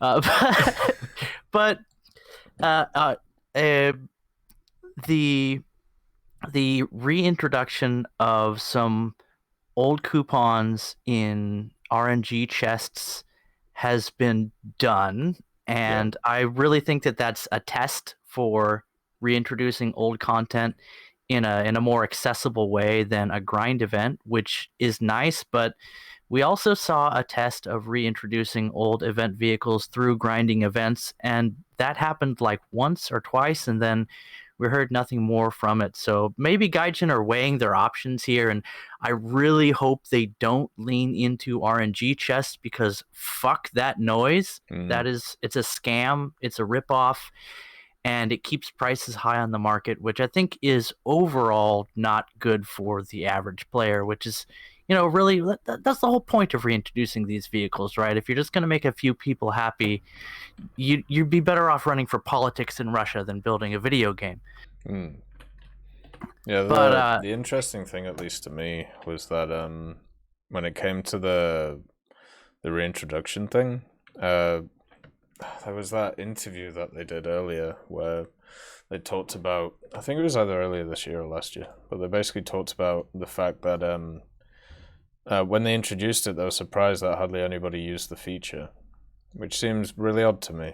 But the reintroduction of some old coupons in RNG chests has been done, and I really think that that's a test for reintroducing old content in a more accessible way than a grind event, which is nice. But we also saw a test of reintroducing old event vehicles through grinding events, and that happened like once or twice, and then we heard nothing more from it. So maybe Gaijin are weighing their options here, and I really hope they don't lean into RNG chests because fuck that noise. It's a scam, it's a ripoff, and it keeps prices high on the market, which I think is overall not good for the average player, which is, really, that's the whole point of reintroducing these vehicles, right? If you're just going to make a few people happy, you'd be better off running for politics in Russia than building a video game. Yeah, but the interesting thing, at least to me, was that when it came to the reintroduction thing, there was that interview that they did earlier where they talked about, I think it was either earlier this year or last year, but they basically talked about the fact that when they introduced it, they were surprised that hardly anybody used the feature, which seems really odd to me.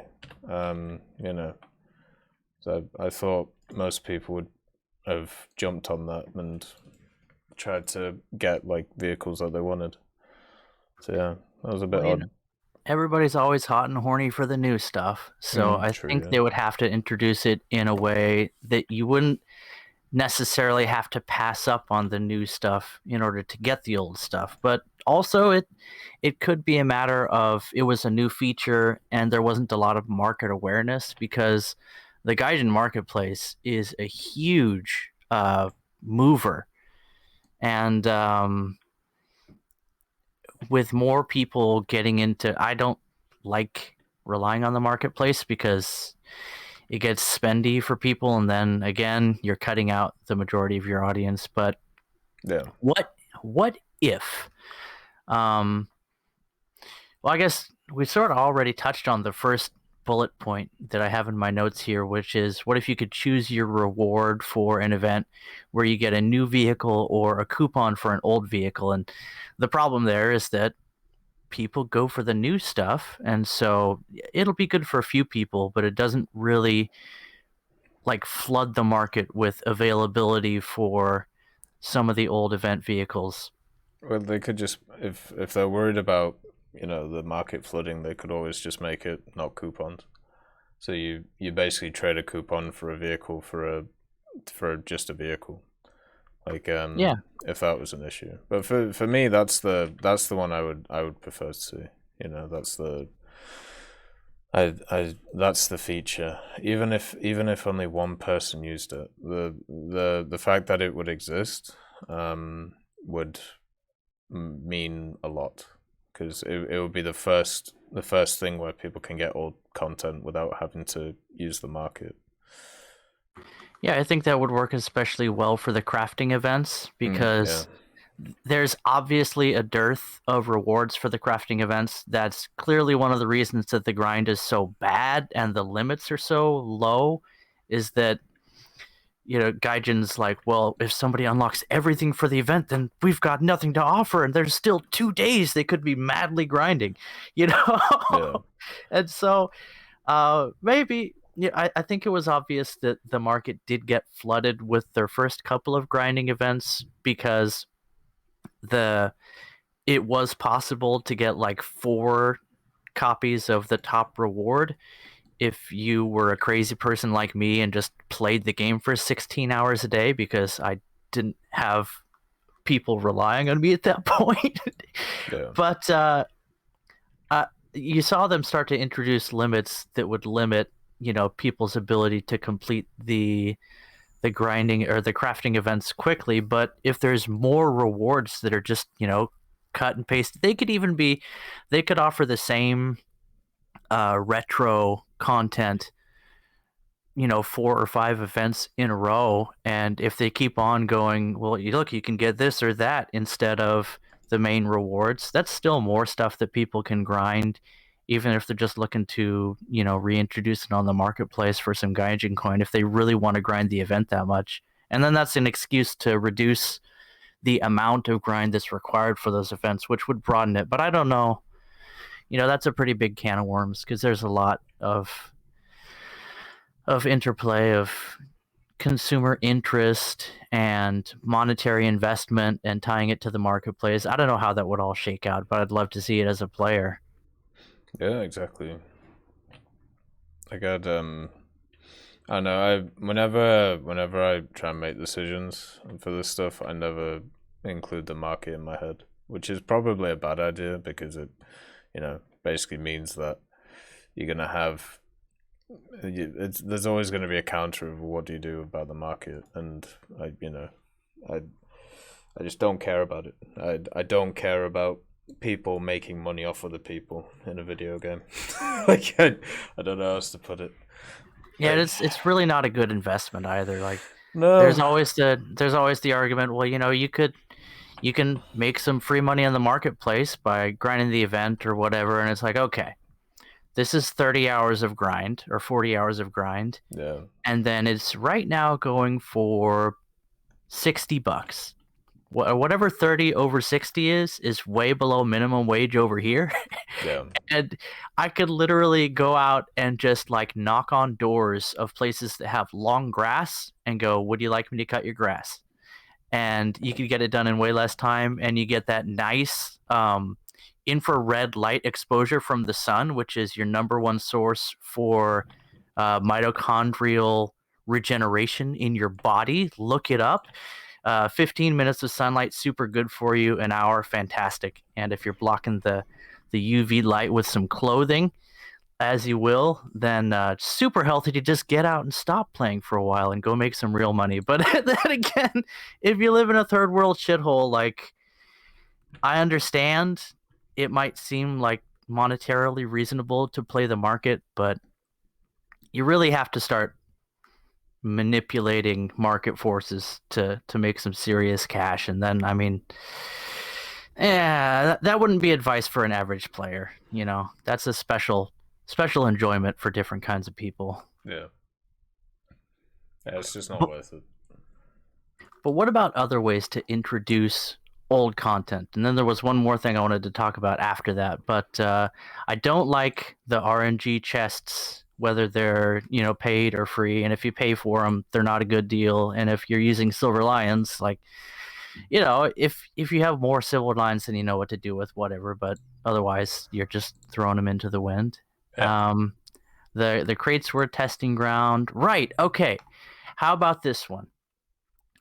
So I thought most people would have jumped on that and tried to get like vehicles that they wanted. So yeah, that was a bit odd. Everybody's always hot and horny for the new stuff, so I think they would have to introduce it in a way that you wouldn't necessarily have to pass up on the new stuff in order to get the old stuff. But also it could be a matter of it was a new feature and there wasn't a lot of market awareness, because the Gaijin marketplace is a huge mover, and with more people getting into, I don't like relying on the marketplace because it gets spendy for people, and then again you're cutting out the majority of your audience. But what if well, I guess we sort of already touched on the first bullet point that I have in my notes here, which is, what if you could choose your reward for an event where you get a new vehicle or a coupon for an old vehicle? And the problem there is that people go for the new stuff, and so it'll be good for a few people, but it doesn't really like flood the market with availability for some of the old event vehicles. Well, they could just, if they're worried about the market flooding, they could always just make it not coupons. So you basically trade a coupon for a vehicle for just a vehicle. Like if that was an issue. But for me, that's the one I would prefer to see. That's the that's the feature. Even if only one person used it, the fact that it would exist would mean a lot, because it would be the first thing where people can get old content without having to use the market. Yeah, I think that would work especially well for the crafting events, because there's obviously a dearth of rewards for the crafting events. That's clearly one of the reasons that the grind is so bad and the limits are so low, is that Gaijin's like, well, if somebody unlocks everything for the event, then we've got nothing to offer, and there's still 2 days they could be madly grinding, And so maybe, I think it was obvious that the market did get flooded with their first couple of grinding events, because it was possible to get like 4 copies of the top reward if you were a crazy person like me and just played the game for 16 hours a day, because I didn't have people relying on me at that point. But you saw them start to introduce limits that would limit people's ability to complete the grinding or the crafting events quickly. But if there's more rewards that are just cut and paste, they could offer the same retro content, 4 or 5 events in a row, and if they keep on going, well, you can get this or that instead of the main rewards, that's still more stuff that people can grind, even if they're just looking to, reintroduce it on the marketplace for some Gaijin coin if they really want to grind the event that much. And then that's an excuse to reduce the amount of grind that's required for those events, which would broaden it. But I don't know. That's a pretty big can of worms because there's a lot of interplay of consumer interest and monetary investment and tying it to the marketplace. I don't know how that would all shake out, but I'd love to see it as a player. Yeah, exactly. Like I don't know. Whenever I try and make decisions for this stuff, I never include the market in my head, which is probably a bad idea because it, basically means that you're gonna have. There's always going to be a counter of what do you do about the market, and I just don't care about it. I don't care about people making money off other people in a video game. Like I don't know how else to put it. Yeah, it's really not a good investment either. Like no, there's always the argument. Well, you can make some free money on the marketplace by grinding the event or whatever, and it's like, okay, this is 30 hours of grind or 40 hours of grind. Yeah. And then it's right now going for $60. Whatever 30 over 60 is way below minimum wage over here. Yeah. And I could literally go out and just like knock on doors of places that have long grass and go, would you like me to cut your grass? And you could get it done in way less time, and you get that nice infrared light exposure from the sun, which is your number one source for mitochondrial regeneration in your body. Look it up. 15 minutes of sunlight, super good for you. An hour, fantastic. And if you're blocking the UV light with some clothing, as you will, then super healthy to just get out and stop playing for a while and go make some real money. But then again, if you live in a third world shithole, like, I understand it might seem like monetarily reasonable to play the market, but you really have to start manipulating market forces to make some serious cash. And then, I mean, that wouldn't be advice for an average player. That's a special enjoyment for different kinds of people. Yeah, it's just not worth it. But what about other ways to introduce old content? And then there was one more thing I wanted to talk about after that, but I don't like the RNG chests, whether they're paid or free, and if you pay for them, they're not a good deal. And if you're using Silver Lions, like, if you have more Silver Lions, then you know what to do with whatever, but otherwise you're just throwing them into the wind. Yeah. The crates were a testing ground, right? Okay, how about this one?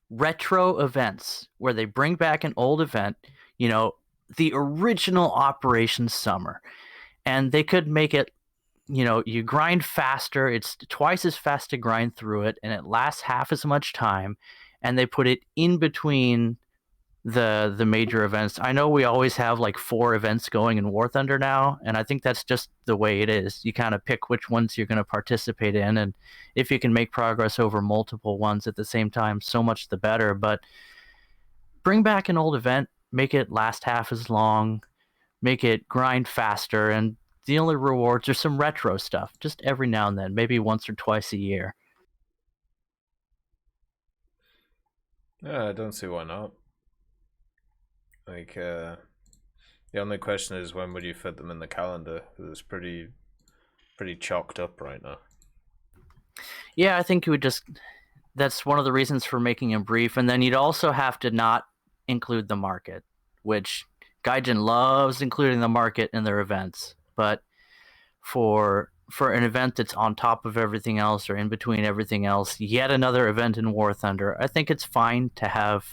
Retro events, where they bring back an old event, the original Operation Summer, and they could make it, you grind faster, it's twice as fast to grind through it, and it lasts half as much time, and they put it in between the major events. I know we always have like 4 events going in War Thunder now, and I think that's just the way it is. You kind of pick which ones you're going to participate in, and if you can make progress over multiple ones at the same time, so much the better. But bring back an old event, make it last half as long, make it grind faster, and the only rewards are some retro stuff, just every now and then, maybe once or twice a year. Yeah, I don't see why not. Like, the only question is, when would you fit them in the calendar? It's pretty chalked up right now. Yeah, I think you would just... That's one of the reasons for making them brief. And then you'd also have to not include the market, which Gaijin loves including the market in their events. But for an event that's on top of everything else or in between everything else, yet another event in War Thunder, I think it's fine to have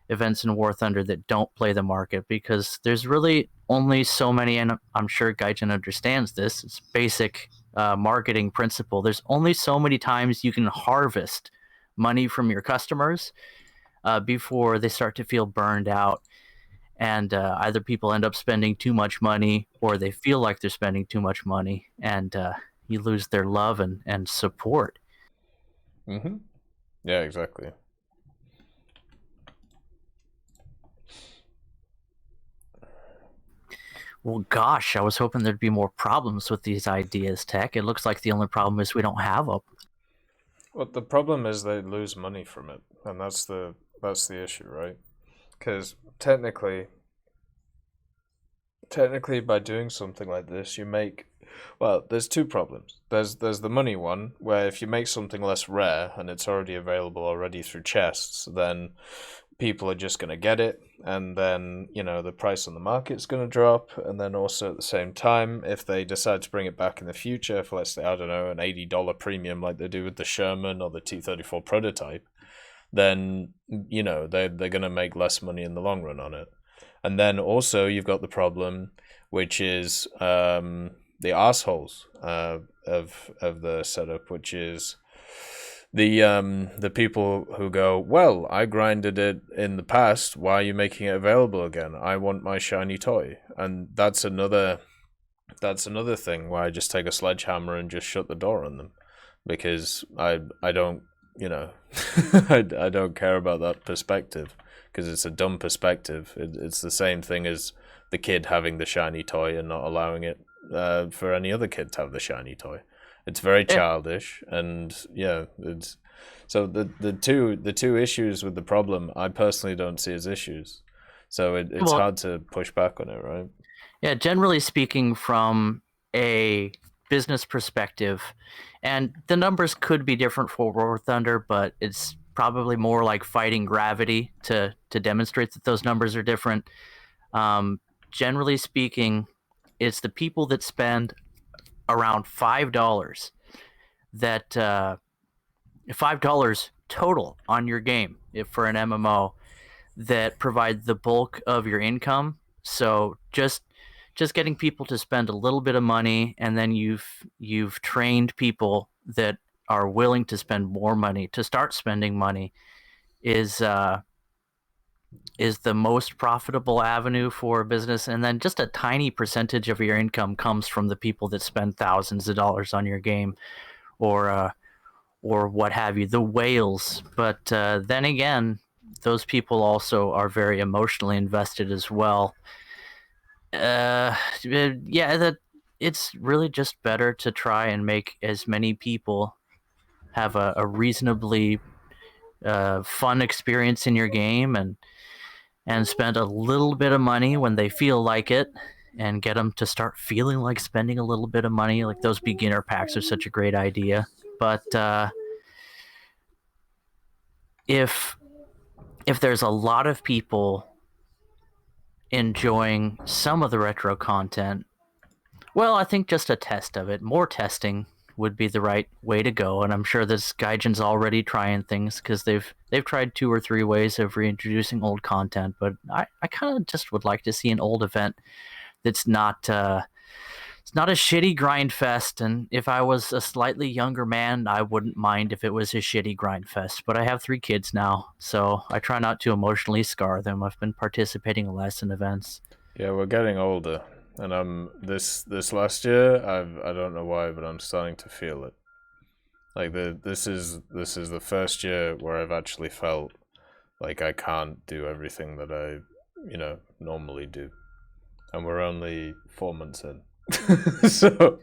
events in War Thunder that don't play the market, because there's really only so many, and I'm sure Gaijin understands this, it's basic marketing principle. There's only so many times you can harvest money from your customers before they start to feel burned out. and either people end up spending too much money or they feel like they're spending too much money, and you lose their love and support. Mm-hmm. Yeah, exactly. Well, gosh, I was hoping there'd be more problems with these ideas, Tech. It looks like the only problem is we don't have them. Well, the problem is they lose money from it, and that's the issue, right? Because technically, by doing something like this, you make... Well, there's two problems. There's the money one, where if you make something less rare, and it's already available already through chests, then people are just going to get it, and then, you know, the price on the market's going to drop, and then also at the same time, if they decide to bring it back in the future for, let's say, I don't know, an $80 premium like they do with the Sherman or the T-34 prototype, then, you know, they're going to make less money in the long run on it. And then also you've got the problem, which is the assholes of the setup, which is the people who go, well, I grinded it in the past, why are you making it available again? I want my shiny toy. And that's another thing where I just take a sledgehammer and just shut the door on them, because I don't, you know, I don't care about that perspective, because it's a dumb perspective. It's the same thing as the kid having the shiny toy and not allowing it for any other kid to have the shiny toy. It's very childish, and yeah, it's so the two issues with the problem I personally don't see as issues. So it's hard to push back on it, right? Yeah, generally speaking, from a business perspective, and the numbers could be different for War Thunder, but it's probably more like fighting gravity to demonstrate that those numbers are different. Generally speaking, it's the people that spend around $5 that $5 total on your game for an MMO that provide the bulk of your income. So just getting people to spend a little bit of money, and then you've trained people that are willing to spend more money to start spending money is the most profitable avenue for a business. And then just a tiny percentage of your income comes from the people that spend thousands of dollars on your game, or what have you, the whales. But then again, those people also are very emotionally invested as well. Yeah, that it's really just better to try and make as many people have a reasonably fun experience in your game, and spend a little bit of money when they feel like it, and get them to start feeling like spending a little bit of money. Like, those beginner packs are such a great idea. But if there's a lot of people enjoying some of the retro content, well, I think just a test of it, more testing would be the right way to go. And I'm sure this Gaijin's already trying things, because they've tried 2 or 3 ways of reintroducing old content. But I kind of just would like to see an old event that's not it's not a shitty grind fest. And if I was a slightly younger man, I wouldn't mind if it was a shitty grind fest. But I have 3 kids now, so I try not to emotionally scar them. I've been participating less in events. Yeah, we're getting older. And this last year, I don't know why, but I'm starting to feel it. Like this is the first year where I've actually felt like I can't do everything that I, you know, normally do, and we're only 4 months in. so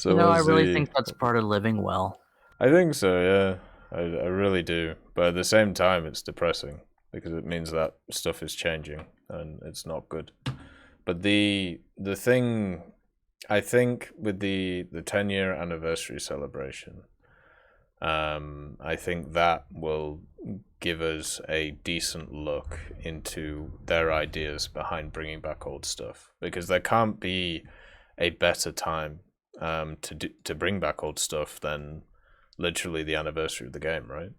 you know, I really think that's part of living well. I think so, yeah. I really do. But at the same time, it's depressing, because it means that stuff is changing and it's not good. But the thing, I think, with the 10-year anniversary celebration, I think that will give us a decent look into their ideas behind bringing back old stuff, because there can't be a better time to bring back old stuff than literally the anniversary of the game, right?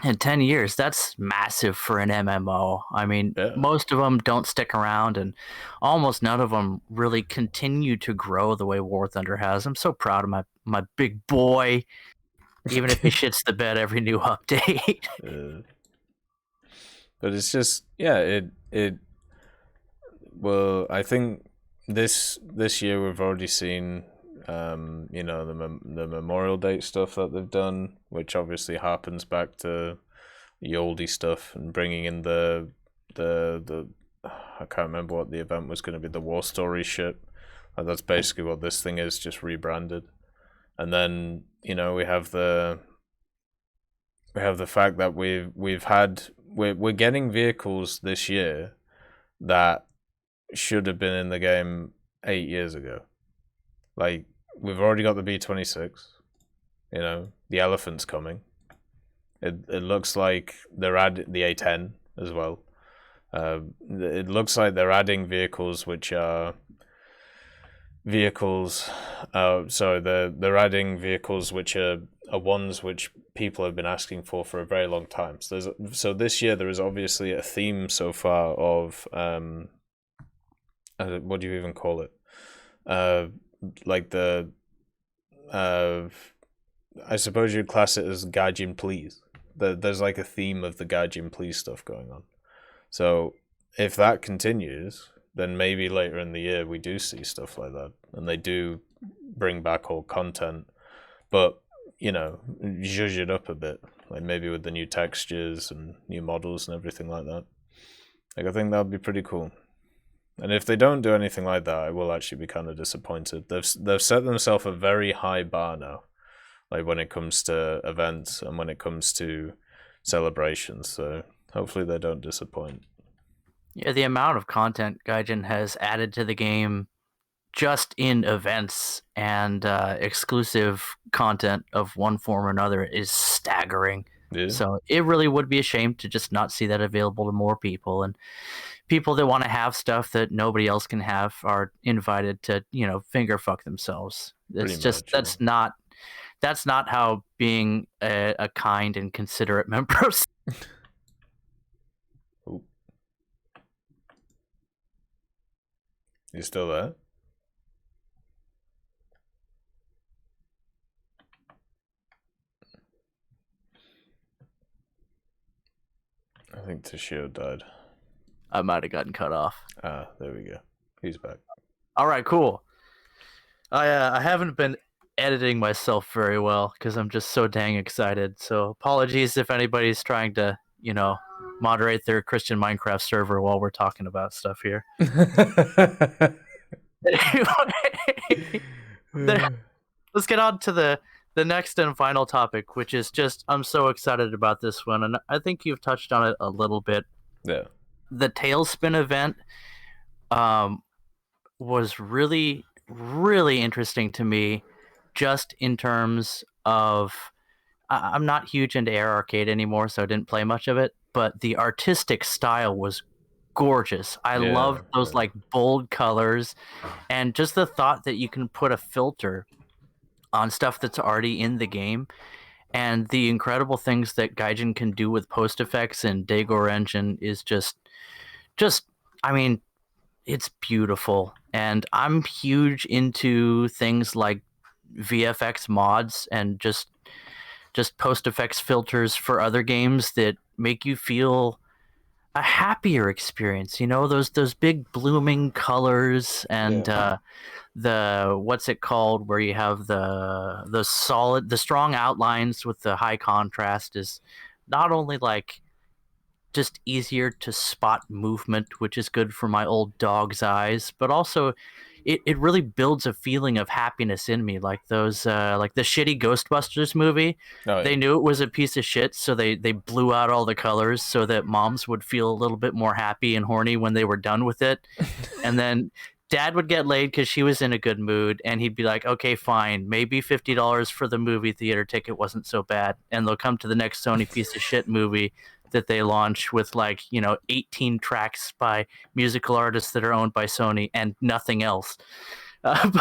In 10 years, that's massive for an MMO. I mean, most of them don't stick around, and almost none of them really continue to grow the way War Thunder has. I'm so proud of my big boy, even if he shits the bed every new update. But it's just, yeah, well, I think this year we've already seen, you know, the Memorial Date stuff that they've done, which obviously harpens back to the oldie stuff and bringing in the I can't remember what the event was going to be, the War Story ship. That's basically what this thing is, just rebranded. And then, you know, we have the fact that we're getting vehicles this year that should have been in the game 8 years ago. Like, we've already got the B-26, you know, the Elephant's coming. It looks like they're adding the A-10 as well. It looks like they're adding vehicles which are vehicles. They're adding vehicles which are ones which people have been asking for a very long time. So this year there is obviously a theme so far of what do you even call it? Like the I suppose you'd class it as Gaijin Please. There's like a theme of the Gaijin Please stuff going on. So if that continues, then maybe later in the year we do see stuff like that, and they do bring back old content, but you know, zhuzh it up a bit, like maybe with the new textures and new models and everything like that. Like, I think that would be pretty cool. And if they don't do anything like that, I will actually be kind of disappointed. They've set themselves a very high bar now, like when it comes to events and when it comes to celebrations. So hopefully they don't disappoint. Yeah, the amount of content Gaijin has added to the game just in events and exclusive content of one form or another is staggering. Yeah. So it really would be a shame to just not see that available to more people. And people that want to have stuff that nobody else can have are invited to, you know, finger fuck themselves. It's just that's not how being a kind and considerate member of. You still there? I think Toshio died. I might have gotten cut off. Ah, there we go. He's back. All right, cool. I haven't been editing myself very well because I'm just so dang excited. So apologies if anybody's trying to, you know, moderate their Christian Minecraft server while we're talking about stuff here. Let's get on to the next and final topic, which is just, I'm so excited about this one, and I think you've touched on it a little bit. Yeah. The Tailspin event was really, really interesting to me, just in terms of, I'm not huge into Air Arcade anymore, so I didn't play much of it, but the artistic style was gorgeous. I loved those like bold colors, and just the thought that you can put a filter on stuff that's already in the game, and the incredible things that Gaijin can do with post effects and Daigor engine is just I mean, it's beautiful. And I'm huge into things like VFX mods and just post effects filters for other games that make you feel a happier experience, you know, those big blooming colors and the what's it called, where you have the strong outlines with the high contrast is not only like just easier to spot movement, which is good for my old dog's eyes, but also it really builds a feeling of happiness in me. Like those like the shitty Ghostbusters movie. They knew it was a piece of shit, so they blew out all the colors so that moms would feel a little bit more happy and horny when they were done with it. And then Dad would get laid because she was in a good mood, and he'd be like, okay, fine, maybe $50 for the movie theater ticket wasn't so bad. And they'll come to the next Sony piece of shit movie that they launch with, like, you know, 18 tracks by musical artists that are owned by Sony and nothing else. And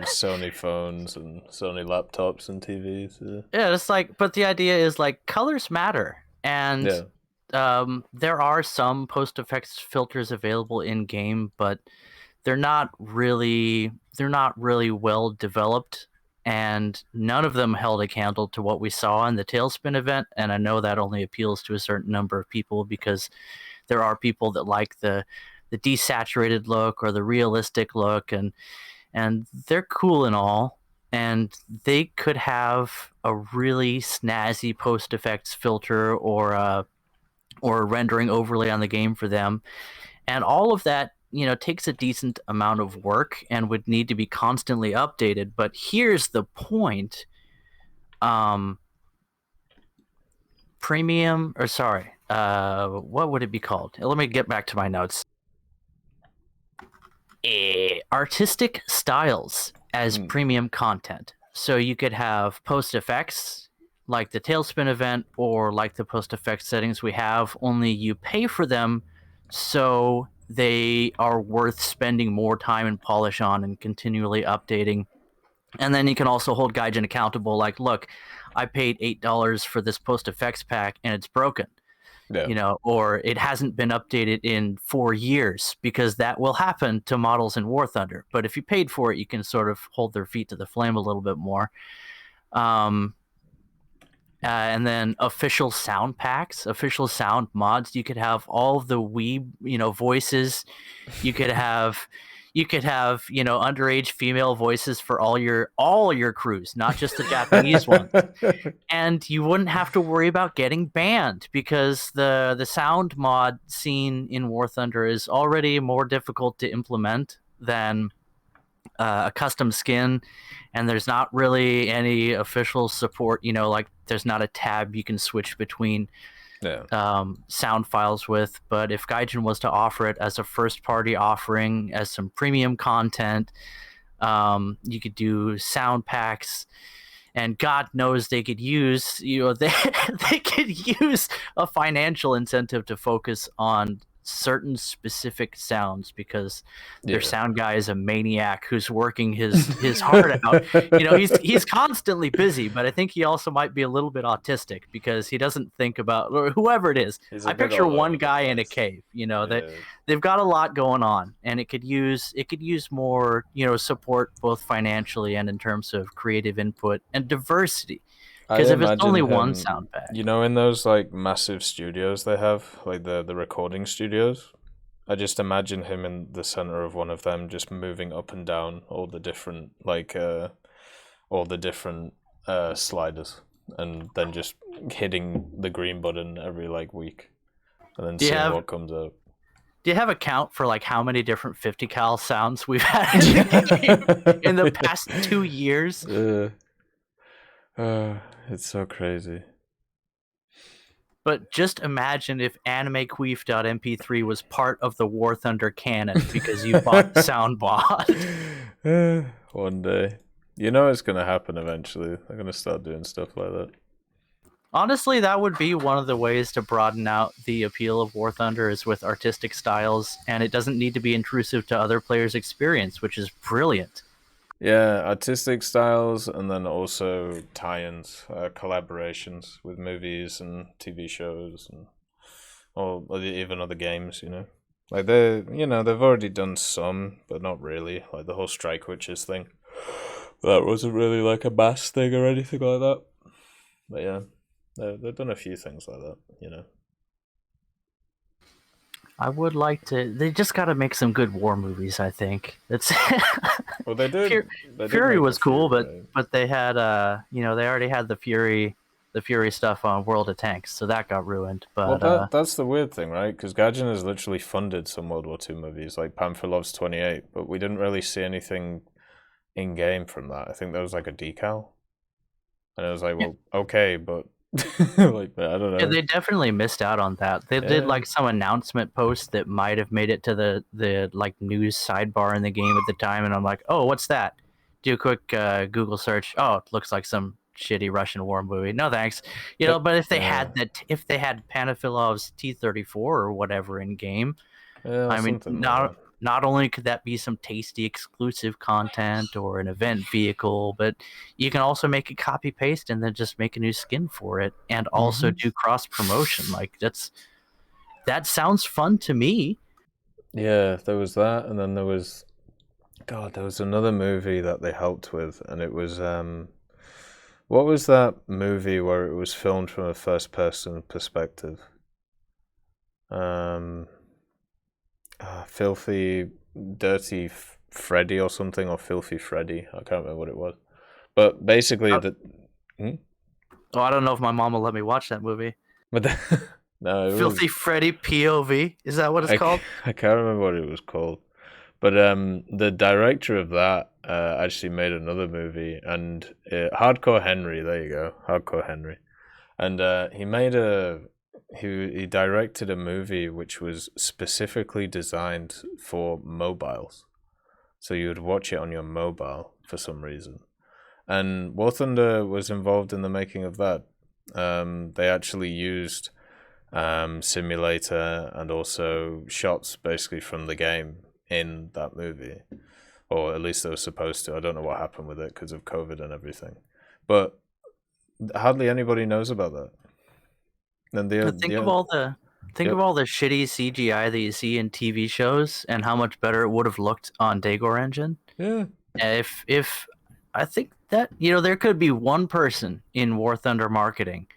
Sony phones and Sony laptops and TVs. Yeah, it's like, but the idea is like colors matter, and there are some post effects filters available in game, but they're not really well developed, and none of them held a candle to what we saw in the Tailspin event. And I know that only appeals to a certain number of people because there are people that like the desaturated look or the realistic look, and they're cool and all, and they could have a really snazzy post effects filter or a rendering overlay on the game for them, and all of that, takes a decent amount of work and would need to be constantly updated. But here's the point. Premium, or sorry, what would it be called? Let me get back to my notes. Artistic styles as premium content. So you could have post effects like the Tailspin event or like the post effects settings we have, only you pay for them, so they are worth spending more time and polish on and continually updating. And then you can also hold Gaijin accountable, like, look, I paid $8 for this post effects pack and it's broken. Yeah. Or it hasn't been updated in 4 years, because that will happen to models in War Thunder. But if you paid for it, you can sort of hold their feet to the flame a little bit more. And then official sound packs, official sound mods. You could have all the weeb, voices. You could have underage female voices for all your crews, not just the Japanese ones. And you wouldn't have to worry about getting banned, because the sound mod scene in War Thunder is already more difficult to implement than a custom skin, and there's not really any official support. Like there's not a tab you can switch between sound files with. But if Gaijin was to offer it as a first-party offering, as some premium content, you could do sound packs, and God knows they could use, they could use a financial incentive to focus on certain specific sounds, because their sound guy is a maniac who's working his heart out. He's constantly busy, but I think he also might be a little bit autistic, because he doesn't think about, or whoever it is. I picture one guy in a cave. They've got a lot going on, and it could use more support, both financially and in terms of creative input and diversity. Because if it's only one sound pack. In those like massive studios they have, like the recording studios, I just imagine him in the center of one of them, just moving up and down all the different sliders, and then just hitting the green button every week, and then seeing what comes up. Do you have a count for how many different 50 cal sounds we've had in the game in the past 2 years? It's so crazy. But just imagine if AnimeQueef.mp3 was part of the War Thunder canon, because you bought Soundbot. One day. It's going to happen eventually. They're going to start doing stuff like that. Honestly, that would be one of the ways to broaden out the appeal of War Thunder, is with artistic styles, and it doesn't need to be intrusive to other players' experience, which is brilliant. Yeah, artistic styles, and then also tie-ins, collaborations with movies and TV shows, or even other games. They've already done some, but not really. Like the whole Strike Witches thing, that wasn't really like a mass thing or anything like that. But yeah, they've done a few things like that. I would like to. They just got to make some good war movies, I think. It's well, they did. Fury was cool, but they had they already had the Fury stuff on World of Tanks, so that got ruined. But that's the weird thing, right? Because Gaijin has literally funded some World War II movies, like Panther Loves 28, but we didn't really see anything in game from that. I think there was a decal, and it was well, okay, but. I don't know. Yeah, they definitely missed out on that. They did some announcement post that might have made it to the news sidebar in the game at the time, and I'm like, oh, what's that? Do a quick Google search. Oh, it looks like some shitty Russian war movie. No thanks. But if they had Panafilov's T-34 or whatever in game, I mean, not only could that be some tasty exclusive content or an event vehicle, but you can also make a copy paste and then just make a new skin for it, and also do cross promotion. That sounds fun to me. Yeah, there was that, and then there was another movie that they helped with, and it was what was that movie where it was filmed from a first person perspective? Filthy Dirty Freddy or something, or Filthy Freddy. I can't remember what it was. But basically, Oh, I don't know if my mom will let me watch that movie. But no, Filthy Freddy POV. Is that what it's called? I can't remember what it was called. But the director of that actually made another movie, and Hardcore Henry. There you go, Hardcore Henry. And he directed a movie which was specifically designed for mobiles, so you would watch it on your mobile for some reason. And War Thunder was involved in the making of that. They actually used simulator and also shots basically from the game in that movie, or at least they were supposed to. I don't know what happened with it because of COVID and everything, but hardly anybody knows about that. And think of all the shitty CGI that you see in TV shows and how much better it would have looked on Dagor Engine. Yeah. If I think that, there could be one person in War Thunder marketing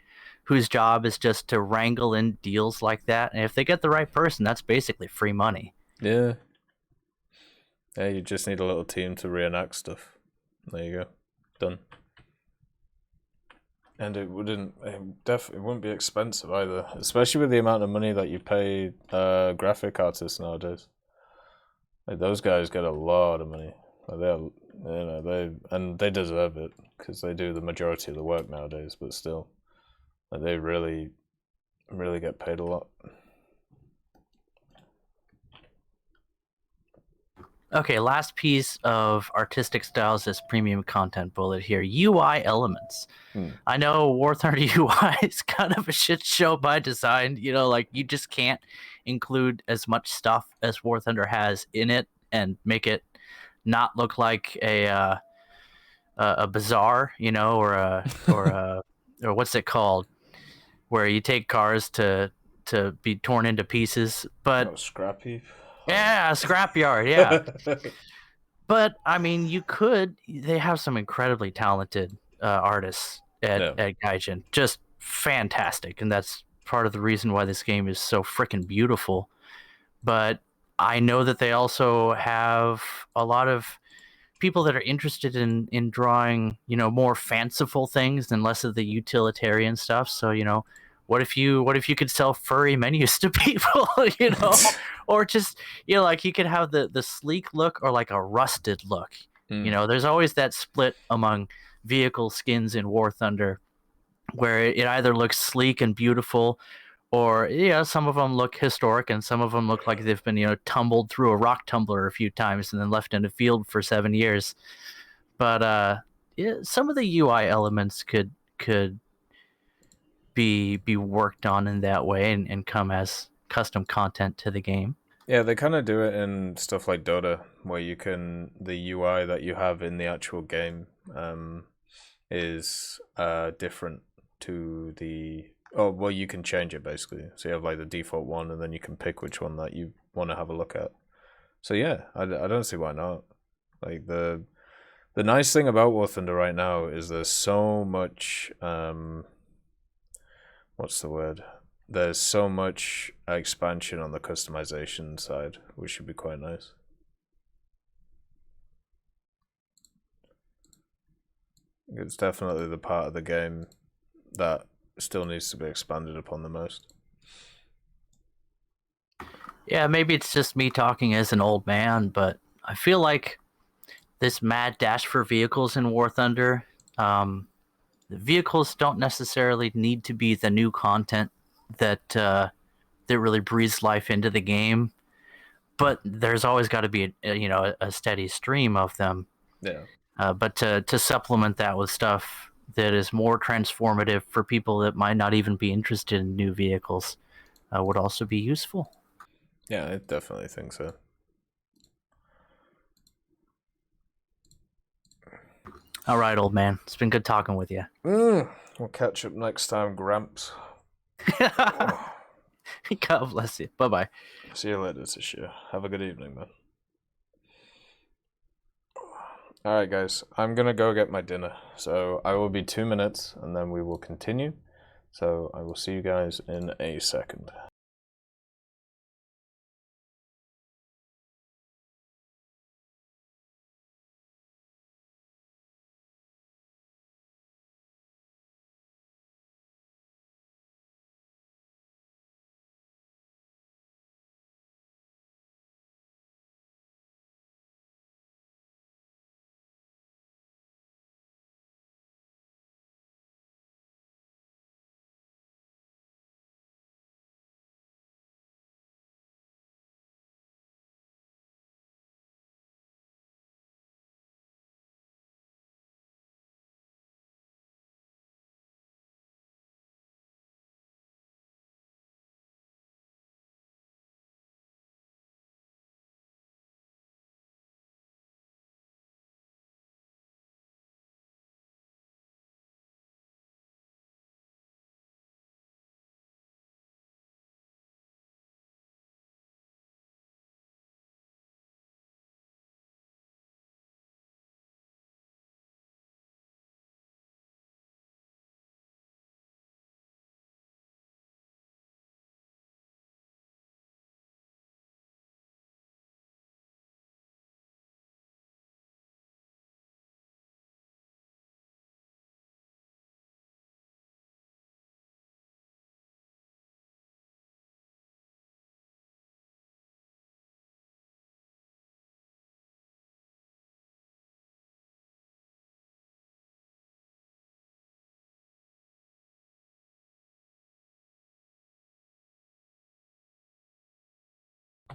whose job is just to wrangle in deals like that, and if they get the right person, that's basically free money. Yeah. Yeah, you just need a little team to reenact stuff. There you go. Done. And it definitely wouldn't be expensive either, especially with the amount of money that you pay graphic artists nowadays. Like, those guys get a lot of money. Like, they deserve it because they do the majority of the work nowadays. But still, like, they really, really get paid a lot. Okay, last piece of artistic styles is premium content bullet here. UI elements. I know War Thunder UI is kind of a shit show by design. Like, you just can't include as much stuff as War Thunder has in it and make it not look like a bazaar, or what's it called, where you take cars to be torn into pieces. But scrap heap. Yeah, scrapyard, yeah. But, I mean, they have some incredibly talented artists at Gaijin. Just fantastic, and that's part of the reason why this game is so freaking beautiful. But I know that they also have a lot of people that are interested in drawing, more fanciful things and less of the utilitarian stuff. So, what if you could sell furry menus to people, or just, like, you could have the sleek look or like a rusted look. There's always that split among vehicle skins in War Thunder where it either looks sleek and beautiful, or some of them look historic and some of them look like they've been tumbled through a rock tumbler a few times and then left in a field for 7 years. But some of the UI elements could be worked on in that way and come as custom content to the game. Yeah, they kind of do it in stuff like Dota, where the UI that you have in the actual game is different to you can change it basically. So you have like the default one, and then you can pick which one that you want to have a look at. So yeah, I don't see why not. Like, the nice thing about War Thunder right now is there's so much what's the word? There's so much expansion on the customization side, which should be quite nice. It's definitely the part of the game that still needs to be expanded upon the most. Yeah, maybe it's just me talking as an old man, but I feel like this mad dash for vehicles in War Thunder, the vehicles don't necessarily need to be the new content that really breathes life into the game, but there's always got to be a steady stream of them. Yeah. But to supplement that with stuff that is more transformative for people that might not even be interested in new vehicles would also be useful. Yeah, I definitely think so. All right, old man. It's been good talking with you. We'll catch up next time, Gramps. God bless you. Bye-bye. See you later, Tashia. Have a good evening, man. Alright, guys. I'm gonna go get my dinner. So I will be 2 minutes, and then we will continue. So I will see you guys in a second.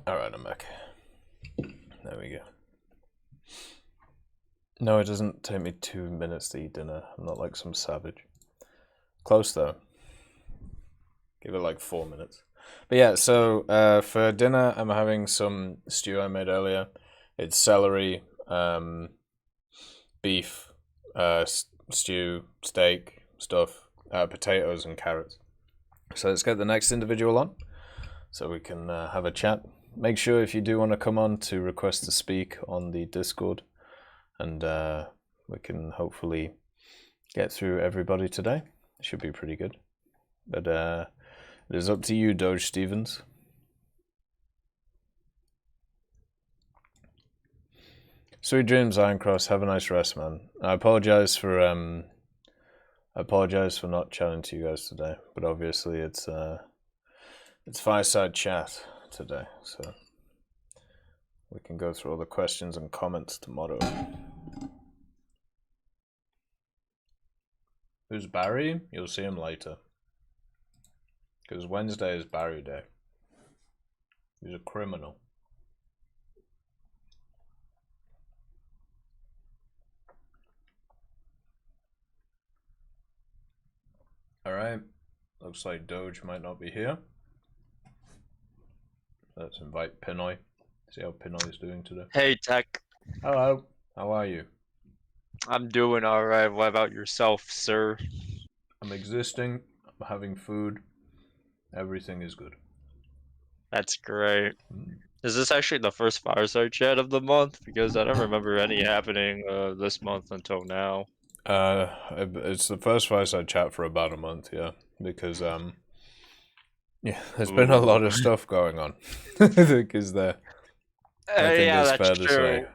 Alright, I'm back. There we go. No, it doesn't take me 2 minutes to eat dinner. I'm not like some savage. Close though. Give it like 4 minutes. But yeah, so for dinner, I'm having some stew I made earlier. It's celery, beef, stew, steak, stuff, potatoes and carrots. So let's get the next individual on so we can have a chat. Make sure if you do want to come on to request to speak on the Discord, and we can hopefully get through everybody today. It should be pretty good. But it is up to you, Doge Stevens. Sweet dreams, Ironcross. Have a nice rest, man. I apologize for not chatting to you guys today, but obviously it's Fireside Chat today, so we can go through all the questions and comments tomorrow. Who's Barry? You'll see him later. Because Wednesday is Barry Day. He's a criminal. Alright. Looks like Doge might not be here. Let's invite Pinoy. See how Pinoy is doing today. Hey, Tech. Hello. How are you? I'm doing alright. What about yourself, sir? I'm existing. I'm having food. Everything is good. That's great. Is this actually the first Fireside Chat of the month? Because I don't remember any happening this month until now. It's the first Fireside Chat for about a month, yeah. Because yeah, there's been a lot of stuff going on. I think yeah, that's true.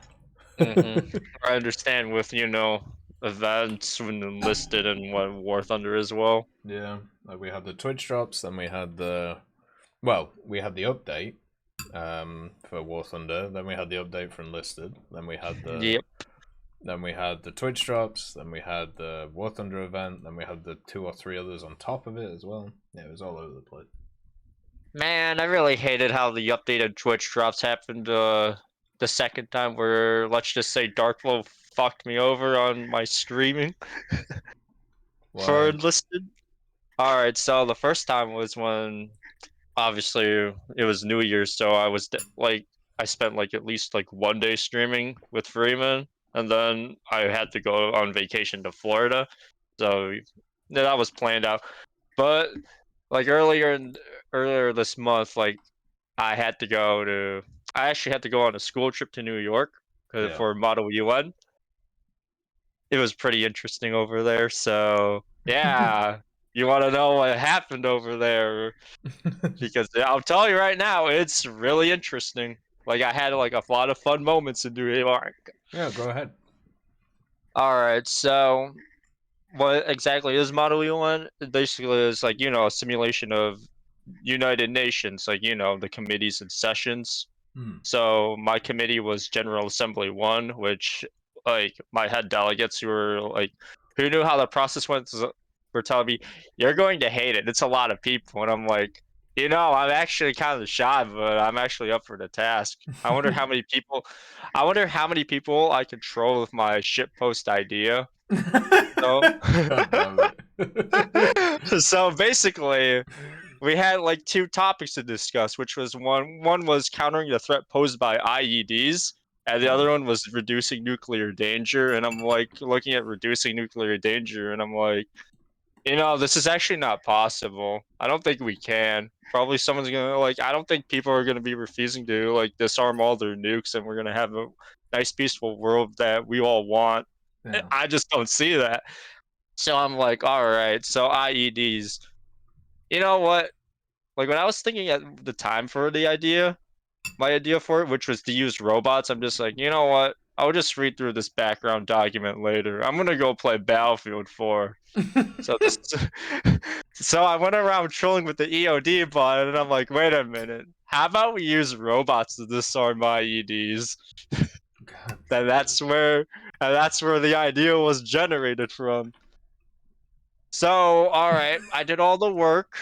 I understand with, events when enlisted and what War Thunder as well. Yeah, like we had the Twitch drops, then we had the update for War Thunder, then we had the update for enlisted, then we had the then we had the Twitch drops, then we had the War Thunder event, then we had the 2 or 3 others on top of it as well. Yeah, it was all over the place. Man, I really hated how the updated Twitch drops happened the second time, where, let's just say, Darkflow fucked me over on my streaming for enlisted. Alright, so the first time was when, obviously, it was New Year's, so I was, I spent, at least, 1 day streaming with Freeman, and then I had to go on vacation to Florida, so that was planned out. But, earlier this month, I actually had to go on a school trip to New York for Model UN. It was pretty interesting over there, so yeah. You want to know what happened over there? Because I'll tell you right now, it's really interesting. I had a lot of fun moments in New York. Yeah, go ahead. Alright, so what exactly is Model UN? It basically is a simulation of United Nations, the committees and sessions. So my committee was General Assembly 1, which my head delegates who were who knew how the process went were telling me, you're going to hate it. It's a lot of people. And I'm like, I'm actually kind of shy, but I'm actually up for the task. I wonder how many people I control with my shitpost idea. So basically, we had 2 topics to discuss, which was one was countering the threat posed by IEDs, and the other one was reducing nuclear danger. And I'm looking at reducing nuclear danger, and I'm like, this is actually not possible. I don't think we can. Probably someone's gonna I don't think people are gonna be refusing to disarm all their nukes, and we're gonna have a nice peaceful world that we all want. Yeah. I just don't see that. So I'm like, all right, so IEDs. You know what? When I was thinking at the time for my idea for it, which was to use robots, I'm just like, you know what? I'll just read through this background document later. I'm gonna go play Battlefield 4. So I went around trolling with the EOD bot, and I'm like, wait a minute. How about we use robots to disarm IEDs? And that's where the idea was generated from. So, all right, I did all the work.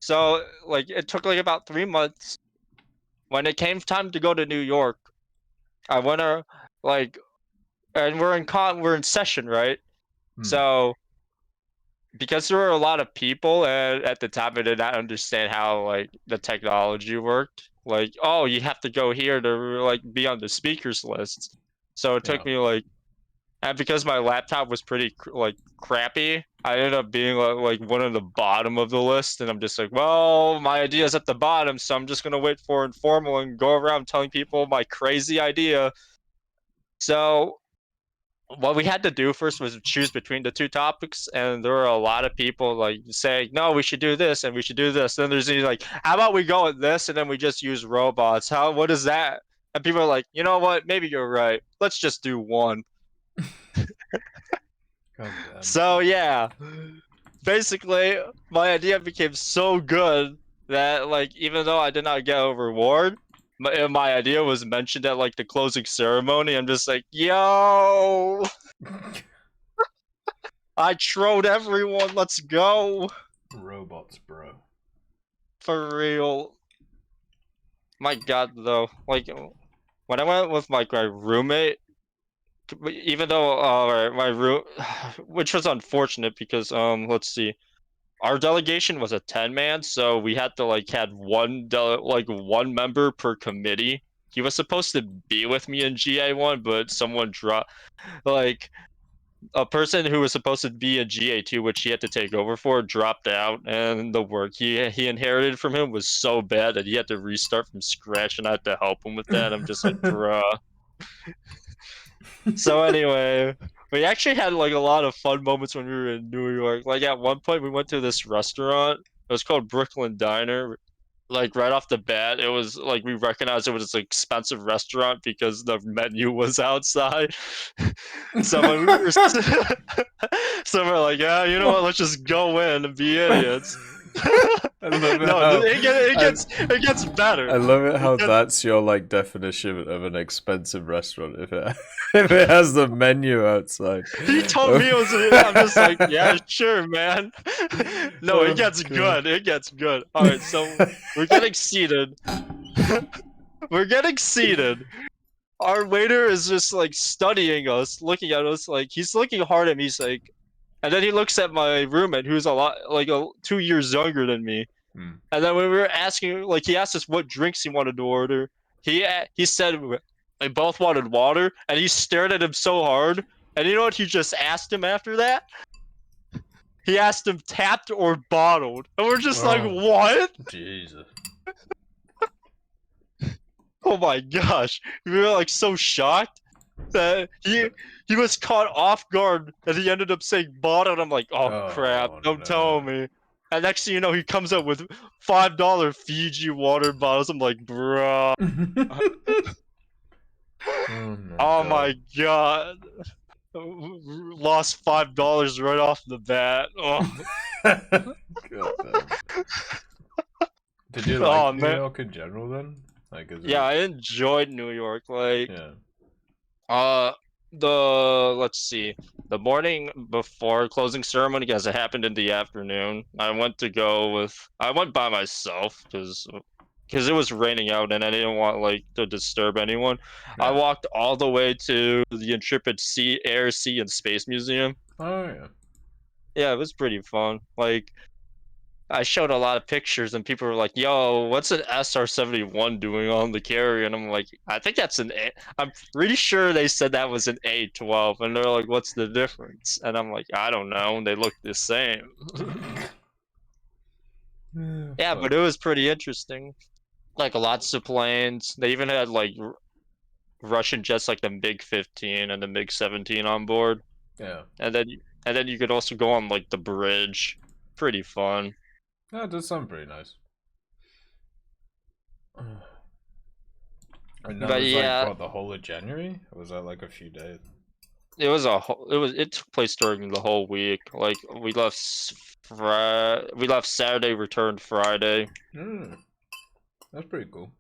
So, it took about 3 months. when it came time to go to New York, I went like, and we're in session, right? So because there were a lot of people, and at the time I did not understand how like the technology worked. Like, oh, you have to go here to like be on the speakers list. So it took me like, and because my laptop was pretty like crappy, I ended up being like one of the bottom of the list. And I'm just like, well, my idea's at the bottom, so I'm just gonna wait for informal and go around telling people my crazy idea. So what we had to do first was choose between the two topics, and there were a lot of people like saying, no, we should do this and we should do this. Then there's like, how about we go with this and then we just use robots? What is that? And people are like, you know what, maybe you're right, let's just do one. So yeah, basically my idea became so good that like, even though I did not get a reward, my idea was mentioned at like the closing ceremony. I'm just like, yo, I trolled everyone, let's go. Robots, bro. For real. My god, though, like when I went with like my roommate, even though my room, which was unfortunate because let's see, our delegation was a 10-man, so we had to like had one member per committee. He was supposed to be with me in GA1, but someone dropped, like a person who was supposed to be in GA2, which he had to take over for, dropped out, and the work he inherited from him was so bad that he had to restart from scratch, and I had to help him with that. I'm just like, bruh. So anyway, we actually had like a lot of fun moments when we were in New York. Like at one point we went to this restaurant. It was called Brooklyn Diner. Like right off the bat, it was like we recognized it was an expensive restaurant because the menu was outside. So when we were so we're like, yeah, you know what, let's just go in and be idiots. It gets better. I love it how that's your like definition of an expensive restaurant. If it has the menu outside. He told me it was. I'm just like, yeah, sure, man. No, it gets good. It gets good. All right, so we're getting seated. We're getting seated. Our waiter is just like studying us, looking at us, like he's looking hard at me. He's like, and then he looks at my roommate, who's a lot like 2 years younger than me. And then when we were asking, like he asked us what drinks he wanted to order, he said they both wanted water, and he stared at him so hard. And you know what he just asked him after that? He asked him tapped or bottled, and we're just like, what? Jesus. Oh my gosh, we were like so shocked that he was caught off guard, and he ended up saying bottled. I'm like, oh crap, don't tell me. And next thing you know, he comes up with $5 Fiji water bottles. I'm like, bruh. Oh my god. Lost $5 right off the bat. Oh. Did you like New York in general then? Like, yeah, I enjoyed New York. Like, let's see, the morning before closing ceremony, because it happened in the afternoon, I went by myself because it was raining out and I didn't want like to disturb anyone. I walked all the way to the Intrepid Air, Sea, and Space Museum. Oh yeah. Yeah, it was pretty fun. Like, I showed a lot of pictures and people were like, yo, what's an SR-71 doing on the carrier? And I'm like, I think that's an A. I'm pretty sure they said that was an A-12. And they're like, what's the difference? And I'm like, I don't know. They look the same. Yeah, but it was pretty interesting. Like, lots of planes. They even had, like, Russian jets like the MiG-15 and the MiG-17 on board. Yeah. And then you could also go on, like, the bridge. Pretty fun. Yeah, it does sound pretty nice. And that was like what, the whole of January? Or was that like a few days? It took place during the whole week. Like we left Saturday, returned Friday. That's pretty cool.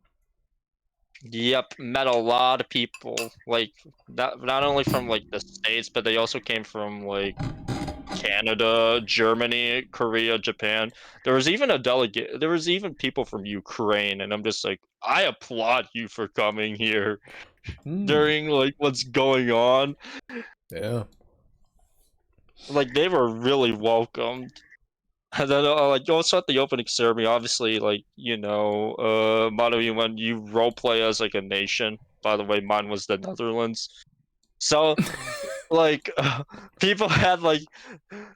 Yep, met a lot of people. Like not only from like the States, but they also came from like Canada, Germany, Korea, Japan. There was even a delegate. There was even people from Ukraine, and I'm just like, I applaud you for coming here during like what's going on. Yeah. Like they were really welcomed. And then like also at the opening ceremony, obviously like Moderator, when you roleplay as like a nation. By the way, mine was the Netherlands. So like people had like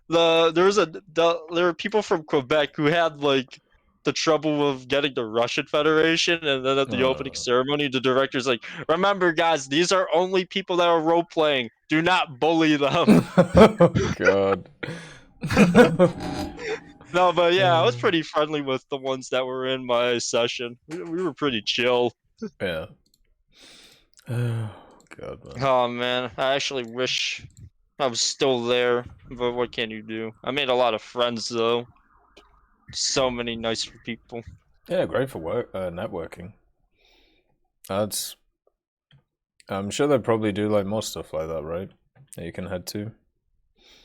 there were people from Quebec who had like the trouble of getting the Russian Federation, and then at the opening ceremony, the director's like, "Remember, guys, these are only people that are role playing. Do not bully them." Oh God. No, but yeah, I was pretty friendly with the ones that were in my session. We were pretty chill. Yeah. Oh God, man. Oh man, I actually wish I was still there, but what can you do? I made a lot of friends though. So many nice people. Yeah, great for work, networking. I'm sure they probably do like more stuff like that, right? That you can head to.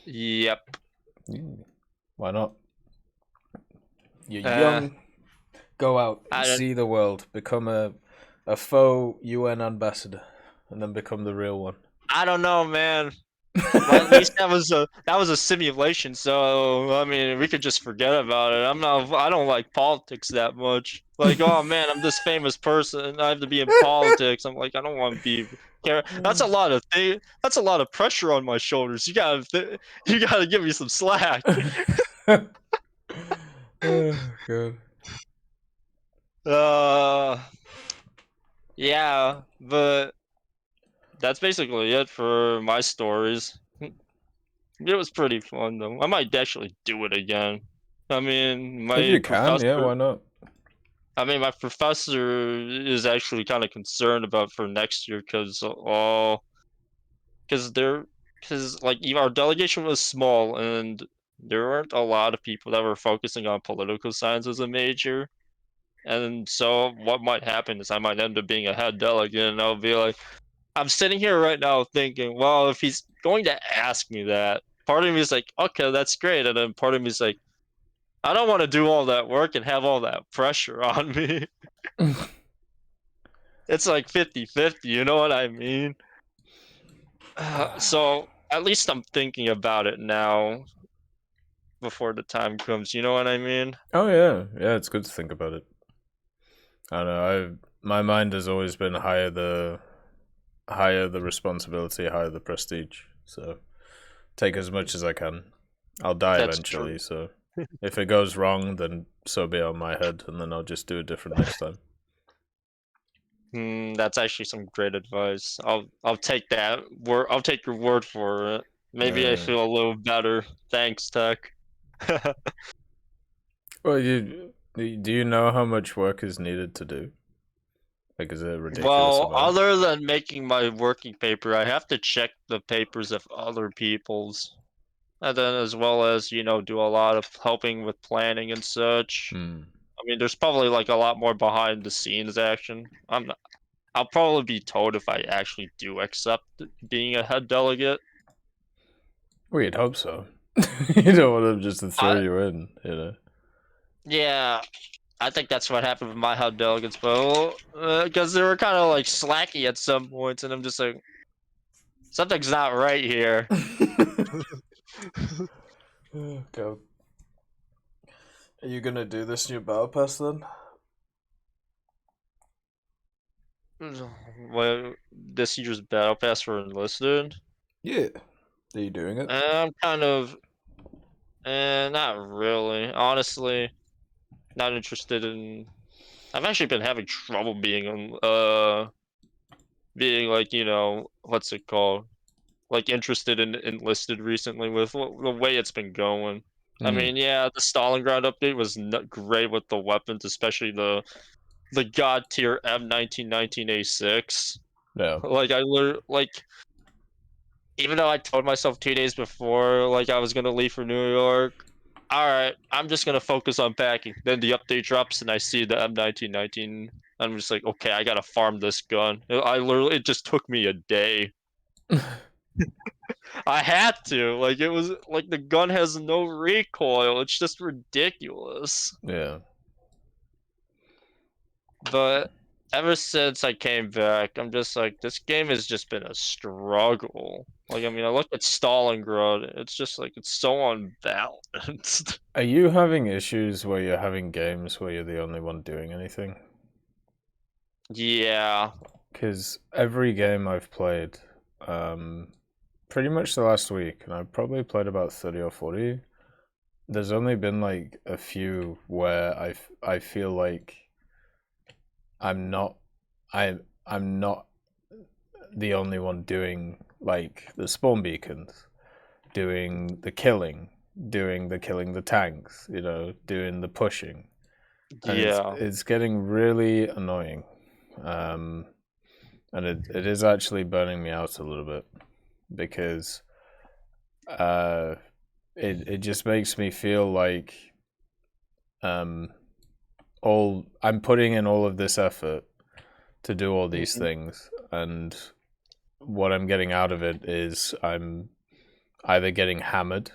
Yep. Why not? You're young. Go out, see the world, become a faux UN ambassador, and then become the real one. I don't know, man. Well, at least that was a simulation, so I mean we could just forget about it. I don't like politics that much. Like, oh man, I'm this famous person, I have to be in politics. I'm like, I don't want to be. That's a lot of pressure on my shoulders. You gotta give me some slack. Oh, God. Yeah, but that's basically it for my stories. It was pretty fun though. I might actually do it again. I mean, if you can, yeah, why not? I mean, my professor is actually kind of concerned about for next year because like our delegation was small and there weren't a lot of people that were focusing on political science as a major. And so what might happen is I might end up being a head delegate, and I'll be like, I'm sitting here right now thinking, well, if he's going to ask me that, part of me is like, okay, that's great. And then part of me is like, I don't want to do all that work and have all that pressure on me. It's like 50-50, you know what I mean? So at least I'm thinking about it now before the time comes, you know what I mean? Oh yeah, yeah, it's good to think about it. I don't know, my mind has always been higher the responsibility, higher the prestige. So take as much as I can. I'll die eventually, true. So if it goes wrong, then so be on my head, and then I'll just do it different next time. That's actually some great advice. I'll take that. I'll take your word for it. Maybe I feel a little better. Thanks, TEC. Well, do you know how much work is needed to do? Like, is it ridiculous? Well, other than making my working paper, I have to check the papers of other people's. And then as well as, do a lot of helping with planning and such. I mean, there's probably like a lot more behind the scenes action. I'll probably be told if I actually do accept being a head delegate. We'd hope so. You don't want them just to throw you in, you know? Yeah, I think that's what happened with my head delegates, but because they were kind of like slacky at some points, and I'm just like, something's not right here. Go. Are you gonna do this new battle pass then? Well, this year's battle pass for enlisted? Yeah. Are you doing it? I'm kind of, not really. Honestly, not interested in. I've actually been having trouble being like, what's it called? Like interested in enlisted recently with the way it's been going. I mean, yeah, the Stalingrad update was great with the weapons, especially the god tier M1919A6. Yeah. Like even though I told myself 2 days before, like I was gonna leave for New York. All right, I'm just gonna focus on packing. Then the update drops, and I see the M1919. I'm just like, okay, I gotta farm this gun. It just took me a day. I had to. Like, it was like the gun has no recoil. It's just ridiculous. Yeah. But ever since I came back, I'm just like, this game has just been a struggle. Like, I mean, I look at Stalingrad, it's just like, it's so unbalanced. Are you having issues where you're having games where you're the only one doing anything? Yeah. Because every game I've played, pretty much the last week, and I've probably played about 30 or 40, there's only been like a few where I feel like I'm not the only one doing like the spawn beacons, doing the killing the tanks, you know, doing the pushing. And Yeah. it's getting really annoying. And it is actually burning me out a little bit, because it just makes me feel like I'm putting in all of this effort to do all these things, and what I'm getting out of it is I'm either getting hammered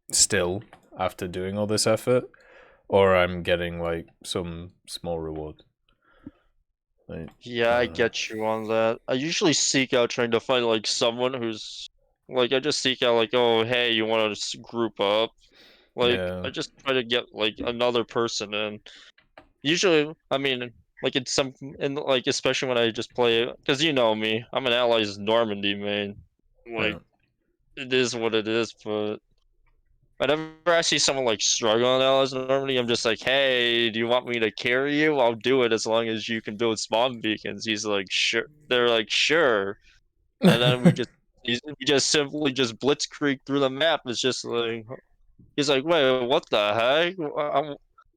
still after doing all this effort, or I'm getting like some small reward. Like, yeah, I get you on that. I usually seek out trying to find like someone who's like, I just seek out like, oh hey, you want to group up? Like, yeah. I just try to get like another person in. Usually, I mean, like like especially when I just play, because you know me, I'm an Allies Normandy main. Like, it is what it is, but whenever I see someone like struggle on Allies Normandy, I'm just like, hey, do you want me to carry you? I'll do it as long as you can build spawn beacons. He's like, sure. They're like, sure. And then we just simply just blitzkrieg through the map. It's just like, he's like, wait, what the heck?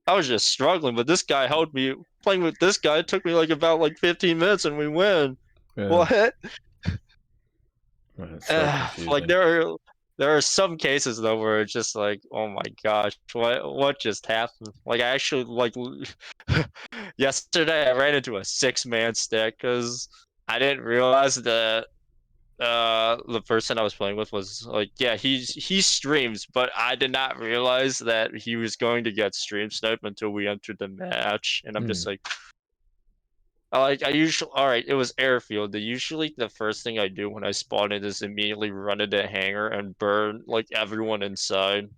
I was just struggling, but this guy held me. Playing with this guy, it took me like about like 15 minutes and we win. Yeah. What? So like there are some cases though where it's just like, oh my gosh, what just happened? Like, I actually like yesterday I ran into a 6-man stack because I didn't realize that the person I was playing with was like, yeah, he streams, but I did not realize that he was going to get stream sniped until we entered the match, and I'm just like, I usually, all right, it was airfield. Usually the first thing I do when I spawn in is immediately run into hangar and burn like everyone inside.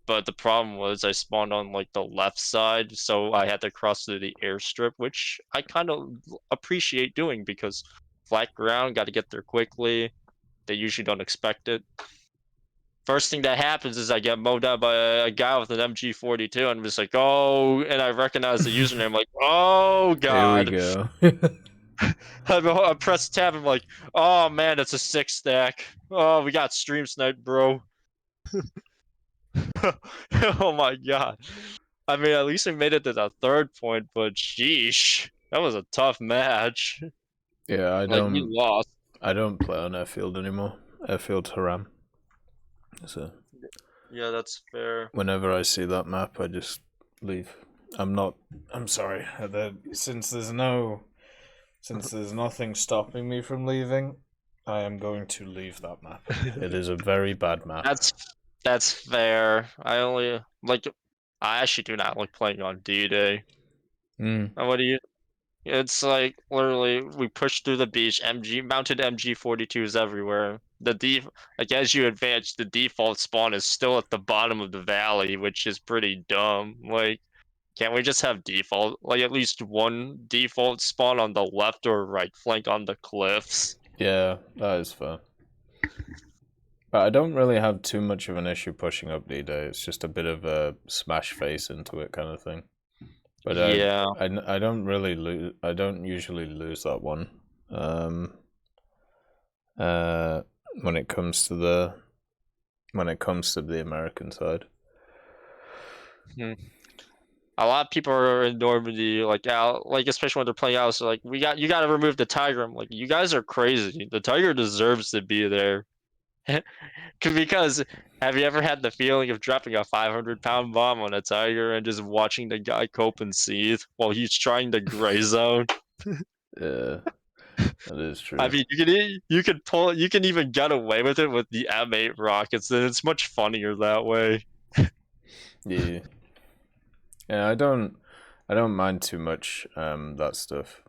But the problem was I spawned on like the left side, so I had to cross through the airstrip, which I kind of appreciate doing because flat ground, got to get there quickly. They usually don't expect it. First thing that happens is I get mowed down by a guy with an MG42, and I'm just like, oh, and I recognize the username, like, oh god. Here we go. I press tab, I'm like, oh man, it's a 6-stack. Oh, we got stream sniped, bro. Oh my god. I mean, at least we made it to the 3rd point, but sheesh, that was a tough match. Yeah, we lost. I don't play on airfield anymore. Airfield's haram. So yeah, that's fair. Whenever I see that map, I just leave. I'm sorry. Since there's nothing stopping me from leaving, I am going to leave that map. It is a very bad map. That's fair. I actually do not like playing on D-Day. And what do you? It's like literally we push through the beach. Mounted MG42s everywhere. Like as you advance, the default spawn is still at the bottom of the valley, which is pretty dumb. Like, can't we just have default, like at least one default spawn on the left or right flank on the cliffs? Yeah, that is fair. But I don't really have too much of an issue pushing up D-Day. It's just a bit of a smash face into it kind of thing. But yeah, I don't really lose. I don't usually lose that one. When it comes to the American side. A lot of people are in Normandy, like out, like especially when they're playing out. So like, you got to remove the Tiger. I'm like, you guys are crazy. The Tiger deserves to be there. Because have you ever had the feeling of dropping a 500-pound bomb on a Tiger and just watching the guy cope and seethe while he's trying to gray zone? Yeah. That is true. I mean, you can even get away with it with the M8 rockets, and it's much funnier that way. Yeah. Yeah, I don't mind too much that stuff,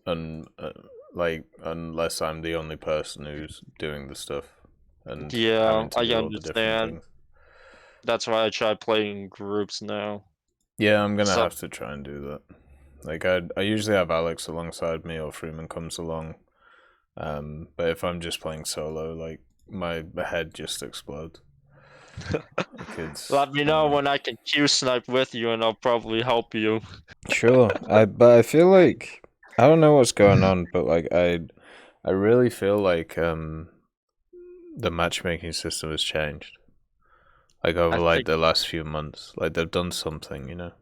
and like unless I'm the only person who's doing the stuff, and Yeah, having to I do all the different understand. things. That's why I try playing in groups now. Yeah, I'm gonna have to try and do that. Like I usually have Alex alongside me, or Freeman comes along. But if I'm just playing solo, like my head just explodes. Let me know when I can Q snipe with you, and I'll probably help you. Sure, but I feel like I don't know what's going on, but like I really feel like the matchmaking system has changed. Like over like the last few months, like they've done something, you know.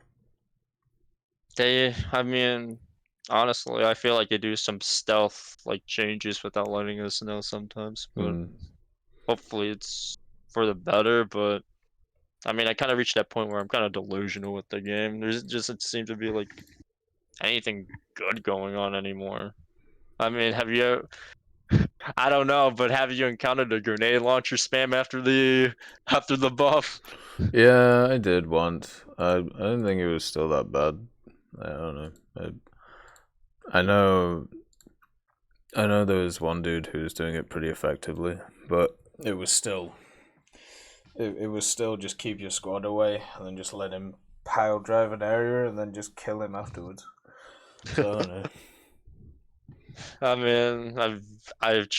I mean, honestly, I feel like they do some stealth like changes without letting us know sometimes, but hopefully it's for the better. But I mean, I kind of reached that point where I'm kind of delusional with the game. There's just it seems to be like anything good going on anymore. I mean, have you? I don't know, but have you encountered a grenade launcher spam after the buff? Yeah, I did once. I didn't think it was still that bad. I don't know. I know there was one dude who was doing it pretty effectively, but it was still it was still just keep your squad away and then just let him pile drive an area and then just kill him afterwards. So I don't know. I mean, I've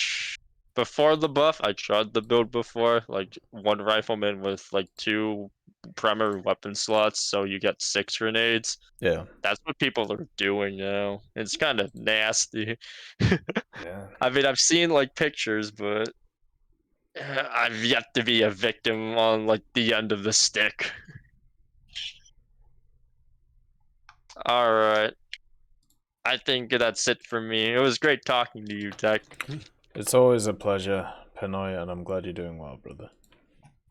before the buff, I tried the build before, like one rifleman with like 2 primary weapon slots, so you get 6 grenades. Yeah. That's what people are doing now. It's kind of nasty. Yeah. I mean, I've seen like pictures, but I've yet to be a victim on like the end of the stick. All right. I think that's it for me. It was great talking to you, Tech. It's always a pleasure, Pinoy, and I'm glad you're doing well, brother.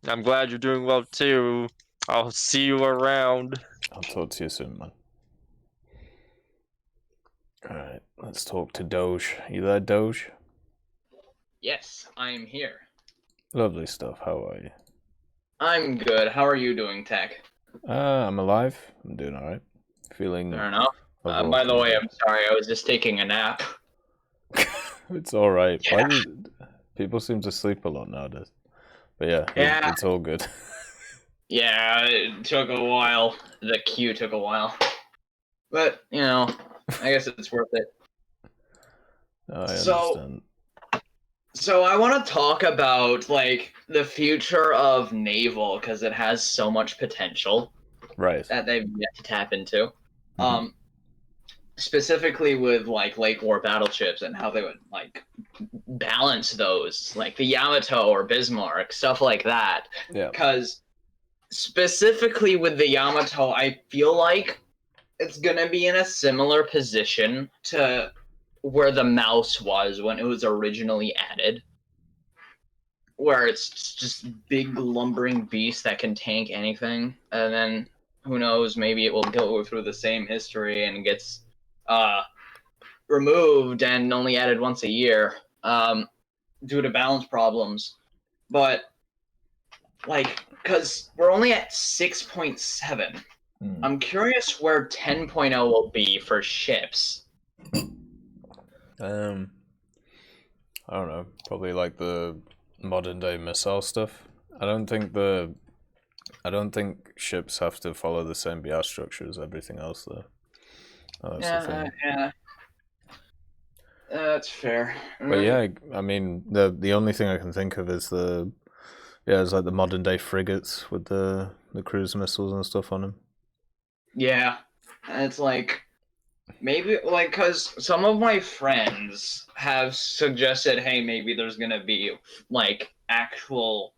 I'm glad you're doing well too. I'll see you around. I'll talk to you soon, man. Alright, let's talk to Doge. You there, Doge? Yes, I'm here. Lovely stuff. How are you? I'm good. How are you doing, Tech? I'm alive. I'm doing alright. Feeling... Fair enough. By the way, I'm sorry. I was just taking a nap. It's alright. Yeah. Why do people seem to sleep a lot nowadays? But yeah. It's all good. Yeah, it took a while. The queue took a while. But, you know, I guess it's worth it. I understand. So I want to talk about, like, the future of Naval, because it has so much potential. Right. That they've yet to tap into. Specifically with, like, late war battleships and how they would, like, balance those, like the Yamato or Bismarck, stuff like that. Yeah. Because specifically with the Yamato, I feel like it's gonna be in a similar position to where the Mouse was when it was originally added, where it's just big lumbering beast that can tank anything, and then who knows, maybe it will go through the same history and gets removed and only added once a year due to balance problems. But like, because we're only at 6.7, I'm curious where 10.0 will be for ships. I don't know, probably like the modern day missile stuff. I don't think ships have to follow the same BR structure as everything else though. Yeah, that's fair. But yeah, I mean the only thing I can think of is it's like the modern day frigates with the cruise missiles and stuff on them. Yeah, and it's like maybe like because some of my friends have suggested, hey, maybe there's gonna be like actual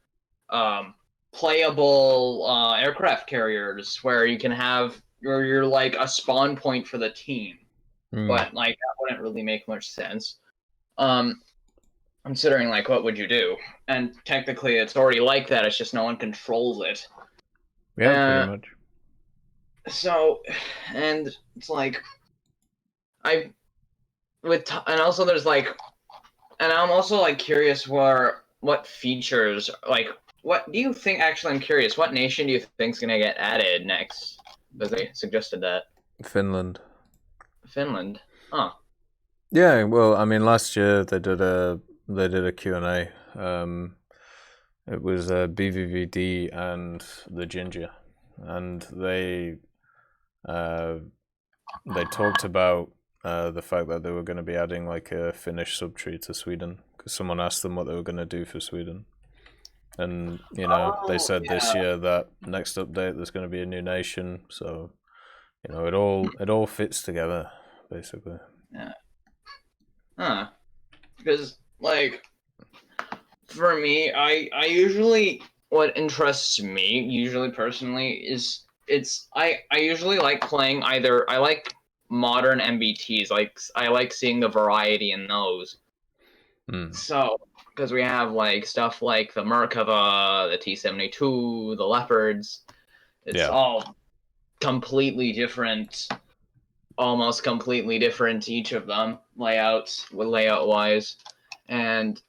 playable aircraft carriers where you can have you're like a spawn point for the team. But like that wouldn't really make much sense. Considering like what would you do? And technically it's already like that, it's just no one controls it. Yeah, pretty much. So, and it's like and also there's like, and I'm also like curious what features, like, what do you think? Actually, I'm curious. What nation do you think's gonna get added next? Because they suggested that. Finland. Finland. Huh. Yeah. Well, I mean, last year they did a Q&A. It was BVVD and the Ginger, and they talked about the fact that they were going to be adding like a Finnish subtree to Sweden, because someone asked them what they were going to do for Sweden. And, you know, they said this year that next update there's going to be a new nation. So, you know, it all fits together, basically. Yeah. Huh. Because, like, for me, I usually, what interests me, usually personally, is I usually like playing either, I like modern MBTs, like, I like seeing the variety in those. So, because we have like stuff like the Merkava, the T-72, the Leopards. It's all completely different, almost completely different, each of them, layout-wise. And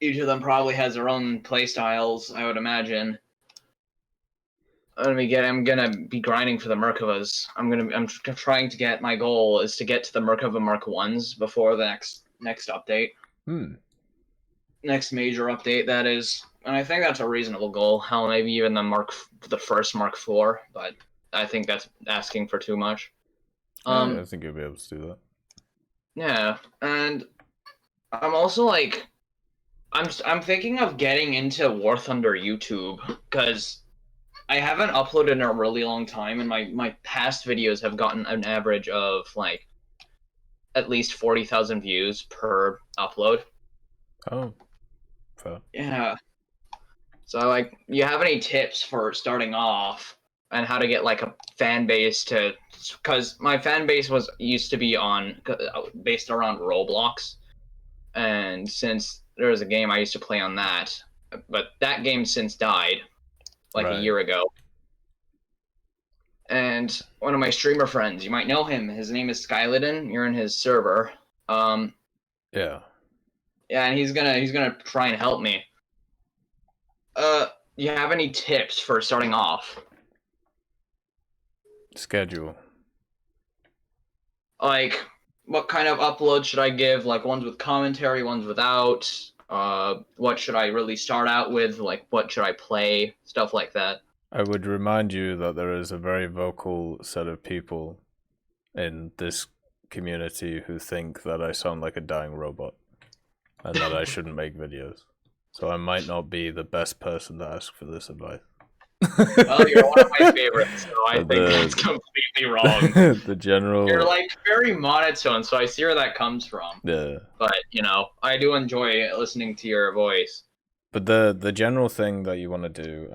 each of them probably has their own play styles, I would imagine. I'm gonna be grinding for the Merkavas. I'm trying to get, my goal is to get to the Merkava Mark 1s before the next update. Next major update, that is. And I think that's a reasonable goal. Hell, maybe even the first Mark 4, but I think that's asking for too much. I think you'll be able to do that. Yeah, and I'm also like, I'm thinking of getting into War Thunder YouTube, because I haven't uploaded in a really long time, and my past videos have gotten an average of like at least 40,000 views per upload. Oh, fair. Yeah. So, like, you have any tips for starting off and how to get like a fan base to? Because my fan base used to be based around Roblox, and since there was a game I used to play on that, but that game since died like a year ago. And one of my streamer friends, you might know him. His name is Skyliden. You're in his server. Yeah. Yeah, and he's gonna try and help me. You have any tips for starting off? Schedule. Like, what kind of upload should I give? Like, ones with commentary, ones without? What should I really start out with? Like, what should I play? Stuff like that. I would remind you that there is a very vocal set of people in this community who think that I sound like a dying robot and that I shouldn't make videos. So I might not be the best person to ask for this advice. Well, you're one of my favorites, so I think that's completely wrong. The general... You're like very monotone, so I see where that comes from. Yeah. But, you know, I do enjoy listening to your voice. But the general thing that you want to do,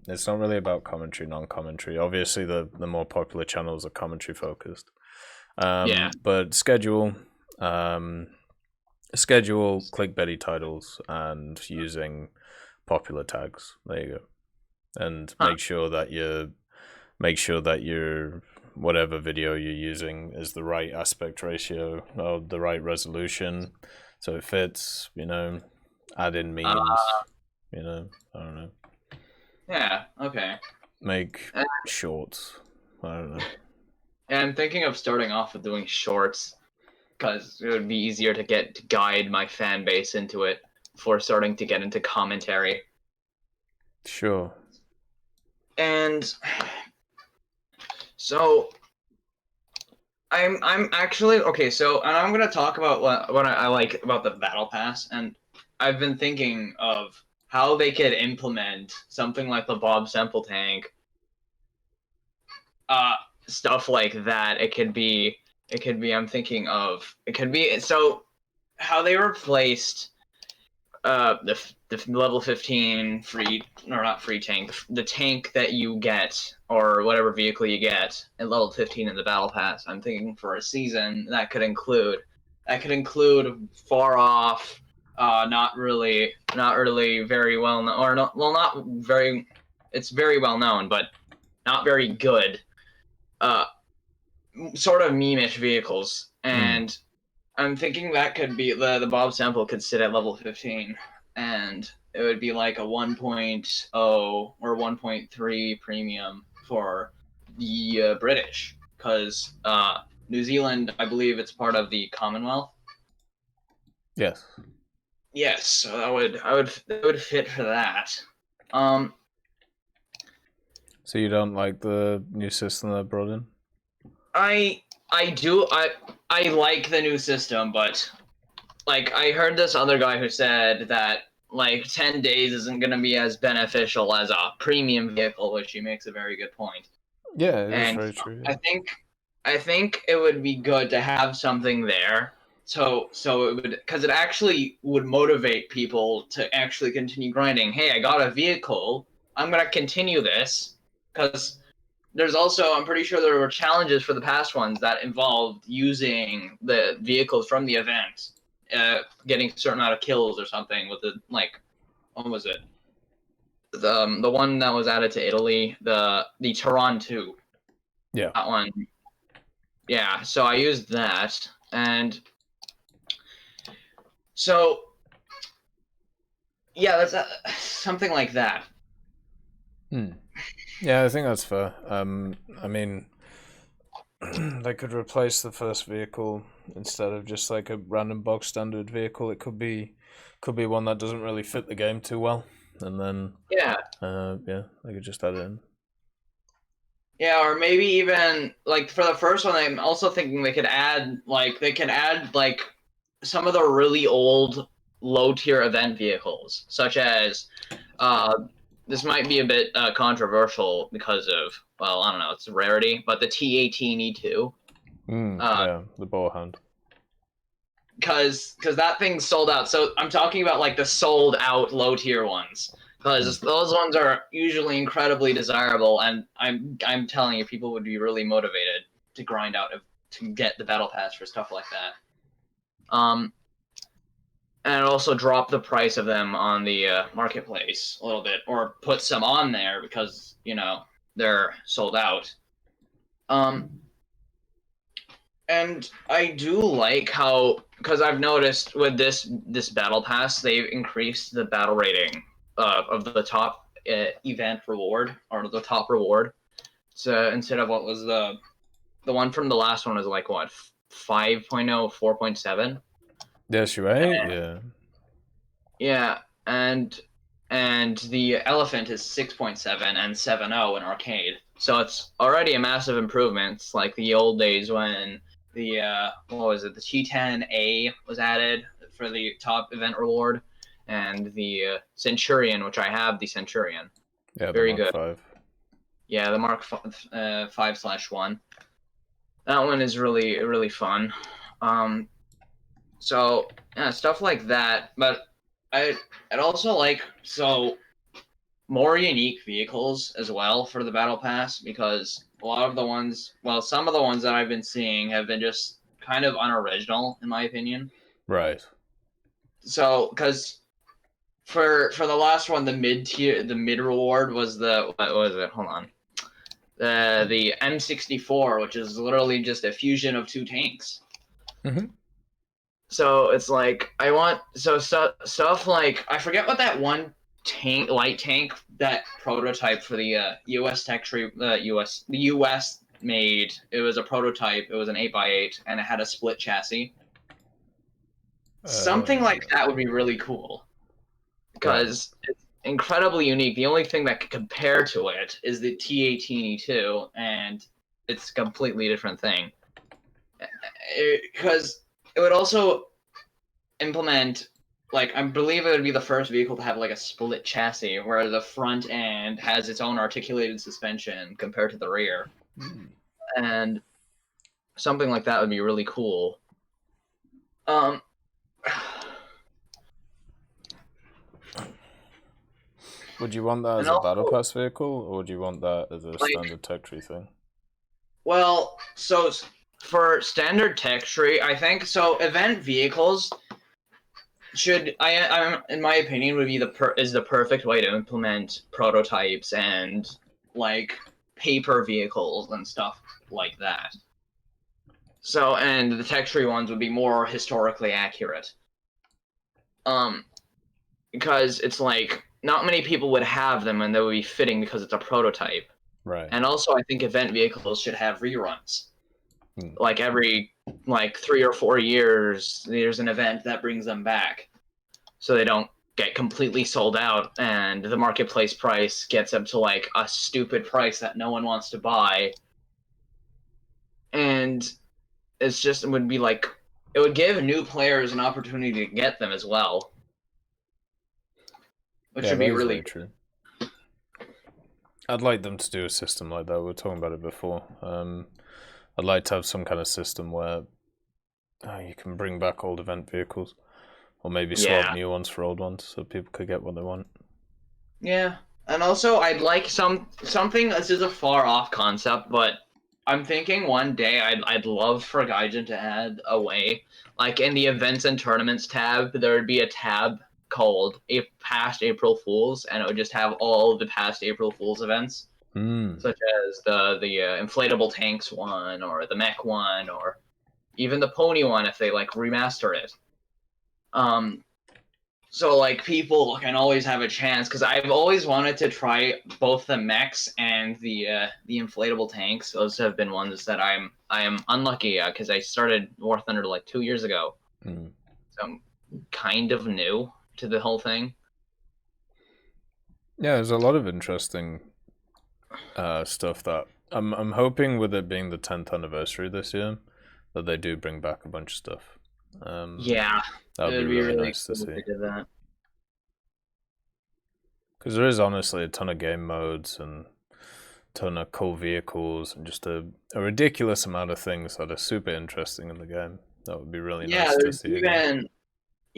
it's not really about commentary, non-commentary. Obviously, the more popular channels are commentary focused. But schedule clickbaity titles and using popular tags. There you go. And make sure that your whatever video you're using is the right aspect ratio or the right resolution, so it fits. You know. Add in memes, you know, I don't know. Yeah, okay. Make shorts, I don't know. And I'm thinking of starting off with doing shorts, because it would be easier to guide my fan base into it before starting to get into commentary. Sure. And so I'm actually okay. So, and I'm gonna talk about what I like about the Battle Pass, and I've been thinking of how they could implement something like the Bob Semple tank, stuff like that. It could be. I'm thinking of. It could be so how they replaced the level 15 free, or not free tank, the tank that you get, or whatever vehicle you get at level 15 in the Battle Pass. I'm thinking for a season that could include far off, not really very well known, or not, well, not very, it's very well known, but not very good, sort of meme-ish vehicles. And I'm thinking that could be the Bob sample could sit at level 15, and it would be like a 1.0 or 1.3 premium for the British, because New Zealand, I believe it's part of the Commonwealth. Yes. Yes, so that would fit for that. So you don't like the new system they brought in? I do. I like the new system, but like I heard this other guy who said that like 10 days isn't going to be as beneficial as a premium vehicle, which he makes a very good point. Yeah, that's and very true. Yeah. I think it would be good to have something there. So it would, because it actually would motivate people to actually continue grinding. Hey, I got a vehicle. I'm going to continue this, because there's also, I'm pretty sure there were challenges for the past ones that involved using the vehicles from the event, getting a certain amount of kills or something with the, like, what was it? The one that was added to Italy, the Tehran 2. Yeah. That one. Yeah, so I used that, and so yeah, that's something like that. Yeah, I think that's fair. I mean, they could replace the first vehicle instead of just like a random box standard vehicle. It could be one that doesn't really fit the game too well, and then yeah, they could just add it in. Yeah, or maybe even like for the first one, I'm also thinking they could add like some of the really old low tier event vehicles, such as this might be a bit controversial because of, well, I don't know, it's a rarity, but the T18E2. Yeah, the Boarhound. Because that thing sold out. So I'm talking about like the sold out low tier ones. Because those ones are usually incredibly desirable, and I'm telling you, people would be really motivated to grind out to get the battle pass for stuff like that. And also drop the price of them on the marketplace a little bit, or put some on there because they're sold out. And I do like how, because I've noticed with this battle pass, they've increased the battle rating of the top event reward, or the top reward. So instead of what was the one from the last one was like what, 5.0, 4.7. Yes, you're right. Yeah. Yeah, and the elephant is 6.7 and 7.0 in arcade. So it's already a massive improvement. It's like the old days when the what was it? The G10n1 was added for the top event reward, and the Centurion, which I have the Centurion. Yeah, very the Mark good. 5. Yeah, the Mark 5/1. That one is really, really fun. So yeah, stuff like that. But I'd also like more unique vehicles as well for the battle pass, because a lot of the ones, well, some of the ones that I've been seeing have been just kind of unoriginal in my opinion. Right. So because for the last one, the mid reward was the, what was it? Hold on. The M64, which is literally just a fusion of two tanks. Mm-hmm. So it's like I want stuff like, I forget what that one light tank, that prototype for the U.S. tech tree, the U.S. made. It was a prototype. It was an 8x8, and it had a split chassis. Something like that would be really cool, because it's incredibly unique. The only thing that could compare to it is the T18E2, and it's a completely different thing. Because it would also implement, like, I believe it would be the first vehicle to have like a split chassis, where the front end has its own articulated suspension compared to the rear. And something like that would be really cool. Would you want that as a battle pass vehicle, or would you want that as a standard tech tree thing? Well, so for standard tech tree, I think so. Event vehicles should, in my opinion, would be the perfect way to implement prototypes and like paper vehicles and stuff like that. So, and the tech tree ones would be more historically accurate. Because it's like, not many people would have them and they would be fitting because it's a prototype. Right. And also, I think event vehicles should have reruns. Like every 3 or 4 years, there's an event that brings them back. So they don't get completely sold out and the marketplace price gets up to like a stupid price that no one wants to buy. And it's just, it would be like, it would give new players an opportunity to get them as well. Which would be really true. I'd like them to do a system like that. We were talking about it before. I'd like to have some kind of system where you can bring back old event vehicles, or maybe swap new ones for old ones, so people could get what they want. Yeah, and also I'd like something. This is a far off concept, but I'm thinking one day I'd love for Gaijin to add a way, like in the events and tournaments tab, there would be a tab called Past April Fools, and it would just have all the past April Fools events, such as the inflatable tanks one, or the mech one, or even the pony one if they like remaster it. So like people can always have a chance, because I've always wanted to try both the mechs and the inflatable tanks. Those have been ones that I am unlucky because I started War Thunder like 2 years ago, so I'm kind of new to the whole thing. Yeah, there's a lot of interesting stuff that I'm hoping, with it being the 10th anniversary this year, that they do bring back a bunch of stuff. Yeah, that would be really nice to see. Because there is honestly a ton of game modes and a ton of cool vehicles and just a ridiculous amount of things that are super interesting in the game. That would be really nice to see.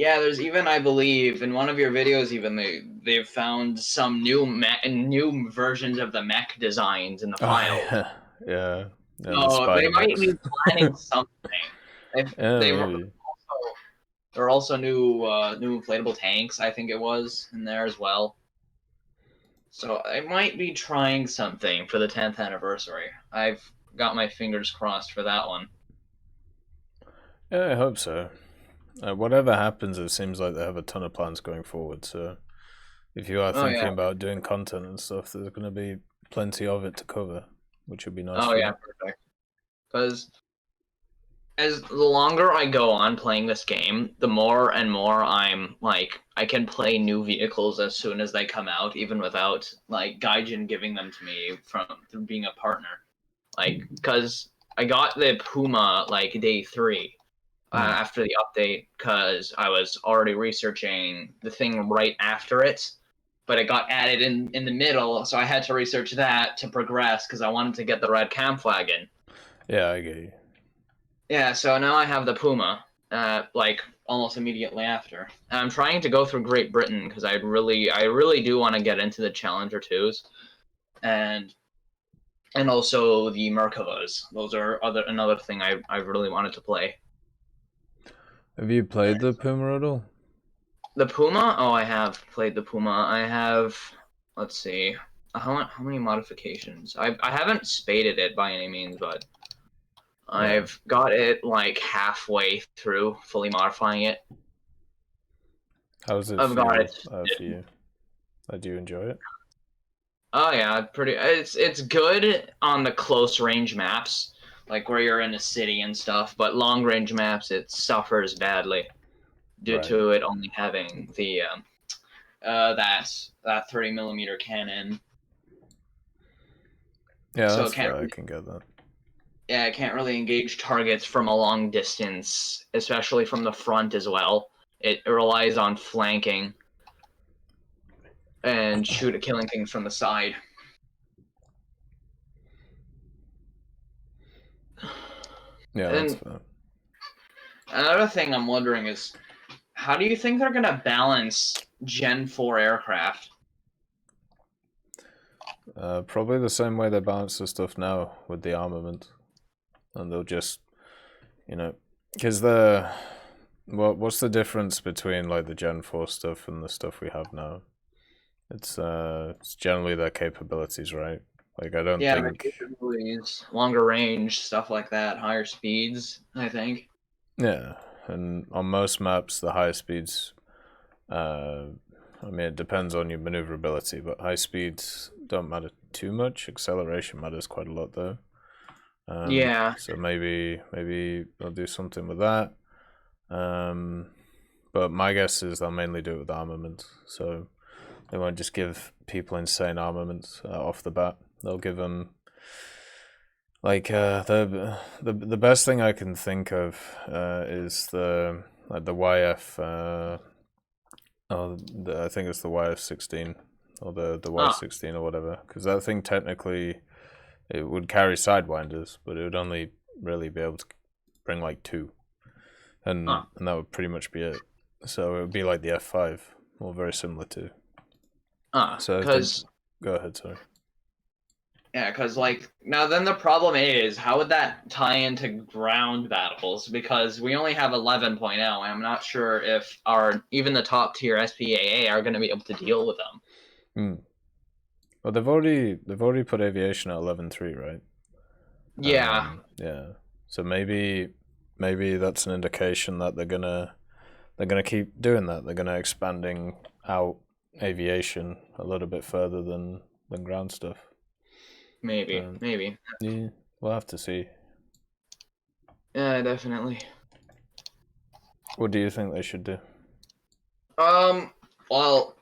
There's even, I believe, in one of your videos, even they've found some new versions of the mech designs in the file. Yeah. So they might be planning something. There are also new inflatable tanks, I think it was, in there as well. So I might be trying something for the 10th anniversary. I've got my fingers crossed for that one. Yeah, I hope so. Whatever happens, it seems like they have a ton of plans going forward. So if you are thinking about doing content and stuff, there's going to be plenty of it to cover, which would be nice. Perfect. Because as the longer I go on playing this game, the more and more I'm like, I can play new vehicles as soon as they come out, even without like Gaijin giving them to me through being a partner. Like, because I got the Puma like day 3. After the update, because I was already researching the thing right after it, but it got added in the middle, so I had to research that to progress because I wanted to get the red cam flag in. Yeah, I get you. Yeah, so now I have the Puma, like almost immediately after. And I'm trying to go through Great Britain because I really do want to get into the Challenger 2s, and also the Merkavas. Those are another thing I really wanted to play. Have you played the Puma at all? The Puma? Oh, I have played the Puma. I have, let's see, how many modifications? I haven't spaded it by any means, but I've got it like halfway through fully modifying it. How's it feel for you? Do you enjoy it? Oh yeah, it's good on the close range maps, like where you're in a city and stuff, but long range maps it suffers badly due to it only having the that 30mm cannon. Yeah, so that's fair. I can get that. Yeah, it can't really engage targets from a long distance, especially from the front as well. It relies on flanking and killing things from the side. Yeah, that's fair. Another thing I'm wondering is, how do you think they're gonna balance Gen 4 aircraft? Probably the same way they balance the stuff now with the armament, and they'll just, because what's the difference between like the Gen 4 stuff and the stuff we have now? It's generally their capabilities, right? Like, I don't Yeah, think... longer range, stuff like that, higher speeds, I think. Yeah, and on most maps, the higher speeds... I mean, it depends on your maneuverability, but high speeds don't matter too much. Acceleration matters quite a lot, though. Yeah. So maybe they'll do something with that. But my guess is they'll mainly do it with armament. So they won't just give people insane armaments off the bat. They'll give them like the best thing I can think of is the YF. I think it's the YF-16 or the Y-16 or whatever, because that thing technically it would carry sidewinders, but it would only really be able to bring like 2, and that would pretty much be it. So it would be like the F5, or very similar to. So because go ahead, sorry. Yeah, because like now then the problem is how would that tie into ground battles? Because we only have 11.0, and I'm not sure if even the top tier SPAA are going to be able to deal with them. Well, they've already put aviation at 11.3, right? Yeah. Yeah. So maybe that's an indication that they're gonna keep doing that. They're gonna expanding out aviation a little bit further than ground stuff. Maybe. Yeah, we'll have to see. Yeah, definitely. What do you think they should do? Well,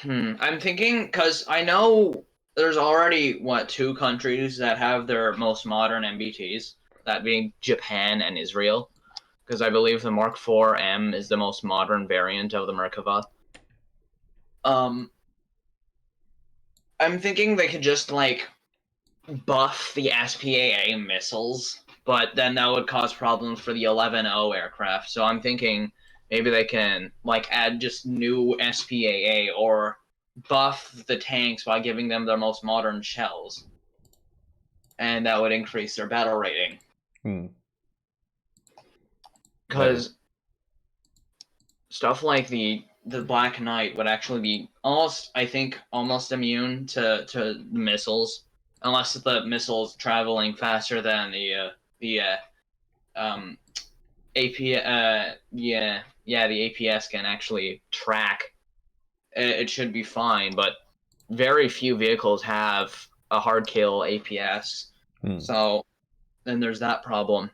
I'm thinking, because I know there's already, 2 countries that have their most modern MBTs, that being Japan and Israel, because I believe the Mark IV M is the most modern variant of the Merkava. I'm thinking they could just, like, buff the SPAA missiles, but then that would cause problems for the 11.0 aircraft. So I'm thinking maybe they can like add just new SPAA or buff the tanks by giving them their most modern shells, and that would increase their battle rating. Because stuff like the Black Knight would actually be almost immune to the missiles. Unless the missile's traveling faster than the APS can actually track. It should be fine, but very few vehicles have a hard kill APS. So then there's that problem.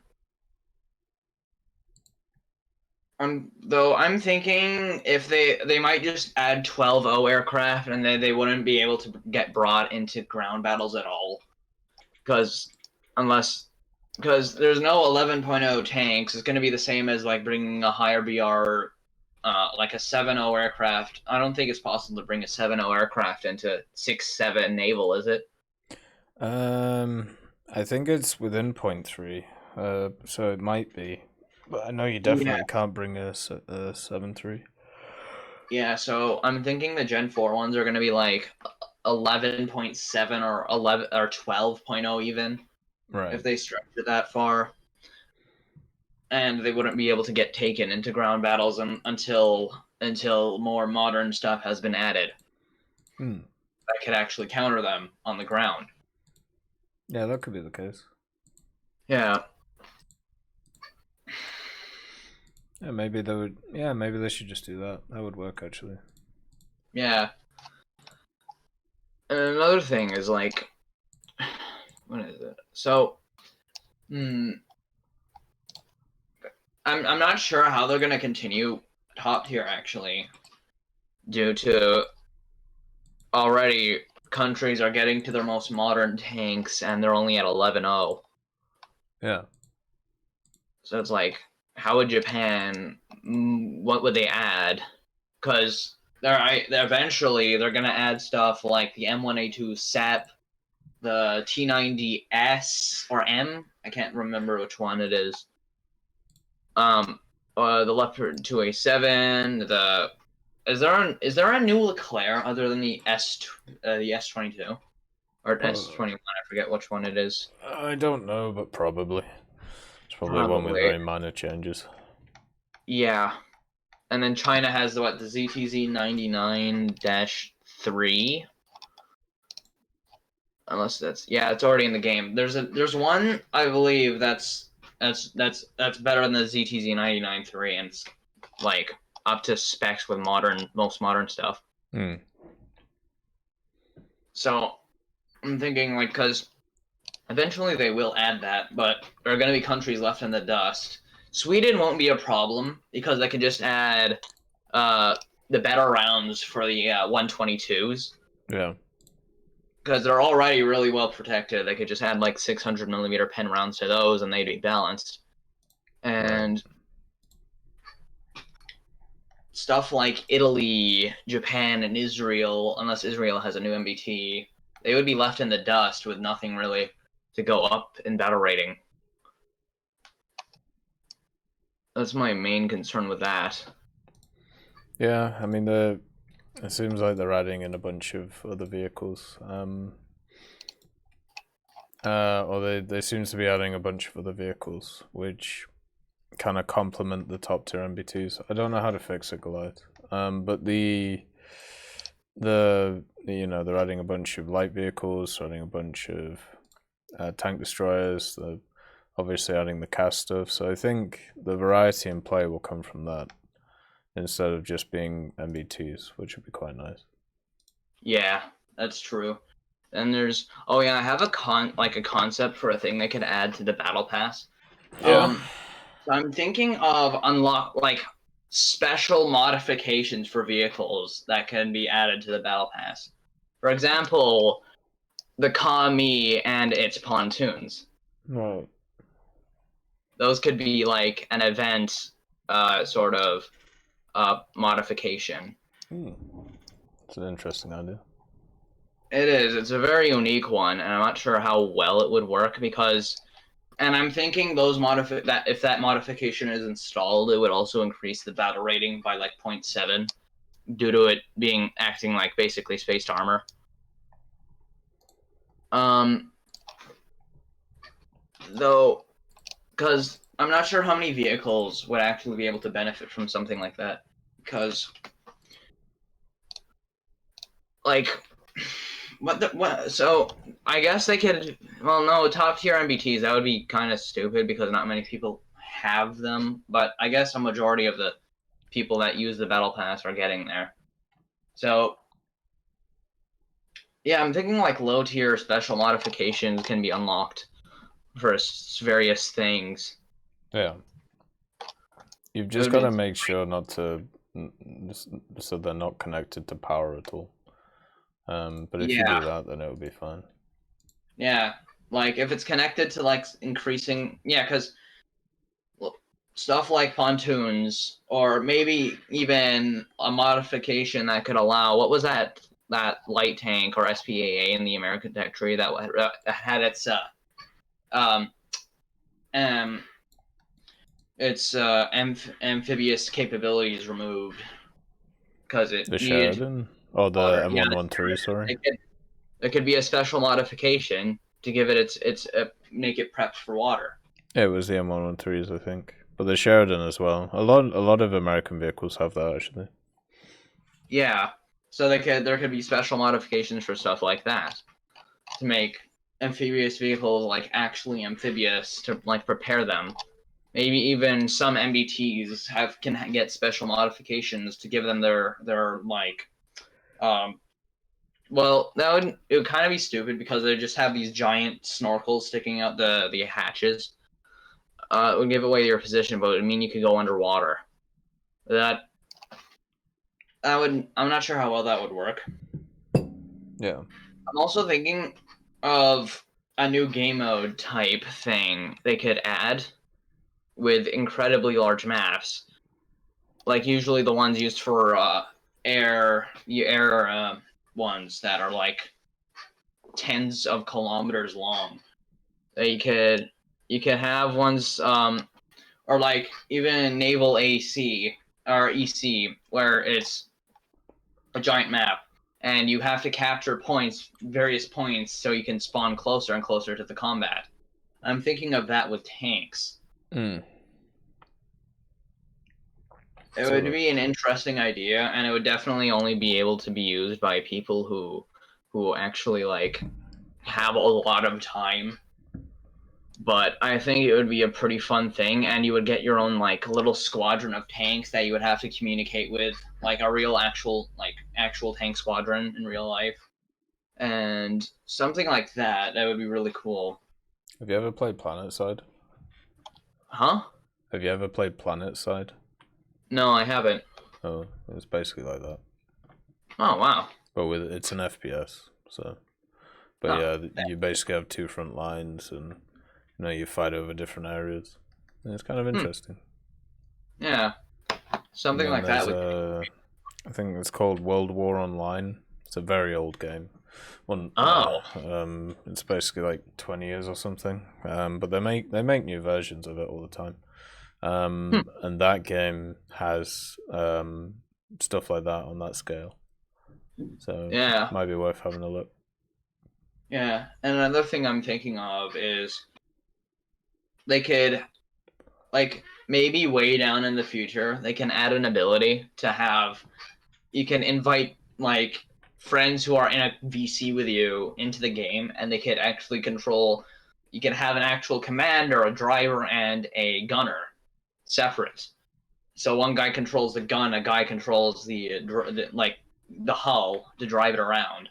Though I'm thinking if they might just add 12.0 aircraft and they wouldn't be able to get brought into ground battles at all, because there's no 11.0 tanks. It's going to be the same as like bringing a higher BR, like a 7.0 aircraft. I don't think it's possible to bring a 7.0 aircraft into 6.7 naval, is it? I think it's within 0.3, so it might be. But I know you definitely can't bring a 7.3. Yeah, so I'm thinking the Gen 4 ones are going to be like 11.7 or 11 or 12.0 even. Right. If they stretch it that far. And they wouldn't be able to get taken into ground battles until more modern stuff has been added. That could actually counter them on the ground. Yeah, that could be the case. Yeah. Yeah, maybe they would. Yeah, maybe they should just do that. That would work actually. Yeah. And another thing is like, what is it? So, I'm not sure how they're gonna continue top tier actually, due to already countries are getting to their most modern tanks and they're only at 11.0. Yeah. So it's like, how would Japan? What would they add? Because eventually they're gonna add stuff like the M1A2 SEP, the T90S or M. I can't remember which one it is. The Leopard 2A7. Is there a new Leclerc other than the S22 or S21? I forget which one it is. I don't know, but probably. It's probably one with very minor changes. Yeah. And then China has the ZTZ 99-3. Unless it's already in the game. There's one I believe that's better than the ZTZ 99.3, and it's like up to specs with most modern stuff. So I'm thinking like, because eventually they will add that, but there are going to be countries left in the dust. Sweden won't be a problem because they can just add the better rounds for the 122s. Yeah. Because they're already really well protected. They could just add like 600mm pen rounds to those and they'd be balanced. And stuff like Italy, Japan, and Israel, unless Israel has a new MBT, they would be left in the dust with nothing really to go up in battle rating. That's my main concern with that. Yeah, I mean, it seems like they're adding in a bunch of other vehicles. Or they seem to be adding a bunch of other vehicles, which kind of complement the top tier MBTs. I don't know how to fix it, Goliath. But they're adding a bunch of light vehicles, adding a bunch of tank destroyers. They're obviously adding the cast stuff. So I think the variety in play will come from that, instead of just being MBTs, which would be quite nice. Yeah, that's true. And there's I have a concept for a thing they could add to the battle pass. Yeah. So I'm thinking of special modifications for vehicles that can be added to the battle pass. For example, the Kami and its pontoons. Right. Those could be like an event sort of modification. It's an interesting idea. It is. It's a very unique one, and I'm not sure how well it would work because, and I'm thinking that if that modification is installed, it would also increase the battle rating by like 0.7 due to it acting like basically spaced armor. Though, because I'm not sure how many vehicles would actually be able to benefit from something like that, because so I guess they could, top tier MBTs, that would be kind of stupid because not many people have them, but I guess a majority of the people that use the battle pass are getting there. So yeah, I'm thinking like low tier special modifications can be unlocked for various things. Yeah. You've just got to make sure so they're not connected to power at all. But if you do that, then it will be fine. Yeah, like if it's connected to like increasing, because stuff like pontoons, or maybe even a modification that could allow, what was that light tank or SPAA in the American Tech Tree that had its amphibious capabilities removed because it the Sheridan or the M113, sorry. It could be a special modification to give it its make it prepped for water. It was the M113s, I think, but the Sheridan as well. A lot of American vehicles have that actually. Yeah, so there could be special modifications for stuff like that to make amphibious vehicles like actually amphibious, to like prepare them. Maybe even some MBTs can get special modifications to give them their like it would kind of be stupid because they just have these giant snorkels sticking out the hatches. It would give away your position, but it would mean you could go underwater. I'm not sure how well that would work. Yeah. I'm also thinking of a new game mode type thing they could add with incredibly large maps. Like usually the ones used for air ones that are like tens of kilometers long. You could have ones or like even naval AC or EC where it's a giant map and you have to capture various points so you can spawn closer and closer to the combat. I'm thinking of that with tanks. It would be an interesting idea, and it would definitely only be able to be used by people who actually like have a lot of time. But I think it would be a pretty fun thing, and you would get your own like little squadron of tanks that you would have to communicate with, like a real actual tank squadron in real life, and something like that. That would be really cool. Have you ever played PlanetSide? Huh? Have you ever played PlanetSide? No, I haven't. Oh, it's basically like that. Oh wow. But it's an FPS, so. But yeah, you basically have two front lines, and you fight over different areas. And it's kind of interesting. Yeah, something like that. I think it's called World War Online. It's a very old game. It's basically like 20 years or something. But they make new versions of it all the time. And that game has stuff like that on that scale. So yeah, might be worth having a look. Yeah, and another thing I'm thinking of is they could, like, maybe way down in the future, they can add an ability to have, you can invite, like, friends who are in a VC with you into the game, and they could actually control, you can have an actual commander, a driver, and a gunner separate. So one guy controls the gun, a guy controls the hull to drive it around.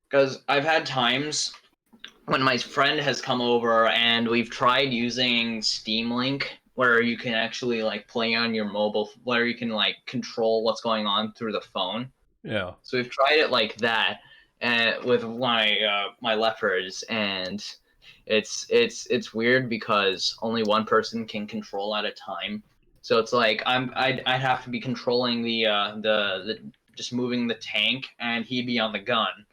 Because I've had times when my friend has come over and we've tried using Steam Link, where you can actually like play on your mobile, where you can like control what's going on through the phone. Yeah. So we've tried it like that, and with my leopards, and it's weird because only one person can control at a time. So it's like I'd have to be controlling the just moving the tank, and he'd be on the gun.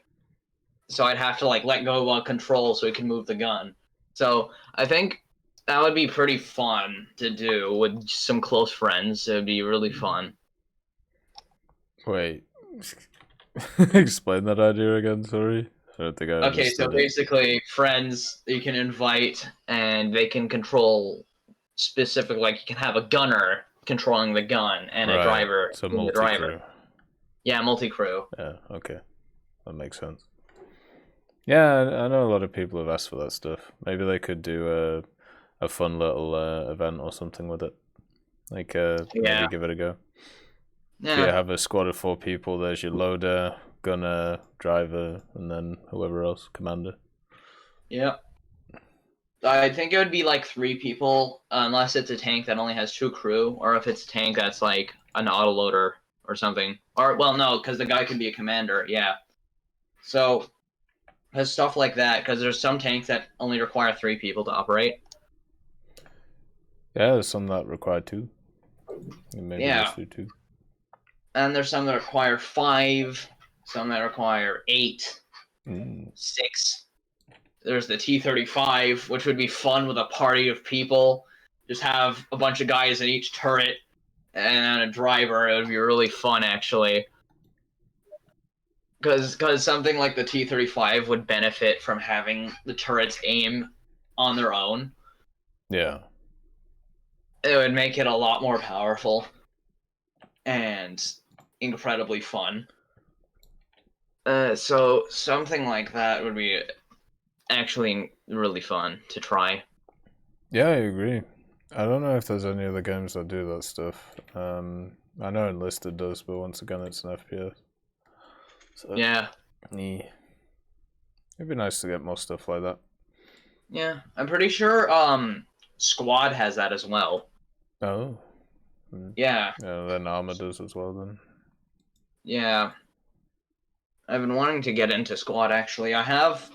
So I'd have to like let go while control so he can move the gun. So I think that would be pretty fun to do with some close friends. It would be really fun. Wait, explain that idea again. Sorry, I don't think I understood. Okay, so basically, friends you can invite, and they can control specific. Like you can have a gunner controlling the gun and a driver. So the driver. Yeah, multi-crew. Yeah. Okay, that makes sense. Yeah, I know a lot of people have asked for that stuff. Maybe they could do a fun little event or something with it. Like, maybe give it a go. Yeah. So you have a squad of 4 people. There's your loader, gunner, driver, and then whoever else, commander. Yeah. I think it would be like 3 people, unless it's a tank that only has 2 crew, or if it's a tank that's like an autoloader or something. Or, well, no, because the guy could be a commander, yeah. So, has stuff like that, because there's some tanks that only require 3 people to operate. Yeah, there's some that require 2. Maybe yeah. 2. And there's some that require 5, some that require 8, 6. There's the T-35, which would be fun with a party of people. Just have a bunch of guys in each turret and a driver. It would be really fun, actually. Because something like the T-35 would benefit from having the turrets aim on their own. Yeah. It would make it a lot more powerful and incredibly fun. So something like that would be actually really fun to try. Yeah, I agree. I don't know if there's any other games that do that stuff. I know Enlisted does, but once again, it's an FPS. So, yeah. It'd be nice to get more stuff like that. Yeah, I'm pretty sure Squad has that as well. Oh. Yeah. Yeah, then Arma does as well then. Yeah. I've been wanting to get into Squad actually. I have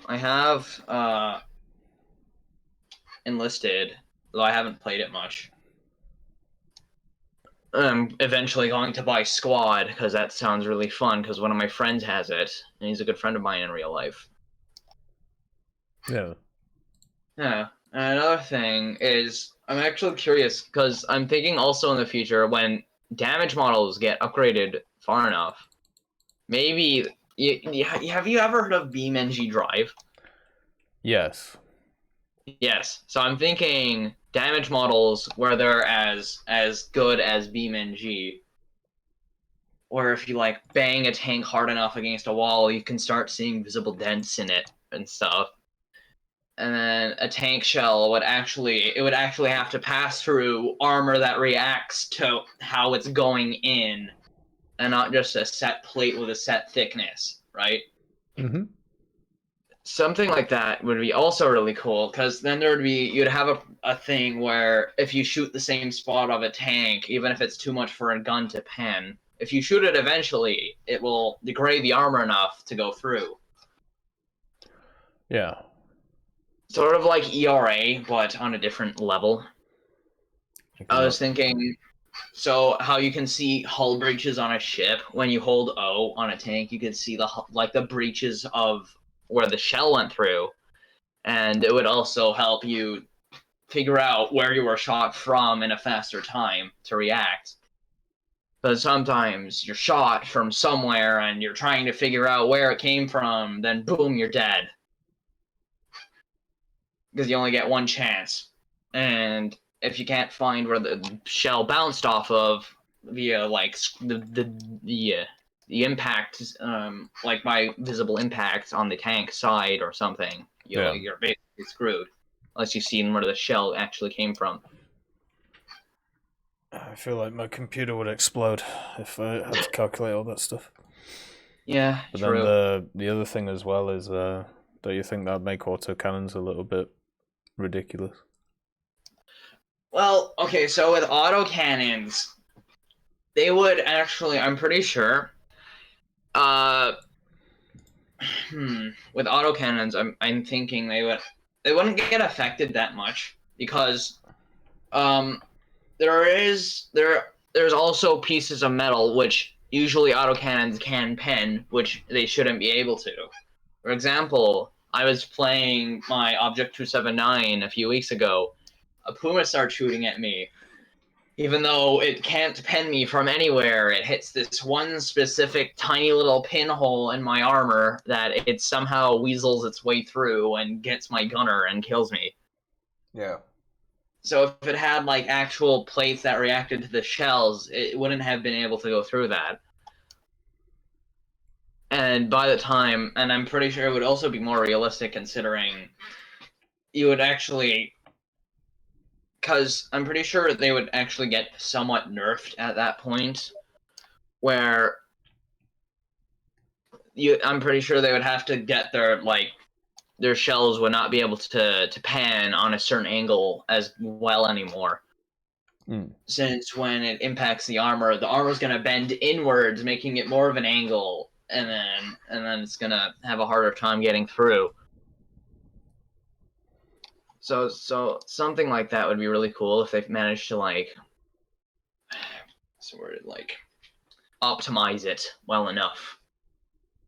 Enlisted, though I haven't played it much. I'm eventually going to buy Squad because that sounds really fun because one of my friends has it and he's a good friend of mine in real life. Yeah. Yeah. And another thing is I'm actually curious because I'm thinking also in the future when damage models get upgraded far enough, maybe have you ever heard of BeamNG Drive? Yes. Yes. So I'm thinking damage models where they're as good as BeamNG, where if you like bang a tank hard enough against a wall, you can start seeing visible dents in it and stuff. And then a tank shell would actually have to pass through armor that reacts to how it's going in, and not just a set plate with a set thickness, right? Mm-hmm. Something like that would be also really cool, because then you'd have a thing where if you shoot the same spot of a tank, even if it's too much for a gun to pen, if you shoot it eventually, it will degrade the armor enough to go through. Yeah. Sort of like ERA, but on a different level. I was thinking, so how you can see hull breaches on a ship, when you hold O on a tank, you can see the breaches of where the shell went through, and it would also help you figure out where you were shot from in a faster time to react. But sometimes you're shot from somewhere and you're trying to figure out where it came from, then boom, you're dead. Because you only get one chance. And if you can't find where the shell bounced off of via like the impact, like by visible impact on the tank side or something, you're basically screwed unless you've seen where the shell actually came from. I feel like my computer would explode if I had to calculate all that stuff. Yeah, but true. Then the other thing as well is, don't you think that'd make autocannons a little bit ridiculous? Well, okay, so with autocannons, they would actually, I'm pretty sure, with autocannons, I'm thinking they wouldn't get affected that much, because there's also pieces of metal which usually autocannons can pen, which they shouldn't be able to. For example, I was playing my Object 279 a few weeks ago. A puma started shooting at me. Even though it can't pen me from anywhere, it hits this one specific tiny little pinhole in my armor that it somehow weasels its way through and gets my gunner and kills me. Yeah. So if it had like actual plates that reacted to the shells, it wouldn't have been able to go through that. And by the time, and I'm pretty sure it would also be more realistic considering you would actually, because I'm pretty sure they would actually get somewhat nerfed at that point, where I'm pretty sure they would have to get their shells would not be able to pan on a certain angle as well anymore. Since when it impacts the armor's going to bend inwards, making it more of an angle, and then it's going to have a harder time getting through. So something like that would be really cool if they've managed to optimize it well enough.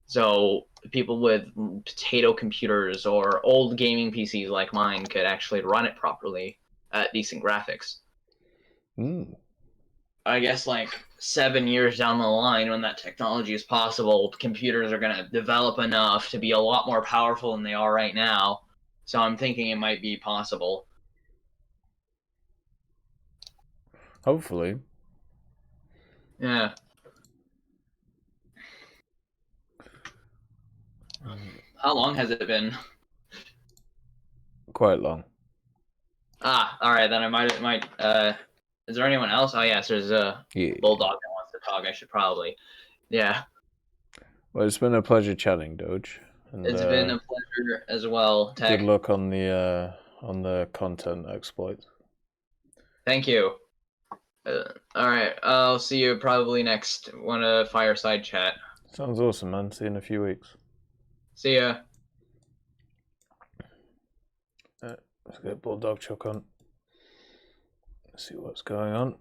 So people with potato computers or old gaming PCs like mine could actually run it properly at decent graphics. I guess 7 years down the line, when that technology is possible, computers are going to develop enough to be a lot more powerful than they are right now. So I'm thinking it might be possible. Hopefully. Yeah. How long has it been? Quite long. Ah, all right. Then I might. Is there anyone else? Oh yes, there's a Bulldog that wants to talk. I should probably. Yeah. Well, it's been a pleasure chatting, Doge. And, it's been a pleasure as well, Tech. Good luck on the content exploits. Thank you. All right, I'll see you probably next Fireside chat. Sounds awesome, man. See you in a few weeks. See ya. Let's get Bulldog Chuck on. Let's see what's going on.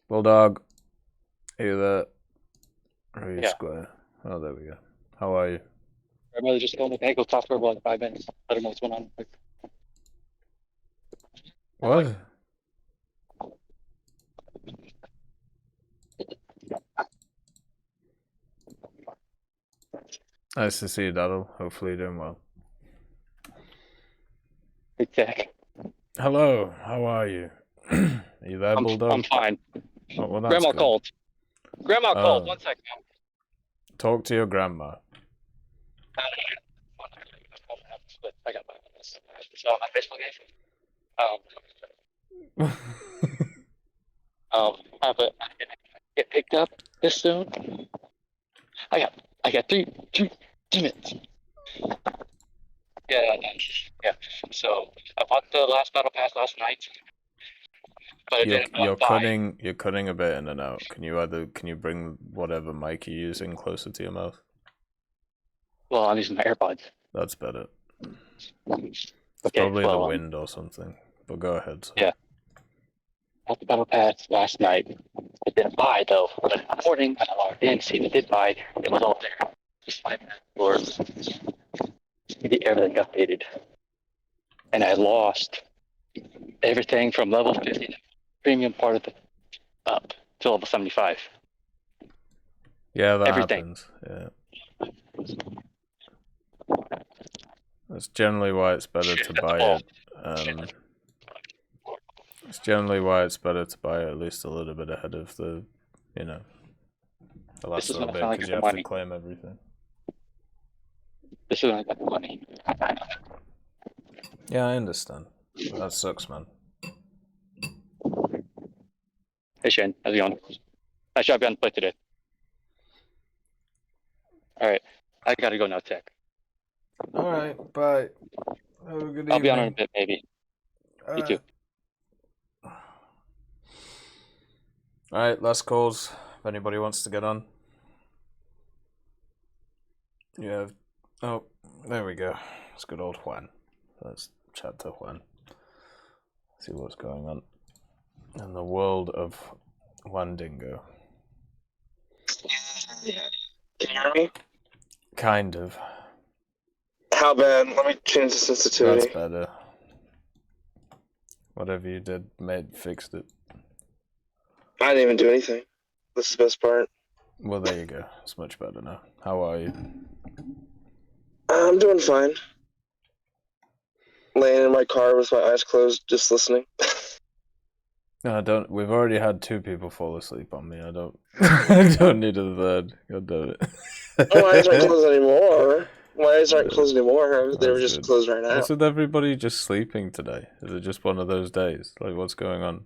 Bulldog, are you there? Or are you square? Oh, there we go. How are you? I'm really just going to Bagel talk for about 5 minutes. I don't know what's going on. What? Nice to see you, Daddle. Hopefully you're doing well. Hey, TEC. Hello, how are you? Are you there, Bulldog? I'm fine. Oh, well, that's Grandma good. called. Grandma called. 1 second. Talk to your grandma. I got my Facebook game. But I get picked up this soon. I got three minutes. Yeah. So I bought the last battle pass last night, but it didn't You're cutting a bit in and out. Can you bring whatever mic you're using closer to your mouth? Well, I'm using my AirPods. That's better. It's Okay, probably the wind or something. But go ahead. So. Yeah. Bought the battle pass last night. I didn't buy though. But in the morning, when I logged in, see if I did buy. It was all there. Just 5 minutes before everything updated, and I lost everything from level 50 to premium part of it up to level 75. Yeah, that everything. happens. Yeah. That's generally why it's better to buy it. It's generally why it's better to buy it at least a little bit ahead of the, the last little bit, because you have to claim everything. This is when I got the money. Yeah, I understand. That sucks, man. Hey Shane, how's it going? Nice job on play today. Alright, I gotta go now, TEC. Alright, bye. Have a good evening. I'll be on in a bit, maybe. You too. Alright, last calls. If anybody wants to get on. Yeah. Oh, there we go. It's good old Juan. Let's chat to Juan. See what's going on in the world of Juan Dingo. Yeah. Can you hear me? Kind of. How bad? Let me change the sensitivity. That's better. Whatever you did, fixed it. I didn't even do anything. This is the best part. Well, there you go. It's much better now. How are you? I'm doing fine. Laying in my car with my eyes closed, just listening. No, I don't. We've already had 2 people fall asleep on me. I don't. I don't need a third. God damn it. My eyes aren't closed anymore. My eyes aren't closed anymore. They were just closed right now. What's with everybody just sleeping today? Is it just one of those days? Like, what's going on?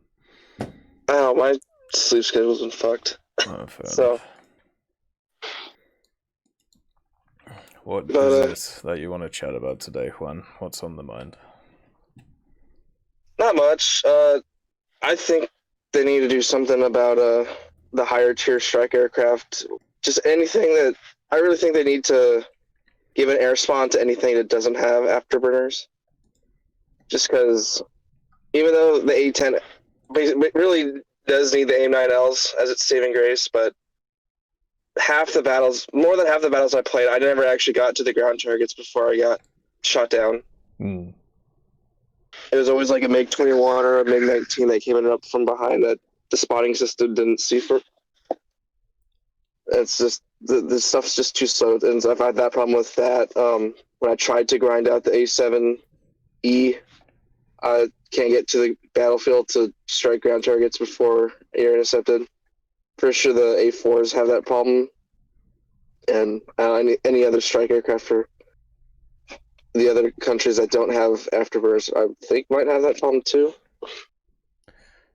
Oh, my sleep schedule's been fucked. Oh, fair So. enough. What is it that you want to chat about today, Juan? What's on the mind? Not much. I think they need to do something about the higher tier strike aircraft. Just anything that I really think they need to give an air spawn to anything that doesn't have afterburners. Just because, even though the A10 really does need the AIM-9Ls as its saving grace, but more than half the battles I played, I never actually got to the ground targets before I got shot down. Mm. It was always like a MiG-21 or a MiG-19 that came in up from behind that the spotting system didn't see for. It's just the stuff's just too slow, and I've had that problem with that. When I tried to grind out the A7E, I can't get to the battlefield to strike ground targets before you're intercepted. For sure, the A4s have that problem, and any other strike aircraft for the other countries that don't have afterburners, I think might have that problem too.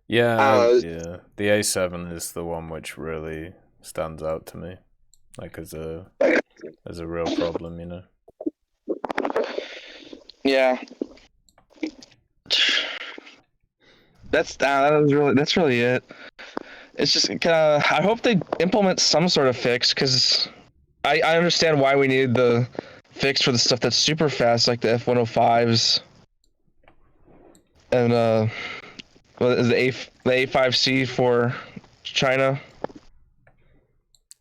Yeah, yeah. The A7 is the one which really stands out to me, like as a real problem, Yeah. That's really it. It's just I hope they implement some sort of fix, because I understand why we need the fix for the stuff that's super fast, like the F-105s and what is the A5C for China?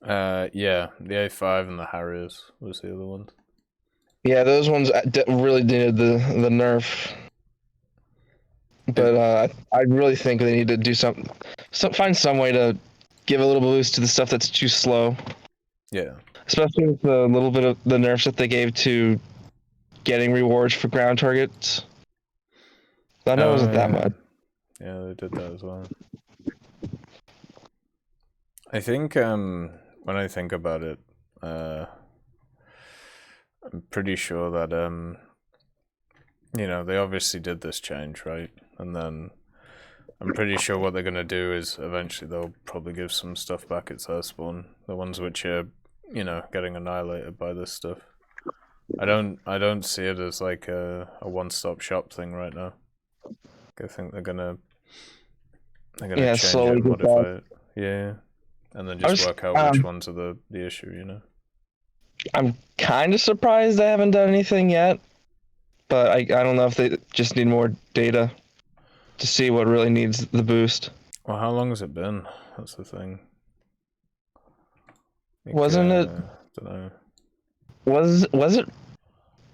Yeah, the A5 and the Harriers was the other ones. Yeah, those ones really needed the nerf. But I really think they need to do find some way to give a little boost to the stuff that's too slow. Yeah. Especially with the little bit of the nerfs that they gave to getting rewards for ground targets. I know it wasn't that much. Yeah, they did that as well. I think when I think about it, I'm pretty sure that you know, they obviously did this change, right? And then I'm pretty sure what they're gonna do is eventually they'll probably give some stuff back its Earthspawn, the ones which are, you know, getting annihilated by this stuff. I don't see it as like a one-stop shop thing right now. I think they're gonna change it and modify it. Yeah. And then just work out which ones are the issue, you know. I'm kind of surprised they haven't done anything yet, but I don't know if they just need more data to see what really needs the boost. Well, how long has it been? That's the thing. Like, wasn't it? Don't know. Was it?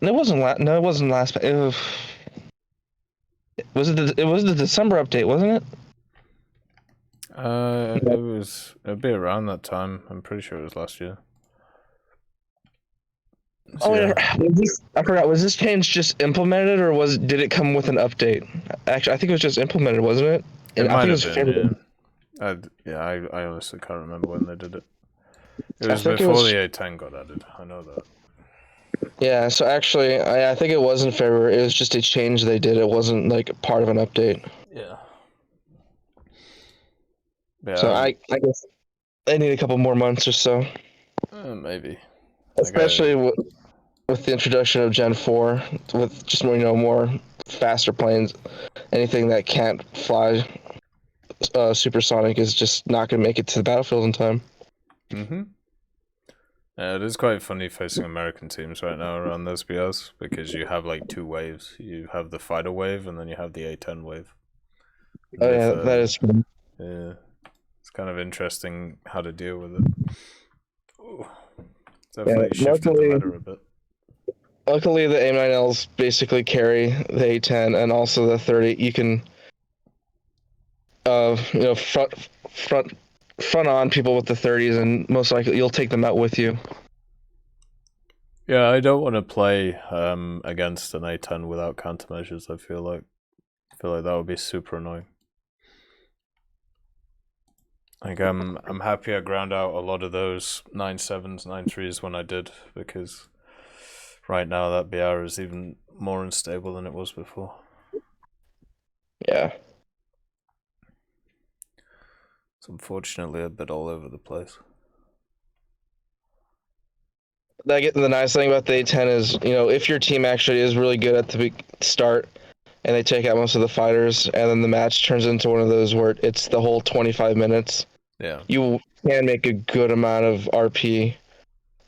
It wasn't last. No, it wasn't last. It was the December update, wasn't it? It'd be around that time. I'm pretty sure it was last year. So, yeah. I forgot. Was this change just implemented, or did it come with an update? Actually, I think it was just implemented, wasn't it? It might have been. I honestly can't remember when they did it. It was before the A10 got added. I know that. Yeah. So actually, I think it was in February. It was just a change they did. It wasn't like part of an update. Yeah. So I guess I need a couple more months or so. Maybe. Especially with the introduction of Gen 4, with just more faster planes, anything that can't fly supersonic is just not going to make it to the battlefield in time. Mm-hmm. It is quite funny facing American teams right now around those BRs, because you have like two waves. You have the fighter wave, and then you have the A10 wave. Oh yeah, that is cool. Yeah. It's kind of interesting how to deal with it. Ooh. Definitely shifted the ladder a bit. Luckily, the M9Ls basically carry the A10 and also the 30. You can, front on people with the 30s, and most likely you'll take them out with you. Yeah, I don't want to play against an A10 without countermeasures. I feel like that would be super annoying. Like I'm happy I ground out a lot of those 9.7s, 9.3s when I did, because right now that BR is even more unstable than it was before. Yeah. It's unfortunately a bit all over the place. The nice thing about the A10 is, if your team actually is really good at the start and they take out most of the fighters, and then the match turns into one of those where it's the whole 25 minutes. Yeah. You can make a good amount of RP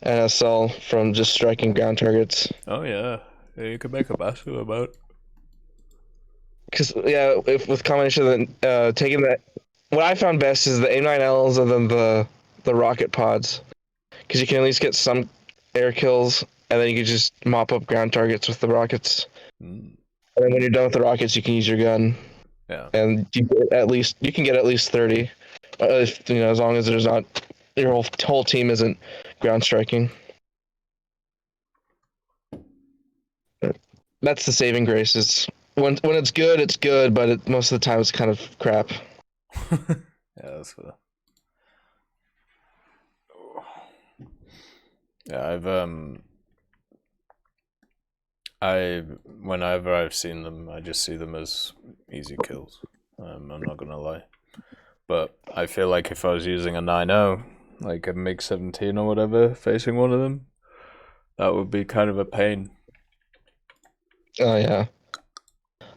and SL from just striking ground targets. Oh yeah, you could make a massive amount. Because with combination of taking that, what I found best is the A9Ls and then the rocket pods, because you can at least get some air kills, and then you can just mop up ground targets with the rockets. And then when you're done with the rockets, you can use your gun. Yeah. And you can get at least 30, as long as there's not your whole team isn't ground striking. That's the saving grace. Is when it's good, but most of the time it's kind of crap. Yeah, that's fair. Yeah, whenever I've seen them, I just see them as easy kills. I'm not gonna lie, but I feel like if I was using a 9.0, like a MiG-17 or whatever, facing one of them, that would be kind of a pain. Oh yeah.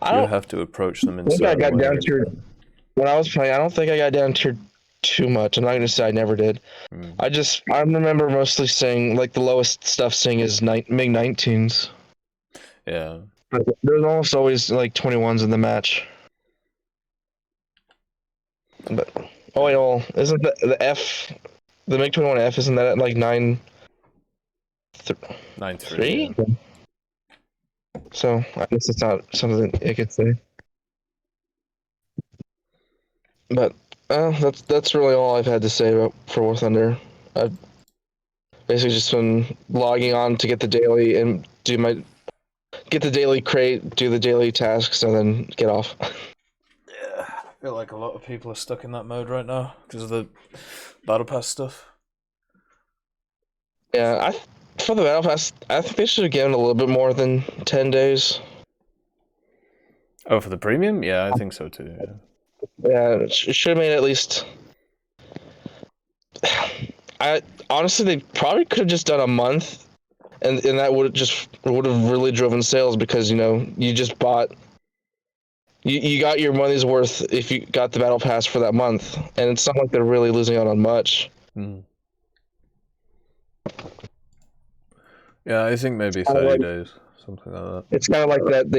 You have to approach them in when I was playing, I don't think I got down tier too much. I'm not gonna say I never did. I remember mostly seeing, like, the lowest stuff seeing is MiG-19s. Yeah. There's almost always like 21s in the match. But isn't the F, the MiG-21F, isn't that at like 9.3? Yeah. So I guess it's not something it could say. But that's really all I've had to say for War Thunder. basically just been logging on to get the daily and get the daily crate, do the daily tasks, and then get off. Yeah, I feel like a lot of people are stuck in that mode right now because of the battle pass stuff. Yeah, for the battle pass, I think they should have given a little bit more than 10 days. Oh, for the premium? Yeah, I think so too. Yeah, it should have made at least. Honestly, they probably could have just done a month, and that would have really driven sales because you just bought. You got your money's worth if you got the battle pass for that month, and it's not like they're really losing out on much. Yeah, I think maybe 30 days, something like that. It's kind of like that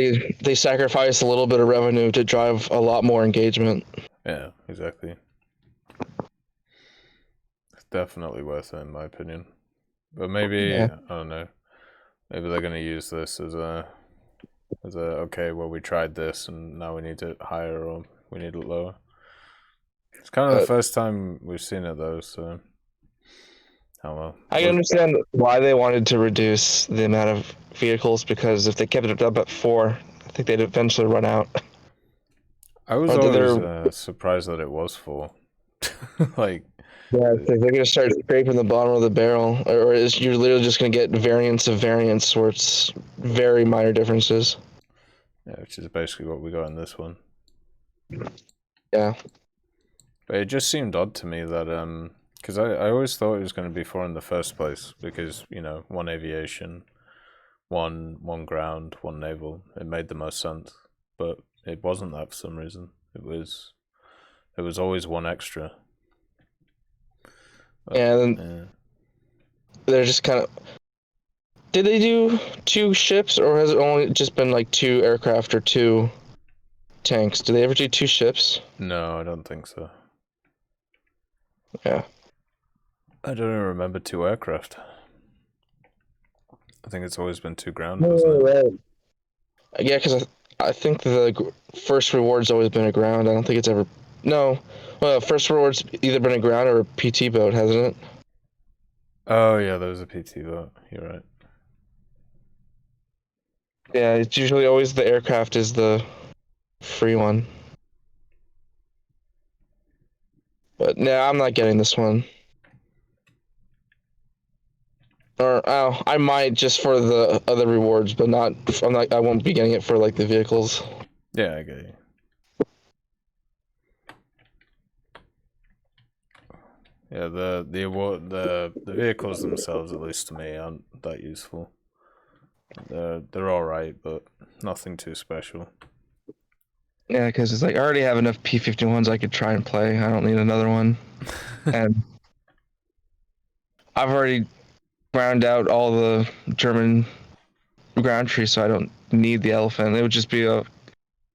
they sacrifice a little bit of revenue to drive a lot more engagement. Yeah, exactly. It's definitely worth it, in my opinion. But maybe, I don't know, maybe they're going to use this as a, okay, well, we tried this, and now we need it higher, or we need it lower. It's kind of the first time we've seen it, though, so... Oh, well. I can understand why they wanted to reduce the amount of vehicles, because if they kept it up at 4, I think they'd eventually run out. I was always surprised that it was 4. Like... Yeah, they're going to start scraping the bottom of the barrel, or you're literally just going to get variants of variants where it's very minor differences. Yeah, which is basically what we got in this one. Yeah. But it just seemed odd to me that, because I always thought it was going to be 4 in the first place, because, 1 aviation, one ground, 1 naval. It made the most sense, but it wasn't that for some reason. It was always 1 extra. But, and they're just kind of... Did they do 2 ships, or has it only just been like 2 aircraft or 2 tanks? Did they ever do 2 ships? No, I don't think so. Yeah. I don't even remember 2 aircraft. I think it's always been 2 ground, hasn't it? Yeah, because I think the first reward's always been a ground. I don't think it's ever... No. Well, first reward's either been a ground or a PT boat, hasn't it? Oh, yeah, there was a PT boat. You're right. Yeah, it's usually always the aircraft is the free one. But no, I'm not getting this one. Or I might just for the other rewards, but not. I won't be getting it for like the vehicles. Yeah, I get you. Yeah, the vehicles themselves, at least to me, aren't that useful. They're all right, but nothing too special. Yeah, because it's like I already have enough P-51s I could try and play. I don't need another one. And I've already ground out all the German ground trees, so I don't need the elephant. It would just be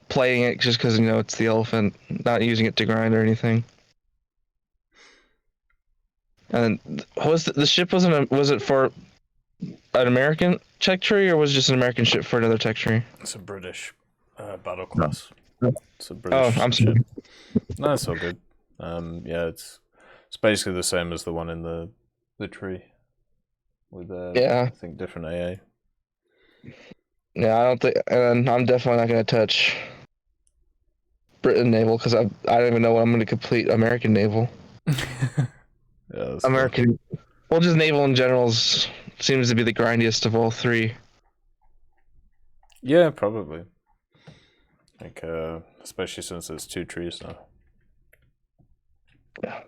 playing it just because it's the elephant, not using it to grind or anything. And was the ship was it for an American tech tree, or was it just an American ship for another tech tree? It's a British battle class. No. It's a British I'm ship. sorry. No, it's all good. Yeah, it's basically the same as the one in the tree, with I think different AA. Yeah, I don't think, and I'm definitely not going to touch Britain naval because I don't even know what I'm going to complete American naval. Yeah, American, well, just naval in general seems to be the grindiest of all 3. Yeah, probably. Like, especially since there's 2 trees now. Yeah.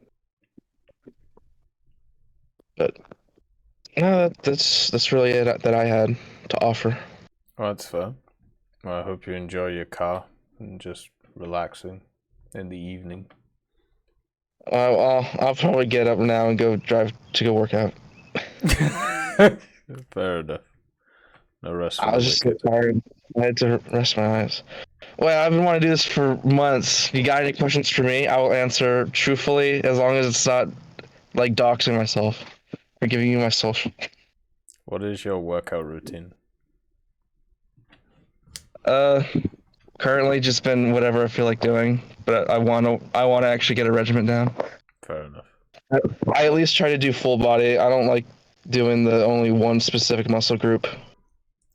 But no, that's really it that I had to offer. Well, that's fair. Well, I hope you enjoy your car and just relaxing in the evening. I'll probably get up now and go drive to go work out. Fair enough. No rest. I was just so tired. I had to rest my eyes. Well, I've been wanting to do this for months. You got any questions for me? I will answer truthfully, as long as it's not like doxing myself or giving you my social. What is your workout routine? Currently just been whatever I feel like doing, but I want to actually get a regiment down. Fair enough. I at least try to do full body. I don't like doing the only one specific muscle group.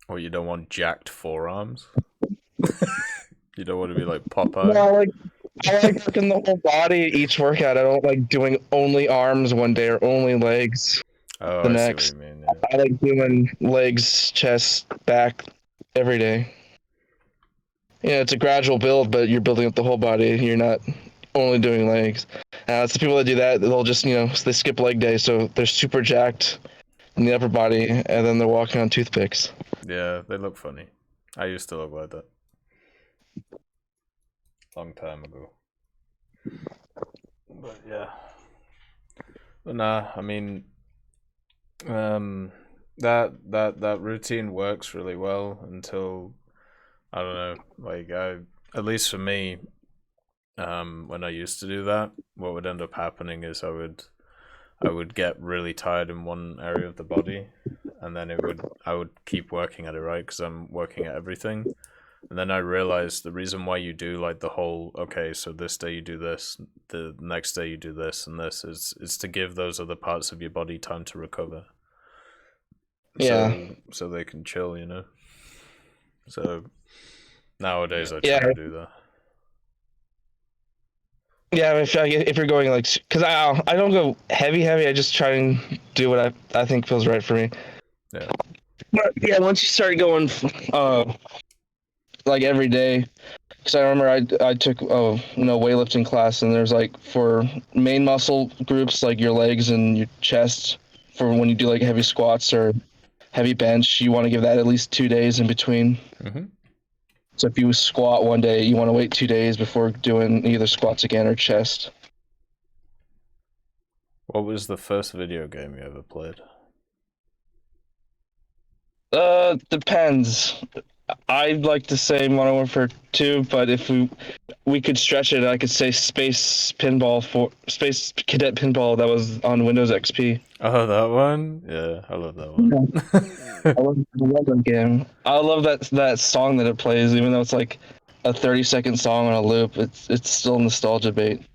Or you don't want jacked forearms? You don't want to be like Popeye? No, like I like working the whole body each workout. I don't like doing only arms one day or only legs the next. See what you mean, yeah. I like doing legs, chest, back every day. Yeah, it's a gradual build, but you're building up the whole body. You're not only doing legs. It's the people that do that, they'll just, they skip leg day, so they're super jacked in the upper body, and then they're walking on toothpicks. Yeah, they look funny. I used to look like that. Long time ago. But yeah. But nah, I mean, that routine works really well until, I don't know, like at least for me, when I used to do that, what would end up happening is I would get really tired in one area of the body, and then I would keep working at it, right? Because I'm working at everything. And then I realized the reason why you do like the whole, okay, so this day you do this, the next day you do this and this, is to give those other parts of your body time to recover. Yeah. So they can chill, So nowadays I try to do that. Yeah, if you're going like, because I don't go heavy, I just try and do what I think feels right for me. Yeah. But yeah, once you start going, like every day, because I remember I took weightlifting class, and there's like for main muscle groups like your legs and your chest, for when you do like heavy squats or heavy bench, you want to give that at least 2 days in between. Mm-hmm. So if you squat one day, you want to wait 2 days before doing either squats again or chest. What was the first video game you ever played? Depends. I'd like to say Modern Warfare 2, but if we could stretch it, I could say Space Cadet Pinball that was on Windows XP. Oh, that one? Yeah, I love that one. I love that game. I love that song that it plays, even though it's like a 30-second song on a loop. It's still nostalgia bait.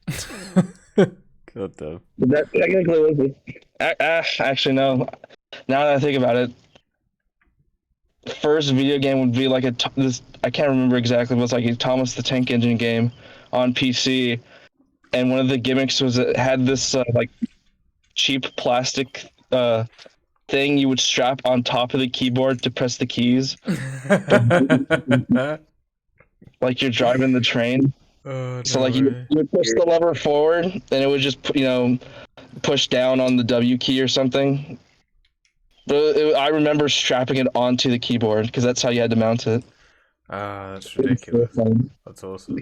God damn. That technically was it. Actually, no. Now that I think about it, first video game would be like I can't remember exactly, but it's like a Thomas the Tank Engine game on PC, and one of the gimmicks was it had this like cheap plastic thing you would strap on top of the keyboard to press the keys. Like you're driving the train. So like you would push the lever forward, and it would just push down on the W key or something. I remember strapping it onto the keyboard because that's how you had to mount it. That's ridiculous. That's awesome.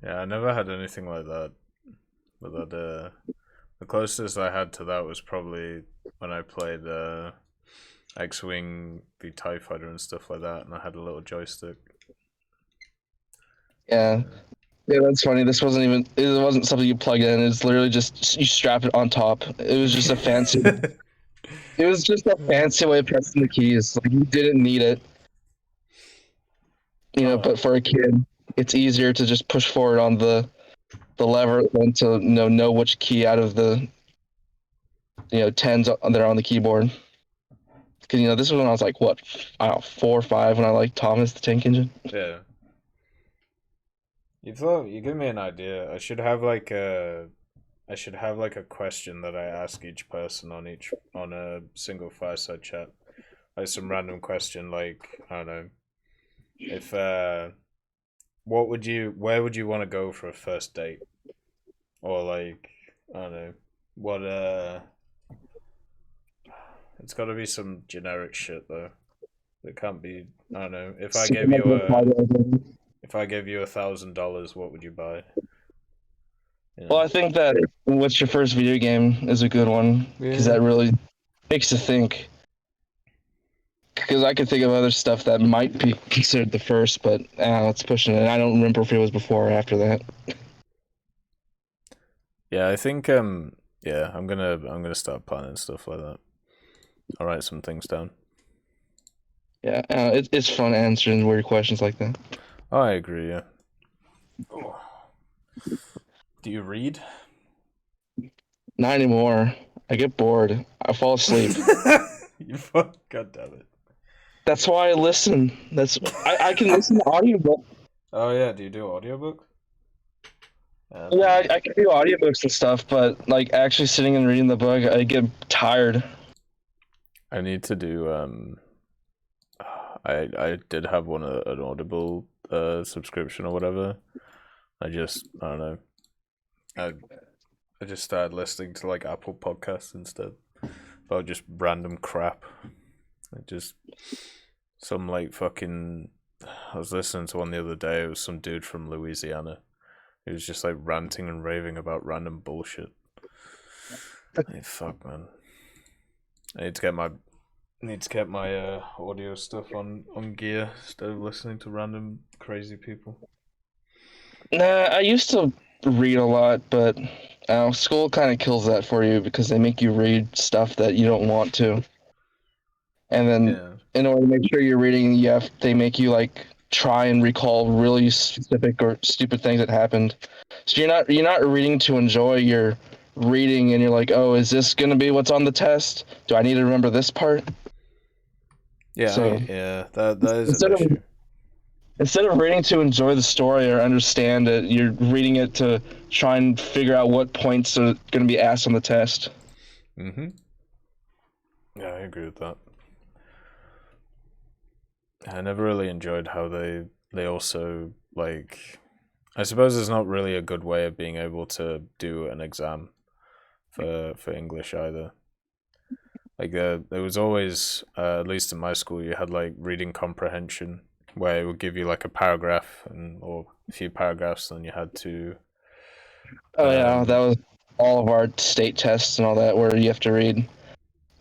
Yeah, I never had anything like that. But the closest I had to that was probably when I played X-Wing v TIE Fighter and stuff like that, and I had a little joystick. Yeah, that's funny. It wasn't something you plug in. It's literally just you strap it on top. It was just a fancy. It was just a fancy way of pressing the keys. Like you didn't need it, But for a kid, it's easier to just push forward on the lever than to know which key out of the 10s that are on the keyboard. Because this was when I was like 4 or 5 when I liked Thomas the Tank Engine. Yeah. You give me an idea. I should have like a question that I ask each person on a single Fireside chat. Like some random question, like I don't know. If where would you want to go for a first date? Or like I don't know. What it's got to be some generic shit though. It can't be. I don't know. If I gave you $1,000, what would you buy? Well, I think that what's your first video game is a good one because that really makes you think. Because I could think of other stuff that might be considered the first, but it's pushing it. I don't remember if it was before or after that. Yeah, I think I'm gonna start planning stuff like that. I'll write some things down. Yeah, it's fun answering weird questions like that. Oh, I agree, yeah. Do you read? Not anymore. I get bored. I fall asleep. God damn it. That's why I listen. I can listen to audiobook. Oh yeah, do you do audiobook? Yeah, I can do audiobooks and stuff, but like actually sitting and reading the book, I get tired. I need to do I did have an Audible subscription or whatever. I don't know. I just started listening to like Apple Podcasts instead. About just random crap. Just some like fucking. I was listening to one the other day. It was some dude from Louisiana. He was just like ranting and raving about random bullshit. Hey, fuck, man. I need to get my audio stuff on gear instead of listening to random crazy people. Nah, I used to read a lot, but school kind of kills that for you because they make you read stuff that you don't want to. And then in order to make sure you're reading, they make you like try and recall really specific or stupid things that happened. So you're not reading to enjoy, you're reading and you're like, oh, is this gonna be what's on the test? Do I need to remember this part? Yeah, so, that is an issue. Instead of reading to enjoy the story or understand it, you're reading it to try and figure out what points are going to be asked on the test. Mm-hmm. Yeah, I agree with that. I never really enjoyed how they also, like... I suppose it's not really a good way of being able to do an exam for English either. Like, there was always, at least in my school, you had, like, reading comprehension, where it would give you like a paragraph or a few paragraphs, and you had to. Oh yeah, that was all of our state tests and all that, where you have to read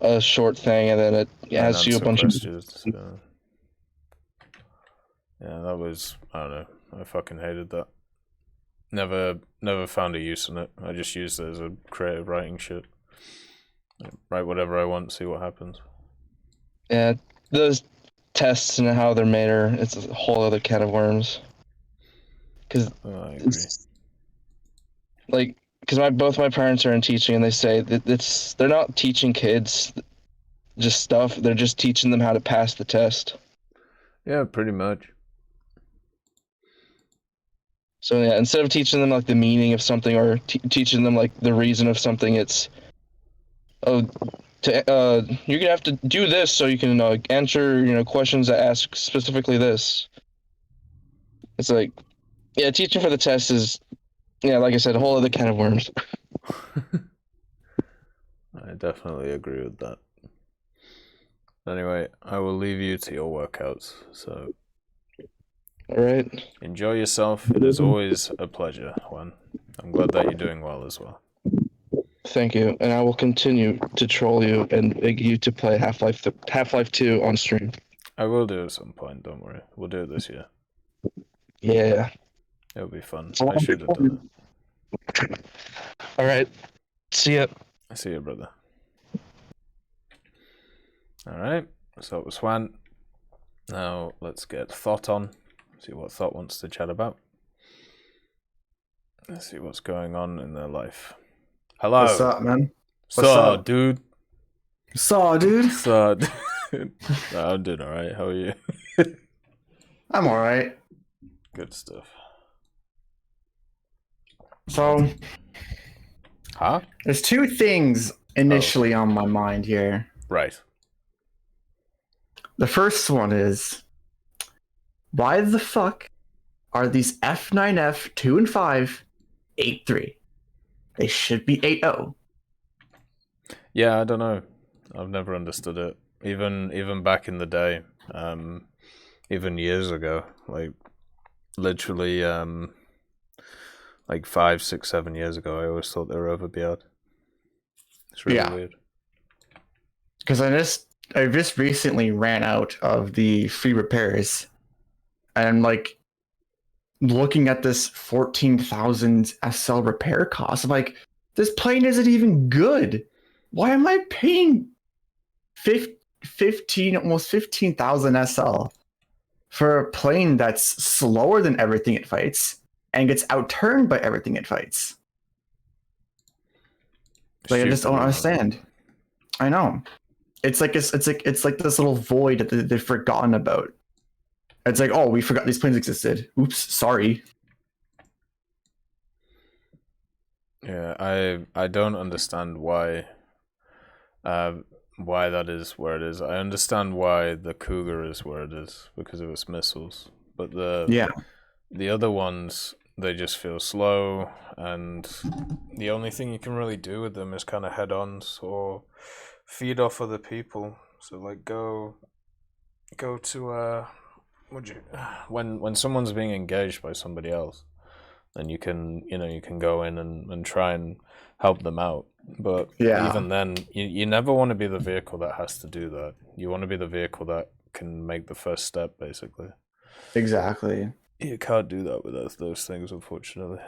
a short thing and then it asks you a bunch of questions. Yeah, that was, I don't know. I fucking hated that. Never found a use in it. I just used it as a creative writing shit. Write whatever I want, see what happens. Yeah, those tests and how they're made it's a whole other can of worms. Because both my parents are in teaching, and they say that they're not teaching kids just stuff, they're just teaching them how to pass the test. Yeah, pretty much. So yeah, instead of teaching them like the meaning of something or teaching them like the reason of something, it's you're gonna have to do this so you can answer questions that ask specifically this. It's like, yeah, teaching for the test is, like I said, a whole other can of worms. I definitely agree with that. Anyway, I will leave you to your workouts. So, all right, enjoy yourself. It is always a pleasure, Juan. I'm glad that you're doing well as well. Thank you, and I will continue to troll you and beg you to play Half-Life 2 on stream. I will do at some point, don't worry. We'll do it this year. Yeah. It'll be fun. I should have done it. Alright. See ya. See ya, brother. Alright, so it was Juan. Now let's get Thought on. See what Thought wants to chat about. Let's see what's going on in their life. Hello. What's up, man? What's up, dude? Saw, dude. Saw, dude. I'm doing alright. How are you? I'm alright. Good stuff. So, huh? There's two things initially on my mind here. Right. The first one is, why the fuck are these F9F 2 and 5 8.3? They should be 8.0. Yeah, I don't know. I've never understood it. Even back in the day, even years ago, like literally, like 5, 6, 7 years ago, I always thought they were overpowered. It's really weird. Because I just recently ran out of the free repairs, and I'm like looking at this 14,000 SL repair cost. I'm like, this plane isn't even good. Why am I paying 15, almost 15,000 SL for a plane that's slower than everything it fights and gets outturned by everything it fights? Like, I just don't understand. I know. It's like this little void that they've forgotten about. It's like, oh, we forgot these planes existed. Oops, sorry. Yeah, I don't understand why that is where it is. I understand why the Cougar is where it is because of its missiles, but the other ones, they just feel slow, and the only thing you can really do with them is kind of head-ons or feed off other people. So like go to when someone's being engaged by somebody else, then you can go in and try and help them out. But even then, you never want to be the vehicle that has to do that. You want to be the vehicle that can make the first step, basically. Exactly. You can't do that with those things, unfortunately.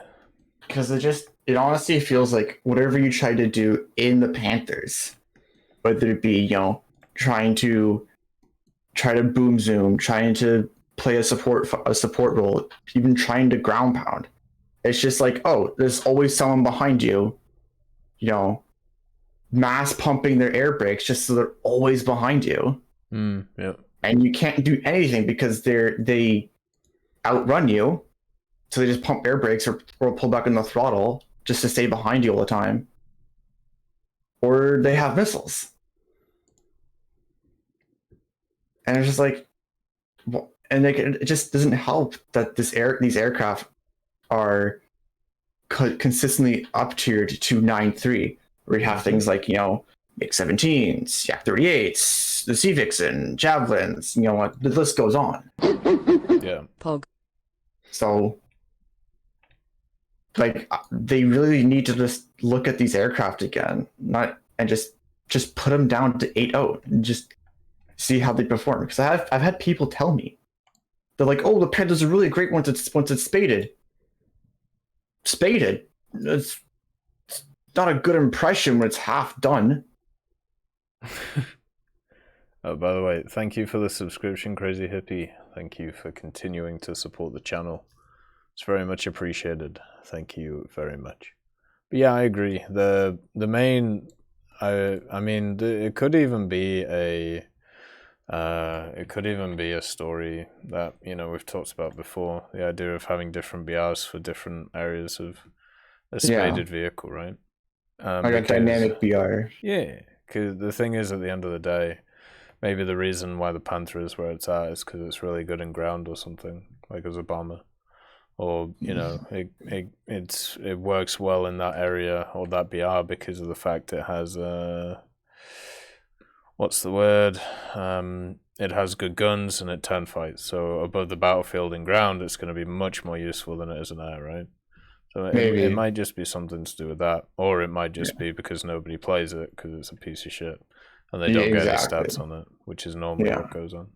Because it honestly feels like whatever you try to do in the Panthers, whether it be, try to boom zoom, trying to play a support role, even trying to ground pound. It's just like, oh, there's always someone behind you, mass pumping their air brakes just so they're always behind you. Yeah. And you can't do anything because they outrun you, so they just pump air brakes or pull back on the throttle just to stay behind you all the time. Or they have missiles. And it's just like, and it just doesn't help that these aircraft are consistently up tiered to 9.3, where you have things like, MiG-17s, Yak-38s, the Sea Vixen, Javelins, the list goes on. Yeah. Pog. So, like, they really need to just look at these aircraft again, and just put them down to 8.0 and just see how they perform. Because I've had people tell me, they're like, "Oh, the Panthers are really great once it's spaded." Spaded? It's not a good impression when it's half done. Oh, by the way, thank you for the subscription, Crazy Hippie. Thank you for continuing to support the channel. It's very much appreciated. Thank you very much. But yeah, I agree. The main, I mean, it could even be a story that we've talked about before. The idea of having different BRs for different areas of a spaded vehicle, right? Like a dynamic BR. Yeah, because the thing is, at the end of the day, maybe the reason why the Panther is where it's at is because it's really good in ground or something, like as a bomber, or it works well in that area or that BR because of the fact it has what's the word? It has good guns and it turn fights. So above the battlefield in ground, it's going to be much more useful than it is in air, right? So it might just be something to do with that, or it might just be because nobody plays it because it's a piece of shit and they don't get any stats on it, which is normally what goes on.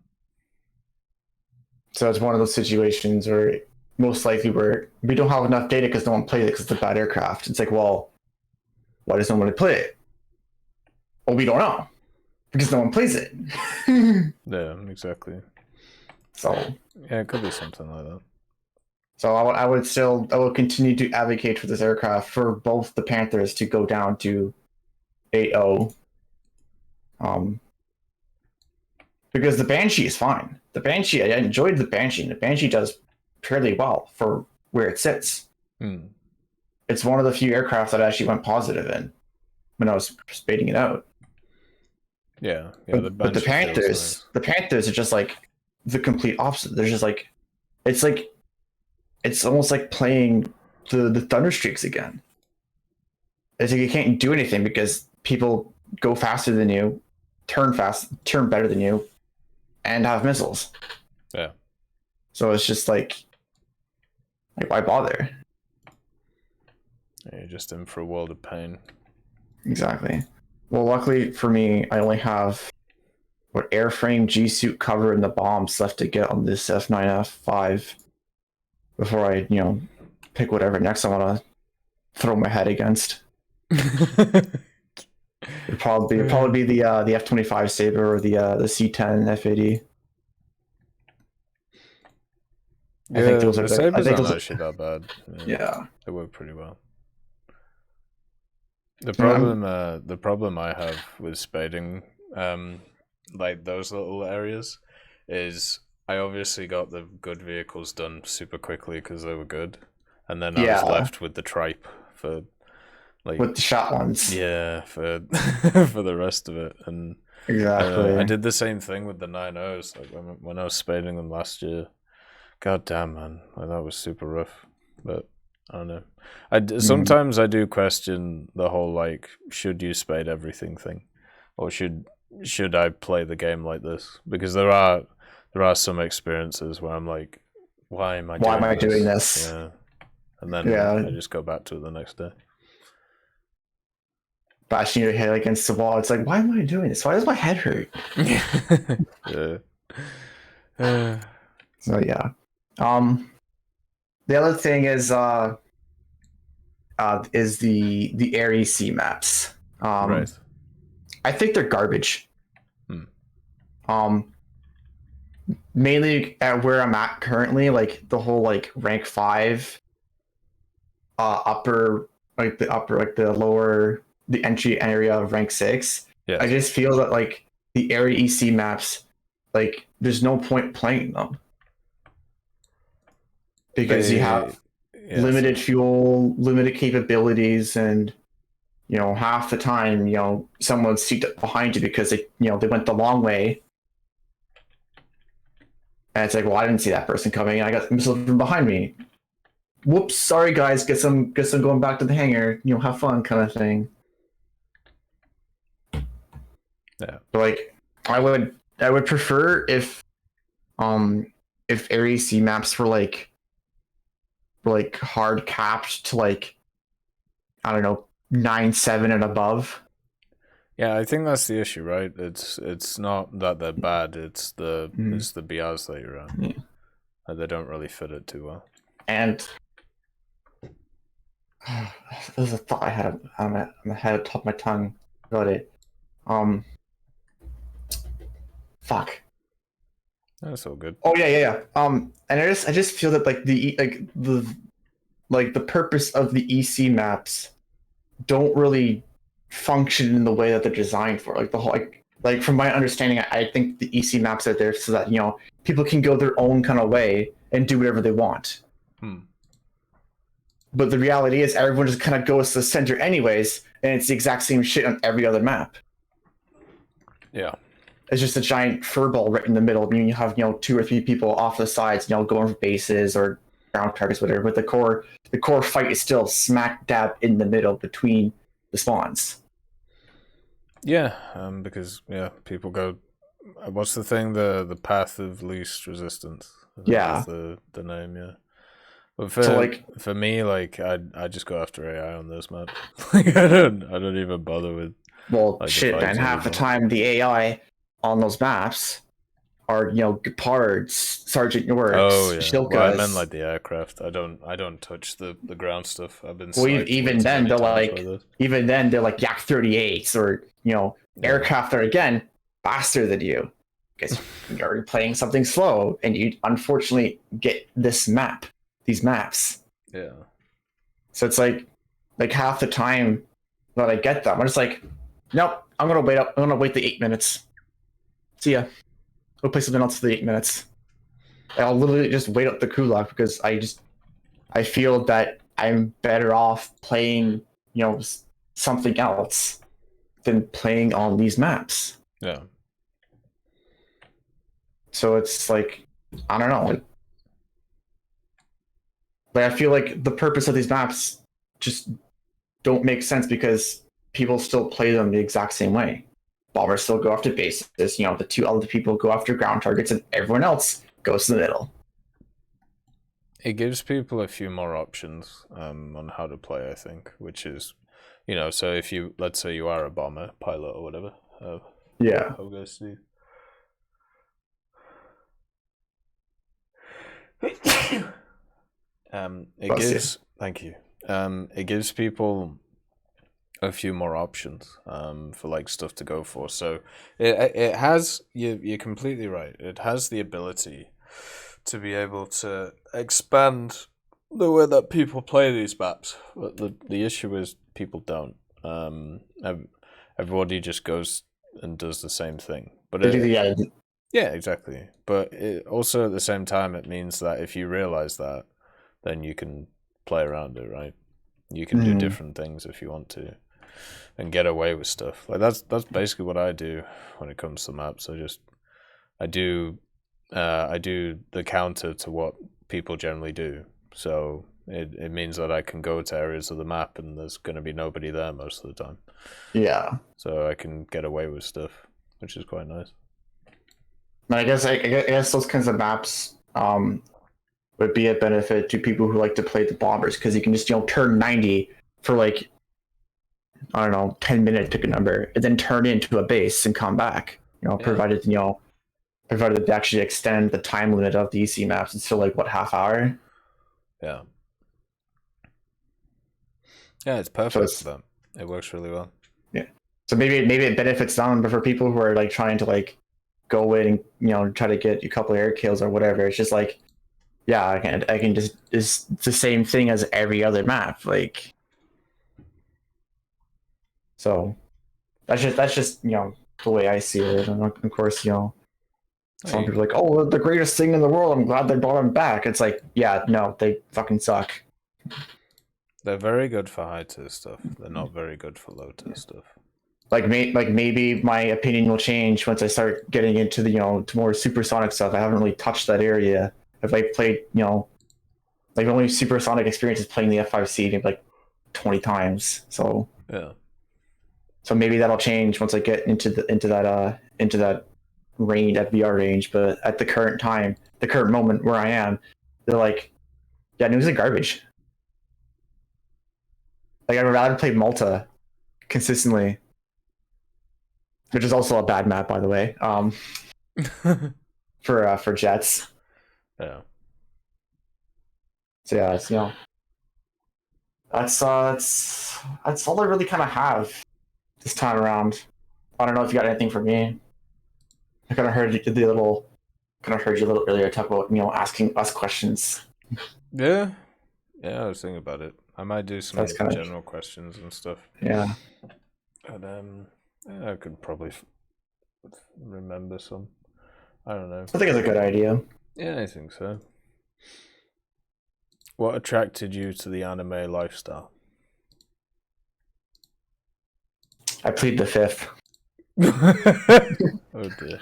So it's one of those situations where most likely where we don't have enough data because no one plays it because it's a bad aircraft. It's like, well, why does no one play it? Well, we don't know because no one plays it. Yeah, exactly. So yeah, it could be something like that. So I will continue to advocate for this aircraft for both the Panthers to go down to 8.0. Because the Banshee is fine. The Banshee, I enjoyed the Banshee. The Banshee does fairly well for where it sits. It's one of the few aircraft that I actually went positive in when I was spading it out. Yeah, but the Panthers are just like the complete opposite. They're just like, it's almost like playing the Thunderstreaks again. It's like you can't do anything because people go faster than you, turn better than you, and have missiles. Yeah. So it's just like why bother? Yeah, you're just in for a world of pain. Exactly. Well, luckily for me, I only have airframe, G-suit cover, and the bombs left to get on this F9F5 before I, pick whatever next I want to throw my head against. It'd probably be the F-25 Sabre or the C-10 F-80. Yeah, I think the Sabres aren't actually that bad. Yeah. They work pretty well. The problem I have with spading, like those little areas, is I obviously got the good vehicles done super quickly because they were good, and then I was left with the tripe for like with the shot ones. Yeah, for for the rest of it, and exactly. I did the same thing with the 9.0s. Like when I was spading them last year. God damn, man, like, that was super rough. But I don't know. Sometimes I do question the whole like, should you spade everything thing, or should I play the game like this? Because there are some experiences where I'm like, why am I doing this? Yeah, and then I just go back to it the next day. Bashing your head against the wall. It's like, why am I doing this? Why does my head hurt? Yeah. So yeah. The other thing is the Air EC maps. Right. I think they're garbage. Mainly at where I'm at currently, like the whole like rank 5, upper, like the lower, the entry area of rank 6. Yes. I just feel that like the area EC maps, like there's no point playing them because you have limited fuel, limited capabilities, and half the time someone's seated behind you because they went the long way. And it's like, well, I didn't see that person coming. I got missiles from behind me. Whoops, sorry guys. Guess I'm going back to the hangar. Have fun, kind of thing. Yeah. But like, I would prefer if Air EC maps were like hard capped to like, I don't know, 9.7 and above. Yeah, I think that's the issue, right? It's not that they're bad. It's the BRs that you're on. Yeah. They don't really fit it too well. And there's a thought I had on the head at the top of my tongue about it. Fuck. That's all good. Oh yeah. And I just feel that like the purpose of the EC maps don't really function in the way that they're designed for. Like the whole like from my understanding, I think the EC maps are there so that people can go their own kind of way and do whatever they want. But the reality is everyone just kind of goes to the center anyways, and it's the exact same shit on every other map. Yeah. It's just a giant furball right in the middle. I mean, you have 2 or 3 people off the sides, going for bases or ground targets, whatever. But the core fight is still smack dab in the middle between the spawns. Yeah, because people go. What's the thing? The path of least resistance. Yeah. The name. Yeah. But for me, like I just go after AI on those maps. Like I don't even bother with. Well, shit, man. Half the time the AI on those maps are Gepards, Sergeant Yorks, Shilkas. Well, I meant like the aircraft. I don't touch the ground stuff. I've been. Well, even then they're like Yak 38s or aircraft that are again faster than you because you're playing something slow and you unfortunately get these maps. Yeah. So it's like half the time that I get them, I'm just like, nope, I'm gonna wait the 8 minutes. See ya. Go play something else for the 8 minutes. I'll literally just wait up the kulak because I feel that I'm better off playing something else than playing on these maps. Yeah. So it's like, I don't know. Like I feel like the purpose of these maps just don't make sense because people still play them the exact same way. Bombers still go after bases, the 2 other people go after ground targets and everyone else goes to the middle. It gives people a few more options on how to play, I think, which is, so if let's say you are a bomber pilot or whatever. Yeah. I'll go see. Thank you. It gives people a few more options for like stuff to go for. So it has, you're completely right. It has the ability to be able to expand the way that people play these maps. But the issue is people don't. everybody just goes and does the same thing. But yeah, exactly. But also at the same time, it means that if you realize that, then you can play around it, right? You can do different things if you want to, and get away with stuff. Like that's basically what I do when it comes to maps. I do the counter to what people generally do. So it means that I can go to areas of the map and there's going to be nobody there most of the time. Yeah. So I can get away with stuff, which is quite nice. I guess those kinds of maps would be a benefit to people who like to play the bombers, because you can just turn 90 for like, I don't know, 10 minutes, pick a number, and then turn into a base and come back. Provided they actually extend the time limit of the EC maps until like what, half hour? Yeah. Yeah, it's perfect for them. It works really well. Yeah. So maybe it benefits them, but for people who are like trying to like go in and try to get a couple of air kills or whatever, it's just like, yeah, I can just, it's the same thing as every other map, like. So that's just the way I see it, and of course some people are like, oh, the greatest thing in the world, I'm glad they brought him back. It's like, yeah, no, they fucking suck. They're very good for high tier stuff. They're not very good for low tier stuff. Like maybe my opinion will change once I start getting into the to more supersonic stuff. I haven't really touched that area. If I played like the only supersonic experience is playing the F5C maybe like 20 times. So yeah. So maybe that'll change once I get into that range, at VR range. But at the current moment where I am, they're like, yeah, news is garbage. Like, I'd rather play Malta consistently, which is also a bad map, by the way. For jets. Yeah. So yeah, it's, that's all I really kind of have this time around. I don't know if you got anything for me. I kind of heard you a little earlier talk about asking us questions. Yeah, I was thinking about it. I might do some general questions and stuff. Yeah. But I could probably remember some. I don't know. I think it's a good idea. Yeah, I think so. What attracted you to the anime lifestyle? I plead the fifth. Oh dear.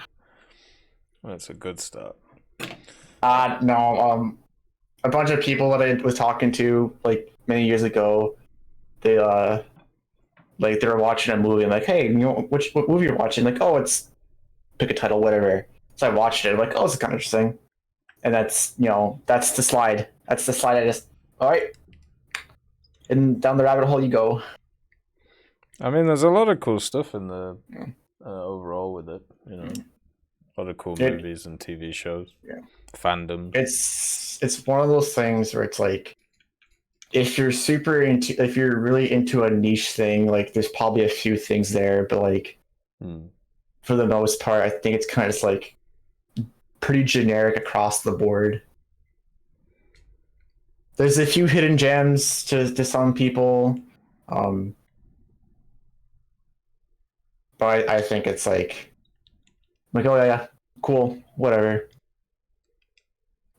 That's a good start. No. A bunch of people that I was talking to like many years ago, they were watching a movie. I'm like, hey, what movie you're watching? Like, oh, it's pick a title, whatever. So I watched it. I'm like, oh, this is kind of interesting. And that's that's the slide. That's the slide. I just all right. And down the rabbit hole you go. I mean, there's a lot of cool stuff in the overall with it. A lot of cool movies and TV shows. Yeah. Fandom. It's one of those things where it's like, if you're really into a niche thing, like there's probably a few things there, but like for the most part, I think it's kind of just like pretty generic across the board. There's a few hidden gems to some people, but I think it's like oh yeah, cool, whatever.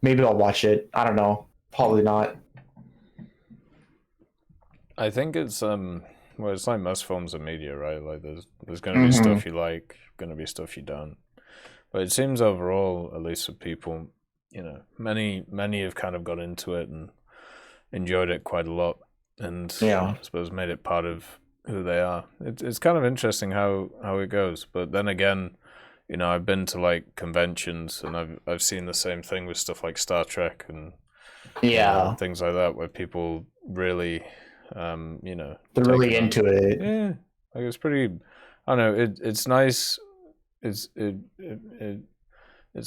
Maybe I'll watch it. I don't know. Probably not. I think it's it's like most forms of media, right? Like there's gonna be stuff you like, gonna be stuff you don't. But it seems overall, at least for people, many have kind of got into it and enjoyed it quite a lot, and I suppose made it part of who they are. It's kind of interesting how it goes. But then again, I've been to like conventions and I've seen the same thing with stuff like Star Trek and things like that, where people really they're really into it. Yeah, like it's pretty. I don't know. It's nice. It's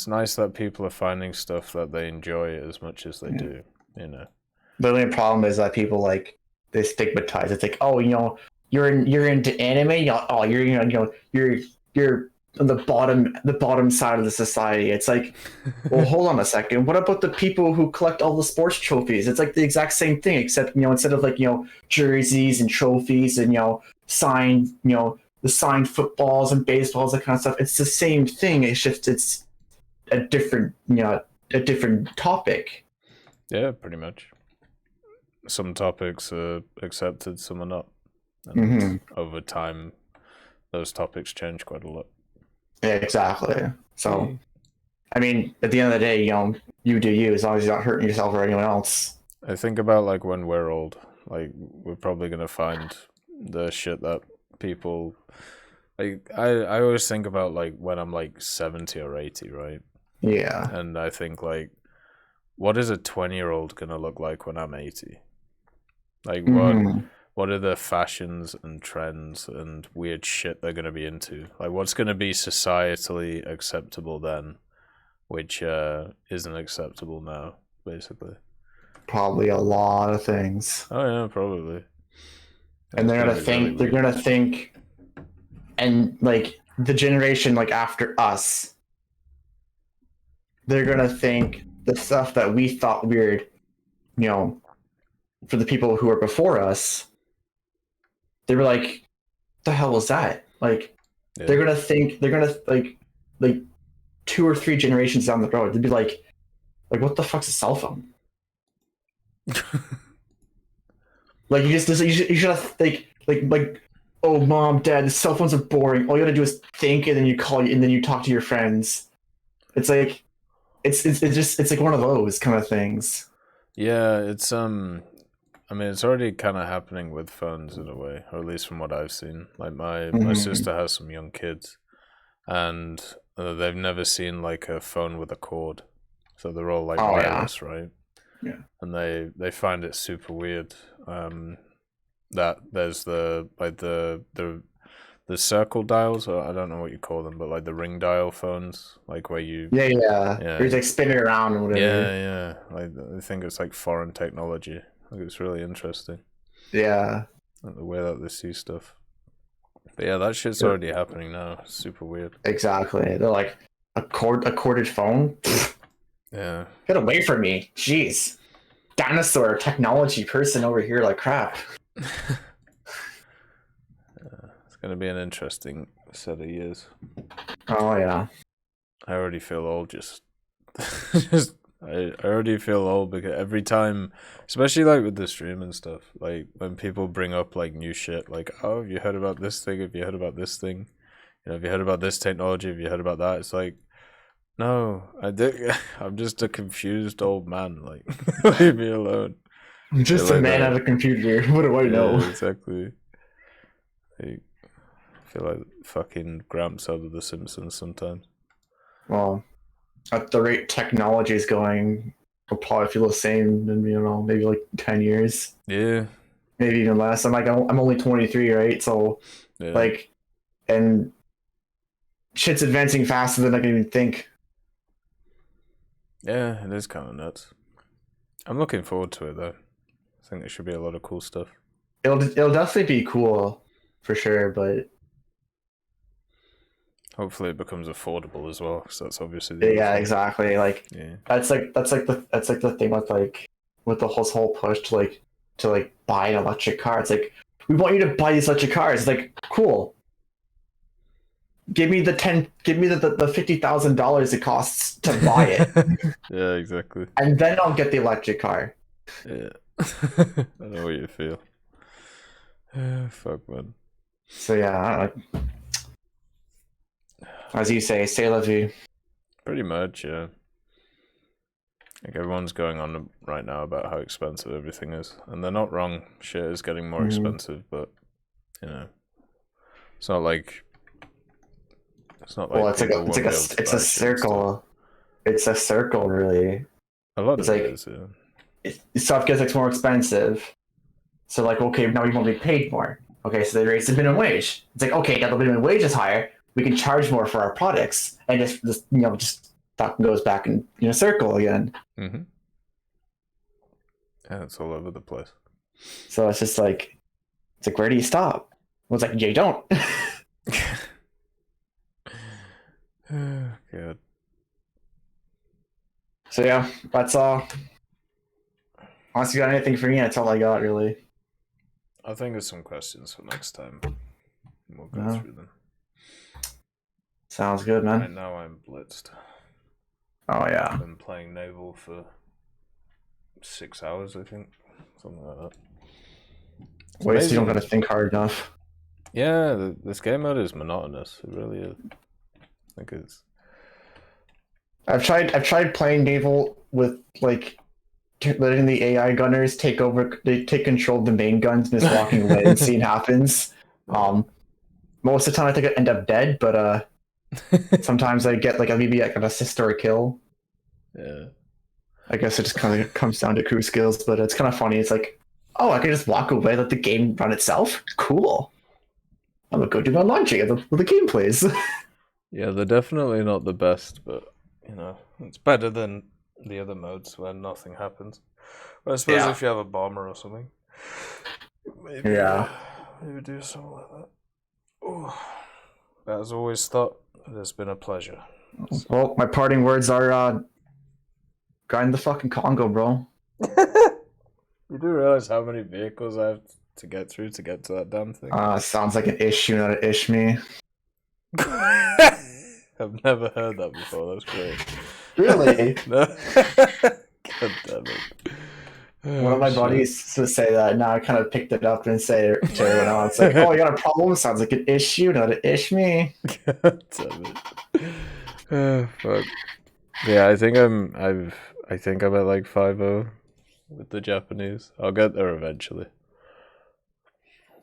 nice that people are finding stuff that they enjoy as much as they do. The only problem is that people they stigmatize. It's like, oh, you're into anime. Oh, you're on the bottom side of the society. It's like, well, hold on a second. What about the people who collect all the sports trophies? It's like the exact same thing, except instead of jerseys and trophies and signed, the signed footballs and baseballs, that kind of stuff. It's the same thing. It's just it's a different, a different topic. Yeah, pretty much. Some topics are accepted, some are not. And over time, those topics change quite a lot. Yeah, exactly. So, I mean, at the end of the day, you do you, as long as you're not hurting yourself or anyone else. I think about like when we're old, like we're probably gonna find the shit that people like. I always think about like when I'm like 70 or 80, right? Yeah. And I think like, what is a 20-year-old gonna look like when I'm 80? Like what are the fashions and trends and weird shit they're gonna be into? Like what's gonna be societally acceptable then, which isn't acceptable now, basically. Probably a lot of things. Oh yeah, probably. And they're gonna think, and like the generation like after us, they're gonna think the stuff that we thought weird, for the people who were before us, they were like, the hell was that? Like, they're gonna like 2 or 3 generations down the road, they'd be like what the fuck's a cell phone? Like you should like oh mom, dad, the cell phones are boring. All you gotta do is think, and then you call and then you talk to your friends. It's like it's like one of those kind of things. Yeah, it's I mean, it's already kind of happening with phones in a way, or at least from what I've seen. Like my sister has some young kids, and they've never seen like a phone with a cord, so they're all like wireless, right? Yeah. And they find it super weird. That there's the circle dials, or I don't know what you call them, but like the ring dial phones, like where you where you like spin it around and whatever. Yeah. Like I think it's like foreign technology. Like it's really interesting. Yeah. Like the way that they see stuff. But yeah, that shit's already happening now. It's super weird. Exactly. They're like a corded phone. Yeah. Get away from me. Jeez. Dinosaur technology person over here like crap. It's going to be an interesting set of years. Oh yeah. I already feel old just I already feel old because every time, especially like with the stream and stuff, like when people bring up like new shit, like, oh, have you heard about this thing? Have you heard about this thing? Have you heard about this technology? Have you heard about that? It's like, no, I'm just a confused old man. Like, leave me alone. I'm just a man at a computer. What do I know? Exactly. Like, I feel like fucking Gramps out of The Simpsons sometimes. Well, at the rate technology is going, I'll probably feel the same in, maybe like 10 years. Yeah. Maybe even less. I'm only 23, right? So, like, and shit's advancing faster than I can even think. Yeah, it is kind of nuts. I'm looking forward to it, though. I think there should be a lot of cool stuff. It'll definitely be cool, for sure, but hopefully it becomes affordable as well, because that's obviously exactly. Like that's like the thing with the whole push to buy an electric car. It's like, we want you to buy these electric cars. It's like, cool. Give me the $50,000 it costs to buy it. Yeah, exactly. And then I'll get the electric car. Yeah. I know what you feel. Fuck, man. So yeah, as you say, c'est la vie. Pretty much, yeah. Like everyone's going on right now about how expensive everything is, and they're not wrong. Shit is getting more expensive, but it's not like well, it's a circle. It's a circle, really. A lot of it is, yeah. Stuff gets more expensive. So like, okay, now we want to be paid more. Okay, so they raise the minimum wage. It's like, okay, now the minimum wage is higher. We can charge more for our products, and just that goes back in a circle again. Mm-hmm. Yeah, it's all over the place. So it's just like, where do you stop? Well, it's like, yeah, you don't. Good. So yeah, that's all. Unless you got anything for me, that's all I got, really. I think there's some questions for next time. We'll go through them. Sounds good, man. Right now I'm blitzed. Oh yeah. I've been playing Naval for 6 hours, I think. Something like that. Wait, so you don't gotta think hard enough. Yeah, this game mode is monotonous. It really is. I think it's. I've tried playing Naval with like letting the AI gunners take control of the main guns and just walking away and seeing happens. Most of the time I think I end up dead, but sometimes I get like maybe like an assist or a kill. Yeah. I guess it just kind of comes down to crew skills, but it's kind of funny. It's like, oh, I can just walk away, let the game run itself. Cool. I'm gonna go do my launching while the game plays. Yeah, they're definitely not the best, but you know, it's better than the other modes where nothing happens. But I suppose if you have a bomber or something, maybe maybe do something like that. Oh, as always, thought it has been a pleasure. Well, my parting words are grind the fucking Congo, bro. You do realize how many vehicles I have to get through to get to that damn thing? Sounds like an issue, not an ish me. I've never heard that before. That's great. Really? No. God damn it. One of my buddies used to say that. Now I kind of picked it up and say it to everyone else. Like, oh, you got a problem? Sounds like an issue, not an ish me. God damn it. Fuck. Yeah, I think I'm at like 5-0 with the Japanese. I'll get there eventually.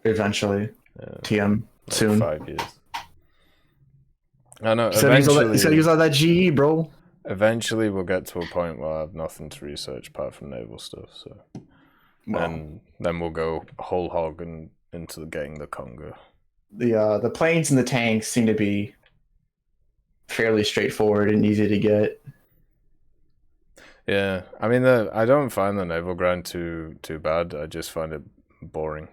Eventually. Yeah. TM like soon. 5 years. I know. You said use all that GE, bro. Eventually, we'll get to a point where I have nothing to research apart from naval stuff. So, and then we'll go whole hog and into getting the Congo. The planes and the tanks seem to be fairly straightforward and easy to get. Yeah, I mean, I don't find the naval grind too bad. I just find it boring.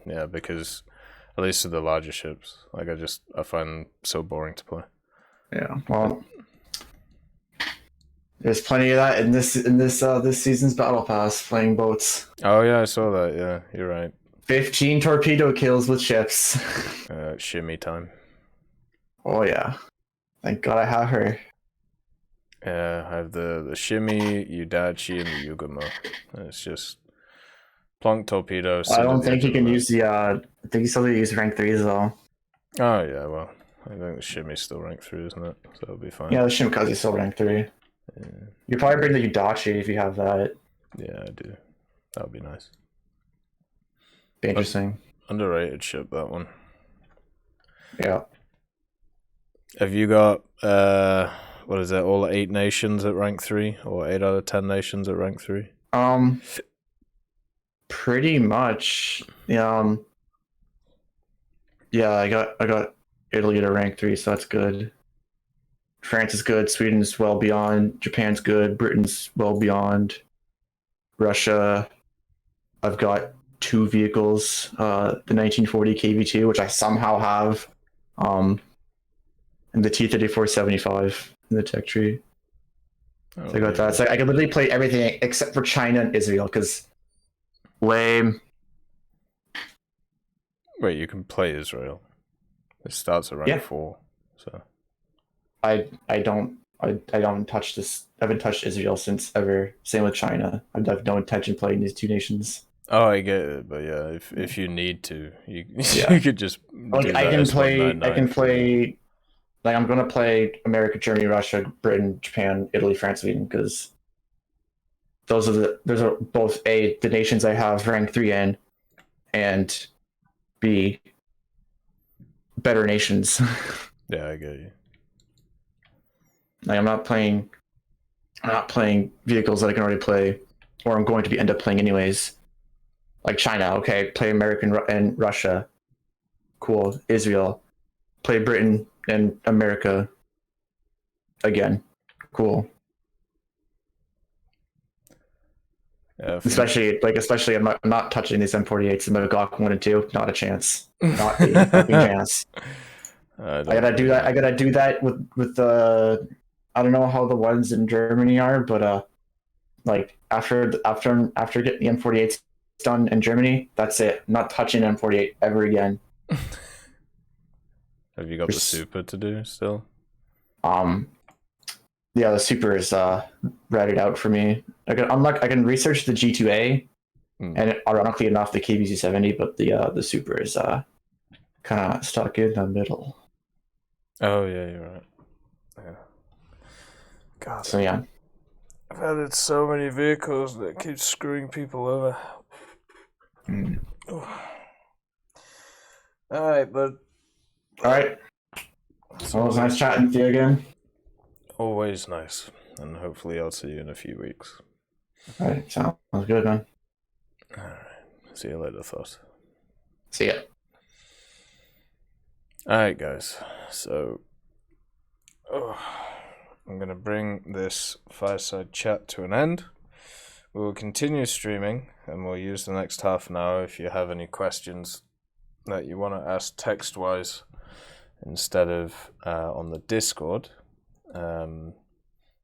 Yeah, because at least with the larger ships, like I find them so boring to play. Yeah, well, there's plenty of that in this season's battle pass playing boats. Oh yeah, I saw that. Yeah, you're right. 15 torpedo kills with ships. Shimmy time. Oh yeah, thank God I have her. Yeah, I have the Shimmy, Udachi, and the Yugamo. It's just plunk torpedoes. I don't think you can use the. I think you still use rank 3s though. Oh yeah, well, I think the Shimmy's still rank 3, isn't it? So it'll be fine. Yeah, the Shimikaze's still rank 3. Yeah. You probably bring the Udachi if you have that. Yeah, I do. That would be nice. Be interesting. Underrated ship, that one. Yeah. Have you got what is it? All 8 nations at rank 3, or 8 out of 10 nations at rank 3? Pretty much. Yeah. Yeah, I got Italy to rank 3, so that's good. France is good. Sweden's well beyond. Japan's good. Britain's well beyond. Russia, I've got 2 vehicles. The 1940 KV2, which I somehow have, and the T-3475 in the tech tree. So I got that. So I can literally play everything except for China and Israel, because lame. Wait, you can play Israel. It starts at rank 4, so. I don't touch this. I haven't touched Israel since ever. Same with China. I have no intention playing these 2 nations. Oh, I get it, but yeah, if you need to, you could just. Like, I can play. Like, I'm gonna play America, Germany, Russia, Britain, Japan, Italy, France, Sweden, because those are both the nations I have rank 3 in, and B, better nations. Yeah, I get you. Like, I'm not playing vehicles that I can already play, or I'm going to end up playing anyways. Like China, okay, play American and Russia. Cool. Israel, play Britain and America. Again, cool. Yeah, especially I'm not touching these M48s in my Glock 1 and 2. Not a chance. Not a fucking chance. I gotta do that. I gotta do that with the. I don't know how the ones in Germany are, but like after getting the M48s done in Germany. That's it. Not touching M48 ever again. Have you got the super to do still? Yeah, the super is ratted out for me. I can research the G2A, and ironically enough, the KBC70, but the super is kind of stuck in the middle. Oh yeah, you're right. Yeah. God. So yeah, I've added so many vehicles that keep screwing people over. All right, bud. All right. So it was nice chatting with you again. Always nice, and hopefully I'll see you in a few weeks. All right, sounds good, man. All right. See you later, Thought. See ya. All right, guys. So, I'm gonna bring this Fireside chat to an end. We will continue streaming, and we'll use the next half an hour if you have any questions that you want to ask text-wise instead of on the Discord.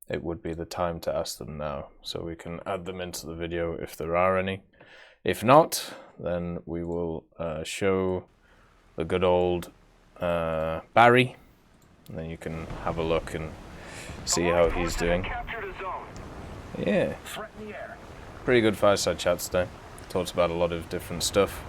It would be the time to ask them now, so we can add them into the video if there are any. If not, then we will show the good old Barry, and then you can have a look and see how he's doing. Yeah, pretty good Fireside chat today. Talked about a lot of different stuff.